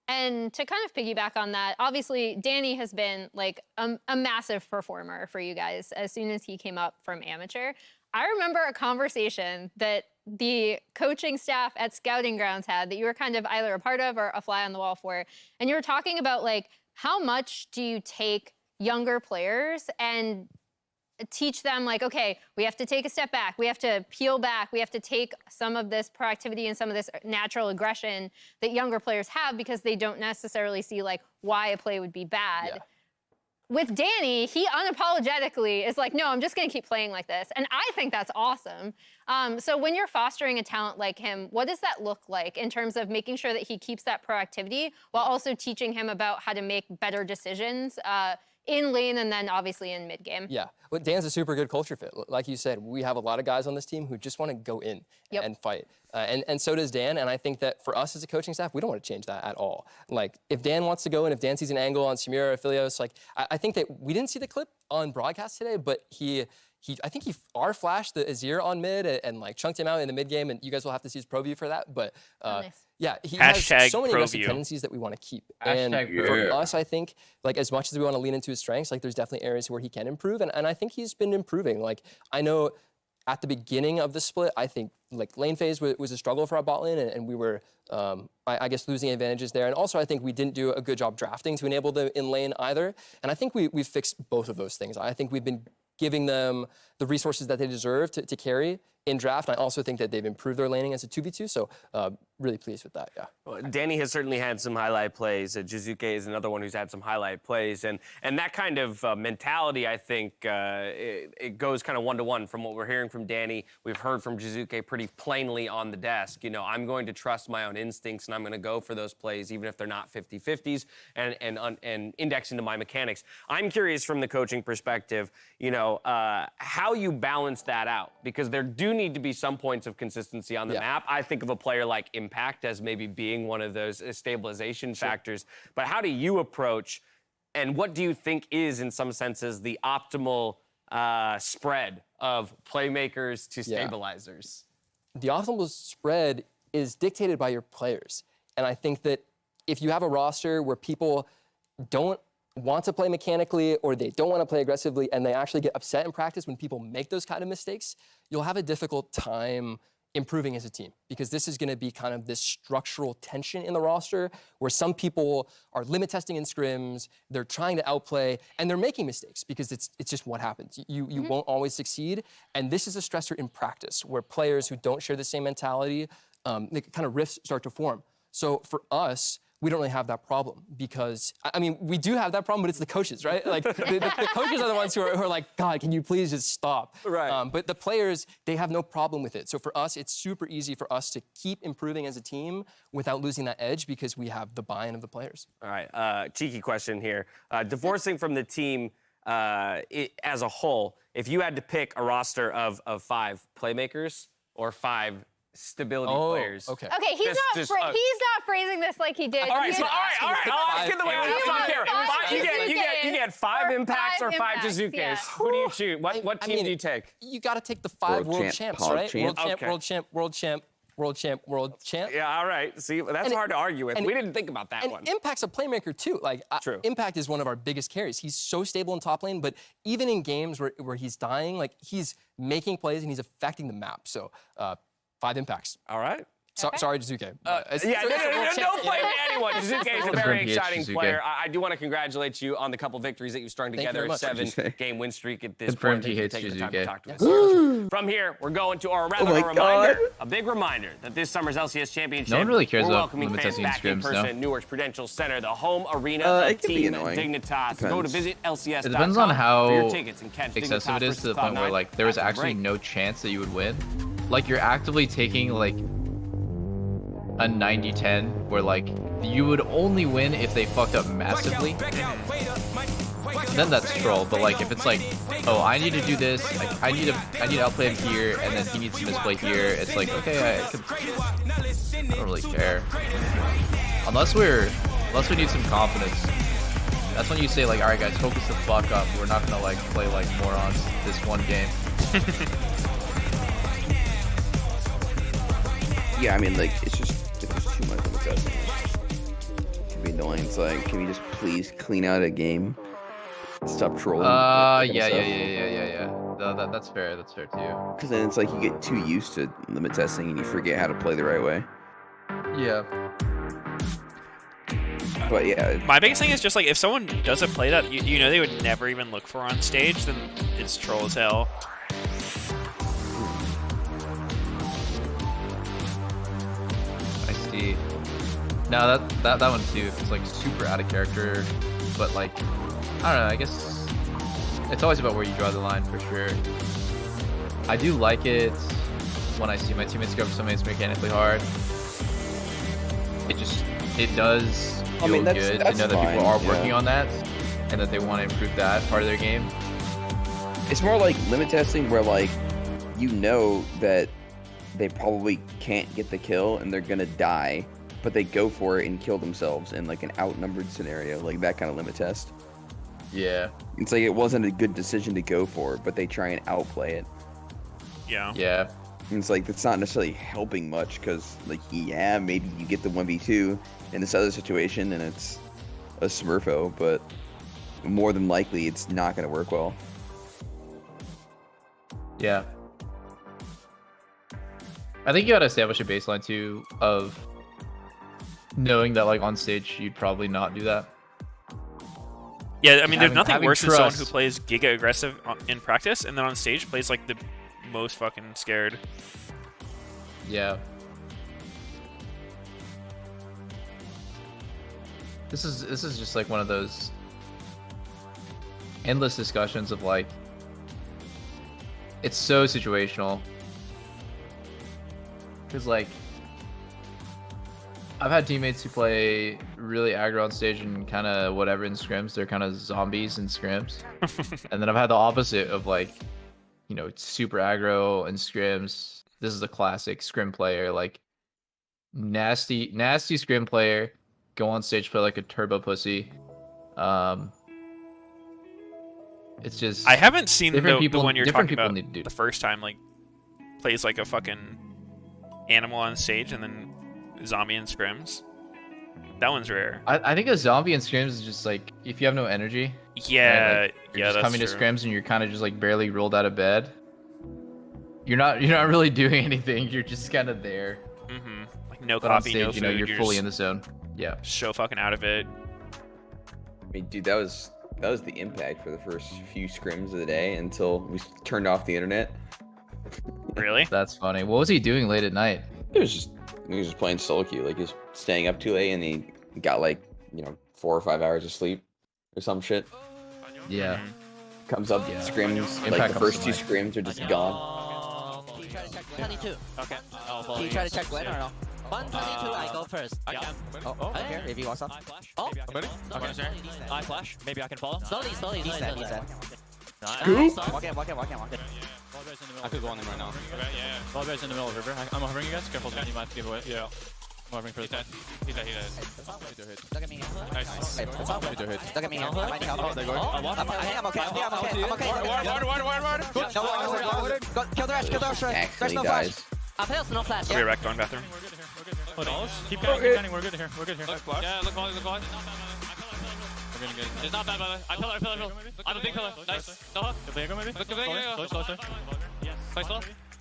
And to kind of piggyback on that, obviously Danny has been like a massive performer for you guys as soon as he came up from amateur. I remember a conversation that the coaching staff at Scouting Grounds had that you were kind of either a part of or a fly on the wall for. And you were talking about like, how much do you take younger players and teach them like, okay, we have to take a step back, we have to peel back, we have to take some of this proactivity and some of this natural aggression that younger players have because they don't necessarily see like why a play would be bad. with Danny, he unapologetically is like, no, I'm just going to keep playing like this. And I think that's awesome. So when you're fostering a talent like him, what does that look like in terms of making sure that he keeps that proactivity while also teaching him about how to make better decisions in lane and then obviously in mid game? Yeah, well, Dan's a super good culture fit. Like you said, we have a lot of guys on this team who just want to go in and fight. And so does Dan, and I think that for us as a coaching staff, we don't want to change that at all. Like, if Dan wants to go in, if Dan sees an angle on Samira or Philios, like, I think that we didn't see the clip on broadcast today, but I think he R-flashed the Azir on mid and like chunked him out in the mid game, and you guys will have to see his pro view for that. But yeah, he has so many aggressive tendencies that we want to keep. And for us, I think, like, as much as we want to lean into his strengths, like, there's definitely areas where he can improve, and I think he's been improving. Like, I know at the beginning of the split, I think like lane phase was a struggle for our bot lane, and we were, I guess, losing advantages there. And also, I think we didn't do a good job drafting to enable them in lane either. And I think we've fixed both of those things. I think we've been giving them the resources that they deserve to carry in draft. And I also think that they've improved their laning as a 2v2, so really pleased with that, yeah. Well, Danny has certainly had some highlight plays. Jizuke is another one who's had some highlight plays. And that kind of mentality, I think, it goes kind of one-to-one from what we're hearing from Danny. We've heard from Jizuke pretty plainly on the desk. You know, I'm going to trust my own instincts, and I'm going to go for those plays, even if they're not 50-50s, and index into my mechanics. I'm curious from the coaching perspective, you know, how you balance that out, because there do need to be some points of consistency on the map. I think of a player like Impact as maybe being one of those stabilization factors. But how do you approach, and what do you think is, in some senses, the optimal spread of playmakers to stabilizers? The optimal spread is dictated by your players. And I think that if you have a roster where people don't want to play mechanically or they don't want to play aggressively and they actually get upset in practice when people make those kind of mistakes, you'll have a difficult time improving as a team, because this is going to be kind of this structural tension in the roster where some people are limit testing in scrims, they're trying to outplay, and they're making mistakes because it's just what happens. You won't always succeed, and this is a stressor in practice where players who don't share the same mentality, kind of rifts start to form. So for us, we don't really have that problem because, I mean, we do have that problem, but it's the coaches, right? Like, the coaches are the ones who are like, God, can you please just stop? Right. But the players, they have no problem with it. So for us, it's super easy for us to keep improving as a team without losing that edge because we have the buy-in of the players. All right, cheeky question here. Divorcing from the team as a whole, if you had to pick a roster of 5 playmakers or 5 stability players. Okay. Okay, he's not phrasing this like he did. All right, I'll ask it the way you get 5 impacts or 5 Jizukes. Yeah. Who do you choose? What team do you take? You got to take the 5 world champs, right? World champ, world champ, world champ, world champ. Yeah, all right. See, that's hard to argue with. We didn't think about that one. And Impact's a playmaker too. Like, True. Impact is one of our biggest carries. He's so stable in top lane, but even in games where he's dying, like, he's making plays and he's affecting the map. So, 5 impacts. All right. Sorry, Jizuke. No blame anyone. Jizuke is a very exciting player. I do want to congratulate you on the couple victories that you've strung together. A 7-game win streak at this point. He hates Jizuke. From here, we're going to our reminder, a big reminder that this summer's LCS Championship, no one really cares we're about welcoming fans back in person at Newark's Prudential Center, the home arena of Team Dignitas. Go to visit LCS.com. It depends on how for your tickets and catch excessive it is to the point where, like, there was actually no chance that you would win. Like, you're actively taking, like, a 90-10 where, like, you would only win if they fucked up massively. Then that's troll. But, like, if it's like, oh, I need to do this, like, I need to outplay him here, and then he needs to misplay here, it's like, okay, I don't really care. Unless we need some confidence. That's when you say, like, all right, guys, focus the fuck up. We're not gonna, like, play like morons this one game. Yeah, I mean, like, it's just too much of a test. It can be annoying. It's like, can we just please clean out a game? Stop trolling. Yeah. No, that's fair. That's fair too. Because then it's like you get too used to limit testing and you forget how to play the right way. Yeah. But yeah. My biggest thing is just like if someone doesn't play that you know they would never even look for on stage, then it's troll as hell. No, that one too. If it's like super out of character, but like I don't know. I guess it's always about where you draw the line for sure. I do like it when I see my teammates go for something that's mechanically hard. It does feel good to know that people are working on that and that they want to improve that part of their game. It's more like limit testing where like you know that they probably can't get the kill and they're gonna die, but they go for it and kill themselves in like an outnumbered scenario, like that kind of limit test. Yeah. It's like it wasn't a good decision to go for, but they try and outplay it. Yeah. Yeah. And it's like that's not necessarily helping much because like yeah, maybe you get the 1v2 in this other situation and it's a Smurfo, but more than likely it's not gonna work well. Yeah. I think you gotta establish a baseline too of knowing that like on stage you'd probably not do that. Yeah, I mean, there's nothing having worse than someone trust. who plays giga aggressive in practice and then on stage plays like the most fucking scared. Yeah. This is just like one of those endless discussions of like it's so situational. Cause like I've had teammates who play really aggro on stage and kind of whatever in scrims. They're kind of zombies in scrims. And then I've had the opposite of like, you know, super aggro and scrims. This is a classic scrim player, like nasty scrim player. Go on stage, play like a turbo pussy. It's just I haven't seen the people, one you're different talking people about need to do. the first time, like plays like a fucking animal on stage and then zombie and scrims. That one's rare. I think a zombie in scrims is just like if you have no energy. Yeah, right? Like, you're yeah, just that's coming true. to scrims and you're kind of just like barely rolled out of bed. You're not really doing anything. You're just kind of there. Mm-hmm. Like no But on coffee, stage, no you know, food. you're fully just in the zone. Yeah. So fucking out of it. I mean, dude, that was the impact for the first few scrims of the day until we turned off the internet. Really? That's funny. What was he doing late at night? He was just playing solo queue, like he was staying up too late, and he got like 4 or 5 hours of sleep or some shit. Yeah. Comes up, Yeah. scrims, like Impact the comes first to 2 mind. scrims are just gone. 22. Okay. I'll follow Can you you try to guys. check when or no? 122, I go first. I can. Oh, okay. If you want some. Oh, I'm ready. Okay, sir. I flash. Maybe I can follow. slowly. Scoop. Walk in. I could go on him right now. Okay, yeah. Ballbear's in the middle of the river. I'm hovering you guys. Careful, you might give away. Yeah. I'm hovering for the side. He's dead. Look at me. Nice. Look at me. I need help. Oh, they're going. I think I'm okay. Ward. Good. No, kill the rush. There's Actually no flash. dies. I'll play no flash. I'll be right back, going bathroom. Keep counting. We're good here. Yeah, look wide. We're good. It's not bad, by the way. I pillar. I'm a big pillar. Nice. No hook. Viego maybe? Look, Viego. Slow. Yes. Play slow.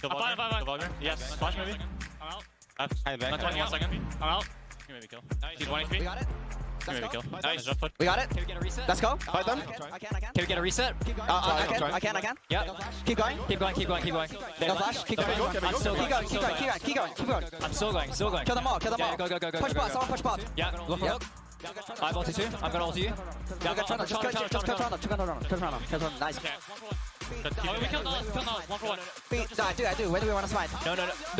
I'm fine. Yes. Flash maybe. I'm out. I'm 21 seconds. I'm out. You maybe kill. He's 1 HP. We got it. You maybe kill. Nice. We got it. Can we get a reset? Let's go. Fight them. I can. Can we get a reset? I can. Yeah. Keep going. No flash. Keep going. I'm still going. Keep going. I'm still going. Kill them all. Yeah, go. Push bot. Someone push bot. Yeah, go for hook. I have ulti too. I'm gonna ulti you. Yeah, just kill Toronto. Nice. Oh, we killed Nolus. 1 for 1. I do. Where do we want to smite? No.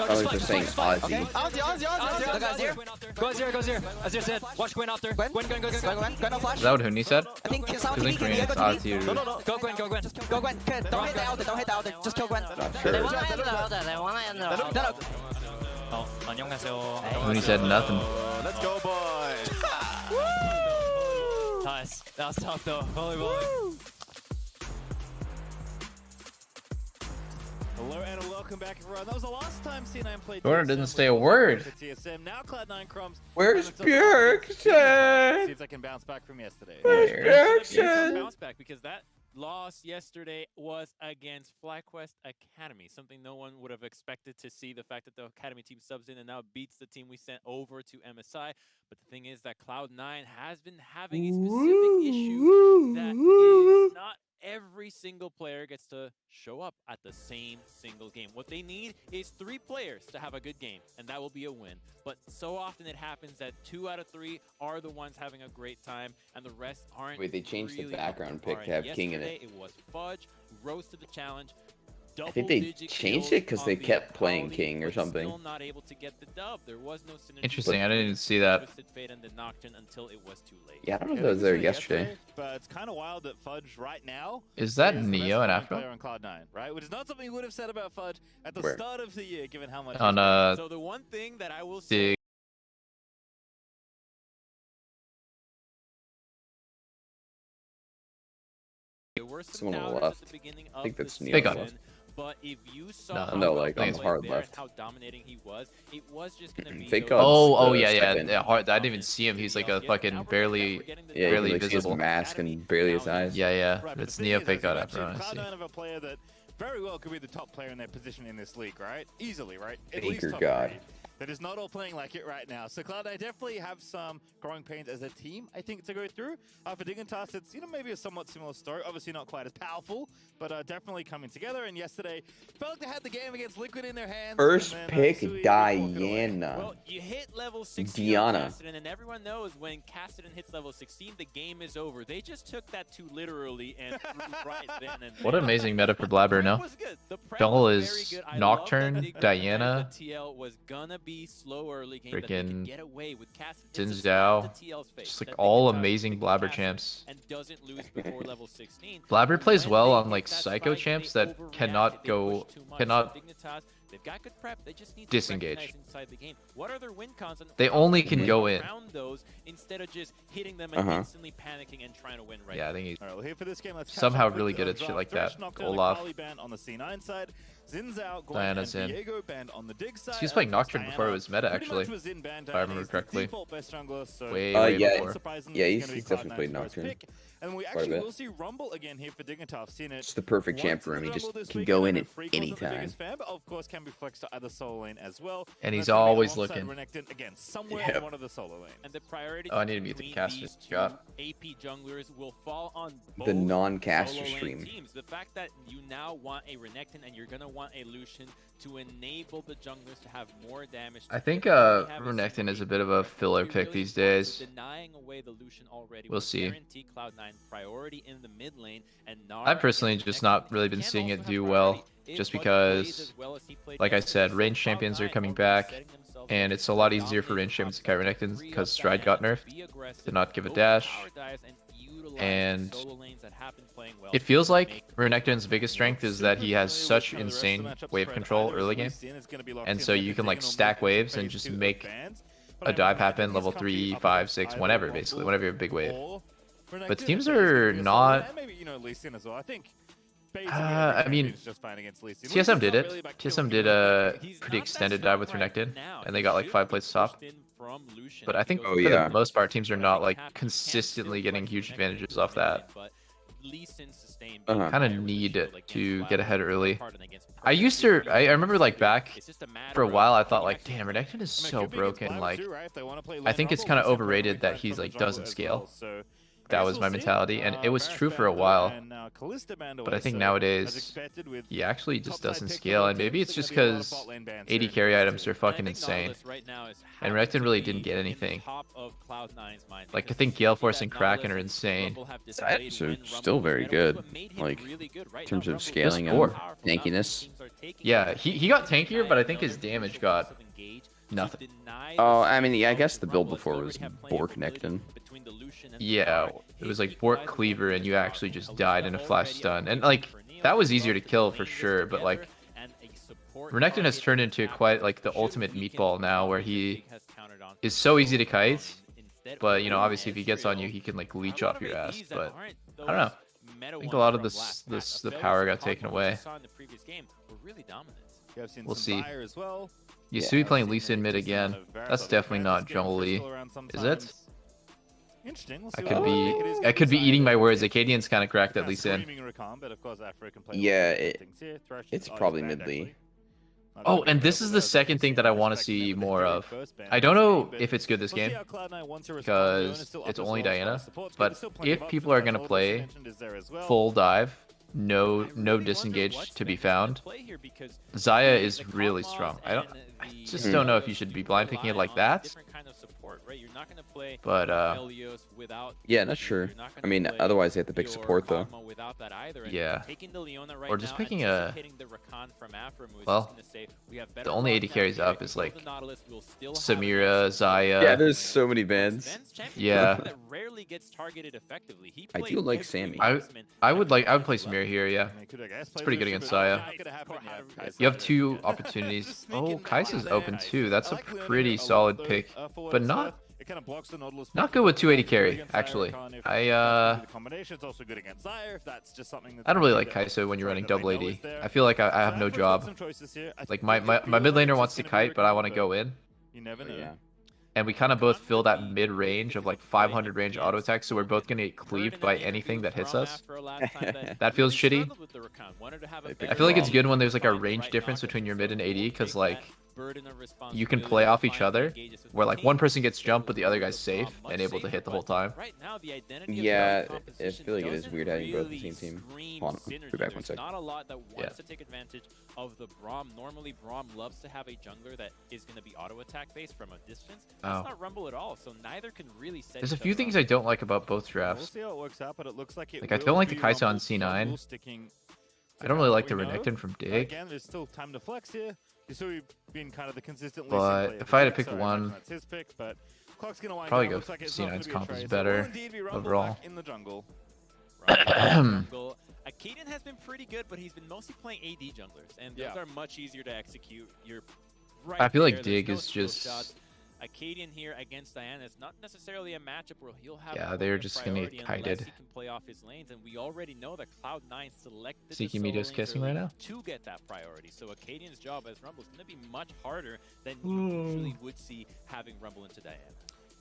I was just saying Ozzy. Okay. Ozzy. Look at Azir. Go Azir. Azir said, watch Gwen after. Gwen, go. Gwen, no flash. Is that what Huni said? I think someone Because in Korean it's Ozzy. No. Go Gwen. Go Gwen. Okay, don't hit the elder. Just kill Gwen. Not sure. They want to end the elder. No. Oh, 안녕하세요. Huni said nothing. Let's go, boys. Nice. That was tough though. Holy. Hello and welcome back, everyone. That was the last time C9 played. Jordan didn't say a word. TSM. Now Cloud9 Crumbs. Where's Bjergsen? See if they can bounce back from yesterday. Where's Bjergsen? Bjergsen? Bounce back because that loss yesterday was against FlyQuest Academy. Something no one would have expected to see. The fact that the Academy team subs in and now beats the team we sent over to MSI. But the thing is that Cloud9 has been having a specific issue that is not every every single player gets to show up at the same single game. What they need is 3 players to have a good game, and that will be a win. But so often it happens that 2 out of 3 are the ones having a great time, and the rest aren't. Wait, they changed really the background up to pic par. to have And King in yesterday, it. It was Fudge who rose to the challenge. I think they changed it because they kept playing King or something. Still not able to get the dub. There was no synergy. Interesting. I didn't even see that. Twisted Fate and the Nocturne until it was too late. Yeah, I don't know if that was there yesterday. But it's kind of wild that Fudge right now Is that the best Neo in flying player Afro? on Cloud9, right? Which is not something you would have said about Fudge at the Where? start of the year, given how much. On So the one thing that I will say. the There were some Someone on the doubters left. at the beginning I of think the that's Neo Big on the on. season, but if you saw No, how no, well like he on the played hard there left. and how dominating he was, it was just gonna be Fake those- God's Oh, the yeah, second. yeah. Hard. I didn't even see him. He's like a fucking barely, Yeah, barely you can like see his visible. mask and barely his eyes. Yeah, yeah. Right, but It's the thing Neo is, Fake as you God mentioned, Afro. I see. Cloud9 have a player that very well could be the top player in their position in this league, right? Easily, right? At least Faker top God. 3. That is not all playing like it right now. So Cloud9 definitely have some growing pains as a team, I think, to go through. For Dignitas, it's maybe a somewhat similar story. Obviously not quite as powerful, but definitely coming together. And yesterday, felt like they had the game against Liquid in their hands. First and then, pick, Sui walk it away. Diana. Well, you hit level 16 Diana. on Cassidy, and everyone knows when Cassidy hits level 16, the game is over. They just took that too literally and right then and What an amazing meta for Blabber now. Jungle is Nocturne, Diana, The TL was gonna be slow early game that they freaking could get away with Cassidy. Xin It's a slap in Zhao. the TL's face Just like that all Dignitas amazing picked Blabber Cassidy champs. and doesn't lose before level 16. Blabber plays When well they on hit like that Psycho spike, champs they that overreacted, cannot they go, pushed too much. cannot Dignitas, they've got good prep. They just need to disengage. recognize inside the game. What are their win cons? And They how only they can get go in. around those instead of just hitting them and instantly panicking and trying to win right. Yeah, I think he's All right, well, here for this game, let's catch somehow up with really the good at draft. shit like Thresh, that. Nocturne, and Olaf. Kali banned on the C9 side. Xin Zhao, Gwen, Diana's and in. Diego banned on the dig side. He was playing and of course, Nocturne before it was meta, pretty actually. much was in ban. If I remember Diana is the correctly. default best jungler, so Way yeah, unsurprisingly, yeah, it's gonna be he's definitely Cloud9's played first Nocturne. pick. And we Quite a actually bit. will see Rumble again here for Dignitas. Seen it It's the perfect champ once for in him. the He just Rumble this can weekend. go I in know at Freak wasn't the any biggest time. fan, but of course can be flexed to either solo lane as well. And he's that's gonna be always alongside looking. Renekton, again, somewhere Yep. in one of the solo lanes. And the priority Oh, I need to mute the between caster. these two God. AP junglers will fall on both The non-caster solo lane stream. teams. The fact that you now want a Renekton and you're gonna want a Lucian to enable the junglers to have more damage. I think They already have Renekton is a CP. bit of a filler You pick really these want to days. denying away the Lucian already We'll will see. guarantee Cloud9 priority in the mid lane, and Nara I've personally against just Renekton not really been can seeing also it have do priority. well, If just Fudge plays because, as well as he played like I yesterday, said, range Cloud9 champions are coming will be back, setting themselves and up it's a lot to easier for dominate range champions to top carry side, Renekton free because up Stride got Diana to nerfed, be aggressive, did not give a overpower dash, dives, and utilize and the solo lanes that have been playing well it feels to like make Renekton's biggest strength is that he has such insane wave control early game, and so you can like stack waves and just make a dive happen level 3, 5, 6, whenever, basically, whenever you have a big wave. But teams are not... Maybe, you know, Lee Sin as well. I think I mean, TSM did it. TSM did a pretty extended dive with Renekton, and they got like 5 plates top. But I think for the most part, teams are not like consistently getting huge advantages off that. Kind of need to get ahead early. I remember like back for a while, I thought like, damn, Renekton is so broken. Like, I think it's kind of overrated that he's like doesn't scale. That was my mentality, and it was true for a while. But I think nowadays, he actually just doesn't scale, and maybe it's just because AD carry items are fucking insane. And Renekton really didn't get anything. Like, I think Gale Force and Kraken are insane. Types are still very good, like, in terms of scaling and Poor. tankiness. Yeah, he got tankier, but I think his damage got nothing. Oh, I mean, yeah, I guess the build before was Bork Necton. Yeah, it was like Bork Cleaver, and you actually just died in a flash stun. And, like, that was easier to kill for sure, but, like, Renekton has turned into quite, like, the ultimate meatball now, where he is so easy to kite, but, you know, obviously if he gets on you, he can, like, leech off your ass, but I don't know. I think a lot of the power got taken away. We'll see. Yasui playing Lee Sin mid again. That's definitely not Jungle Lee, is it? Interesting. I could be eating my words. Acadian's kind of cracked at Lee Sin. Yeah, it's probably mid Lee. Oh, and this is the second thing that I want to see more of. I don't know if it's good this game, because it's only Diana, but if people are going to play full dive, no disengage to be found. Zaya is really strong. I just don't know if you should be blind picking it like that. But yeah, not sure. I mean, otherwise they have to pick support though. Yeah. Or just picking a. Well, the only AD carries up is like Samira, Zaya. Yeah, there's so many bans. Yeah. I do like Sammy. I would play Samira here. Yeah, it's pretty good against Zaya. You have 2 opportunities. Oh, Kai'Sa's open too. That's a pretty solid pick, but not good with 280 carry. Actually, I don't really like Kai'Sa when you're running double AD. I feel like I have no job. Like my mid laner wants to kite, but I want to go in. You never know. Yeah. And we kind of both fill that mid range of like 500 range auto attack, so we're both gonna get cleaved by anything that hits us. That feels shitty. I feel like it's good when there's like a range difference between your mid and AD, because like you can play off each other, where like one person gets jumped but the other guy's safe and able to hit the whole time. Yeah, I feel like it is weird having both the same team. Hold on, be back 1 second. Not a lot that wants to take advantage of the Braum. Normally, Braum loves to have a jungler that is going to be auto attack based from a distance. That's not Rumble at all, so neither can really set. There's a few things I don't like about both drafts. We'll see how it works out, but it looks like it I don't like the Kai'Sa on C9. I don't really like the Renekton from Dig. Again, there's still time to flex here. You've been kind of the consistent But if I had to pick one, that's his pick, but Clock's gonna wind probably down. go Looks like it's not gonna C9's be a comp is trade. better So will indeed be Rumble overall. back in the jungle. Akaden has been pretty good, but he's been mostly playing AD junglers, and those are much easier to execute. You're right I feel like there. Dig There's is skill just. shots. Akaden here against Diana is not necessarily a matchup where he'll have Yeah, they're just gonna get priority unless kited. he can play off his lanes, and we already know that Cloud9 selected the Seeking solo Meteos lanes kissing early right now? to get that priority. So Akaden's job as Rumble is going to be much harder than you usually would see having Rumble into Diana.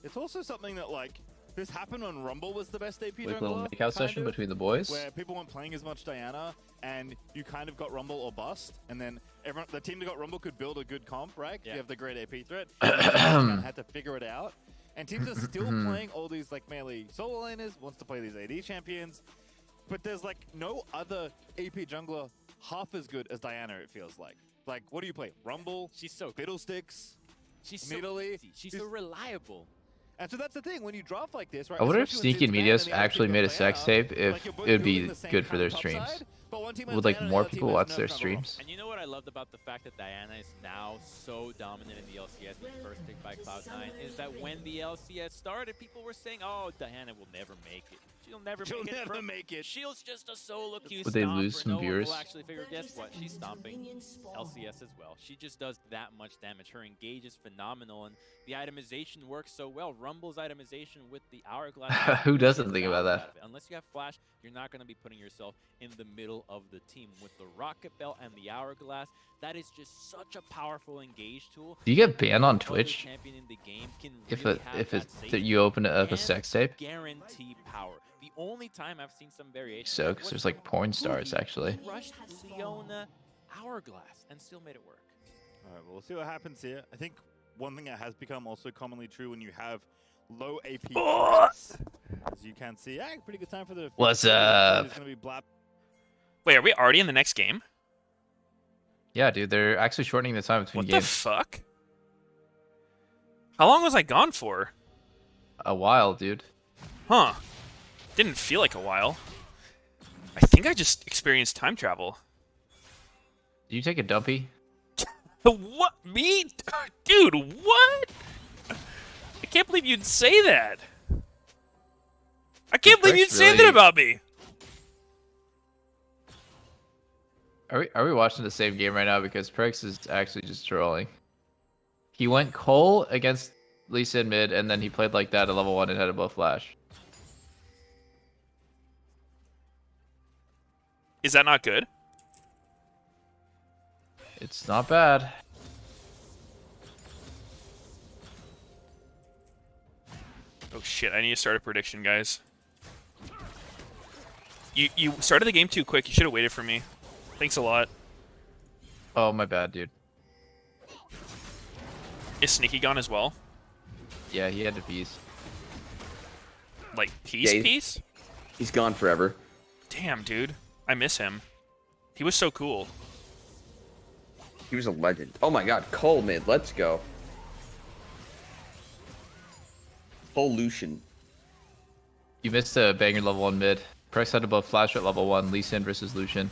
It's also something that like this happened when Rumble was the best AP Like jungler. little makeout session between the boys. Where people weren't playing as much Diana, and you kind of got Rumble or bust, and then everyone, the team that got Rumble could build a good comp, right? You have the great AP threat. And had to figure it out. And teams are still playing all these like melee solo laners, wants to play these AD champions, but there's like no other AP jungler half as good as Diana. It feels like. Like, what do you play? Rumble? She's so Fiddlesticks. She's so easy. She's so reliable. And so that's the thing, when you drop like this, right? I wonder if especially when Sneaky and teams ban Meteos and the other actually team made a goes sex Diana, tape if like, you're both it would doing be the same good for kind their of top streams. side, but one team has Would like Diana, more the other team people has watch no their jungle. streams? And you know what I loved about the fact that Diana is now so dominant in the LCS, being first picked by Cloud9, is that when the LCS started, people were saying, "Oh, Diana will never make it. She'll never make it. Shield's just a solo queue Would they stomper. lose some no one viewers? will actually figure, guess what? She's stomping LCS as well. She just does that much damage. Her engage is phenomenal, and the itemization works so well. Rumble's itemization with the hourglass. Who doesn't think about that? Unless you have flash, you're not going to be putting yourself in the middle of the team. With the rocket belt and the hourglass, that is just such a powerful engage tool. Do you get banned on Twitch Champion in the game can if really you open up a and sex tape? guarantee power. The only time I've seen some variation So, because there's like porn stars actually. rushed Leona hourglass and still made it work. All right, well, we'll see what happens here. I think one thing that has become also commonly true when you have low AP points, as you can see, pretty good time for the. What's up? It's gonna be Blap. Wait, are we already in the next game? Yeah, dude, they're actually shortening the time between What the games. fuck? How long was I gone for? A while, dude. Huh. Didn't feel like a while. I think I just experienced time travel. Did you take a dumpy? What? Me? Dude, what? I can't believe you'd say that. I can't believe you'd say that about me. Are we watching the same game right now? Because Prex is actually just trolling. He went Cole against Lee Sin mid, and then he played like that at level 1 and had a buff flash. Is that not good? It's not bad. Oh shit, I need to start a prediction, guys. You started the game too quick. You should have waited for me. Thanks a lot. Oh, my bad, dude. Is Sneaky gone as well? Yeah, he had to piece. Like, piece? He's gone forever. Damn, dude. I miss him. He was so cool. He was a legend. Oh my god, Cole mid, let's go. Cole Lucian. You missed a banger level 1 mid. Price had above flash at level 1, Lee Sin versus Lucian.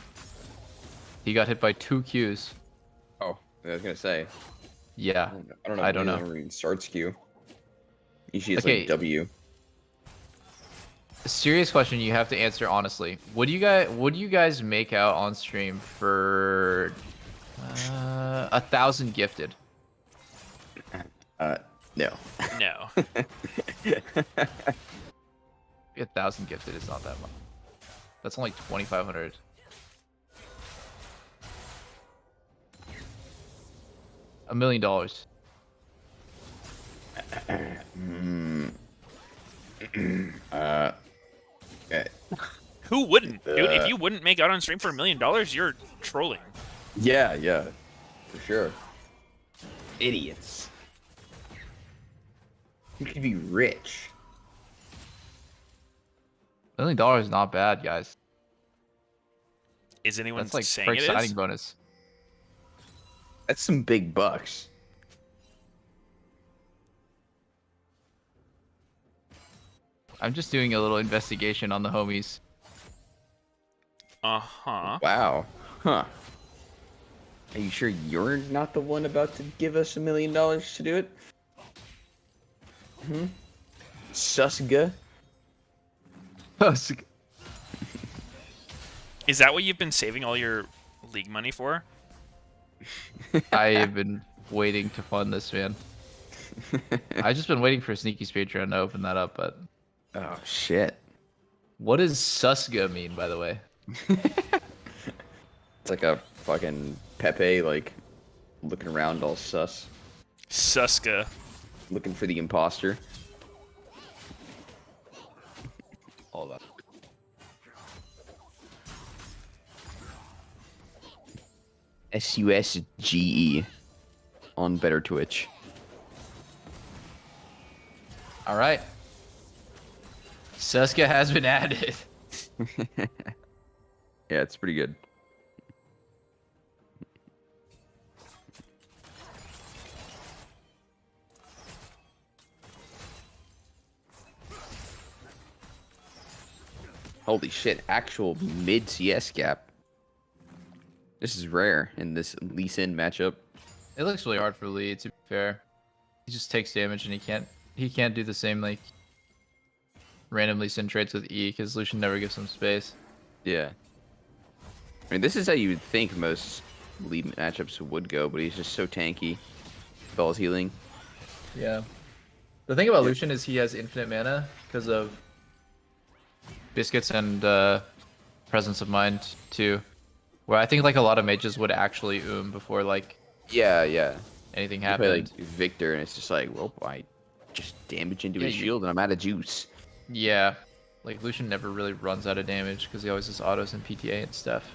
He got hit by 2 Qs. Oh, I was gonna say. Yeah. I don't know. know. Starts Q. Usually it's Okay. like W. A serious question you have to answer honestly. What do you guys make out on stream for 1,000 gifted? No. No. 1,000 gifted is not that much. That's only 2,500. $1 million. Okay. Who wouldn't, dude? If you wouldn't make out on stream for $1 million, you're trolling. Yeah, for sure. Idiots. You could be rich. $1 million is not bad, guys. Is anyone That's like saying for it signing is? bonus. That's some big bucks. I'm just doing a little investigation on the homies. Uh-huh. Wow. Huh. Are you sure you're not the one about to give us $1 million to do it? Hmm? Susga? Is that what you've been saving all your league money for? I have been waiting to fund this, man. I've just been waiting for Sneaky's Patreon to open that up, but... Oh, shit. What does Susga mean, by the way? It's like a fucking Pepe, like, looking around all sus. Suska. Looking for the imposter. All that. SUSGE on Better Twitch. All right. Suska has been added. Yeah, it's pretty good. Holy shit, actual mid CS gap. This is rare in this Lee Sin matchup. It looks really hard for Lee, to be fair. He just takes damage and he can't do the same like randomly Sin trades with E because Lucian never gives him space. Yeah. I mean, this is how you would think most Lee matchups would go, but he's just so tanky. Spells healing. Yeah. The thing about Lucian is he has infinite mana because of Biscuits and Presence of Mind too. Where I think like a lot of mages would actually before like yeah anything you happened. play like Victor and it's just like, well, I just damage into Yeah, his shield and I'm out of juice. Yeah. Like Lucian never really runs out of damage because he always has autos and PTA and stuff.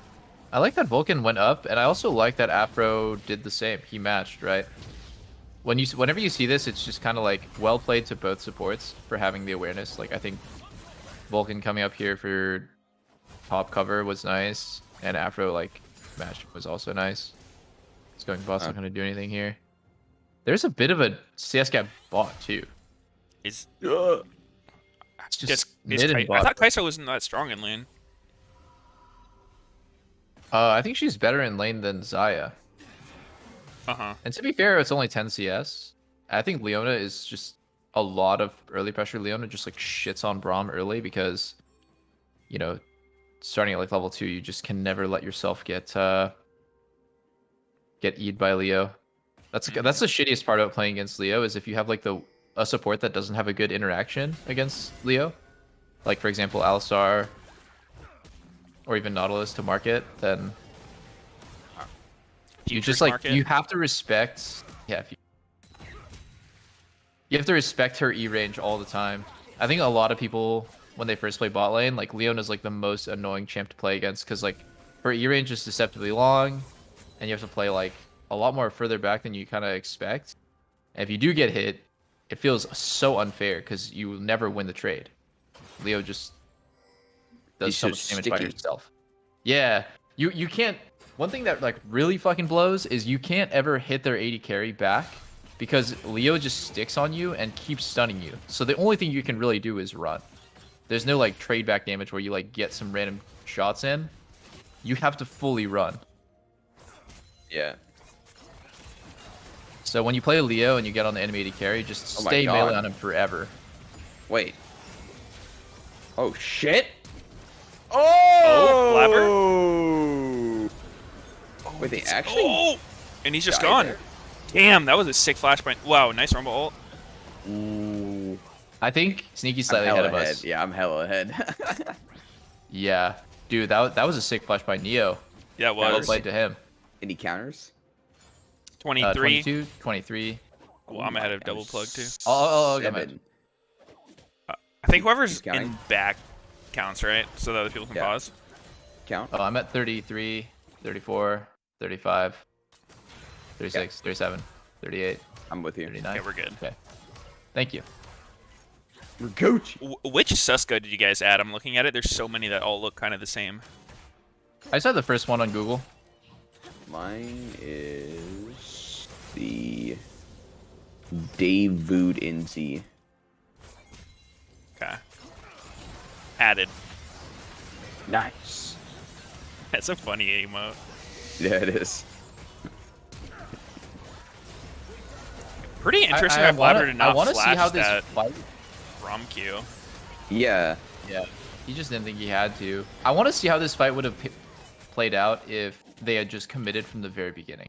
I like that Vulcan went up, and I also like that Afro did the same. He matched, right? Whenever you see this, it's just kind of like well played to both supports for having the awareness. Like I think Vulcan coming up here for top cover was nice, and Afro like match was also nice. It's going bot's not gonna do anything here. There's a bit of a CS gap bot too. It's just it's mid and I bot. thought Kai'Sa wasn't that strong in lane. I think she's better in lane than Xayah. Uh-huh. And to be fair, it's only 10 CS. I think Leona is just a lot of early pressure. Leona just like shits on Braum early because, you know, starting at like level 2, you just can never let yourself get E'd by Leo. That's the shittiest part about playing against Leo is if you have like a support that doesn't have a good interaction against Leo. Like for example, Alistar or even Nautilus to market, then you just like you have to respect. Yeah, you have to respect her E range all the time. I think a lot of people when they first play bot lane, like Leona's like the most annoying champ to play against because like her E range is deceptively long, and you have to play like a lot more further back than you kind of expect. And if you do get hit, it feels so unfair because you will never win the trade. Leo just does so much damage by herself. Yeah, you can't. One thing that like really fucking blows is you can't ever hit their 80 carry back because Leo just sticks on you and keeps stunning you. So the only thing you can really do is run. There's no like trade back damage where you like get some random shots in. You have to fully run. Yeah. So when you play Leo and you get on the enemy 80 carry, just Oh my stay melee God. on him forever. Wait. Oh shit. Oh, Blabber? Wait, they actually. Oh! And he's just died gone. there? Damn, that was a sick flashpoint. Wow, nice rumble ult. Ooh. I think Sneaky's I'm slightly hella ahead of us. Yeah, I'm hella ahead. Yeah. Dude, that was a sick flash by Neo. Yeah, it Well was. played to him. Any counters? 23. 22, 23. Well, I'm ahead of double plug too. Oh, got Seven. I think whoever's counting? in back counts, right? So that other people can Yeah. pause. Count. Oh, I'm at 33, 34, 35, 36, 37, 38. I'm with you. 39. Okay, we're good. Okay. Thank you. We're Gucci. Which Suska did you guys add? I'm looking at it. There's so many that all look kind of the same. I just had the first one on Google. Mine is the Davude NC. Okay. Added. Nice. That's a funny emote. Yeah, it is. Pretty interesting. I I Blabber wanna- did not I wanna see flash how this that fight. Rom Q. Yeah. Yeah. He just didn't think he had to. I want to see how this fight would have played out if they had just committed from the very beginning.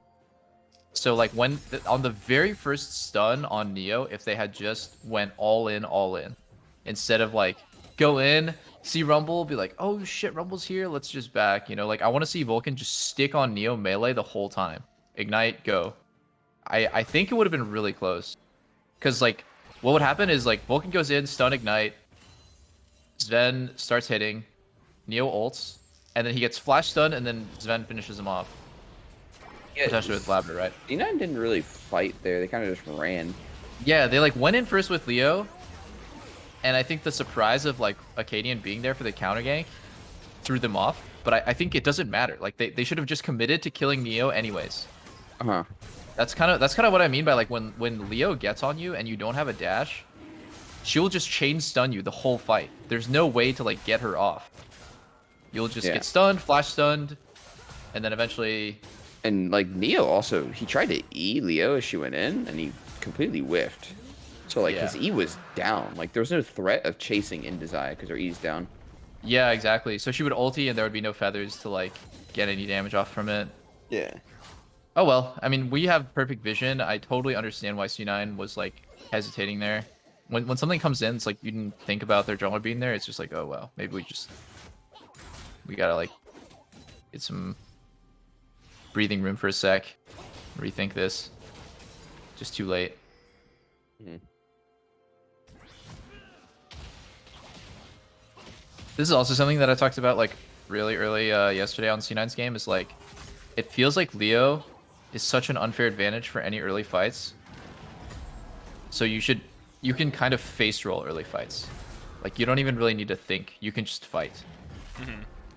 So like when on the very first stun on Neo, if they had just went all in, instead of like go in, see Rumble, be like, oh shit, Rumble's here, let's just back. You know, like I want to see Vulcan just stick on Neo melee the whole time. Ignite, go. I think it would have been really close. Because like what would happen is like Vulcan goes in, stun ignite, Sven starts hitting, Neo ults, and then he gets flash stun, and then Sven finishes him off. Yeah, Potentially with Blabber, right? D9 didn't really fight there. They kind of just ran. Yeah, they like went in first with Leo, and I think the surprise of like Acadian being there for the counter gank threw them off. But I think it doesn't matter. Like they should have just committed to killing Neo anyways. Uh-huh. That's kind of what I mean by like when Leo gets on you and you don't have a dash, she'll just chain stun you the whole fight. There's no way to like get her off. You'll just get stunned, flash stunned, and then eventually. And like Neo also, he tried to E Leo as she went in, and he completely whiffed. So like his E was down. Like there was no threat of chasing in Desire because her E's down. Yeah, exactly. So she would ulti, and there would be no feathers to like get any damage off from it. Yeah. Oh well, I mean, we have perfect vision. I totally understand why C9 was like hesitating there. When something comes in, it's like you didn't think about their jungler being there. It's just like, oh well, maybe we gotta like get some breathing room for a sec, rethink this. Just too late. This is also something that I talked about like really early yesterday on C9's game. Is like, it feels like Leo is such an unfair advantage for any early fights. So you can kind of face roll early fights. Like you don't even really need to think. You can just fight.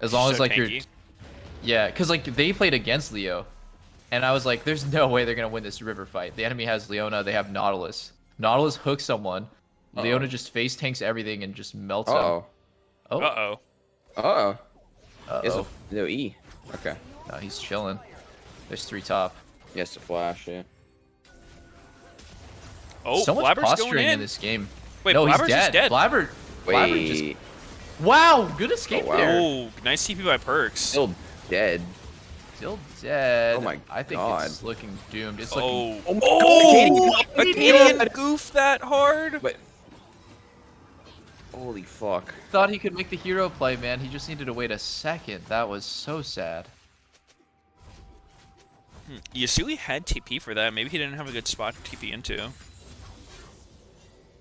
As long as like you're. Yeah, because like they played against Leo, and I was like, there's no way they're gonna win this river fight. The enemy has Leona, they have Nautilus. Nautilus hooks someone. Leona just face tanks everything and just melts them. Oh. Uh-oh. Uh-oh. He has Uh-oh. no E. Okay. No, he's chilling. There's 3 top. He has to flash, yeah. Oh, So much Blabber's posturing going in in this game. Wait, no, Blabber's he's just dead. dead. Blabber just. Wow, good escape there. Oh, nice TP by Perks. Still dead. Still dead. Oh my I think God. it's looking doomed. It's Oh, looking. oh, Acadian goofed that hard. But holy fuck. Thought he could make the hero play, man. He just needed to wait a second. That was so sad. Yasui had TP for that. Maybe he didn't have a good spot to TP into.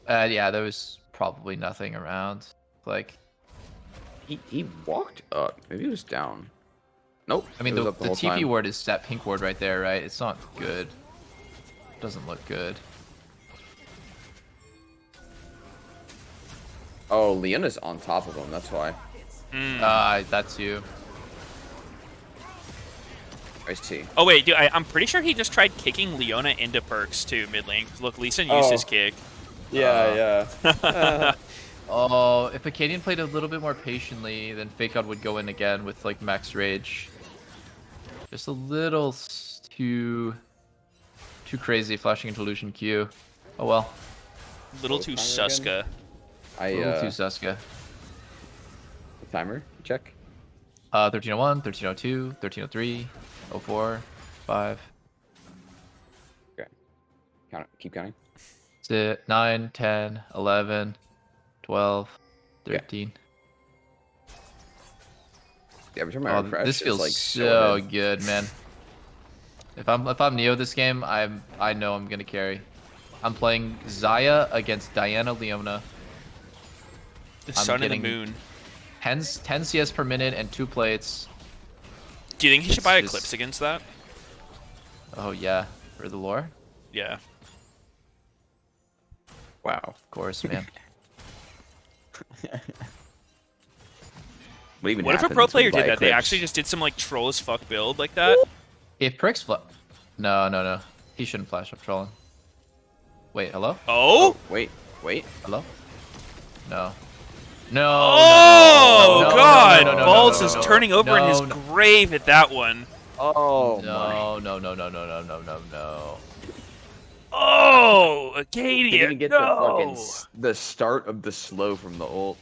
Yeah, there was probably nothing around. Like, he walked up. Maybe he was down. Nope. I mean, it was the up the whole TP time. ward is that pink ward right there, right? It's not good. Doesn't look good. Oh, Leona's on top of him. That's why. That too. I see. Oh wait, dude, I'm pretty sure he just tried kicking Leona into perks too mid lane. Look, Lee Sin used his kick. Yeah. Oh, if Acadian played a little bit more patiently, then Fake Out would go in again with like max rage. Just a little too crazy flashing into Lucian Q. Oh well. Little too Suska. Little too Suska. Timer check. 1301, 1302, 1303, 04, 5. Okay. Keep counting. 9, 10, 11, 12, 13. Every time I refresh, this feels it's like so ahead. good, man. If I'm Neo this game, I know I'm gonna carry. I'm playing Xayah against Diana Leona. The sun and the moon. 10 CS per minute and 2 plates. Do you think he should buy Eclipse against that? Oh yeah, for the lore. Yeah. Wow, of course, man. What if a pro player did that? They actually just did some like troll as fuck build like that? If Pricks No. He shouldn't flash up trolling. Wait, hello? Oh? Wait. Hello? No. Oh no, God! no, Balls no, is no, turning over in his no. grave at that one. Oh No. Oh, Acadia! Didn't even get no! the start of the slow from the ult.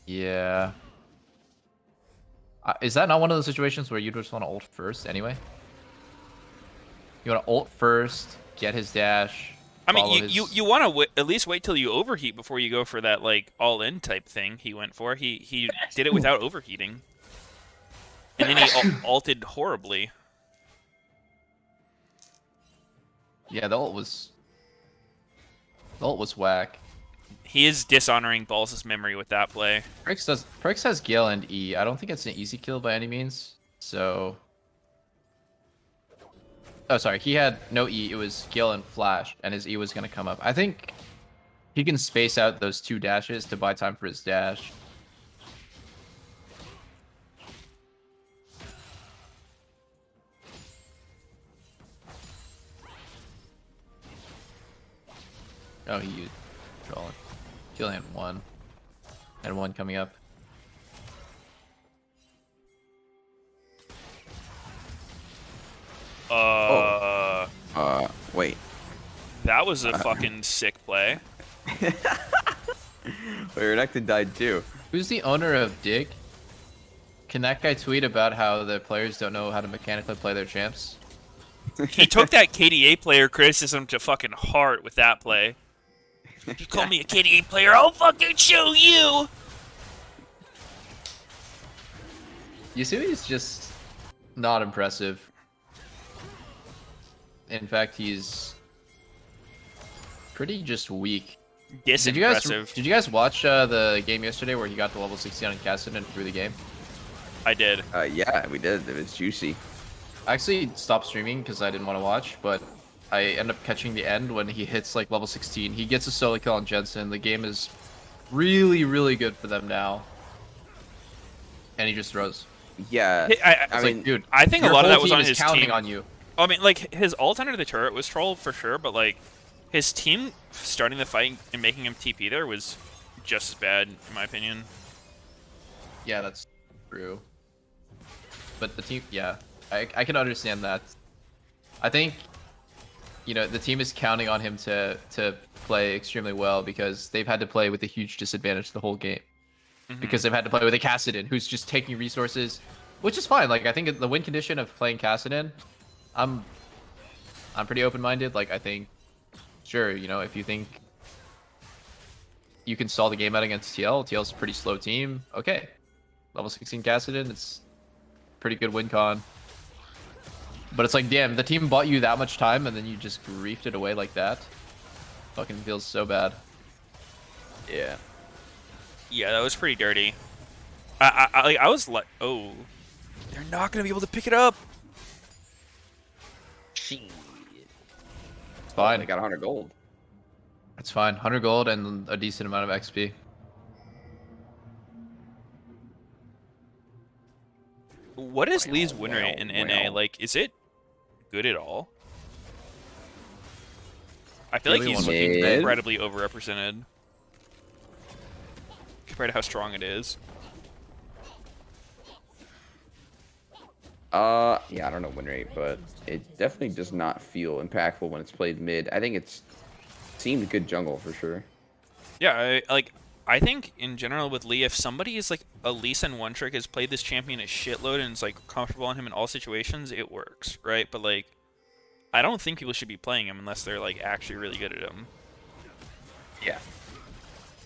Yeah. Is that not one of those situations where you just want to ult first anyway? You want to ult first, get his dash. I mean, you want to at least wait till you overheat before you go for that like all-in type thing he went for. He did it without overheating, and then he ulted horribly. Yeah, the ult was whack. He is dishonoring Balls' memory with that play. Pricks has Gale and E. I don't think it's an easy kill by any means. So. Oh, sorry. He had no E. It was Gale and Flash, and his E was going to come up. I think he can space out those 2 dashes to buy time for his dash. Oh, he used trolling. He only had 1. And 1 coming up. Wait. That was a fucking sick play. Wait, Renekton died too. Who's the owner of Dig? Can that guy tweet about how the players don't know how to mechanically play their champs? He took that KDA player criticism to fucking heart with that play. You call me a KDA player, I'll fucking show you! Yasui's just not impressive. In fact, he's pretty just weak. Disimpressive. Did you guys watch the game yesterday where he got to level 60 on Cassid and threw the game? I did. Yeah, we did. It was juicy. I actually stopped streaming because I didn't want to watch, but I end up catching the end when he hits like level 16. He gets a solo kill on Jensen. The game is really, really good for them now. And he just throws. Yeah. I mean, dude, I think a your lot of whole that was team on is his counting team. on you. I mean, like, his ult under the turret was troll for sure, but, like, his team starting the fight and making him TP there was just as bad, in my opinion. Yeah, that's true. But the team, yeah, I can understand that. I think, you know, the team is counting on him to play extremely well because they've had to play with a huge disadvantage the whole game. Because they've had to play with a Kassadin who's just taking resources, which is fine. Like, I think the win condition of playing Kassadin, I'm pretty open-minded. Like, I think, sure, you know, if you think you can stall the game out against TL, TL's a pretty slow team. Okay, level 16 Kassadin, it's pretty good win con. But it's like, damn, the team bought you that much time and then you just griefed it away like that. Fucking feels so bad. Yeah. Yeah, that was pretty dirty. I was like, oh, they're not gonna be able to pick it up. It's fine. They got 100 gold. It's fine. 100 gold and a decent amount of XP. What is Lee's win rate in NA? Like, is it good at all? I feel like he's incredibly overrepresented compared to how strong it is. Yeah, I don't know win rate, but it definitely does not feel impactful when it's played mid. I think it's seemed good jungle for sure. Yeah, I think in general with Lee, if somebody is like a Lee Sin one trick has played this champion a shitload and is like comfortable on him in all situations, it works, right? But like, I don't think people should be playing him unless they're like actually really good at him. Yeah.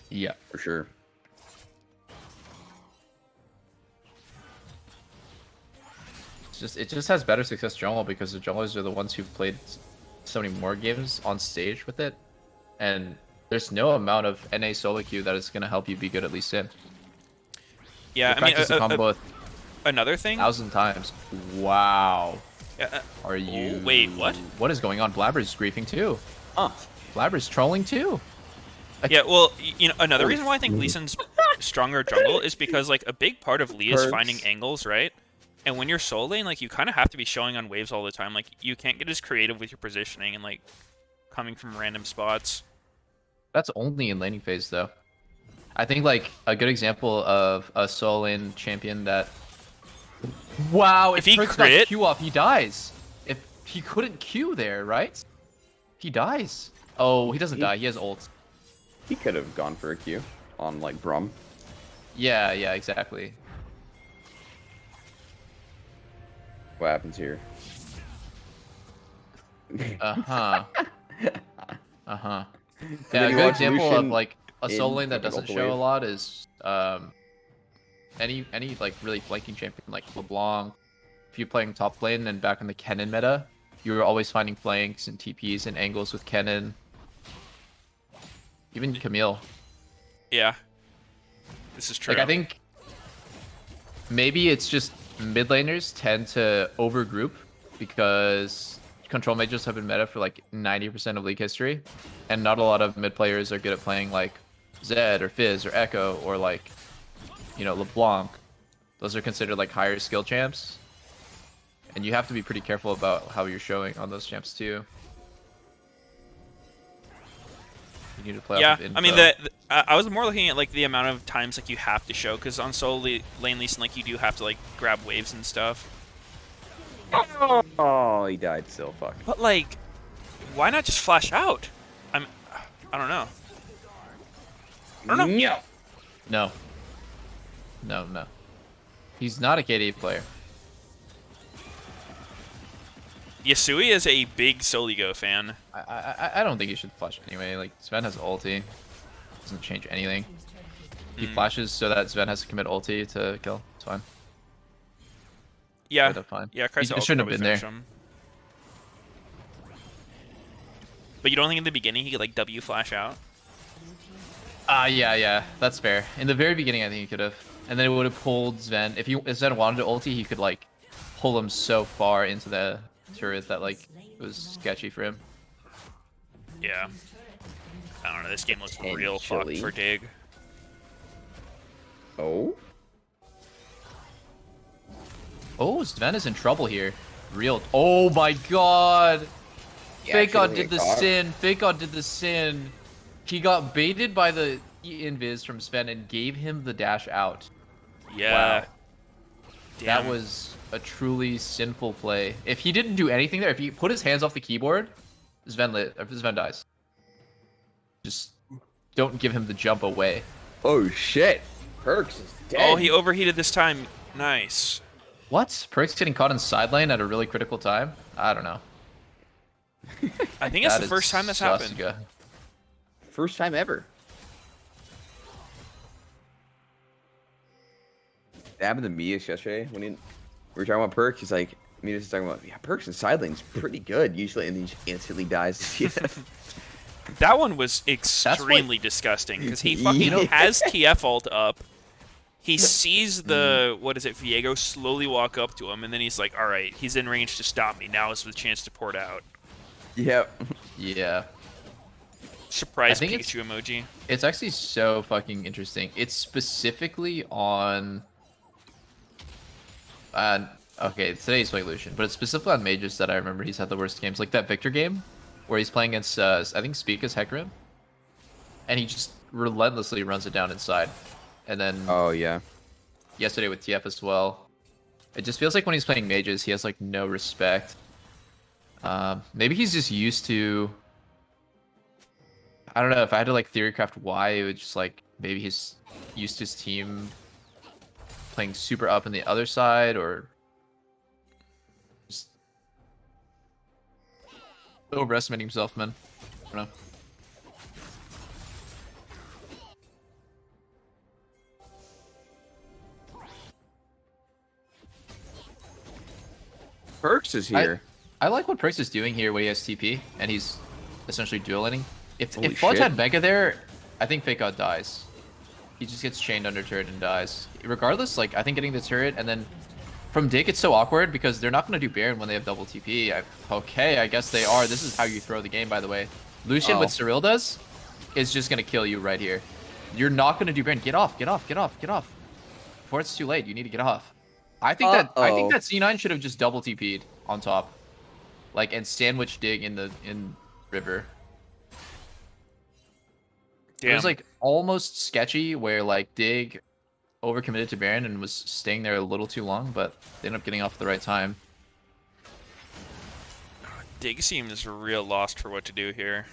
Yeah, for sure. It just has better success jungle because the junglers are the ones who've played so many more games on stage with it, and there's no amount of NA solo queue that is going to help you be good at Lee Sin. Yeah, I mean, the combo another thing. 1,000 times. Wow. Yeah, are you? Wait, what? What is going on? Blabber's griefing too. Blabber's trolling too. Yeah, well, you know, another reason why I think Lee Sin's stronger jungle is because like a big part of Lee is finding angles, right? And when you're solo lane, like you kind of have to be showing on waves all the time. Like you can't get as creative with your positioning and like coming from random spots. That's only in laning phase though. I think like a good example of a solo lane champion that. Wow! If he crit Q off, he dies. If he couldn't Q there, right? He dies. Oh, he doesn't die. He has ult. He could have gone for a Q on like Brum. Yeah, exactly. What happens here? Yeah, a good example of like a solo lane that doesn't show a lot is any like really flanking champion like LeBlanc. If you're playing top lane and back in the Kennen meta, you're always finding flanks and TPs and angles with Kennen. Even Camille. Yeah. This is true. Like I think maybe it's just mid laners tend to overgroup because control mages have been meta for like 90% of League history, and not a lot of mid players are good at playing like Zed or Fizz or Echo or like, you know, LeBlanc. Those are considered like higher skill champs, and you have to be pretty careful about how you're showing on those champs too. You need to play off of info. I mean, I was more looking at like the amount of times like you have to show, because on solo lane Lee Sin, like you do have to like grab waves and stuff. Oh, he died still. Fuck. But like, why not just flash out? I don't know. I don't know. No. He's not a KD player. Yasui is a big Soligo fan. I don't think he should flash anyway. Like Sven has ulti. Doesn't change anything. He flashes so that Sven has to commit ulti to kill. It's fine. Yeah. Fine. Yeah, he shouldn't have been there. But you don't think in the beginning he could like W flash out? Yeah, that's fair. In the very beginning, I think he could have, and then it would have pulled Sven. If Sven wanted to ulti, he could like pull him so far into the turret that like it was sketchy for him. Yeah. I don't know. This game looks real fucked for Dig. Oh, Sven is in trouble here. Real. Oh my god. Yeah, Fakon did the sin. Fakon did the sin. He got baited by the invis from Sven and gave him the dash out. Yeah. Wow. That was a truly sinful play. If he didn't do anything there, if he put his hands off the keyboard, Sven dies. Just don't give him the jump away. Oh shit. Perks is dead. Oh, he overheated this time. Nice. What? Perks getting caught in side lane at a really critical time? I don't know. I think it's the first time that's happened. First time ever. That happened to Meteos yesterday when we were talking about Perks. He's like, Meteos is talking about, yeah, Perks in side lane's pretty good usually, and then he instantly dies. That one was extremely disgusting because he fucking has TF ult up. He sees the, Viego slowly walk up to him, and then he's like, all right, he's in range to stop me. Now is the chance to port out. Yep. Yeah. Surprise Pikachu emoji. It's actually so fucking interesting. It's specifically on Okay, today's playing Lucian, but it's specifically on mages that I remember he's had the worst games. Like that Victor game, where he's playing against, I think Spica's Hecarim, and he just relentlessly runs it down inside. And then... Oh, yeah. Yesterday with TF as well. It just feels like when he's playing mages, he has like no respect. Maybe he's just used to... I don't know, if I had to like theorycraft why, it would just like, maybe he's used to his team playing super up on the other side, or just overestimating himself, man. I don't know. Perks is here. I like what Perks is doing here when he has TP, and he's essentially dueling. If Holy Fudge shit. had Mega there, I think Fake Out dies. He just gets chained under turret and dies. Regardless, like, I think getting the turret, and then from Dig, it's so awkward because they're not going to do Baron when they have double TP. Okay, I guess they are. This is how you throw the game, by the way. Lucian, what Cyril does, is just going to kill you right here. You're not going to do Baron. Get off, get off, get off, get off. Before it's too late, you need to get off. I think that C9 should have just double TP'd on top. Like, and sandwich Dig in river. Damn. It was like almost sketchy where like Dig overcommitted to Baron and was staying there a little too long, but they ended up getting off at the right time. Dig seems real lost for what to do here.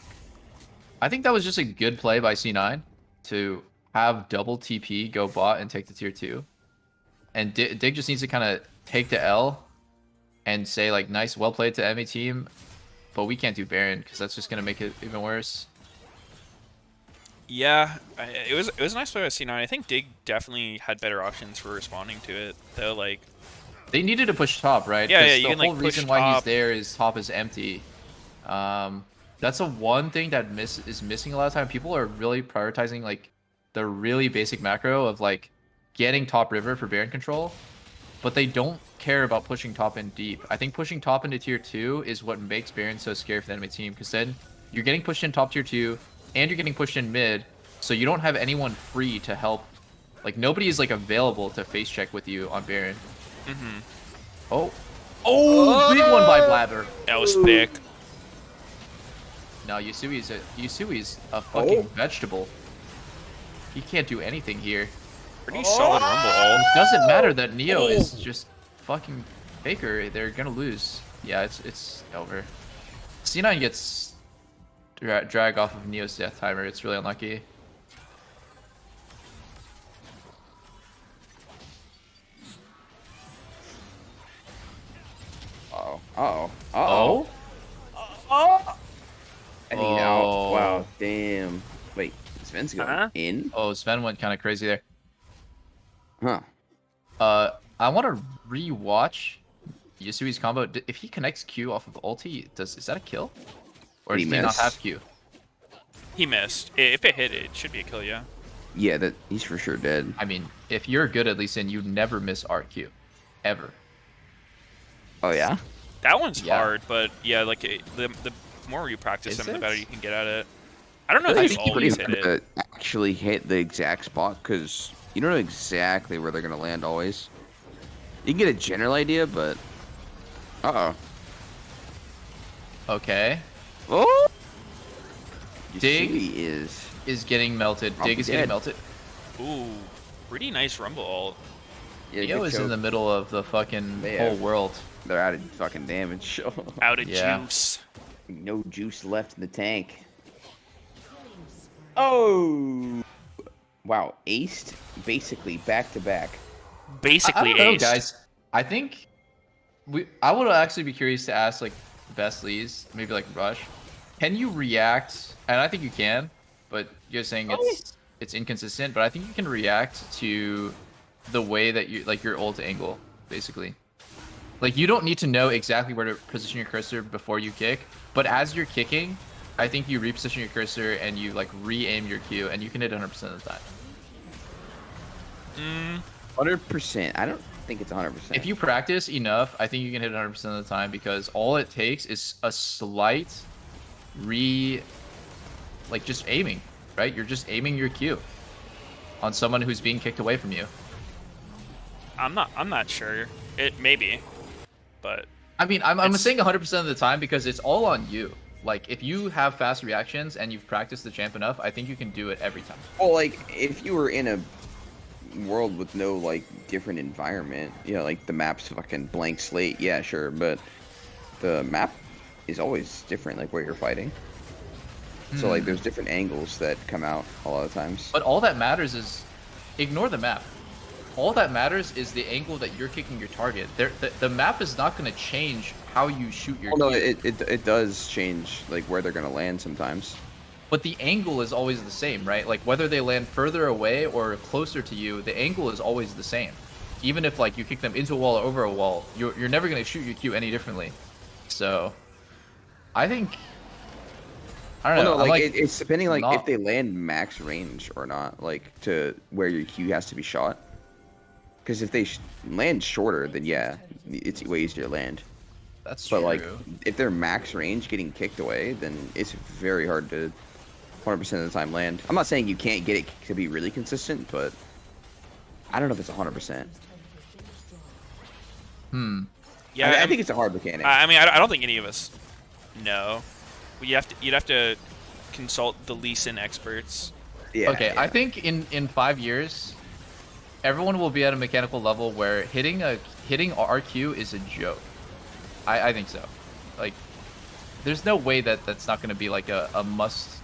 I think that was just a good play by C9 to have double TP, go bot, and take the tier 2. And Dig just needs to kind of take the L and say like, nice, well played to MA team, but we can't do Baron because that's just going to make it even worse. Yeah, it was a nice play by C9. I think Dig definitely had better options for responding to it, though. Like, they needed to push top, right? Yeah, yeah. You the can whole like push reason why top. he's there is top is empty. That's the one thing that is missing a lot of time. People are really prioritizing like the really basic macro of like getting top river for Baron control, but they don't care about pushing top in deep. I think pushing top into tier 2 is what makes Baron so scary for the enemy team, because then you're getting pushed in top tier 2 and you're getting pushed in mid, so you don't have anyone free to help. Like, nobody is like available to face check with you on Baron. Oh, big one by Blabber. That was thick. No, Yusui's a fucking vegetable. He can't do anything here. Pretty solid rumble ult. It doesn't matter that Neo is just fucking Faker. They're gonna lose. Yeah, it's over. C9 gets drag off of Neo's death timer. It's really unlucky. Oh. And he out. Wow. Damn. Wait. Sven's going in? Oh, Sven went kind of crazy there. Huh. I want to re-watch Yasui's combo. If he connects Q off of ulti, is that a kill? Or does he not have Q? He missed. If it hit, it should be a kill, yeah. Yeah, he's for sure dead. I mean, if you're good at Lee Sin, you never miss RQ. Ever. Oh, yeah? That one's hard, but yeah, like the more you practice them, the better you can get at it. I don't know if you always hit it. Actually hit the exact spot, because you don't know exactly where they're going to land always. You can get a general idea, but... Uh-oh. Okay. Oh! Dig is getting melted. Dig is getting melted. Ooh, pretty nice rumble ult. Yeah, Neo is in the middle of the fucking whole world. They're out of fucking damage. Out of juice. No juice left in the tank. Oh! Wow, aced basically back to back. Basically I don't know, aced. guys. I think I would actually be curious to ask like the best leads, maybe like Rush. Can you react? And I think you can, but you're saying it's inconsistent. But I think you can react to the way that you like your ult angle, basically. Like, you don't need to know exactly where to position your cursor before you kick, but as you're kicking, I think you reposition your cursor and you like re-aim your Q, and you can hit 100% of the time. 100%. I don't think it's 100%. If you practice enough, I think you can hit 100% of the time, because all it takes is a slight like just aiming, right? You're just aiming your Q on someone who's being kicked away from you. I'm not sure. It maybe, but I mean, I'm it's- saying 100% of the time because it's all on you. Like, if you have fast reactions and you've practiced the champ enough, I think you can do it every time. Well, like, if you were in a world with no, like, different environment, you know, like, the map's fucking blank slate, yeah, sure, but the map is always different, like, where you're fighting. So, like, there's different angles that come out a lot of times. But all that matters is, ignore the map. All that matters is the angle that you're kicking your target. The map is not going to change how you shoot your Well, no, Q. it does change, like, where they're going to land sometimes. But the angle is always the same, right? Like, whether they land further away or closer to you, the angle is always the same. Even if, like, you kick them into a wall or over a wall, you're never going to shoot your Q any differently. So, I think... I don't know. Well, no, like, it's depending, like, not... if they land max range or not, like, to where your Q has to be shot. Because if they land shorter, then yeah, it's way easier to land. That's but true. like, if they're max range getting kicked away, then it's very hard to 100% of the time land. I'm not saying you can't get it to be really consistent, but I don't know if it's 100%. Yeah, I think it's a hard mechanic. I mean, I don't think any of us know. You'd have to consult the Lee Sin experts. Yeah. Okay, I think in 5 years, everyone will be at a mechanical level where hitting RQ is a joke. I think so. Like, there's no way that's not going to be like a must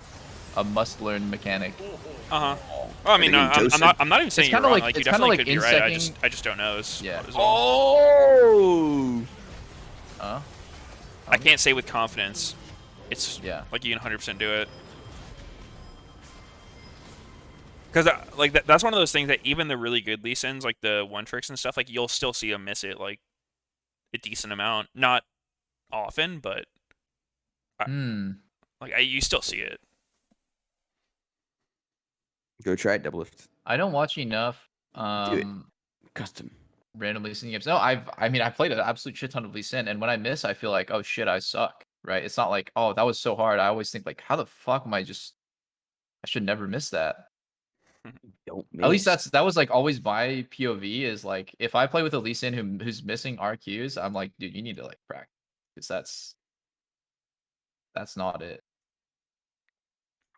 learn mechanic. Well, I mean, I'm not even saying It's you're kinda wrong. like- Like, you it's kinda definitely like could be right. insecting- I just don't know. Yeah. Oh. I can't say with confidence. It's yeah. like you can 100% do it. Because like that's one of those things that even the really good Lee Sins, like the one tricks and stuff, like you'll still see them miss it like a decent amount. Not often, but you still see it. Go try it, double lift. I don't watch enough. Do it. Custom. Random Lee Sin games. No, I played an absolute shit ton of Lee Sin, and when I miss, I feel like, oh shit, I suck. Right? It's not like, oh, that was so hard. I always think like, how the fuck am I just? I should never miss that. At least that was like always my POV is like, if I play with a Lee Sin who's missing RQs, I'm like, dude, you need to like practice, because that's not it.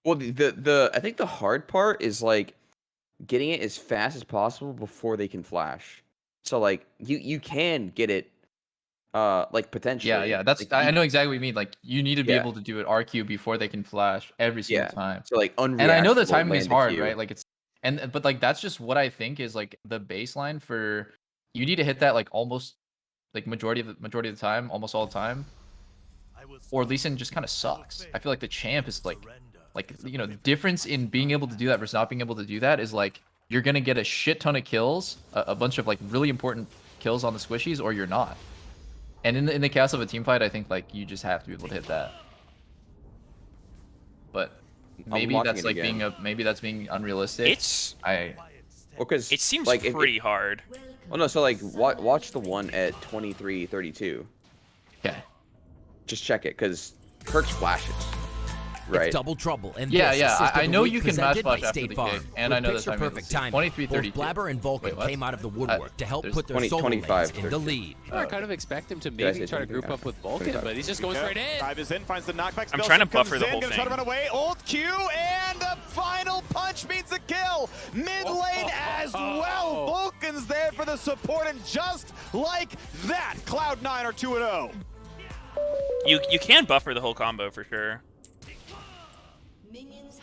Well, the I think the hard part is like getting it as fast as possible before they can flash. So like you can get it like potentially. Yeah, that's like, I know exactly what you mean. Like, you need to be Yeah. able to do it RQ before they can flash every single time. So like And I know the unreactable timing is land the hard, Q. right? Like but like that's just what I think is like the baseline for you need to hit that like almost like majority of the time, almost all the time. Or Lee Sin just kind of sucks. I feel like the champ is like you know, the difference in being able to do that versus not being able to do that is like you're gonna get a shit ton of kills, a bunch of like really important kills on the squishies, or you're not. And in the case of a team fight, I think like you just have to be able to hit that. But maybe watching that's it like again. maybe that's being unrealistic. Well, because it seems like, pretty hard. Well, no, so like watch the one at 23:32. Okay. Just check it, because Kirk's flashes. Right. It's double trouble. And Yeah, this yeah. assist of I the know week you can presented match by flash after State the Farm. kick, and With I know the picture timing. perfect timing. 23:32. Both Blabber and Vulcan Wait, what? came out of the woodwork to help There's put their 20, solo 25, lanes in the lead. I kind of expect him to Did I maybe say try to 23? group up with Vulcan, 25. but he's just going straight in. Dive is in, finds the knockback. I'm trying to Spellshift buffer comes the in, whole gonna try to thing. run away. Ult Q, and the final punch means the kill. Mid lane as well. Vulcan's there for the support, and just like that, Cloud9 are 2-0. You can buffer the whole combo for sure.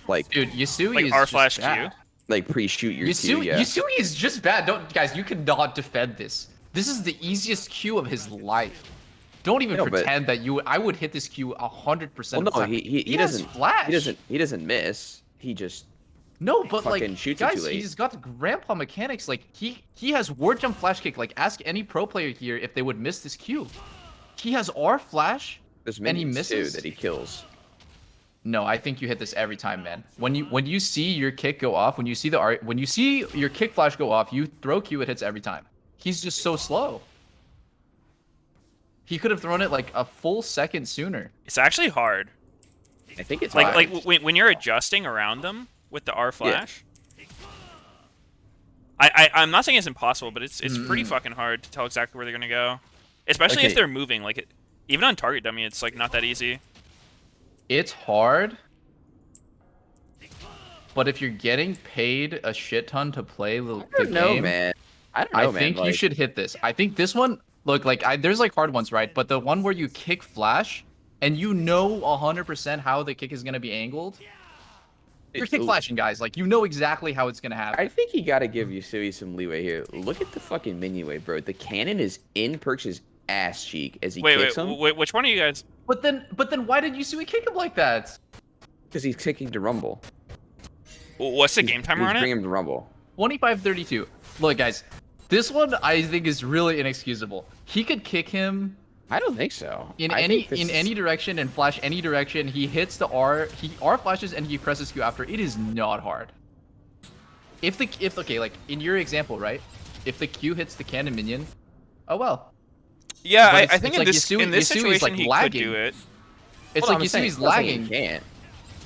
Like, dude, Yasui like is R just flash Q. bad. Like pre-shoot your Q, Yasui, yeah. Yasui is just bad. Guys, you cannot defend this. This is the easiest Q of his life. Don't even No, but- pretend that I would hit this Q 100%. Well, of the no, time. he has doesn't flash. He doesn't miss. He just No, but fucking like, shoots it guys, too late. he's got the grandpa mechanics. Like, he has ward jump flash kick. Like, ask any pro player here if they would miss this Q. He has R flash, There's and he minions too misses. that he kills. No, I think you hit this every time, man. When you see your kick go off, when you see your kick flash go off, you throw Q, it hits every time. He's just so slow. He could have thrown it like a full second sooner. It's actually hard. I think it's like hard. when you're adjusting around them with the R flash. I'm not saying it's impossible, but it's pretty fucking hard to tell exactly where they're gonna go, especially if they're moving. Like even on target dummy, it's like not that easy. It's hard, but if you're getting paid a shit ton to play the game, man. I don't know, I man. think you Like, should hit this. I think this one, look, like there's like hard ones, right? But the one where you kick flash and you know 100% how the kick is gonna be angled. You're kick flashing, guys. Like, you know exactly how it's gonna happen. I think you gotta give Yusui some leeway here. Look at the fucking minion wave, bro. The cannon is in Perch's ass cheek as he kicks him. Wait, which one are you guys? But then why did Yusui kick him like that? Because he's kicking to Rumble. What's the game timer on it? Bring him to Rumble. 25-32. Look, guys, this one I think is really inexcusable. He could kick him. I don't think so. In any direction and flash any direction. He hits the R. He R flashes and he presses Q after. It is not hard. If okay, like in your example, right? If the Q hits the cannon minion, oh well. Yeah, I think in this situation like he lagging. could do it. It's Hold like on, Yusui's lagging. He can't.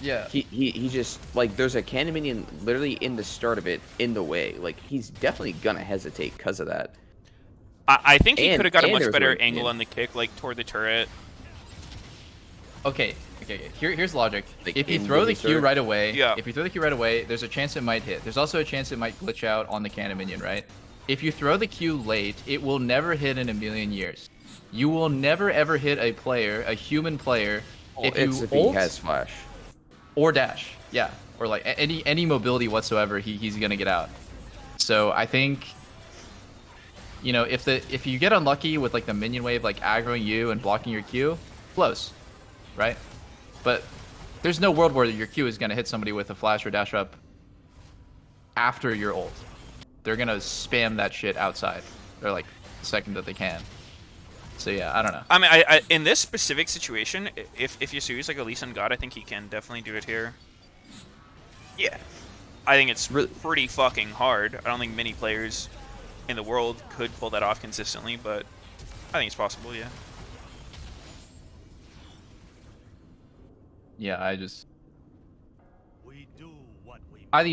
Yeah. He just like there's a cannon minion literally in the start of it in the way. Like he's definitely gonna hesitate because of that. I think he could have got a much there's better one- angle on the kick, like toward the turret. Okay. Here's logic. Like, If you in throw the the Q reserve? right away, Yeah. if you throw the Q right away, there's a chance it might hit. There's also a chance it might glitch out on the cannon minion, right? If you throw the Q late, it will never hit in a million years. You will never ever hit a player, a human player, if you If he ult has flash. or dash. Yeah. Or like any mobility whatsoever, he's gonna get out. So I think, you know, if you get unlucky with like the minion wave like aggroing you and blocking your Q, close, right? But there's no world where your Q is gonna hit somebody with a flash or dash up after your ult. They're gonna spam that shit outside. They're like the second that they can. So yeah, I don't know. I mean, I in this specific situation, if Yasui's like a Lee Sin God, I think he can definitely do it here. Yeah. I think it's pretty fucking hard. I don't think many players in the world could pull that off consistently, but I think it's possible, yeah. Yeah, I think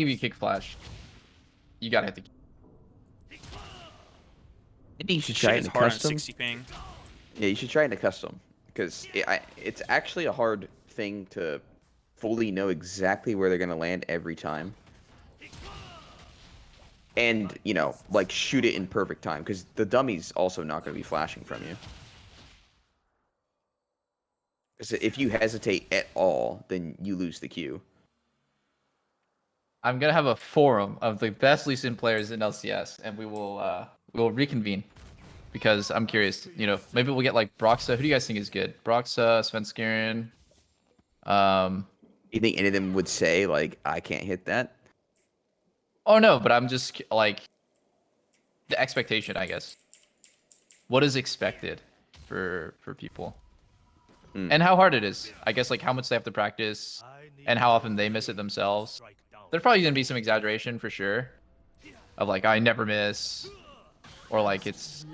if you kick flash, you gotta hit the. Maybe you should Shit try it is in hard on custom. 60 ping. Yeah, you should try it in a custom because it's actually a hard thing to fully know exactly where they're gonna land every time. And, you know, like shoot it in perfect time because the dummy's also not going to be flashing from you. Because if you hesitate at all, then you lose the queue. I'm gonna have a forum of the best Lee Sin players in LCS, and we'll reconvene because I'm curious. You know, maybe we'll get like Broxa. Who do you guys think is good? Broxa, Svenskeren. You think any of them would say like, I can't hit that? Oh no, but I'm just like the expectation, I guess. What is expected for people, and how hard it is. I guess like how much they have to practice, and how often they miss it themselves. There's probably gonna be some exaggeration for sure, of like I never miss, or like it's,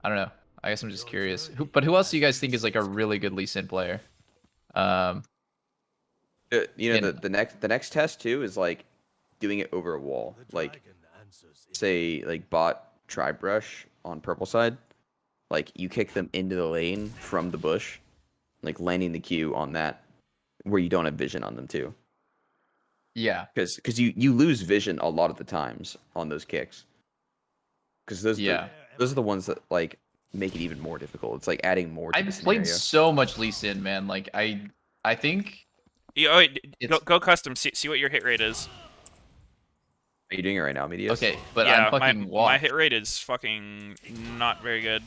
I don't know. I guess I'm just curious. But who else do you guys think is like a really good Lee Sin player? You know, the next test too is like doing it over a wall. Like, say like bot try brush on purple side, like you kick them into the lane from the bush, like landing the Q on that, where you don't have vision on them too. Yeah, because you lose vision a lot of the times on those kicks. Because those are the ones that like make it even more difficult. It's like adding more to the I've scenario. played so much Lee Sin, man. Like I think. Oh, wait, go custom. See what your hit rate is. Are you doing it right now, Meteos? Okay, but yeah, I'm fucking my hit rate is fucking not very good.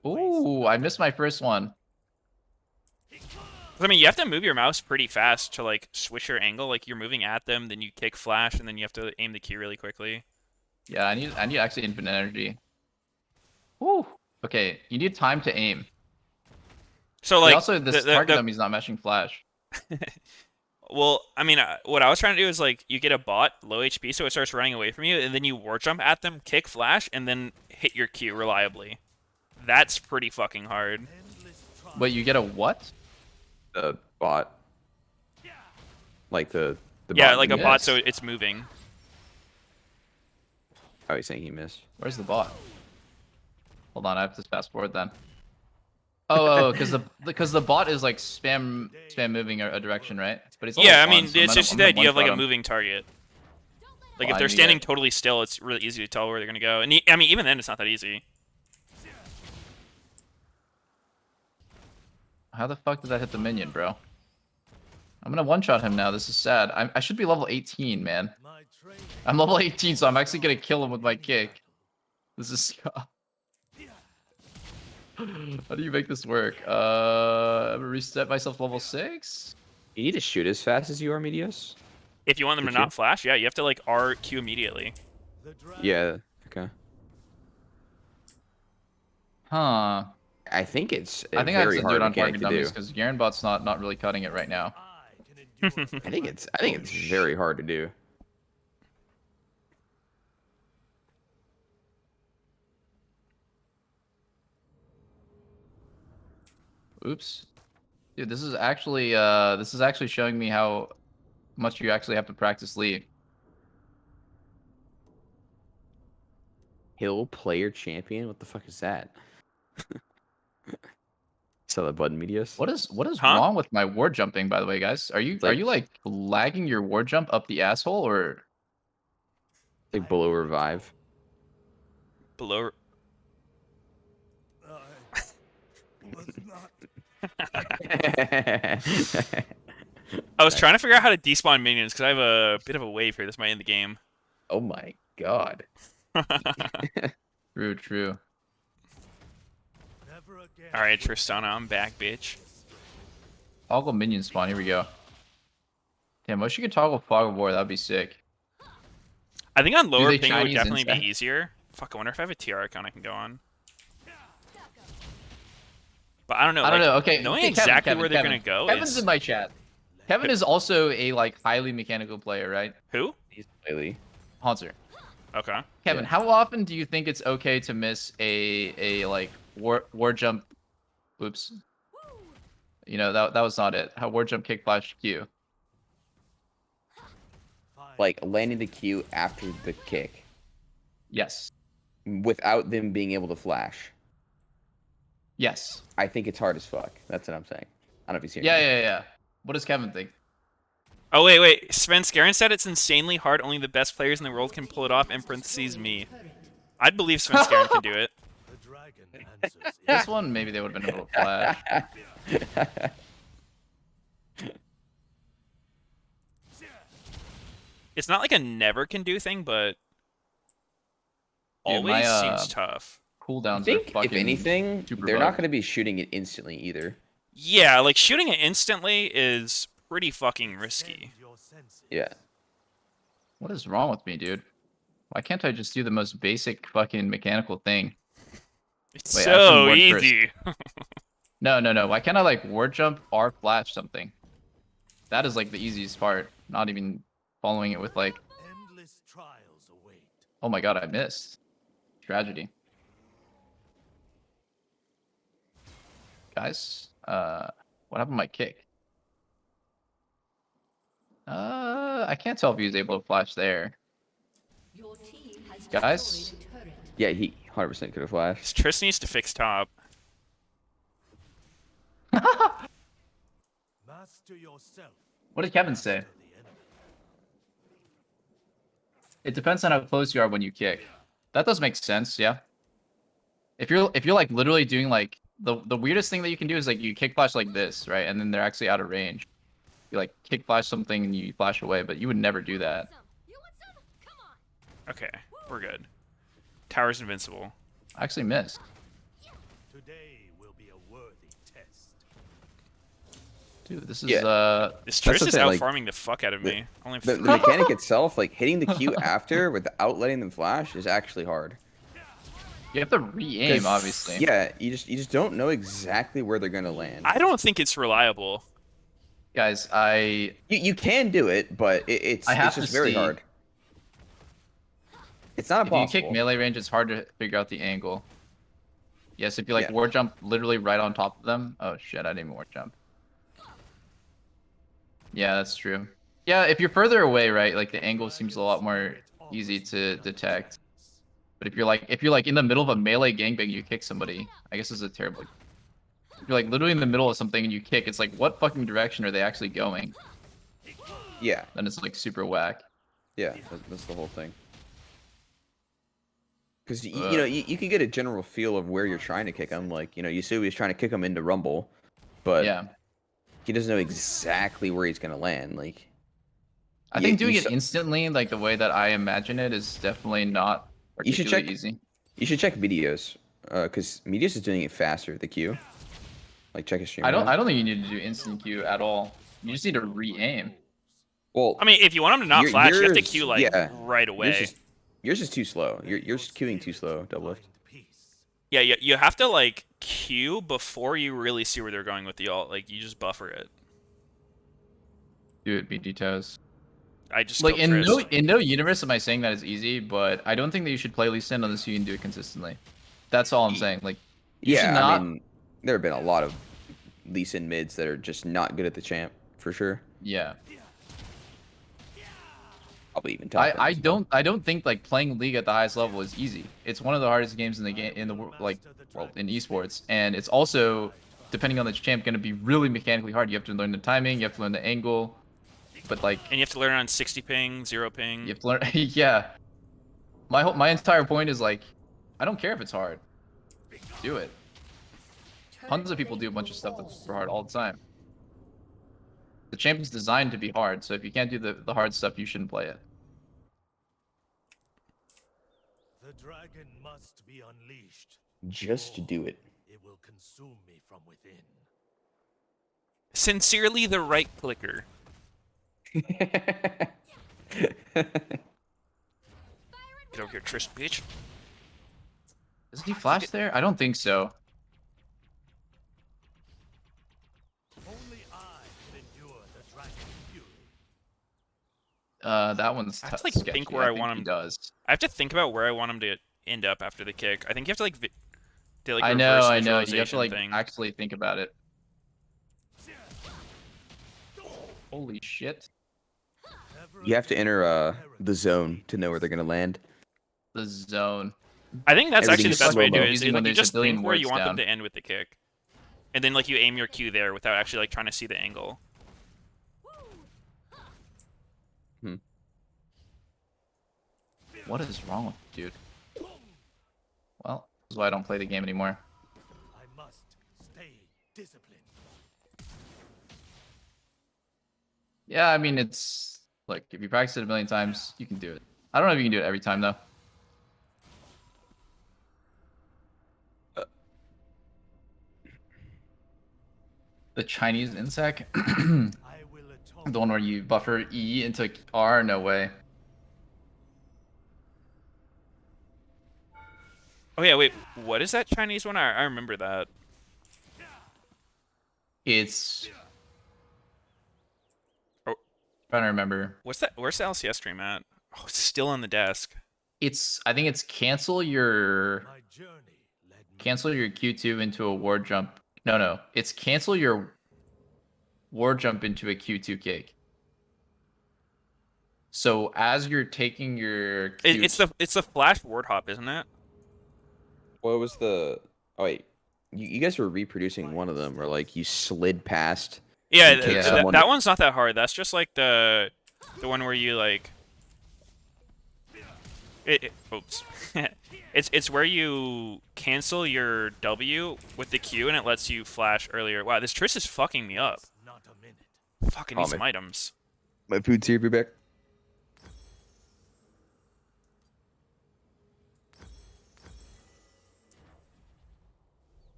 Ooh, I missed my first one. I mean, you have to move your mouse pretty fast to like switch your angle. Like you're moving at them, then you kick flash, and then you have to aim the Q really quickly. Yeah, I need actually infinite energy. Ooh. Okay, you need time to aim. So like also this target dummy's not meshing flash. Well, I mean, what I was trying to do is like you get a bot low HP, so it starts running away from you, and then you war jump at them, kick flash, and then hit your Q reliably. That's pretty fucking hard. Wait, you get a what? The bot. Like the yeah, bot like a minions. bot, so it's moving. Oh, he's saying he missed. Where's the bot? Hold on, I have to fast forward then. Oh, because the bot is like spam moving a direction, right? But it's Yeah, I level mean, one, so it's just I'm the gonna idea of like a one-shot him. moving target. Like Well, if I they're need to standing get- totally still, it's really easy to tell where they're gonna go. And I mean, even then, it's not that easy. How the fuck did that hit the minion, bro? I'm gonna one-shot him now. This is sad. I should be level 18, man. I'm level 18, so I'm actually gonna kill him with my kick. This is... How do you make this work? I'm gonna reset myself to level 6? You need to shoot as fast as you are, Meteos. If you want them to not flash, yeah, you have to like RQ immediately. Yeah. Okay. Huh. I think it's I think I have very to do hard it on mechanic target to do. dummies because Garenbot's not really cutting it right now. I think it's very hard to do. Oops. Dude, this is actually showing me how much you actually have to practice League. Hill player champion? What the fuck is that? Saw the button, Meteos. What is wrong with my ward jumping, by the way, guys? Are you like lagging your ward jump up the asshole or like below revive? Below. I was trying to figure out how to despawn minions because I have a bit of a wave here. This might end the game. Oh my god. True. All right, Tristana, I'm back, bitch. Toggle minion spawn. Here we go. Damn, wish you could toggle fog of war. That'd be sick. I think on lower they ping it would Chinese definitely be insect? easier. Fuck, I wonder if I have a TR account I can go on. But I don't know. I don't like, know. Okay, knowing okay, exactly Kevin, where they're Kevin. gonna go Kevin's is in my chat. Kevin is also a like highly mechanical player, right? Who? He's highly. Haunter. Okay. Kevin, how often do you think it's okay to miss a like war jump? Oops. You know that was not it. How war jump kick flash Q? Like landing the Q after the kick. Yes. Without them being able to flash. Yes. I think it's hard as fuck. That's what I'm saying. I don't know if you see. Yeah. What does Kevin think? Oh wait. Sven Skaren said it's insanely hard. Only the best players in the world can pull it off. In parentheses, me. I'd believe Sven Skaren can do it. This one, maybe they would have been able to flash. It's not like a never can do thing, but Dude, always my, seems tough. Cooldowns I think are fucking if anything, super they're not bugged. going to be shooting it instantly either. Yeah, like shooting it instantly is pretty fucking risky. Yeah. What is wrong with me, dude? Why can't I just do the most basic fucking mechanical thing? It's Wait, I have some so word easy. No. Why can't I like ward jump or flash something? That is like the easiest part. Not even following it with like. Oh my god, I missed. Tragedy. Guys, what happened to my kick? I can't tell if he was able to flash there. Guys? Yeah, he 100% could have flashed. Triss needs to fix top. What did Kevin say? It depends on how close you are when you kick. That does make sense, yeah. If you're like literally doing like the weirdest thing that you can do is like you kick flash like this, right? And then they're actually out of range. You like kick flash something and you flash away, but you would never do that. Okay, we're good. Tower's invincible. I actually missed. Dude, this is This Triss is thing, out like, farming the fuck out of me. Only The mechanic itself, like hitting the Q after without letting them flash, is actually hard. You have to re-aim, obviously. Yeah, you just don't know exactly where they're gonna land. I don't think it's reliable. Guys, you can do it, but it's just very hard. It's not if impossible. you kick melee range, it's hard to figure out the angle. Yes, if you like Yeah. ward jump literally right on top of them. Oh shit, I didn't even ward jump. Yeah, that's true. Yeah, if you're further away, right, like the angle seems a lot more easy to detect. But if you're like in the middle of a melee gangbang, you kick somebody. I guess this is a terrible. If you're like literally in the middle of something and you kick, it's like what fucking direction are they actually going? Yeah. Then it's like super whack. Yeah, that's the whole thing. Because you know you can get a general feel of where you're trying to kick him. Like Yasui's trying to kick him into Rumble, but Yeah. he doesn't know exactly where he's gonna land. Like I think doing it instantly, like the way that I imagine it, is definitely not you should particularly check. easy. You should check Meteos, because Meteos is doing it faster. The Q. Like check his stream. I right now. don't think you need to do instant Q at all. You just need to re-aim. Well, I mean, if you want him to not flash, you have to Q like right away. Yours is too slow. You're just queuing too slow. Double lift. Yeah, you have to like Q before you really see where they're going with the ult. Like you just buffer it. Do it, Meteos. I just like killed Triss. in no universe am I saying that is easy, but I don't think that you should play Lee Sin unless you can do it consistently. That's all I'm saying. Like, you should not. I mean, there have been a lot of Lee Sin mids that are just not good at the champ for sure. Yeah. Probably even top. I don't think like playing League at the highest level is easy. It's one of the hardest games in the game in the world in esports, and it's also, depending on the champ, going to be really mechanically hard. You have to learn the timing, you have to learn the angle, but like. And you have to learn on 60 ping, 0 ping. You have to learn. Yeah. My entire point is like, I don't care if it's hard. Do it. Tons of people do a bunch of stuff that's super hard all the time. The champion's designed to be hard, so if you can't do the hard stuff, you shouldn't play it. The dragon must be unleashed. Just to do it. It will consume me from within. Sincerely, the right clicker. Get over here, Triss, bitch. Does he flash there? I don't think so. That one's I have to like sketchy. think where I want him. He does. I have to think about where I want him to end up after the kick. I think you have to like. I know. You have to visualization like thing. actually think about it. Holy shit! You have to enter the zone to know where they're gonna land. The zone. I think that's actually the best way to do it. Easy Is when like you there's just a billion think where you words want down. them to end with the kick, and then like you aim your Q there without actually like trying to see the angle. What is wrong with you, dude? Well, this is why I don't play the game anymore. I must stay disciplined. Yeah, I mean, it's like if you practice it a million times, you can do it. I don't know if you can do it every time though. The Chinese insec, the one where you buffer E into R, no way. Oh yeah, wait, what is that Chinese one? I remember that. It's. Trying to remember. What's that? Where's the LCS stream at? Oh, it's still on the desk. I think it's cancel your Q2 into a ward jump. No. It's cancel your ward jump into a Q2 kick. So as you're taking your Q It's the flash ward hop, isn't it? What was the? Oh wait, you guys were reproducing one of them, or like you slid past. Yeah, and kicked someone. that one's not that hard. That's just like the one where you like. Oops. It's where you cancel your W with the Q and it lets you flash earlier. Wow, this Triss is fucking me up. Fucking need some items. My food's here. Be back.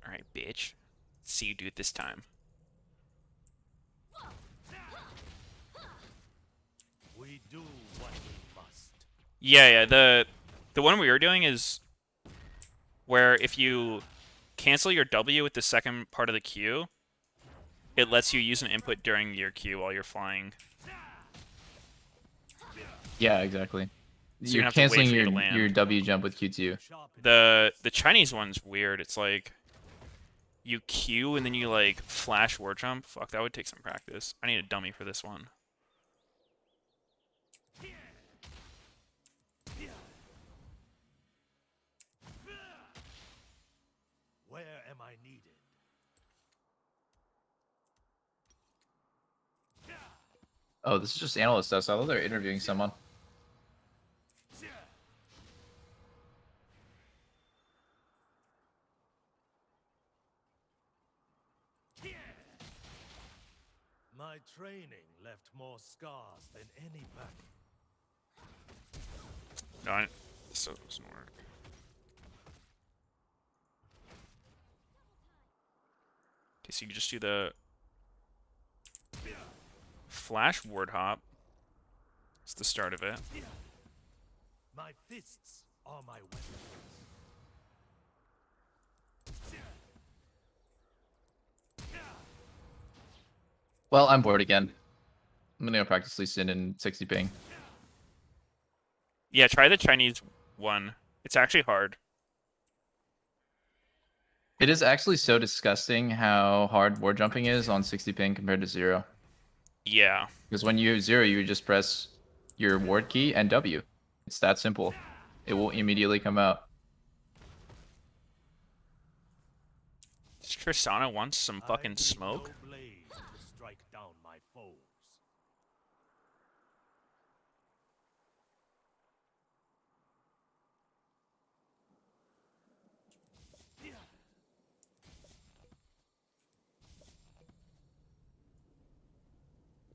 All right, bitch. See you do it this time. We do what we must. Yeah. The one we were doing is where if you cancel your W with the second part of the Q, it lets you use an input during your Q while you're flying. Yeah, exactly. So You're have to wait canceling for you to land. your W jump with Q2. The Chinese one's weird. It's like you Q and then you like flash ward jump. Fuck, that would take some practice. I need a dummy for this one. am I needed? Oh, this is just analyst stuff. So I thought they're interviewing someone. My training left more scars than any battle. No, this doesn't work. Okay, so you can just do the flash ward hop. It's the start of it. My fists are my weapons. Well, I'm bored again. I'm gonna go practice Lee Sin in 60 ping. Yeah, try the Chinese one. It's actually hard. It is actually so disgusting how hard ward jumping is on 60 ping compared to 0. Yeah. Because when you have 0, you just press your ward key and W. It's that simple. It will immediately come out. Tristana wants some fucking smoke. No blade to strike down my foes.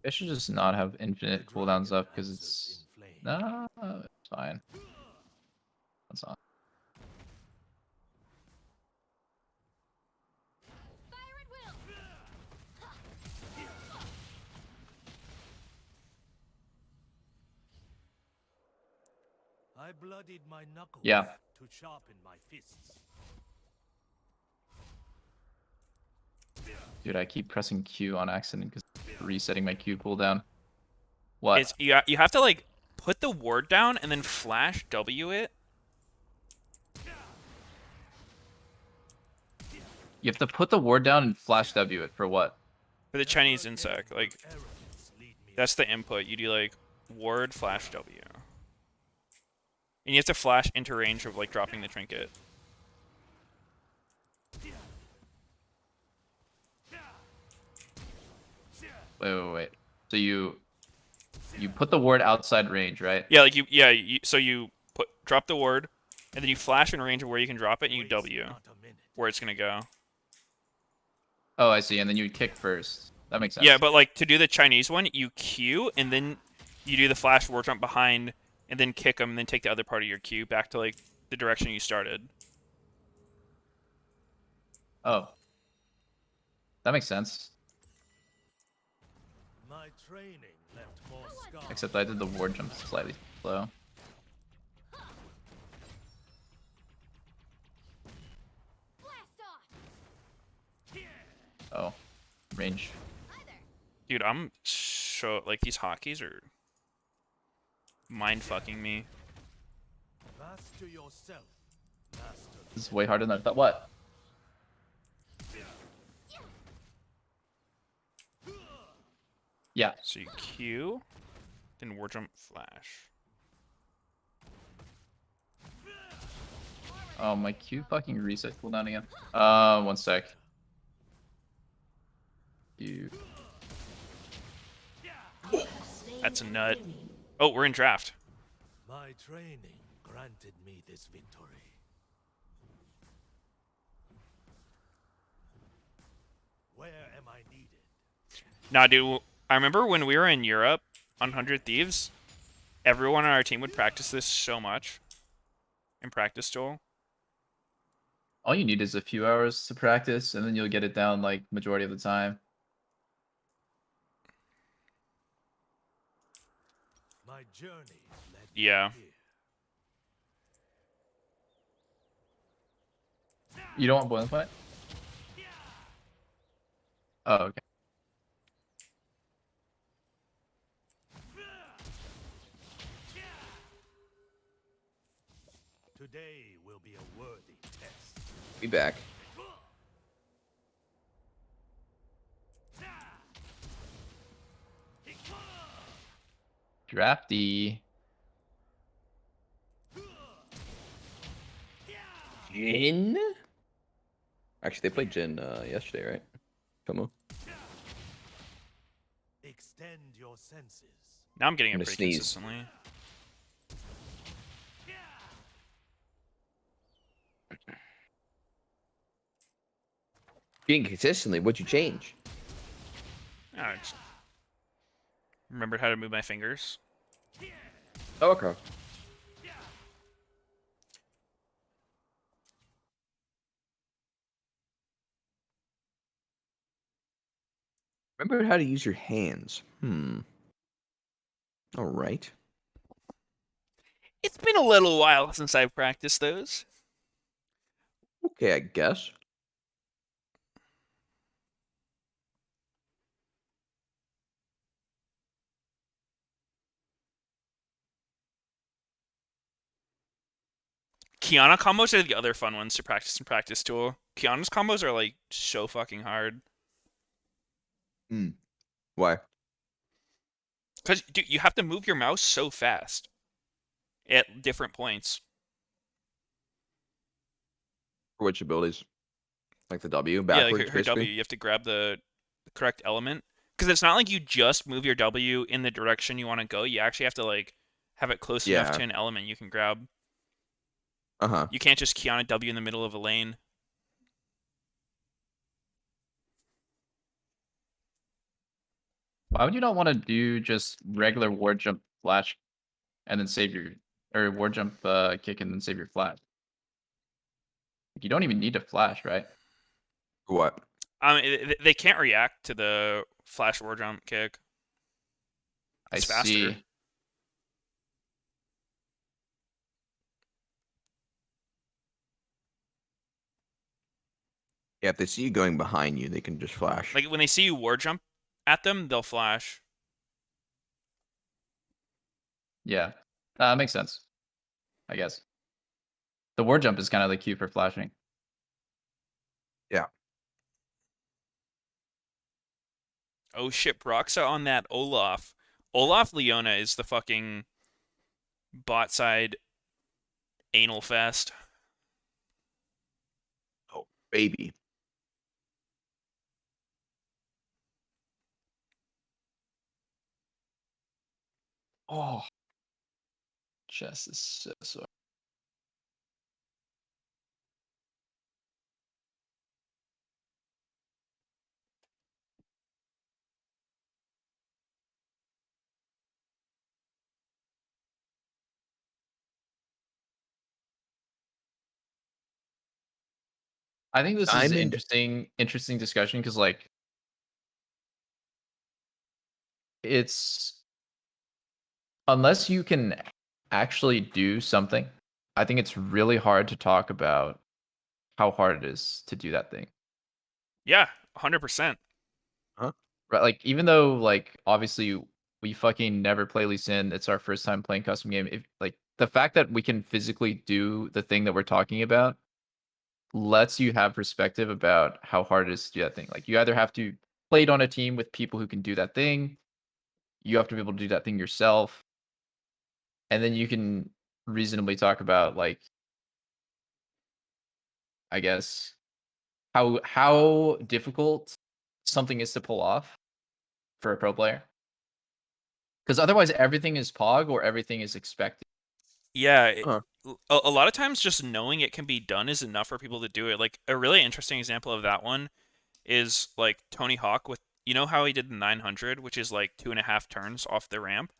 I should just not have infinite cooldowns up because it's... No, it's fine. That's not. I bloodied my knuckles Yeah. to sharpen my fists. Dude, I keep pressing Q on accident because resetting my Q cooldown. What? It's you have to like put the ward down and then flash W it. You have to put the ward down and flash W it for what? For the Chinese insect, like that's the input. You do like ward flash W. And you have to flash into range of like dropping the trinket. Wait. So you put the ward outside range, right? Yeah, like so you drop the ward, and then you flash in range of where you can drop it, and you W where it's gonna go. Oh, I see. And then you kick first. That makes sense. Yeah, but like to do the Chinese one, you Q and then you do the flash ward jump behind, and then kick them, and then take the other part of your Q back to like the direction you started. Oh, that makes sense. My training left more scars. Except I did the ward jump slightly slow. Oh, range. Dude, I'm so like these hotkeys are mind fucking me. Master yourself. Master. This is way harder than I thought. What? Yeah. So you Q, then ward jump flash. Oh, my Q fucking reset cooldown again. 1 sec. Q. That's a nut. Oh, we're in draft. My training granted me this victory. Where am I needed? Nah, dude, I remember when we were in Europe on 100 Thieves, everyone on our team would practice this so much in practice duel. All you need is a few hours to practice, and then you'll get it down like majority of the time. My journey led Yeah. You don't want boiling point? Oh, okay. Today will be a worthy test. Be back. Drafty. Jin? Actually, they played Jin yesterday, right? Como. Extend your senses. Now I'm getting I'm it gonna pretty sneeze. consistently. Being consistently, what'd you change? I just remembered how to move my fingers. Oh, okay. Remember how to use your hands. All right. It's been a little while since I've practiced those. Okay, I guess. Kiana combos are the other fun ones to practice in practice tool. Kiana's combos are like so fucking hard. Why? Because dude, you have to move your mouse so fast at different points. For which abilities? Like the W Yeah, like backwards, her basically. W, you have to grab the correct element. Because it's not like you just move your W in the direction you want to go. You actually have to like have it close enough Yeah. to an element you can grab. Uh-huh. You can't just Kiana W in the middle of a lane. Why would you not want to do just regular ward jump flash and then save your or ward jump kick and then save your flash? You don't even need to flash, right? What? They can't react to the flash war jump kick. It's I faster. see. Yeah, if they see you going behind you, they can just flash. Like when they see you war jump at them, they'll flash. Yeah, makes sense. I guess the ward jump is kind of the cue for flashing. Yeah. Oh shit, Broxa on that Olaf. Olaf Leona is the fucking bot side anal fest. Oh, baby. Oh, chest is so sore. I think this is Diamond. interesting discussion because like it's unless you can actually do something, I think it's really hard to talk about how hard it is to do that thing. Yeah, 100%. Huh? Right, like even though like obviously we fucking never play Lee Sin, it's our first time playing custom game. If like the fact that we can physically do the thing that we're talking about lets you have perspective about how hard it is to do that thing. Like you either have to play it on a team with people who can do that thing, you have to be able to do that thing yourself, and then you can reasonably talk about like I guess how difficult something is to pull off for a pro player. Because otherwise everything is pog or everything is expected. Yeah, Huh. a lot of times just knowing it can be done is enough for people to do it. Like a really interesting example of that one is like Tony Hawk with, you know how he did the 900, which is like 2.5 turns off the ramp.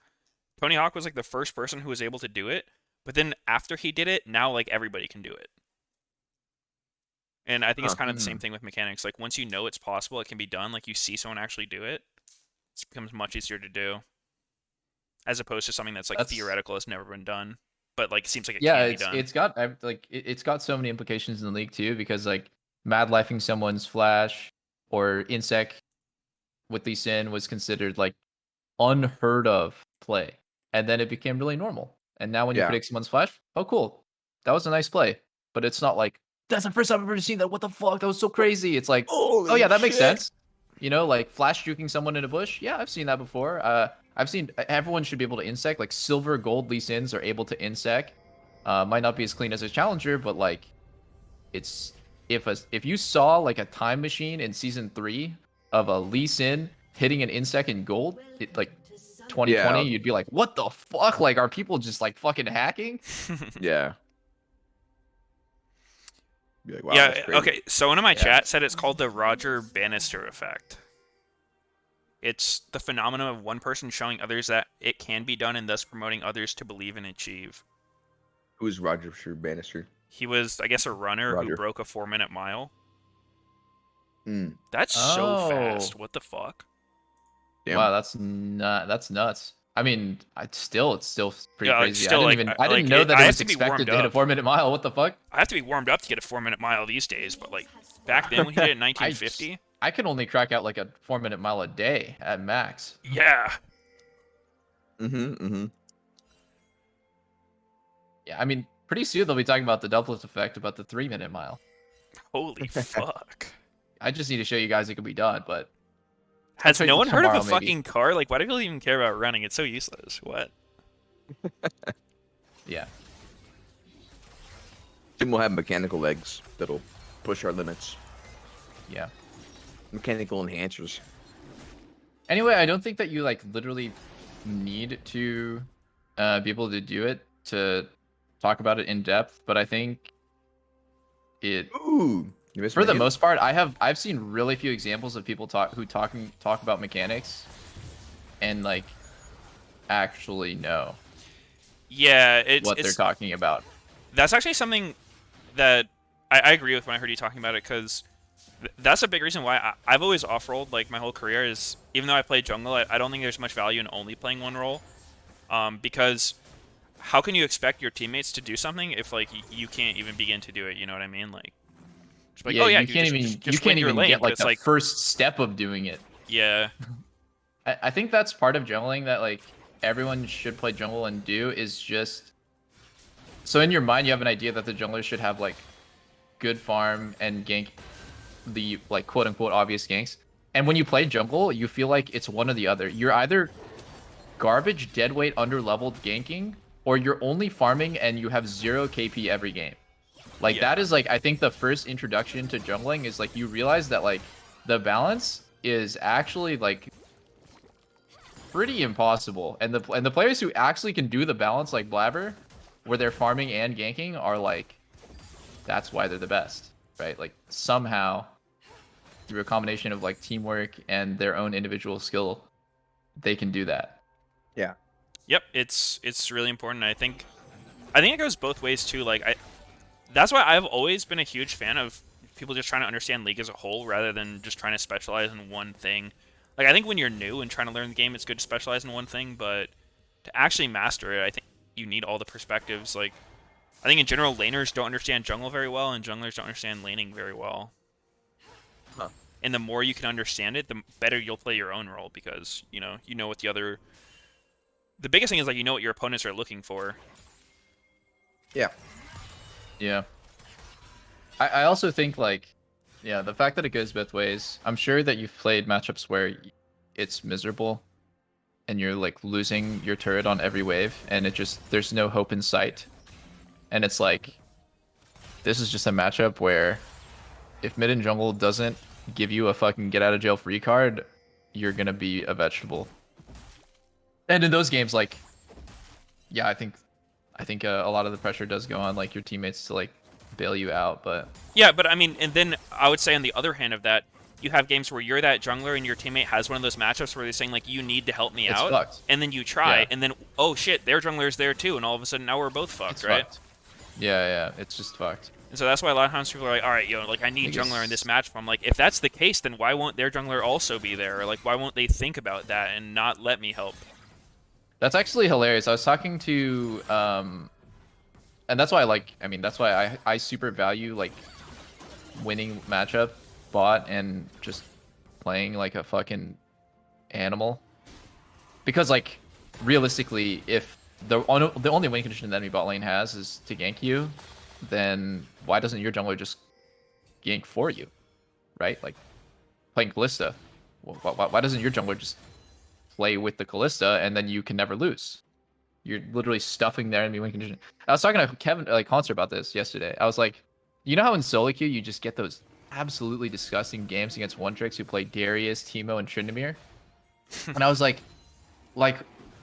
Tony Hawk was like the first person who was able to do it, but then after he did it, now like everybody can do it. And I think it's kind of the same thing with mechanics. Like once you know it's possible, it can be done. Like you see someone actually do it, it becomes much easier to do, as opposed to something that's like theoretical, has never been done, but like seems like it can be done. It's got like it's got so many implications in the league too because like mad lifing someone's flash or insec with Lee Sin was considered like unheard of play, and then it became really normal. And now when you Yeah. predict someone's flash, oh cool, that was a nice play, but it's not like that's the first time I've ever seen that. What the fuck? That was so crazy. It's like, Holy oh yeah, that makes shit. sense. You know, like flash juking someone in a bush. Yeah, I've seen that before. I've seen everyone should be able to insec. Like silver, gold Lee Sins are able to insec. Might not be as clean as a challenger, but like it's if you saw like a time machine in season 3 of a Lee Sin hitting an insec in gold, like 2020, Yeah. you'd be like, what the fuck? Like, are people just like fucking hacking? Yeah. Be like, wow, yeah. that's crazy. Okay. Someone in my Yeah. chat said it's called the Roger Bannister effect. It's the phenomenon of one person showing others that it can be done and thus promoting others to believe and achieve. Who's Roger Bannister? He was, I guess, a runner who Roger. broke a 4-minute mile. Hmm. That's so Oh. fast. What the fuck? Damn. Wow, that's nuts. I mean, it's still pretty Yeah, like, crazy. still, I like, didn't I know that I it have was to be expected warmed to hit a up. 4-minute mile. What the fuck? I have to be warmed up to get a 4-minute mile these days, but like back then when he did it in 1950. I can only crack out like a 4-minute mile a day at max. Yeah. Yeah, I mean, pretty soon they'll be talking about the doublet effect about the 3-minute mile. Holy fuck. I just need to show you guys it can be done, but Has no one heard of a tomorrow, maybe. fucking car? Like, why do people even care about running? It's so useless. What? Yeah. Soon we'll have mechanical legs that'll push our limits. Yeah. Mechanical enhancers. Anyway, I don't think that you like literally need to be able to do it to talk about it in depth, but I think it. Ooh. For the most part, I've seen really few examples of people talk about mechanics, and like actually know. Yeah, it's what they're talking about. That's actually something that I agree with when I heard you talking about it, because that's a big reason why I've always off-rolled like my whole career. Is even though I play jungle, I don't think there's much value in only playing one role, because how can you expect your teammates to do something if like you can't even begin to do it? You know what I mean? Like, just like, Yeah, oh yeah, you can't win your even lane, get but like it's the like, first step of doing it. yeah. I think that's part of jungling that like everyone should play jungle and do is just. So in your mind, you have an idea that the jungler should have like good farm and gank the like quote unquote obvious ganks. And when you play jungle, you feel like it's one or the other. You're either garbage, deadweight, underleveled ganking, or you're only farming and you have 0 KP every game. Like that is like I think the first introduction to jungling is like you realize that like the balance is actually like pretty impossible. And the players who actually can do the balance like Blabber, where they're farming and ganking, are like that's why they're the best, right? Like somehow through a combination of like teamwork and their own individual skill, they can do that. Yeah. Yep, it's really important. I think it goes both ways too. Like that's why I've always been a huge fan of people just trying to understand League as a whole rather than just trying to specialize in one thing. Like I think when you're new and trying to learn the game, it's good to specialize in one thing, but to actually master it, I think you need all the perspectives. Like I think in general, laners don't understand jungle very well, and junglers don't understand laning very well. Huh. And the more you can understand it, the better you'll play your own role, because you know what the other. The biggest thing is like you know what your opponents are looking for. Yeah. Yeah. I also think like, yeah, the fact that it goes both ways. I'm sure that you've played matchups where it's miserable, and you're like losing your turret on every wave, and there's no hope in sight. And it's like, this is just a matchup where if mid and jungle doesn't give you a fucking get out of jail free card, you're gonna be a vegetable. And in those games, like, yeah, I think a lot of the pressure does go on like your teammates to like bail you out, but yeah, but I mean, and then I would say on the other hand of that, you have games where you're that jungler and your teammate has one of those matchups where they're saying like, you need to help me it's out, fucked. and then you try, Yeah. and then oh shit, their jungler's there too, and all of a sudden now we're both fucked, It's right? fucked. Yeah, it's just fucked. And so that's why a lot of times people are like, all right, like I need jungler in this matchup. I'm like, if that's the case, then why won't their jungler also be there? Or like, why won't they think about that and not let me help? That's actually hilarious. I was talking to, and that's why that's why I super value like winning matchup bot and just playing like a fucking animal. Because like realistically, if the only win condition that enemy bot lane has is to gank you, then why doesn't your jungler just gank for you, right? Like playing Kalista, why doesn't your jungler just play with the Kalista and then you can never lose? You're literally stuffing their enemy win condition. I was talking to Kevin, like Concert, about this yesterday. I was like, you know how in solo queue you just get those absolutely disgusting games against one tricks who play Darius, Teemo, and Tryndamere? And I was like,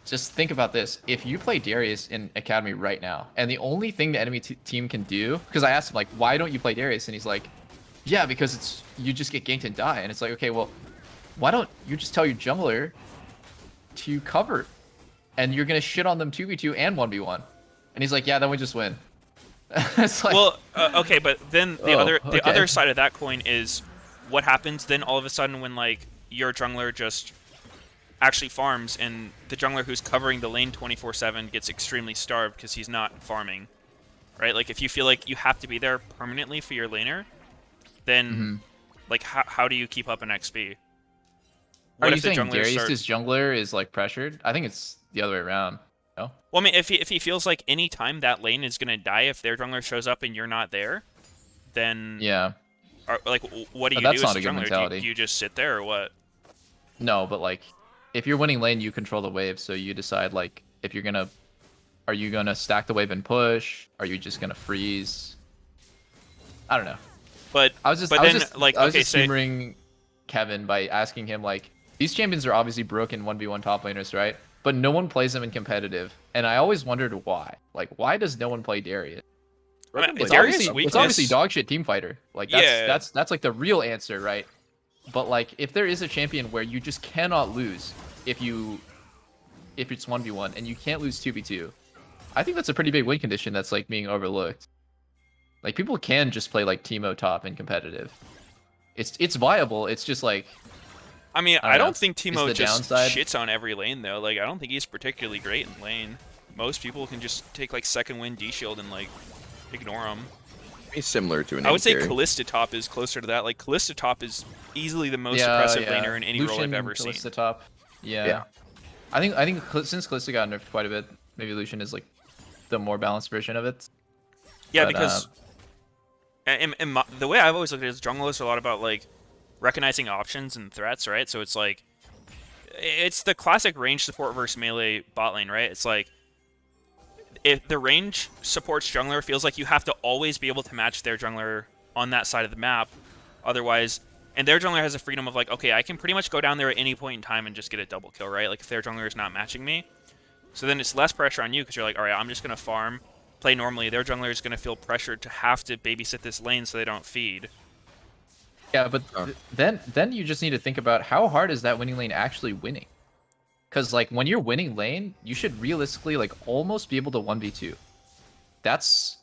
just think about this. If you play Darius in Academy right now, and the only thing the enemy team can do, because I asked him, like, why don't you play Darius? And he's like, yeah, because you just get ganked and die. And it's like, okay, well, why don't you just tell your jungler to cover? And you're going to shit on them 2v2 and 1v1. And he's like, yeah, then we just win. It's like, well, okay, but then the okay. other side of that coin is what happens then all of a sudden when like your jungler just actually farms and the jungler who's covering the lane 24/7 gets extremely starved because he's not farming, right? Like if you feel like you have to be there permanently for your laner, then like how do you keep up an XP? Are you saying Darius' jungler is like pressured? I think it's the other way around. No? Well, I mean, if he feels like any time that lane is gonna die if their jungler shows up and you're not there, then yeah, like what do you that's do as not a a good jungler? mentality. Do you just sit there or what? No, but like if you're winning lane, you control the wave, so you decide like if you're gonna, are you gonna stack the wave and push? Are you just gonna freeze? I don't know. But I was just humoring Kevin by asking him like, these champions are obviously broken 1v1 top laners, right? But no one plays them in competitive, and I always wondered why. Like, why does no one play Darius? I mean, It's Darius' obviously dog shit team fighter. Like that's Yeah. that's like the real answer, right? But like if there is a champion where you just cannot lose if it's 1v1 and you can't lose 2v2, I think that's a pretty big win condition that's like being overlooked. Like people can just play like Teemo top in competitive. It's viable. It's just like, I mean, I don't think Teemo the just downside. shits on every lane though. Like I don't think he's particularly great in lane. Most people can just take like second win D shield and like ignore him. He's similar to an I would say carry. Kalista top is closer to that. Like Kalista top is easily the most impressive laner in any role I've ever seen. Kalista top. Yeah. I think since Kalista got nerfed quite a bit, maybe Lucian is like the more balanced version of it. Yeah, But, because the way I've always looked at it is jungle is a lot about like recognizing options and threats, right? So it's like it's the classic range support versus melee bot lane, right? It's like if the range supports jungler, feels like you have to always be able to match their jungler on that side of the map. Otherwise, and their jungler has a freedom of like, okay, I can pretty much go down there at any point in time and just get a double kill, right? Like if their jungler is not matching me. So then it's less pressure on you because you're like, all right, I'm just going to farm, play normally. Their jungler is going to feel pressured to have to babysit this lane so they don't feed. Yeah, but then you just need to think about how hard is that winning lane actually winning? Because like when you're winning lane, you should realistically like almost be able to 1v2. That's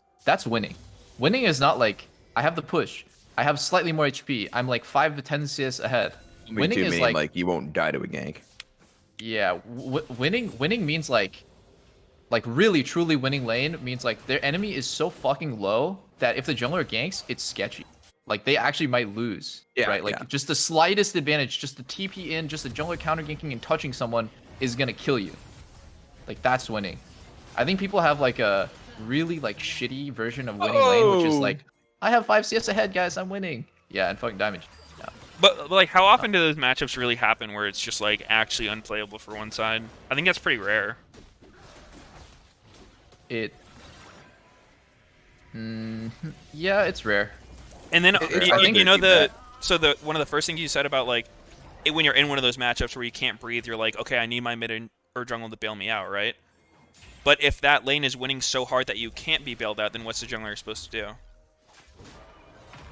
winning. Winning is not like I have the push, I have slightly more HP, I'm like 5 to 10 CS ahead. Winning is like you won't die to a gank. Yeah, winning means like really truly winning lane means like their enemy is so fucking low that if the jungler ganks, it's sketchy. Like they actually might lose, right? Like just the slightest advantage, just the TP in, just the jungler counter ganking and touching someone is gonna kill you. Like that's winning. I think people have like a really like shitty version of winning lane, which is like, I have 5 CS ahead, guys, I'm winning. Yeah, and fucking damage. Yeah. But like, how often do those matchups really happen where it's just like actually unplayable for one side? I think that's pretty rare. Yeah, it's rare. And then you know one of the first things you said about like when you're in one of those matchups where you can't breathe, you're like, okay, I need my mid or jungle to bail me out, right? But if that lane is winning so hard that you can't be bailed out, then what's the jungler supposed to do?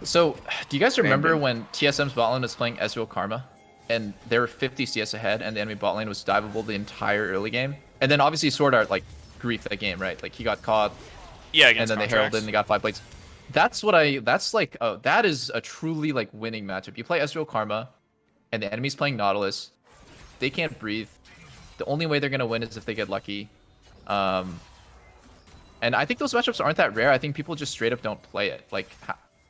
So, do you guys remember when TSM's bot lane was playing Ezreal Karma, and they were 50 CS ahead, and the enemy bot lane was diveable the entire early game? And then obviously Sword Art like griefed that game, right? Like he got caught. Yeah, and then they heralded and they got 5 plates. That's like that is a truly like winning matchup. You play Ezreal Karma, and the enemy's playing Nautilus. They can't breathe. The only way they're gonna win is if they get lucky. And I think those matchups aren't that rare. I think people just straight up don't play it. Like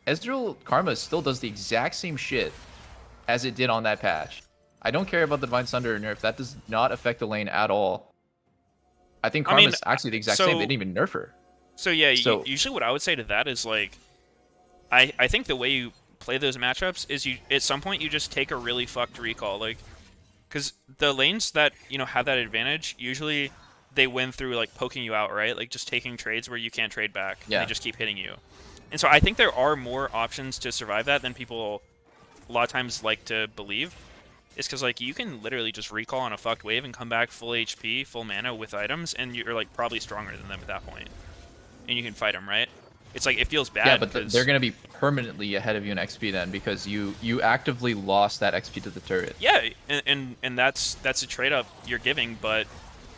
Ezreal Karma still does the exact same shit as it did on that patch. I don't care about the Divine Sunder nerf. That does not affect the lane at all. I think Karma's actually the exact same. They didn't even nerf her. So yeah, usually what I would say to that is like, I think the way you play those matchups is you at some point you just take a really fucked recall, like, because the lanes that have that advantage usually they win through like poking you out, right? Like just taking trades where you can't trade back. Yeah. And they just keep hitting you. And so I think there are more options to survive that than people a lot of times like to believe. It's because like you can literally just recall on a fucked wave and come back full HP, full mana with items, and you're like probably stronger than them at that point, and you can fight them, right? It's like it feels bad. Yeah, but because they're gonna be permanently ahead of you in XP then because you actively lost that XP to the turret. Yeah, and that's a trade-off you're giving, but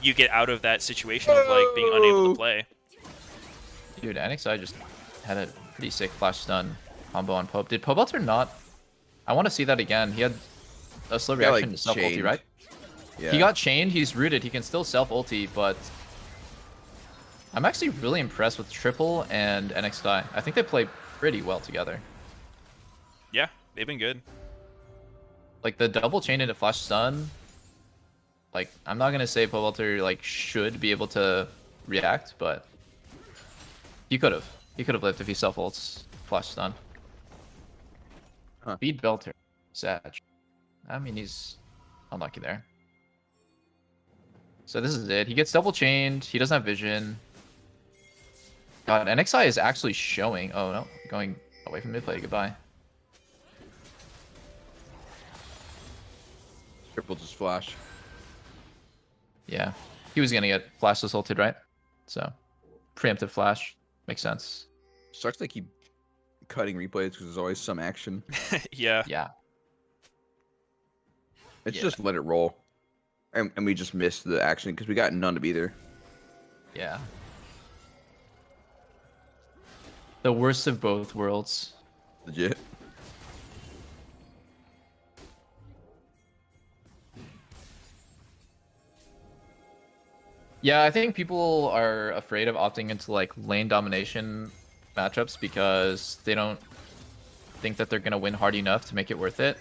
you get out of that situation of like being unable to play. Dude, NXI just had a pretty sick flash stun combo on Pope. Did Pobelter not? I want to see that again. He had a slow reaction to self ulti, right? Yeah. He got chained. He's rooted. He can still self ulti, but I'm actually really impressed with Triple and NXI. I think they play pretty well together. Yeah, they've been good. Like the double chain into flash stun. Like I'm not gonna say Pobelter like should be able to react, but he could have. He could have lived if he self ults flash stun. Beat Belter. Sag. I mean, he's unlucky there. So this is it. He gets double chained. He doesn't have vision. God, NXI is actually showing. Oh no, going away from mid play. Goodbye. Triple just flash. Yeah, he was gonna get flashless ulted, right? So preemptive flash makes sense. Sucks they keep cutting replays because there's always some action. Yeah. Yeah. It's just let it roll. And we just missed the action because we got none of either. Yeah. The worst of both worlds. Legit. Yeah, I think people are afraid of opting into like lane domination matchups because they don't think that they're gonna win hard enough to make it worth it.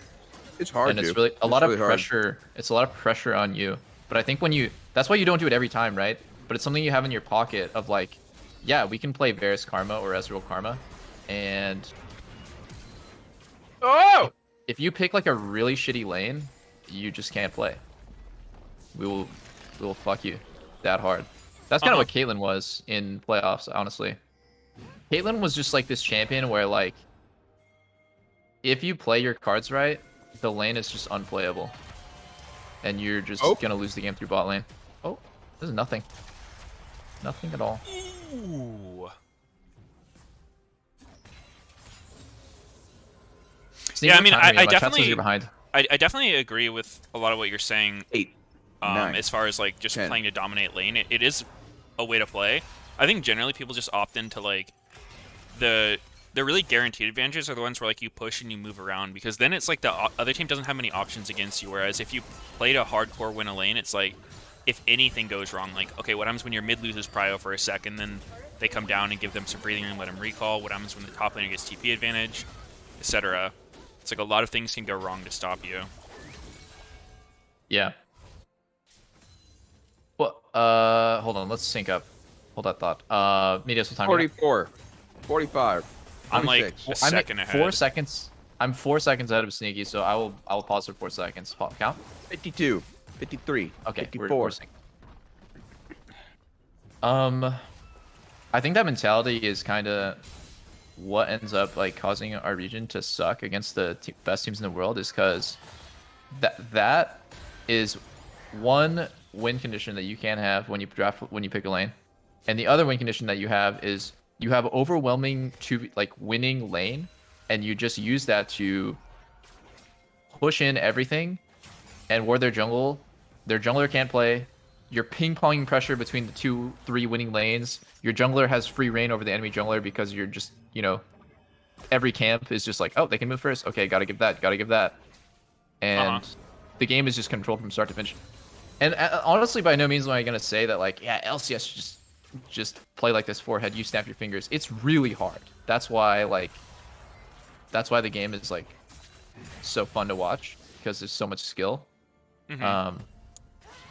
It's hard. And it's to. really a lot really of hard. pressure. It's a lot of pressure on you. But I think when you, that's why you don't do it every time, right? But it's something you have in your pocket of like, yeah, we can play Varus Karma or Ezreal Karma, and if you pick like a really shitty lane, you just can't play. We will fuck you that hard. That's kind of what Caitlyn was in playoffs, honestly. Caitlyn was just like this champion where like, if you play your cards right, the lane is just unplayable. And you're just gonna lose the game through bot lane. Oh, this is nothing. Nothing at all. Ooh. Sneak Yeah, I mean, behind me, I my chances definitely, you're behind. I definitely agree with a lot of what you're saying. 8, 9, as far as like just 10. playing to dominate lane, it is a way to play. I think generally people just opt into like the really guaranteed advantages are the ones where like you push and you move around, because then it's like the other team doesn't have many options against you. Whereas if you play to hardcore win a lane, it's like if anything goes wrong, like okay, what happens when your mid loses prio for a second, then they come down and give them some breathing room, let them recall. What happens when the top laner gets TP advantage, etc. It's like a lot of things can go wrong to stop you. Yeah. Well, hold on, let's sync up. Hold that thought. Meteos, what time? 44, 45. I'm like 26. a I'm second at ahead. 4 seconds. I'm 4 seconds ahead of Sneaky, so I will pause for 4 seconds. Count. 52, 53, Okay, 54. we're synced. I think that mentality is kind of what ends up like causing our region to suck against the best teams in the world, is because that is one win condition that you can't have when you pick a lane, and the other win condition that you have is you have overwhelming winning lane, and you just use that to push in everything, and where their jungler can't play. You're ping-ponging pressure between the 2-3 winning lanes. Your jungler has free reign over the enemy jungler because you're just, every camp is just like, oh, they can move first. Okay, gotta give that. And the game is just controlled from start to finish. And honestly, by no means am I going to say that, like, yeah, LCS just play like this forehead, you snap your fingers. It's really hard. That's why the game is, like, so fun to watch, because there's so much skill. Mm-hmm.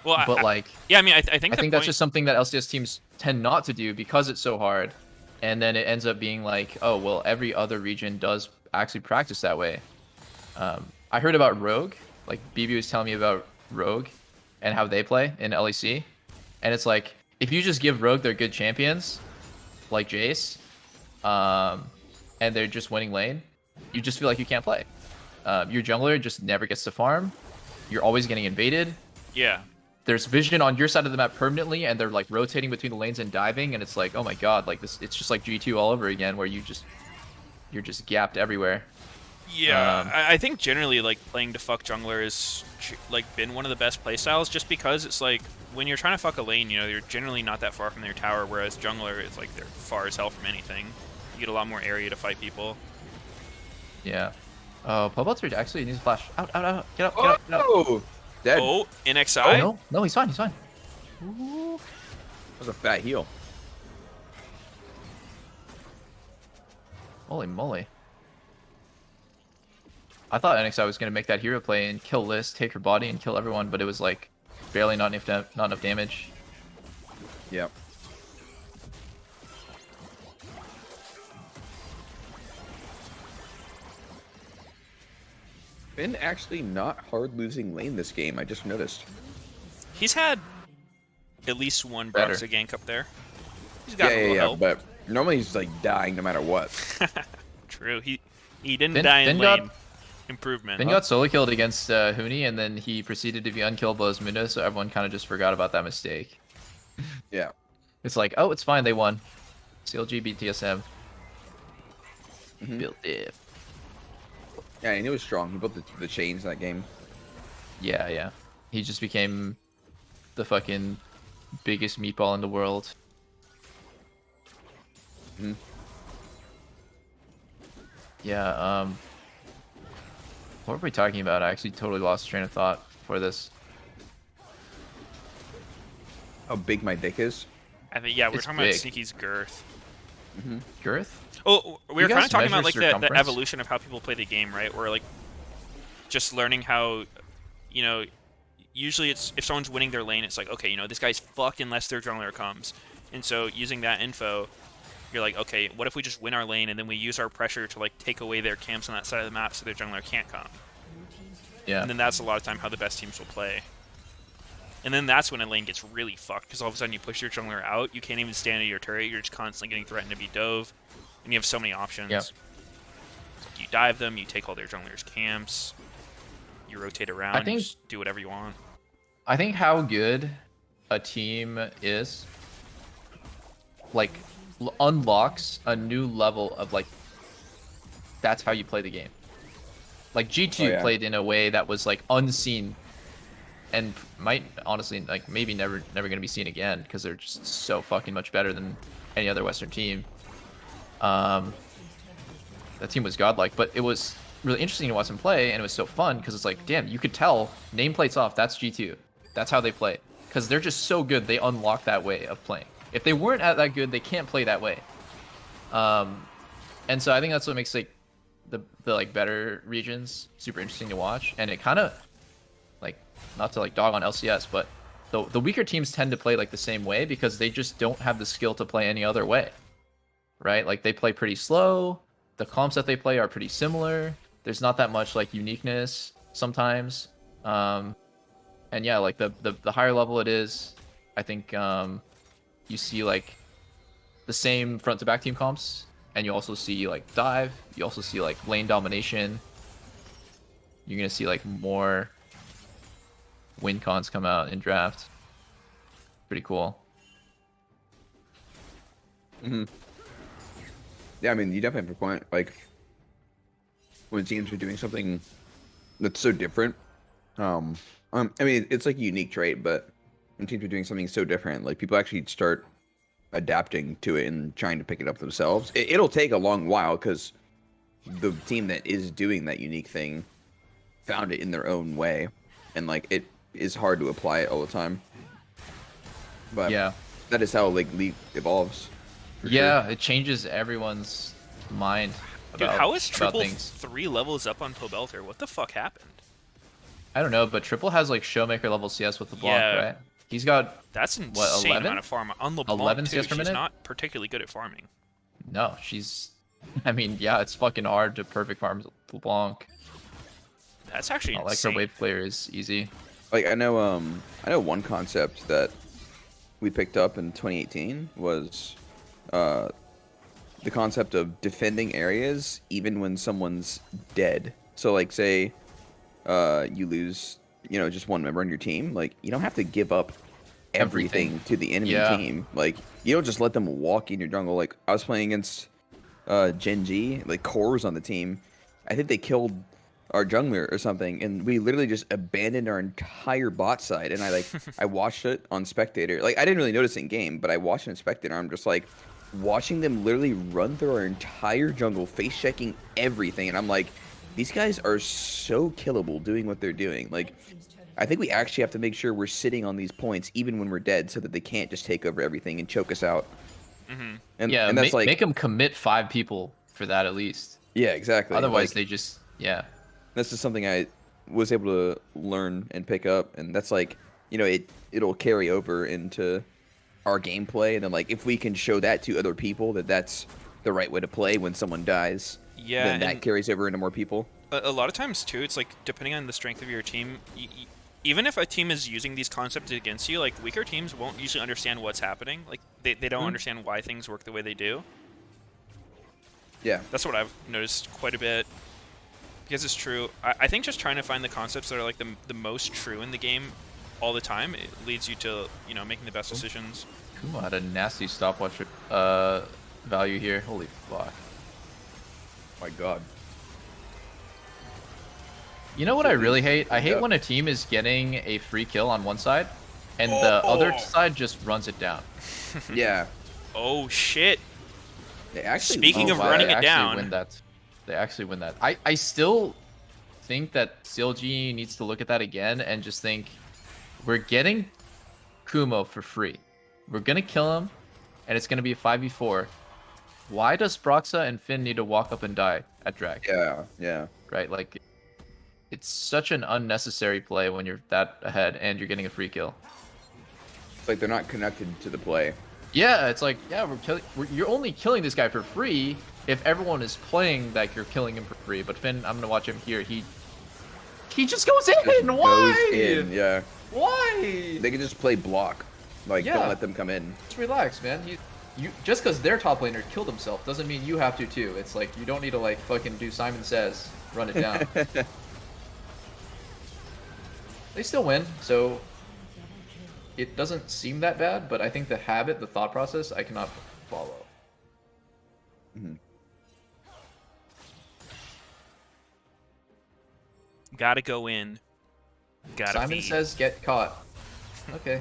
Well, I think that's that's just something that LCS teams tend not to do because it's so hard, and then it ends up being like, oh well, every other region does actually practice that way. I heard about Rogue, like BB was telling me about Rogue and how they play in LEC, and it's like if you just give Rogue their good champions, like Jace, and they're just winning lane, you just feel like you can't play. Your jungler just never gets to farm. You're always getting invaded. Yeah. There's vision on your side of the map permanently, and they're like rotating between the lanes and diving, and it's like, oh my god, like this, it's just like G2 all over again, where you're just gapped everywhere. Yeah, I think generally like playing to fuck jungler is like been one of the best playstyles, just because it's like when you're trying to fuck a lane, you know, you're generally not that far from their tower, whereas jungler is like they're far as hell from anything. You get a lot more area to fight people. Yeah. Oh, Pobelter actually needs a flash. Out, out, out. Get up, get up, get up. Oh, dead. Oh, NXI? Oh, no, no, he's fine, he's fine. That was a fat heal. Holy moly. I thought NXI was going to make that hero play and kill Liz, take her body, and kill everyone, but it was like barely not enough damage. Yep. Been actually not hard losing lane this game, I just noticed. He's had at least one Better. Broxah gank up there. He's got a Yeah, little help. but normally he's like dying no matter what. True. He didn't Finn- die in Finn lane. got- Improvement. Then got solo killed against Huni, and then he proceeded to be unkillable as Mundo, so everyone kind of just forgot about that mistake. Yeah. It's like, oh, it's fine, they won. CLG beat TSM. Built diff. Yeah, and he was strong. He built the chains that game. Yeah, yeah. He just became the fucking biggest meatball in the world. Yeah, what were we talking about? I actually totally lost train of thought for this. How big my dick is? I think, yeah, we're It's talking big. about Sneaky's girth. Girth? Oh, we You were kind guys of talking about measure like the circumference? evolution of how people play the game, right? Or like just learning how, you know, usually it's if someone's winning their lane, it's like, okay, you know, this guy's fucked unless their jungler comes. And so using that info, you're like, okay, what if we just win our lane and then we use our pressure to like take away their camps on that side of the map so their jungler can't come? Yeah. And then that's a lot of time how the best teams will play. And then that's when a lane gets really fucked, because all of a sudden you push your jungler out, you can't even stand at your turret, you're just constantly getting threatened to be dove, and you have so many options. Yep. You dive them, you take all their junglers' camps, you rotate around, I think- you just do whatever you want. I think how good a team is, like, unlocks a new level of, like, that's how you play the game. Like, G2 played in a way that was, like, unseen and might, honestly, like, maybe never going to be seen again, because they're just so fucking much better than any other Western team. That team was godlike, but it was really interesting to watch them play, and it was so fun, because it's like, damn, you could tell, nameplates off, that's G2. That's how they play. Because they're just so good, they unlock that way of playing. If they weren't that good, they can't play that way. And so I think that's what makes, like, the like better regions super interesting to watch, and it kind of, like, not to like dog on LCS, but the weaker teams tend to play like the same way because they just don't have the skill to play any other way, right? Like, they play pretty slow, the comps that they play are pretty similar, there's not that much like uniqueness sometimes, and yeah, like the higher level it is, I think you see like the same front to back team comps, and you also see like dive, you also see like lane domination. You're gonna see like more win cons come out in draft. Pretty cool. Yeah, I mean, you definitely have a point. Like, when teams are doing something that's so different, I mean, it's like a unique trait, but when teams are doing something so different, like, people actually start adapting to it and trying to pick it up themselves. It'll take a long while because the team that is doing that unique thing found it in their own way, and like it is hard to apply it all the time. But yeah, that is how like League evolves. Yeah, it changes everyone's mind Dude, about, how is about Triple things. 3 levels up on Pobelter? What the fuck happened? I don't know, but Triple has like Showmaker level CS with LeBlanc, Yeah. right? He's got That's what, insane 11? amount of farm on LeBlanc 11 too. CS per She's minute? not particularly good at farming. No, she's. I mean, yeah, it's fucking hard to perfect farm LeBlanc. That's actually Not like insane. her wave player is easy. Like I know one concept that we picked up in 2018 was the concept of defending areas even when someone's dead. So like say you lose, just one member on your team, like you don't have to give up everything to the enemy team. Like you don't just let them walk in your jungle. Like I was playing against Gen G, like Core was on the team. I think they killed our jungler or something, and we literally just abandoned our entire bot side. And I watched it on spectator. Like I didn't really notice it in game, but I watched it in spectator. I'm just like watching them literally run through our entire jungle, face checking everything, and I'm like, these guys are so killable doing what they're doing. Like I think we actually have to make sure we're sitting on these points even when we're dead, so that they can't just take over everything and choke us out. And that's like make them commit 5 people for that at least. Yeah, exactly. Otherwise, like, they just That's just something I was able to learn and pick up, and that's like it'll carry over into our gameplay, and then like if we can show that to other people that that's the right way to play when someone dies, then that carries over into more people. A lot of times too, it's like depending on the strength of your team. Even if a team is using these concepts against you, like weaker teams won't usually understand what's happening. Like they don't understand why things work the way they do. Yeah, that's what I've noticed quite a bit. Because it's true. I think just trying to find the concepts that are like the most true in the game all the time, it leads you to making the best decisions. Kumo had a nasty stopwatch value here. Holy fuck! My God. You know what I really hate? I hate when a team is getting a free kill on one side, and the other side just runs it down. Yeah. Oh shit! They actually. Speaking of running it down, They actually win that. I still think that CLG needs to look at that again and just think, we're getting Kumo for free. We're gonna kill him, and it's gonna be a 5v4. Why does Broxa and Finn need to walk up and die at drag? Yeah. Right, like it's such an unnecessary play when you're that ahead and you're getting a free kill. It's like they're not connected to the play. Yeah, it's like, you're only killing this guy for free if everyone is playing like you're killing him for free. But Finn, I'm gonna watch him here. He just goes in. Why? Goes in, yeah. Why? They can just play block. Like don't let them come in. Just relax, man. You just because their top laner killed himself doesn't mean you have to too. It's like you don't need to like fucking do Simon Says, run it down. They still win, so it doesn't seem that bad. But I think the habit, the thought process, I cannot follow. Gotta go in. Gotta Simon feed. Says get caught. Okay.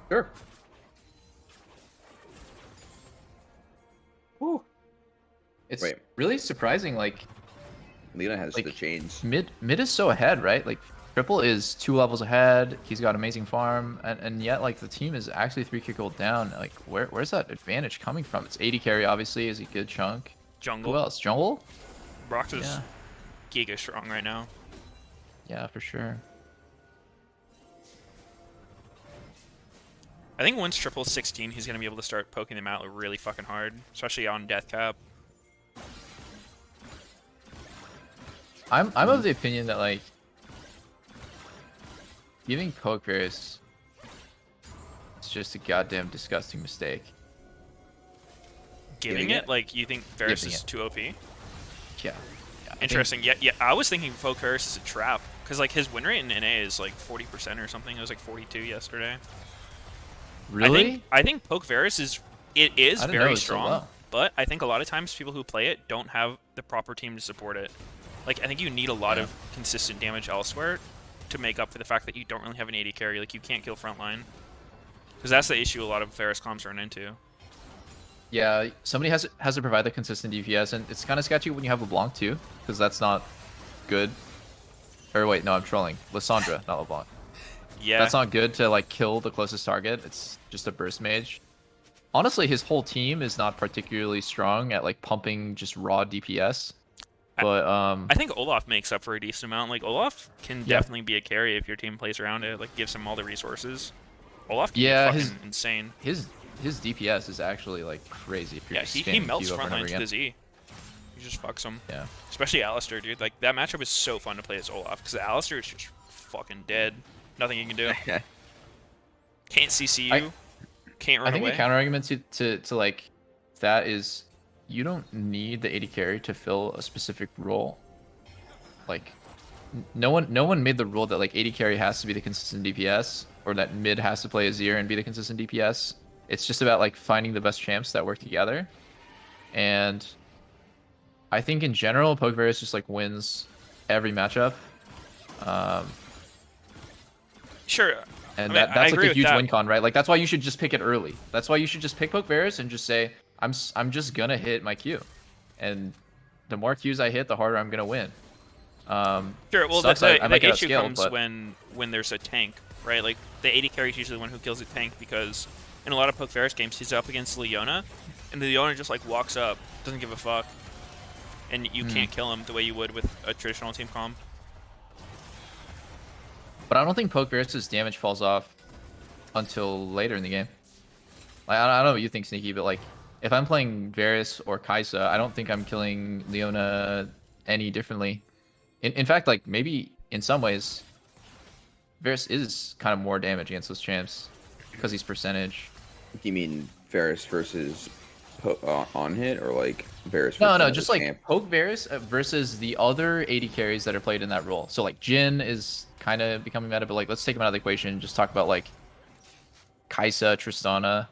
Sure. Woo. It's really surprising. Like Lena has the chains. Mid is so ahead, right? Like Triple is 2 levels ahead. He's got amazing farm, and yet like the team is actually 3k gold down. Like where's that advantage coming from? It's 80 carry obviously is a good chunk. Jungle. Who else? Jungle? Brox is giga strong right now. Yeah, for sure. I think once Triple's 16, he's gonna be able to start poking them out really fucking hard, especially on death cap. I'm of the opinion that like giving poke Varus is just a goddamn disgusting mistake. Giving it? Like you think Varus Giving is it. too OP? Yeah. Interesting. Yeah. I was thinking poke Varus is a trap because like his win rate in NA is like 40% or something. It was like 42 yesterday. Really? I think poke Varus is I didn't know very it was so strong, low. but I think a lot of times people who play it don't have the proper team to support it. Like I think you need a lot of consistent damage elsewhere to make up for the fact that you don't really have an AD carry. Like you can't kill frontline, because that's the issue a lot of Varus comps run into. Yeah, somebody has to provide the consistent DPS, and it's kind of sketchy when you have LeBlanc too, because that's not good. Or wait, no, I'm trolling. Lissandra, not LeBlanc. Yeah. That's not good to like kill the closest target. It's just a burst mage. Honestly, his whole team is not particularly strong at like pumping just raw DPS. But I think Olaf makes up for a decent amount. Like Olaf can definitely be a carry if your team plays around it. Like gives him all the resources. Olaf can be fucking insane. His DPS is actually like crazy. If you're just he spamming melts Q over and over frontline to again. the Z. He just fucks them. Yeah. Especially Alistar, dude. Like that matchup is so fun to play as Olaf because Alistar is just fucking dead. Nothing you can do. Can't CC you. Can't run I think away. the counter argument to like that is, you don't need the AD carry to fill a specific role. Like, no one made the rule that like AD carry has to be the consistent DPS, or that mid has to play Azir and be the consistent DPS. It's just about like finding the best champs that work together. And I think in general, Pokevarus just like wins every matchup. Sure. And I mean, that's like agree a with huge that. win con, right? Like that's why you should just pick it early. That's why you should just pick Pokevarus and just say, I'm just gonna hit my Q, and the more Qs I hit, the harder I'm gonna win. Sure. Well, sucks, the I might get issue outskilled, comes but when there's a tank, right? Like the AD carry is usually the one who kills a tank because in a lot of Pokevarus games he's up against Leona, and the Leona just like walks up, doesn't give a fuck, and you can't kill him the way you would with a traditional team comp. But I don't think Pokevarus' damage falls off until later in the game. Like, I don't know what you think, Sneaky, but like, if I'm playing Varus or Kaisa, I don't think I'm killing Leona any differently. In fact, like, maybe in some ways, Varus is kind of more damage against those champs because he's percentage. You mean Varus versus on hit, or like Varus versus No, just like champ? Poke Varus versus the other AD carries that are played in that role. So like Jhin is kind of becoming meta, but like let's take him out of the equation and just talk about like Kaisa, Tristana.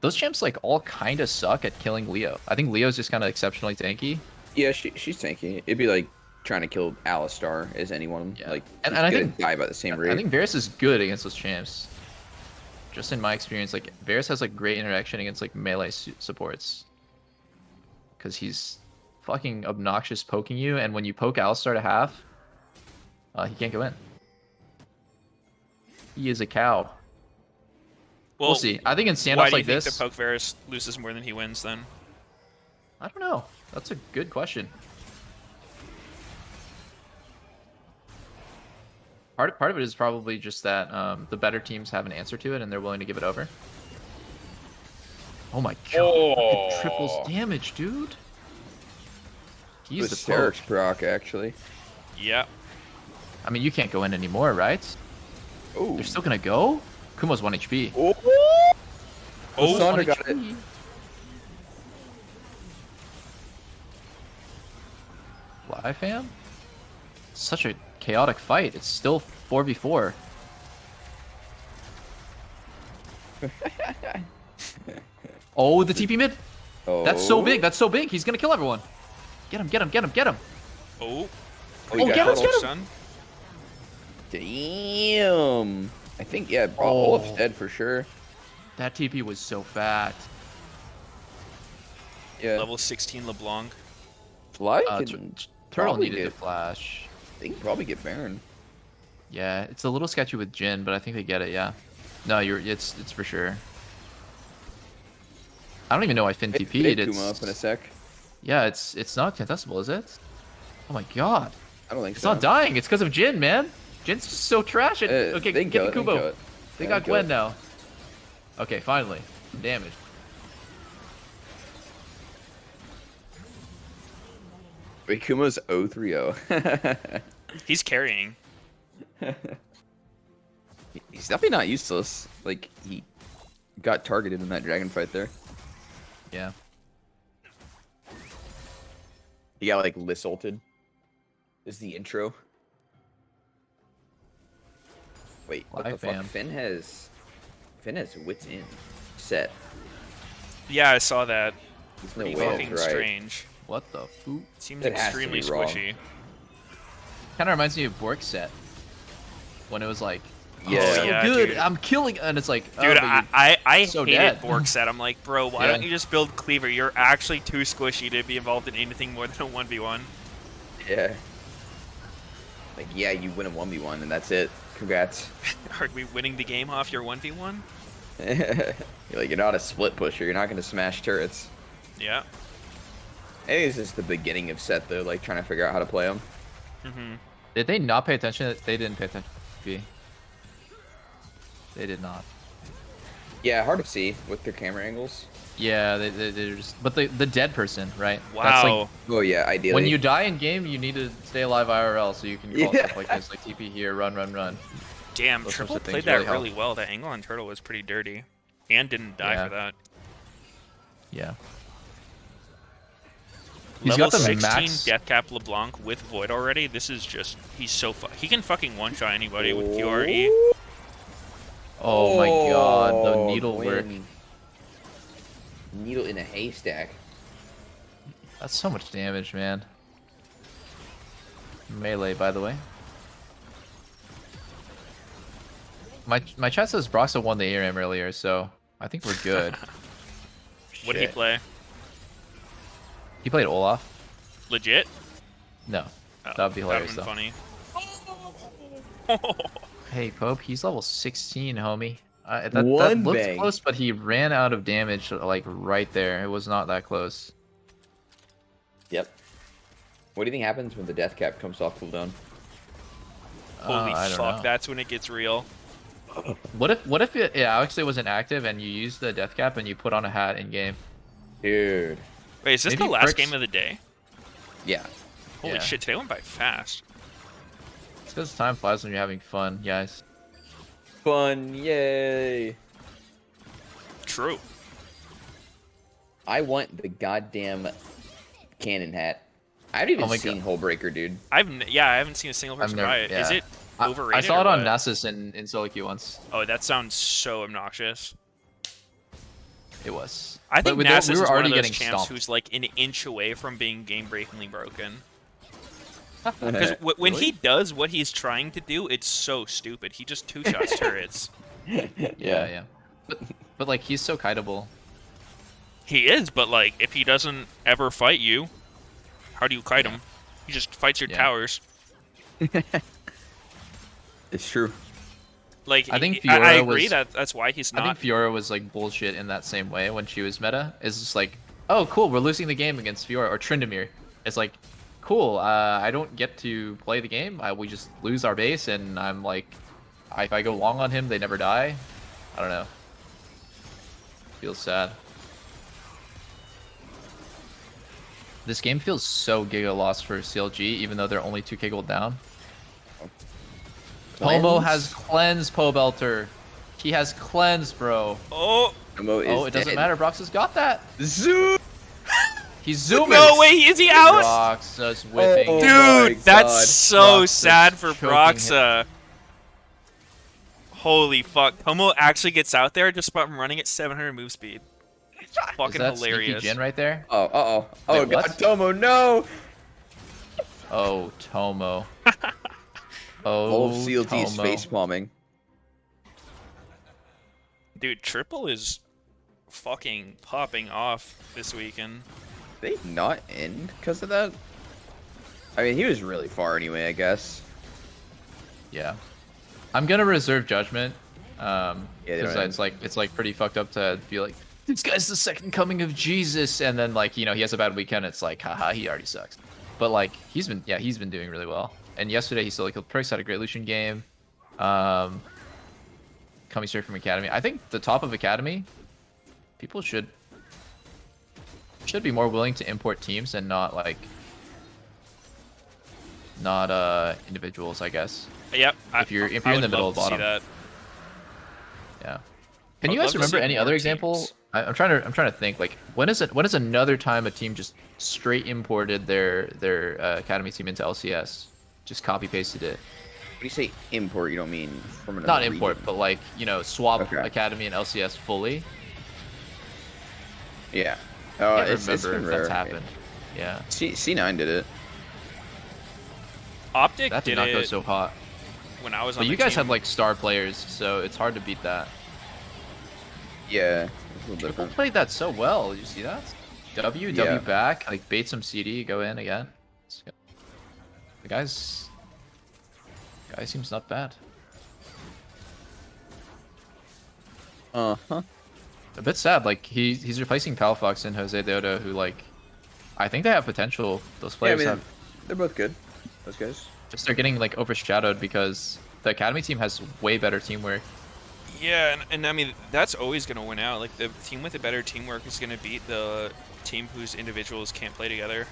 Those champs like all kind of suck at killing Leo. I think Leo's just kind of exceptionally tanky. Yeah, she's tanky. It'd be like trying to kill Alistar as anyone. Yeah. Like, And I think die by the same rate. I think Varus is good against those champs. Just in my experience, like Varus has like great interaction against like melee supports. Because he's fucking obnoxious poking you, and when you poke Alistar to half, he can't go in. He is a cow. Well, We'll see. I think in why standoffs do you like think this, the Pokevarus loses more than he wins then? I don't know. That's a good question. Part of it is probably just that the better teams have an answer to it and they're willing to give it over. Oh my god! It triples damage, dude. He's the Berserk's poke. proc, actually. Yeah. I mean, you can't go in anymore, right? Oh. They're still gonna go. Kumo's 1 HP. Oh, Sandra got it. Live fam? Such a chaotic fight. It's still 4v4. Oh, the TP mid. Oh. That's so big. That's so big. He's gonna kill everyone. Get him, get him, get him, get him. Oh. Oh, get him, get him. Son. Damn. I think, yeah, Olaf's dead for sure. That TP was so fat. Yeah. Level 16 LeBlanc. Fly Turtle probably needed get, to flash. They can probably get Baron. Yeah, it's a little sketchy with Jhin, but I think they get it. Yeah. No, it's for sure. I don't even know why Finn TP'd. It's up in a sec. Yeah, it's not contestable, is it? Oh my god. I don't think it's so. It's not dying. It's because of Jhin, man. Jin's just so trash. Okay, they get the can Kubo. kill it. They Yeah, got kill Gwen it. now. Okay, finally. Damage. Wait, Kumo's 0-3-0. He's carrying. He's definitely not useless. Like, he got targeted in that dragon fight there. Yeah. He got, like, Lissulted. Is the intro. Wait, what the fuck? Finn has Wits in set. Yeah, I saw that. There's no Pretty way fucking that's right. strange. What the foot? Seems That has to extremely be wrong. squishy. Kind of reminds me of Bork set. When it was like, Yeah. so yeah, good, dude. I'm killing, and it's like, Dude, oh, I so hated dead. Bork set. I'm like, bro, why Yeah. don't you just build Cleaver? You're actually too squishy to be involved in anything more than a 1v1. Yeah. Like, yeah, you win a 1v1 and that's it. Congrats. Are we winning the game off your 1v1? You're like, you're not a split pusher. You're not going to smash turrets. Yeah. I think it's just the beginning of set, though, like, trying to figure out how to play them. Mm-hmm. Did they not pay attention? They didn't pay attention to B. They did not. Yeah, hard to see with their camera angles. Yeah, they're just. But the dead person, right? Wow. That's like, Oh, yeah, ideally. when you die in game, you need to stay alive IRL so you can call Yeah. stuff like this, like TP here, run, run, run. Damn, Those sorts Triple of things played that really really help. well. That angle on Turtle was pretty dirty. And didn't die Yeah. for that. Yeah. He's level got the 16 max. Deathcap LeBlanc with Void already. This is just, he's so he can fucking one-shot anybody with QRE. Oh my god, the Oh, needle work. Gwyn. Needle in a haystack. That's so much damage, man. Melee, by the way. My chat says Broxa won the ARAM earlier, so I think we're good. What did he play? He played Olaf. Legit? No. Oh, That would be hilarious, that'd though. been funny. Hey, Pope, he's level 16, homie. That One looked bang. close, but he ran out of damage, like, right there. It was not that close. Yep. What do you think happens when the death cap comes off cooldown? Holy I don't fuck, know. that's when it gets real. What if it actually wasn't active and you used the death cap and you put on a hat in game? Dude. Wait, is this Maybe the last Bricks- game of the day? Yeah. Holy Yeah. shit, today went by fast. It's because time flies when you're having fun, guys. Fun, yay. True. I want the goddamn cannon hat. I haven't even Oh my seen Hullbreaker, dude. I haven't seen a single person buy it. Is it overrated? I saw it or on what? Nessus in solo queue once. Oh, that sounds so obnoxious. It was. I think But Nasus we is were one already of those getting champs stomped. who's like an inch away from being game-breakingly broken. Because when he does what he's trying to do, it's so stupid. He just two-shots turrets. Yeah. But like he's so kiteable. He is, but like if he doesn't ever fight you, how do you kite him? He just fights your towers. It's true. Like I think I Fiora agree was- that that's why he's I not. think Fiora was like bullshit in that same way when she was meta. It's just like, oh cool, we're losing the game against Fiora or Tryndamere. It's like, cool, I don't get to play the game. We just lose our base, and I'm like, if I go long on him, they never die. I don't know. Feels sad. This game feels so giga lost for CLG, even though they're only 2k gold down. Tomo has cleansed Pobelter. He has cleansed, bro. Oh, Tomo is it doesn't dead. matter. Broxa's got that. Zoom. He's zooming. No way, is he out? Broxa's whipping. Oh Dude, my that's God. so Broxa's sad for choking Broxa. Holy fuck. Tomo actually gets out there just from running at 700 move speed. Fucking Is that Sneaky hilarious. Jin right there? Oh, uh-oh. Oh, Wait, God, what? Tomo, no! Oh, Tomo. All of Oh, CLT's Tomo. face palming. Dude, Triple is fucking popping off this weekend. They not end because of that? I mean, he was really far anyway, I guess. Yeah. I'm gonna reserve judgment. Yeah, Because they're it's like pretty fucked up to be like, this guy's the second coming of Jesus, and then like, you know, he has a bad weekend. It's like, haha, he already sucks. But like, he's been doing really well. And yesterday he still killed Prix, had a great Lucian game. Coming straight from Academy. I think the top of Academy, people should be more willing to import teams and not like individuals, I guess. Yep. If you're I in the would middle love of to see bottom. that. Yeah. Can I you would guys love to see remember any more other example? teams. I'm trying to think like when is another time a team just straight imported their academy team into LCS, just copy pasted it. When you say import, you don't mean from another Not region. import, but like, you know, swap Okay. academy and LCS fully. Yeah. I Oh, can't it's remember been if rare. that's happened. Yeah. C9 did it. Optic That did not go so hot. when I was on But the you guys team. have like star players, so it's hard to beat that. Yeah. It's a little People different. played that so well. Did you see that? W Yeah. back, like bait some CD, go in again. The guy seems not bad. Uh-huh. A bit sad, like he's replacing Palafox and Jose Deodo, who like I think they have potential. Those Yeah, I players mean, have they're both good. Those guys. just they're getting like overshadowed because the academy team has way better teamwork. Yeah, and I mean that's always gonna win out. Like the team with the better teamwork is gonna beat the team whose individuals can't play together.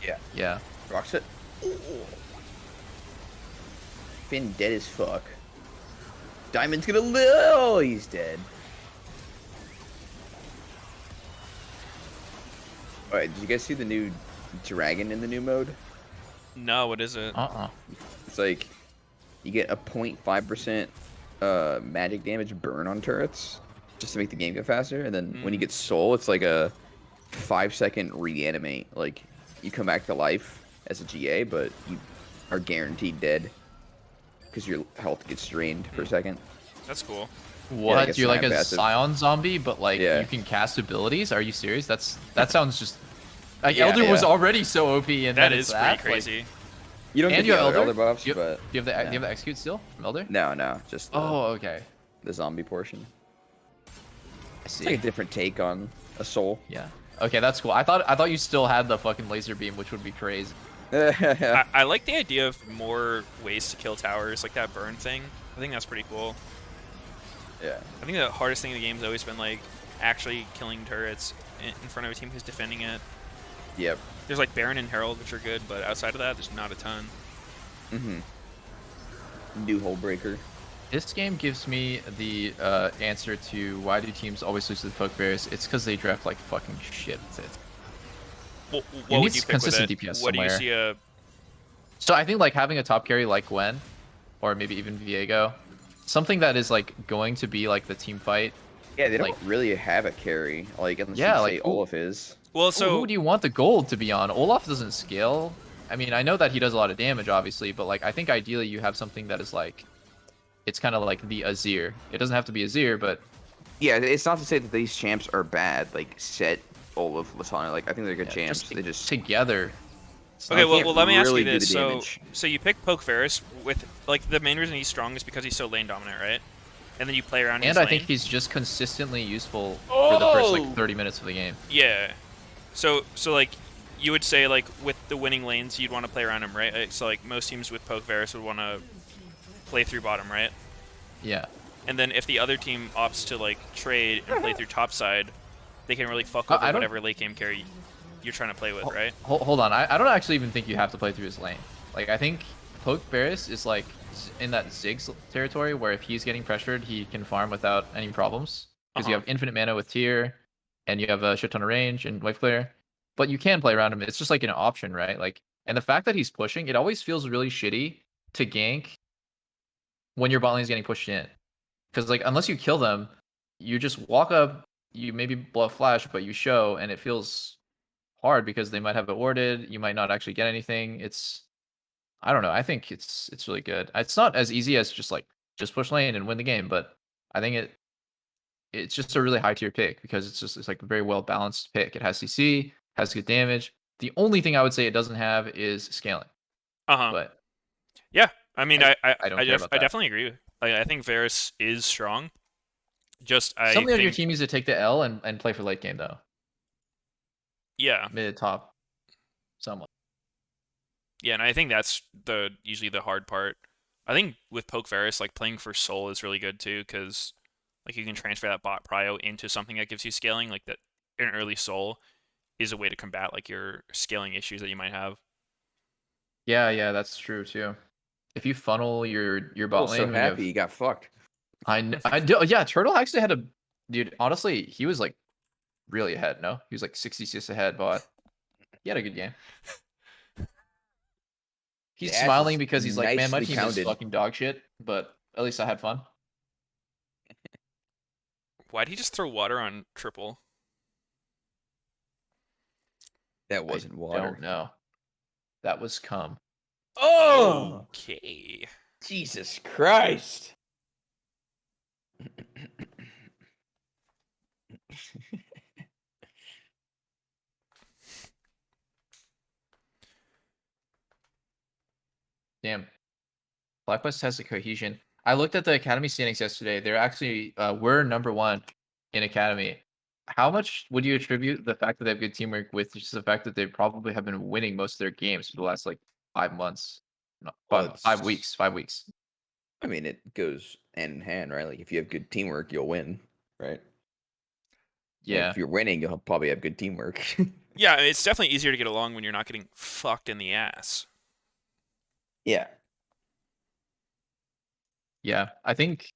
Yeah. Yeah. Rocks it. Finn dead as fuck. Diamond's gonna live. Oh, he's dead. All right, did you guys see the new dragon in the new mode? No, what is it? It's like you get a 0.5% magic damage burn on turrets just to make the game go faster, and then when you get soul, it's like a 5-second reanimate. Like you come back to life as a GA, but you are guaranteed dead because your health gets drained for a second. That's cool. What? Yeah, You're like a passive. Scion zombie, but like Yeah. you can cast abilities? Are you serious? That sounds just like Yeah, Elder was yeah. already so OP, and That then is it's pretty that? crazy. Like, You don't and get you the have elder buffs, do you, but do you have the no. do you have the execute still from Elder? No, just the, Okay. the zombie portion. I It's see. like a different take on a soul. Yeah. Okay, that's cool. I thought you still had the fucking laser beam, which would be crazy. I like the idea of more ways to kill towers, like that burn thing. I think that's pretty cool. Yeah. I think the hardest thing in the game has always been like actually killing turrets in front of a team who's defending it. Yep. There's like Baron and Herald, which are good, but outside of that, there's not a ton. New hole breaker. This game gives me the answer to why do teams always lose to the poke bears. It's because they draft like fucking shit with it. What You would need you pick consistent with it? DPS What do you somewhere. see So I think like having a top carry like Gwen, or maybe even Viego, something that is like going to be like the team fight. Yeah, they don't like, really have a carry, like unless Yeah, you like, say who- Olaf is. Well, who do you want the gold to be on? Olaf doesn't scale. I mean, I know that he does a lot of damage, obviously, but like I think ideally you have something that is like, it's kind of like the Azir. It doesn't have to be Azir, but Yeah, it's not to say that these champs are bad. Like set Olaf, Lasana, like I think they're good champs. They just together. Okay, well, let me ask really you do this. the So, damage. so you pick Poke Ferris with like the main reason he's strong is because he's so lane dominant, right? And then you play around And his I lane. think he's just consistently useful for the first like 30 minutes of the game. Yeah. So like you would say like with the winning lanes you'd want to play around him, right? So like most teams with Poke Varus would want to play through bottom, right? Yeah. And then if the other team opts to like trade and play through top side, they can really fuck over I don't- whatever late game carry you're trying to play with, right? Hold on, I don't actually even think you have to play through his lane. Like I think Poke Varus is like in that Ziggs territory where if he's getting pressured, he can farm without any problems because you have infinite mana with Tier, and you have a shit ton of range and wave clear. But you can play around him. It's just like an option, right? Like, and the fact that he's pushing, it always feels really shitty to gank when your bot lane is getting pushed in, because like unless you kill them, you just walk up, you maybe blow a flash, but you show, and it feels hard because they might have it warded. You might not actually get anything. I don't know. I think it's really good. It's not as easy as just push lane and win the game, but I think it's just a really high tier pick because it's like a very well balanced pick. It has CC, has good damage. The only thing I would say it doesn't have is scaling. But yeah, I mean, I don't care about that. definitely agree. I think Varus is strong. Just I Somebody on your think team needs to take the L and play for late game though. yeah, Mid top, someone. yeah, and I think that's usually the hard part. I think with Poke Varus, like playing for Soul is really good too, because like you can transfer that bot prio into something that gives you scaling. Like that, an early Soul is a way to combat like your scaling issues that you might have. Yeah, that's true too. If you funnel your bot lane, so when you have- happy you got fucked. I do. Yeah, Turtle actually had a dude. Honestly, he was like really ahead. No, he was like 66 ahead, but he had a good game. He's The ass smiling is because he's like, man, my nicely team counted. is fucking dog shit, but at least I had fun. Why'd he just throw water on triple? That wasn't water. Don't know. That was cum. Oh, Okay. Jesus Christ. Damn. BlackWest has the cohesion. I looked at the Academy standings yesterday. They're actually we're #1 in Academy. How much would you attribute the fact that they have good teamwork with just the fact that they probably have been winning most of their games for the last like 5 months? No, Well, 5 weeks. 5 weeks. I mean, it goes hand in hand, right? Like if you have good teamwork, you'll win, right? Like, Yeah. if you're winning, you'll probably have good teamwork. Yeah, it's definitely easier to get along when you're not getting fucked in the ass. Yeah. Yeah, I think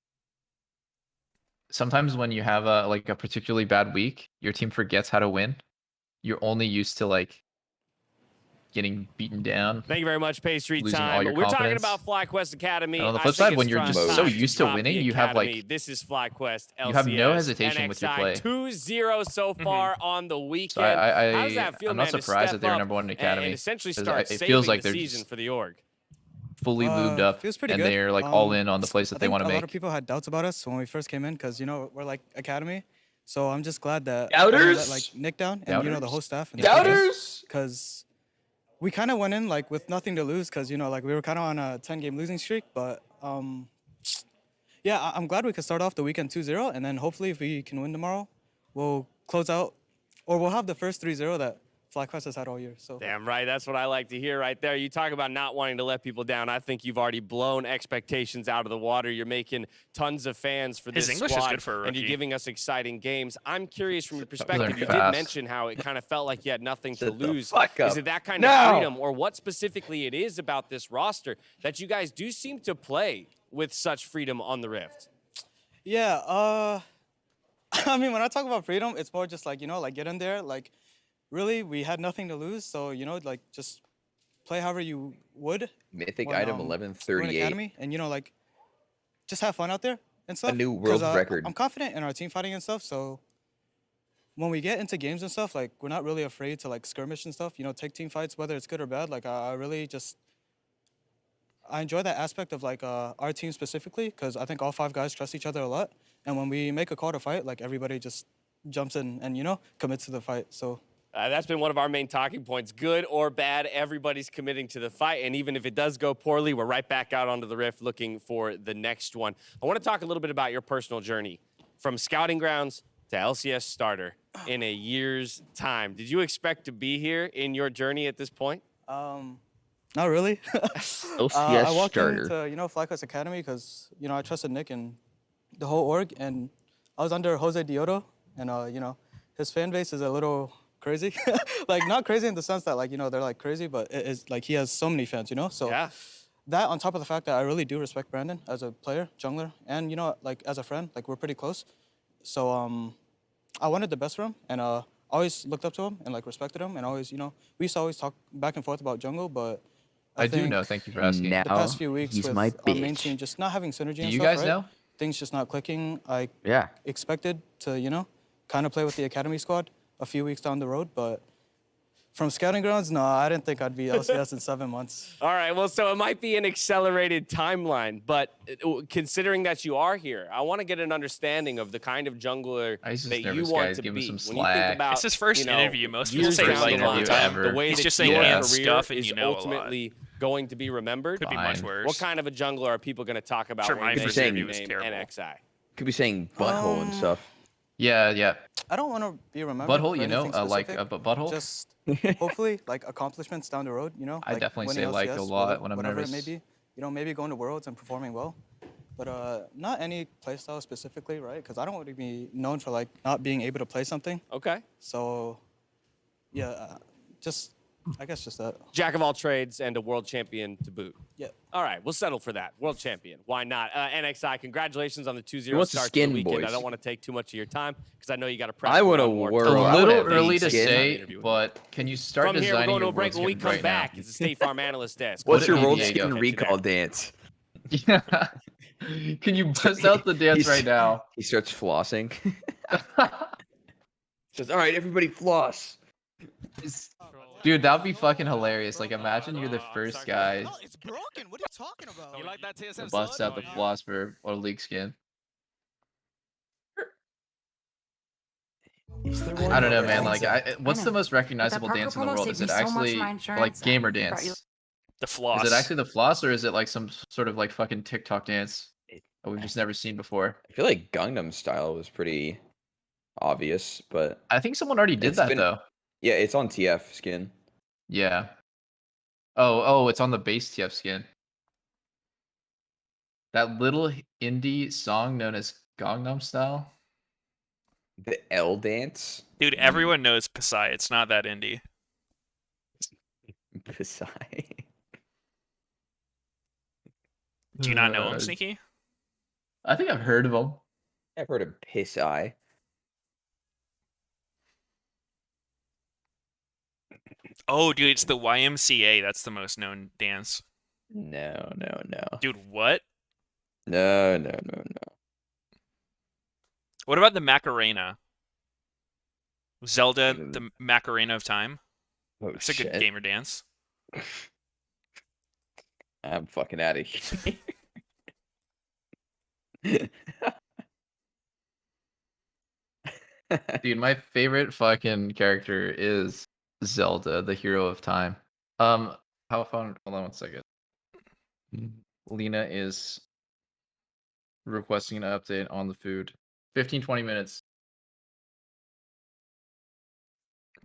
sometimes when you have a like a particularly bad week, your team forgets how to win. you're only used to like getting beaten down. Thank you very much, Pastry Losing all Time. your We're talking confidence. about FlyQuest Academy. And on the I flip think side, it's when you're time just to so used to drop winning, the you have Academy. like This is FlyQuest LCS. you have no hesitation with your NXI play. 2-0 so far on the weekend. So How does that feel, I'm man, not to surprised step that they're up number one in and Academy. essentially 'Cause start it saving feels like the they're season just for the org? fully lubed up, Feels pretty and good. they're like all in on the plays I that they think want to a lot make. of people had doubts about us when we first came in because, you know, we're like Academy. So I'm just glad that Doubters? let like Nick down and, you know, the whole staff. And Doubters? Because we kind of went in like with nothing to lose because, you know, like we were kind of on a 10-game losing streak. But yeah, I'm glad we could start off the weekend 2-0. And then hopefully if we can win tomorrow, we'll close out or we'll have the first 3-0 that FlyQuest has had all year. So Damn right. That's what I like to hear right there. You talk about not wanting to let people down. I think you've already blown expectations out of the water. You're making tons of fans for this His English squad, is good for a and you're rookie. giving us exciting games. I'm curious from your perspective. You did fast. mention how it kind of felt like you had nothing to Shut the lose. fuck up. Is it that kind No. of freedom, or what specifically it is about this roster that you guys do seem to play with such freedom on the Rift? yeah, I mean, when I talk about freedom, it's more just like, you know, like get in there, like really we had nothing to lose. So, you know, like just play however you would. Mythic when, item we're in 1138. Academy, and, you know, like just have fun out there and stuff. new 'Cause, world record. I'm confident in our team fighting and stuff. So when we get into games and stuff, like we're not really afraid to like skirmish and stuff, you know, take team fights, whether it's good or bad. Like I really just, I enjoy that aspect of like our team specifically because I think all 5 guys trust each other a lot. And when we make a call to fight, like everybody just jumps in and, you know, commits to the fight. So That's been one of our main talking points. Good or bad, everybody's committing to the fight. And even if it does go poorly, we're right back out onto the Rift looking for the next one. I want to talk a little bit about your personal journey from scouting grounds to LCS starter in a year's time. Did you expect to be here in your journey at this point? Not really. LCS I walked starter. into, you know, FlyQuest Academy because, you know, I trusted Nick and the whole org, and I was under Jose Dioto, and, you know, his fan base is a little crazy. Like, not crazy in the sense that, like, you know, they're, like, crazy, but it is, like, he has so many fans, you know? So Yeah. that on top of the fact that I really do respect Brandon as a player, jungler, and, you know, like, as a friend, like, we're pretty close. So I wanted the best for him, and always looked up to him and, like, respected him, and always, you know, we used to always talk back and forth about jungle, but I do think know. Thank you for asking. Now the past few weeks he's with my our main bitch. team just not having synergy Do and you stuff, guys right? know? Things just not clicking. I Yeah. expected to, you know, kind of play with the academy squad a few weeks down the road, but from scouting grounds, no, I didn't think I'd be LCS in 7 months. All right, well, so it might be an accelerated timeline, but considering that you are here, I want to get an understanding of the kind of jungler He's just that you nervous, want guys. to Give him be. some When you think slack. about, It's his first you know, interview. Most people years say down like the line, interview ever. the way He's that just saying your he career has stuff and is you know a lot. ultimately going to be remembered. Could be much worse. What kind of a jungler are people going to talk about Sure, when my they first say interview the was name terrible. NXI? Could be saying butthole and stuff. Yeah, yeah. I don't want to be remembered Butthole, for you know, anything like specific, butthole. just hopefully like accomplishments down the road, you know? I like definitely winning say like a LCS, lot when I'm whatever nervous. it may be. You know, maybe going to Worlds and performing well. But not any playstyle specifically, right? Because I don't want to be known for like not being able to play something. Okay. So, yeah, just I guess just that. Jack of all trades and a world champion to boot. Yeah. All right, we'll settle for that. World champion. Why not? NXI, congratulations on the 2-0 Who wants to start to skin, the weekend. boys? I don't want to take too much of your time because I know you got to prep. I for want a one more world. A I would little have early big to skin. say, but can you start From here, we're designing going to your a break. world When we skin come right back, now? it's the State Farm Analyst Desk. What's your Put it in world Diego. skin recall dance? Yeah. Can you bust out the dance right now? He starts flossing. Says, "All right, everybody floss." Dude, that would be fucking hilarious. Like, imagine you're the first guy No, it's broken. What are you talking about? You like that to TSM bust sword? out the floss for or league skin. I don't know, man. Like, what's the most recognizable dance in the world? Is it actually like gamer dance? The floss. Is it actually the floss, or is it like some sort of like fucking TikTok dance that we've just never seen before? I feel like Gangnam Style was pretty obvious, but I think someone already did it's that been- though. Yeah, it's on TF skin. Yeah. Oh, it's on the base TF skin. That little indie song known as Gangnam Style. The L dance. Dude, everyone knows Psy. It's not that indie. Psy. Do you not know him, Sneaky? I think I've heard of him. I've heard of Piss Eye. Oh, dude, it's the YMCA. That's the most known dance. No. Dude, what? No. What about the Macarena? Zelda, Mm. the Macarena of Time. Oh That's a good shit. gamer dance. I'm fucking out of here. Dude, my favorite fucking character is Zelda, the hero of time. How fun? Hold on one second. Lena is requesting an update on the food. 15-20 minutes.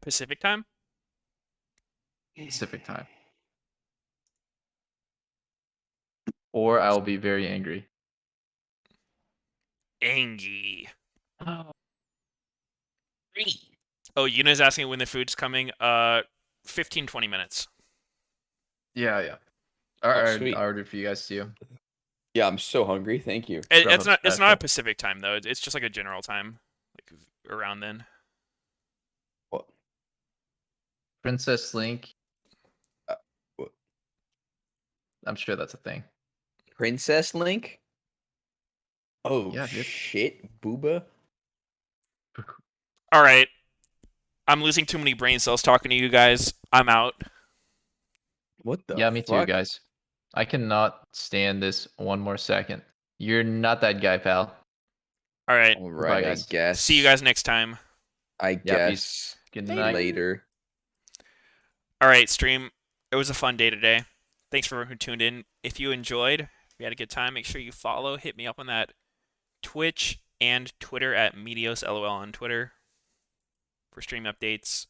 Pacific Time? Pacific time. Or I'll be very angry. Angie. Oh. Oh, Yuna's asking when the food's coming. 15, 20 minutes. Yeah. Oh, sweet. I ordered for you guys too. Yeah, I'm so hungry. Thank you. It's not a Pacific time though. It's just like a general time, like around then. What? Princess Link. What? I'm sure that's a thing. Princess Link? Oh Yeah, dude. shit, Booba. All right. I'm losing too many brain cells talking to you guys. I'm out. What the Yeah, me too, fuck? guys. I cannot stand this one more second. You're not that guy, pal. All right. All Bye, right, I guys. guess. See you guys next time. I Yeah, guess. Good night. Later. All right, stream. It was a fun day today. Thanks for everyone who tuned in. If you enjoyed, if you had a good time, make sure you follow. Hit me up on that Twitch and Twitter at Meteos LOL on Twitter for stream updates.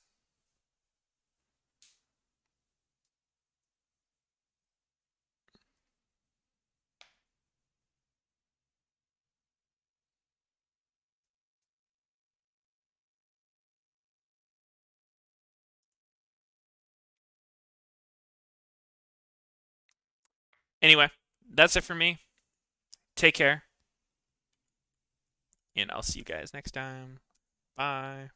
Anyway, that's it for me. Take care. And I'll see you guys next time. Bye.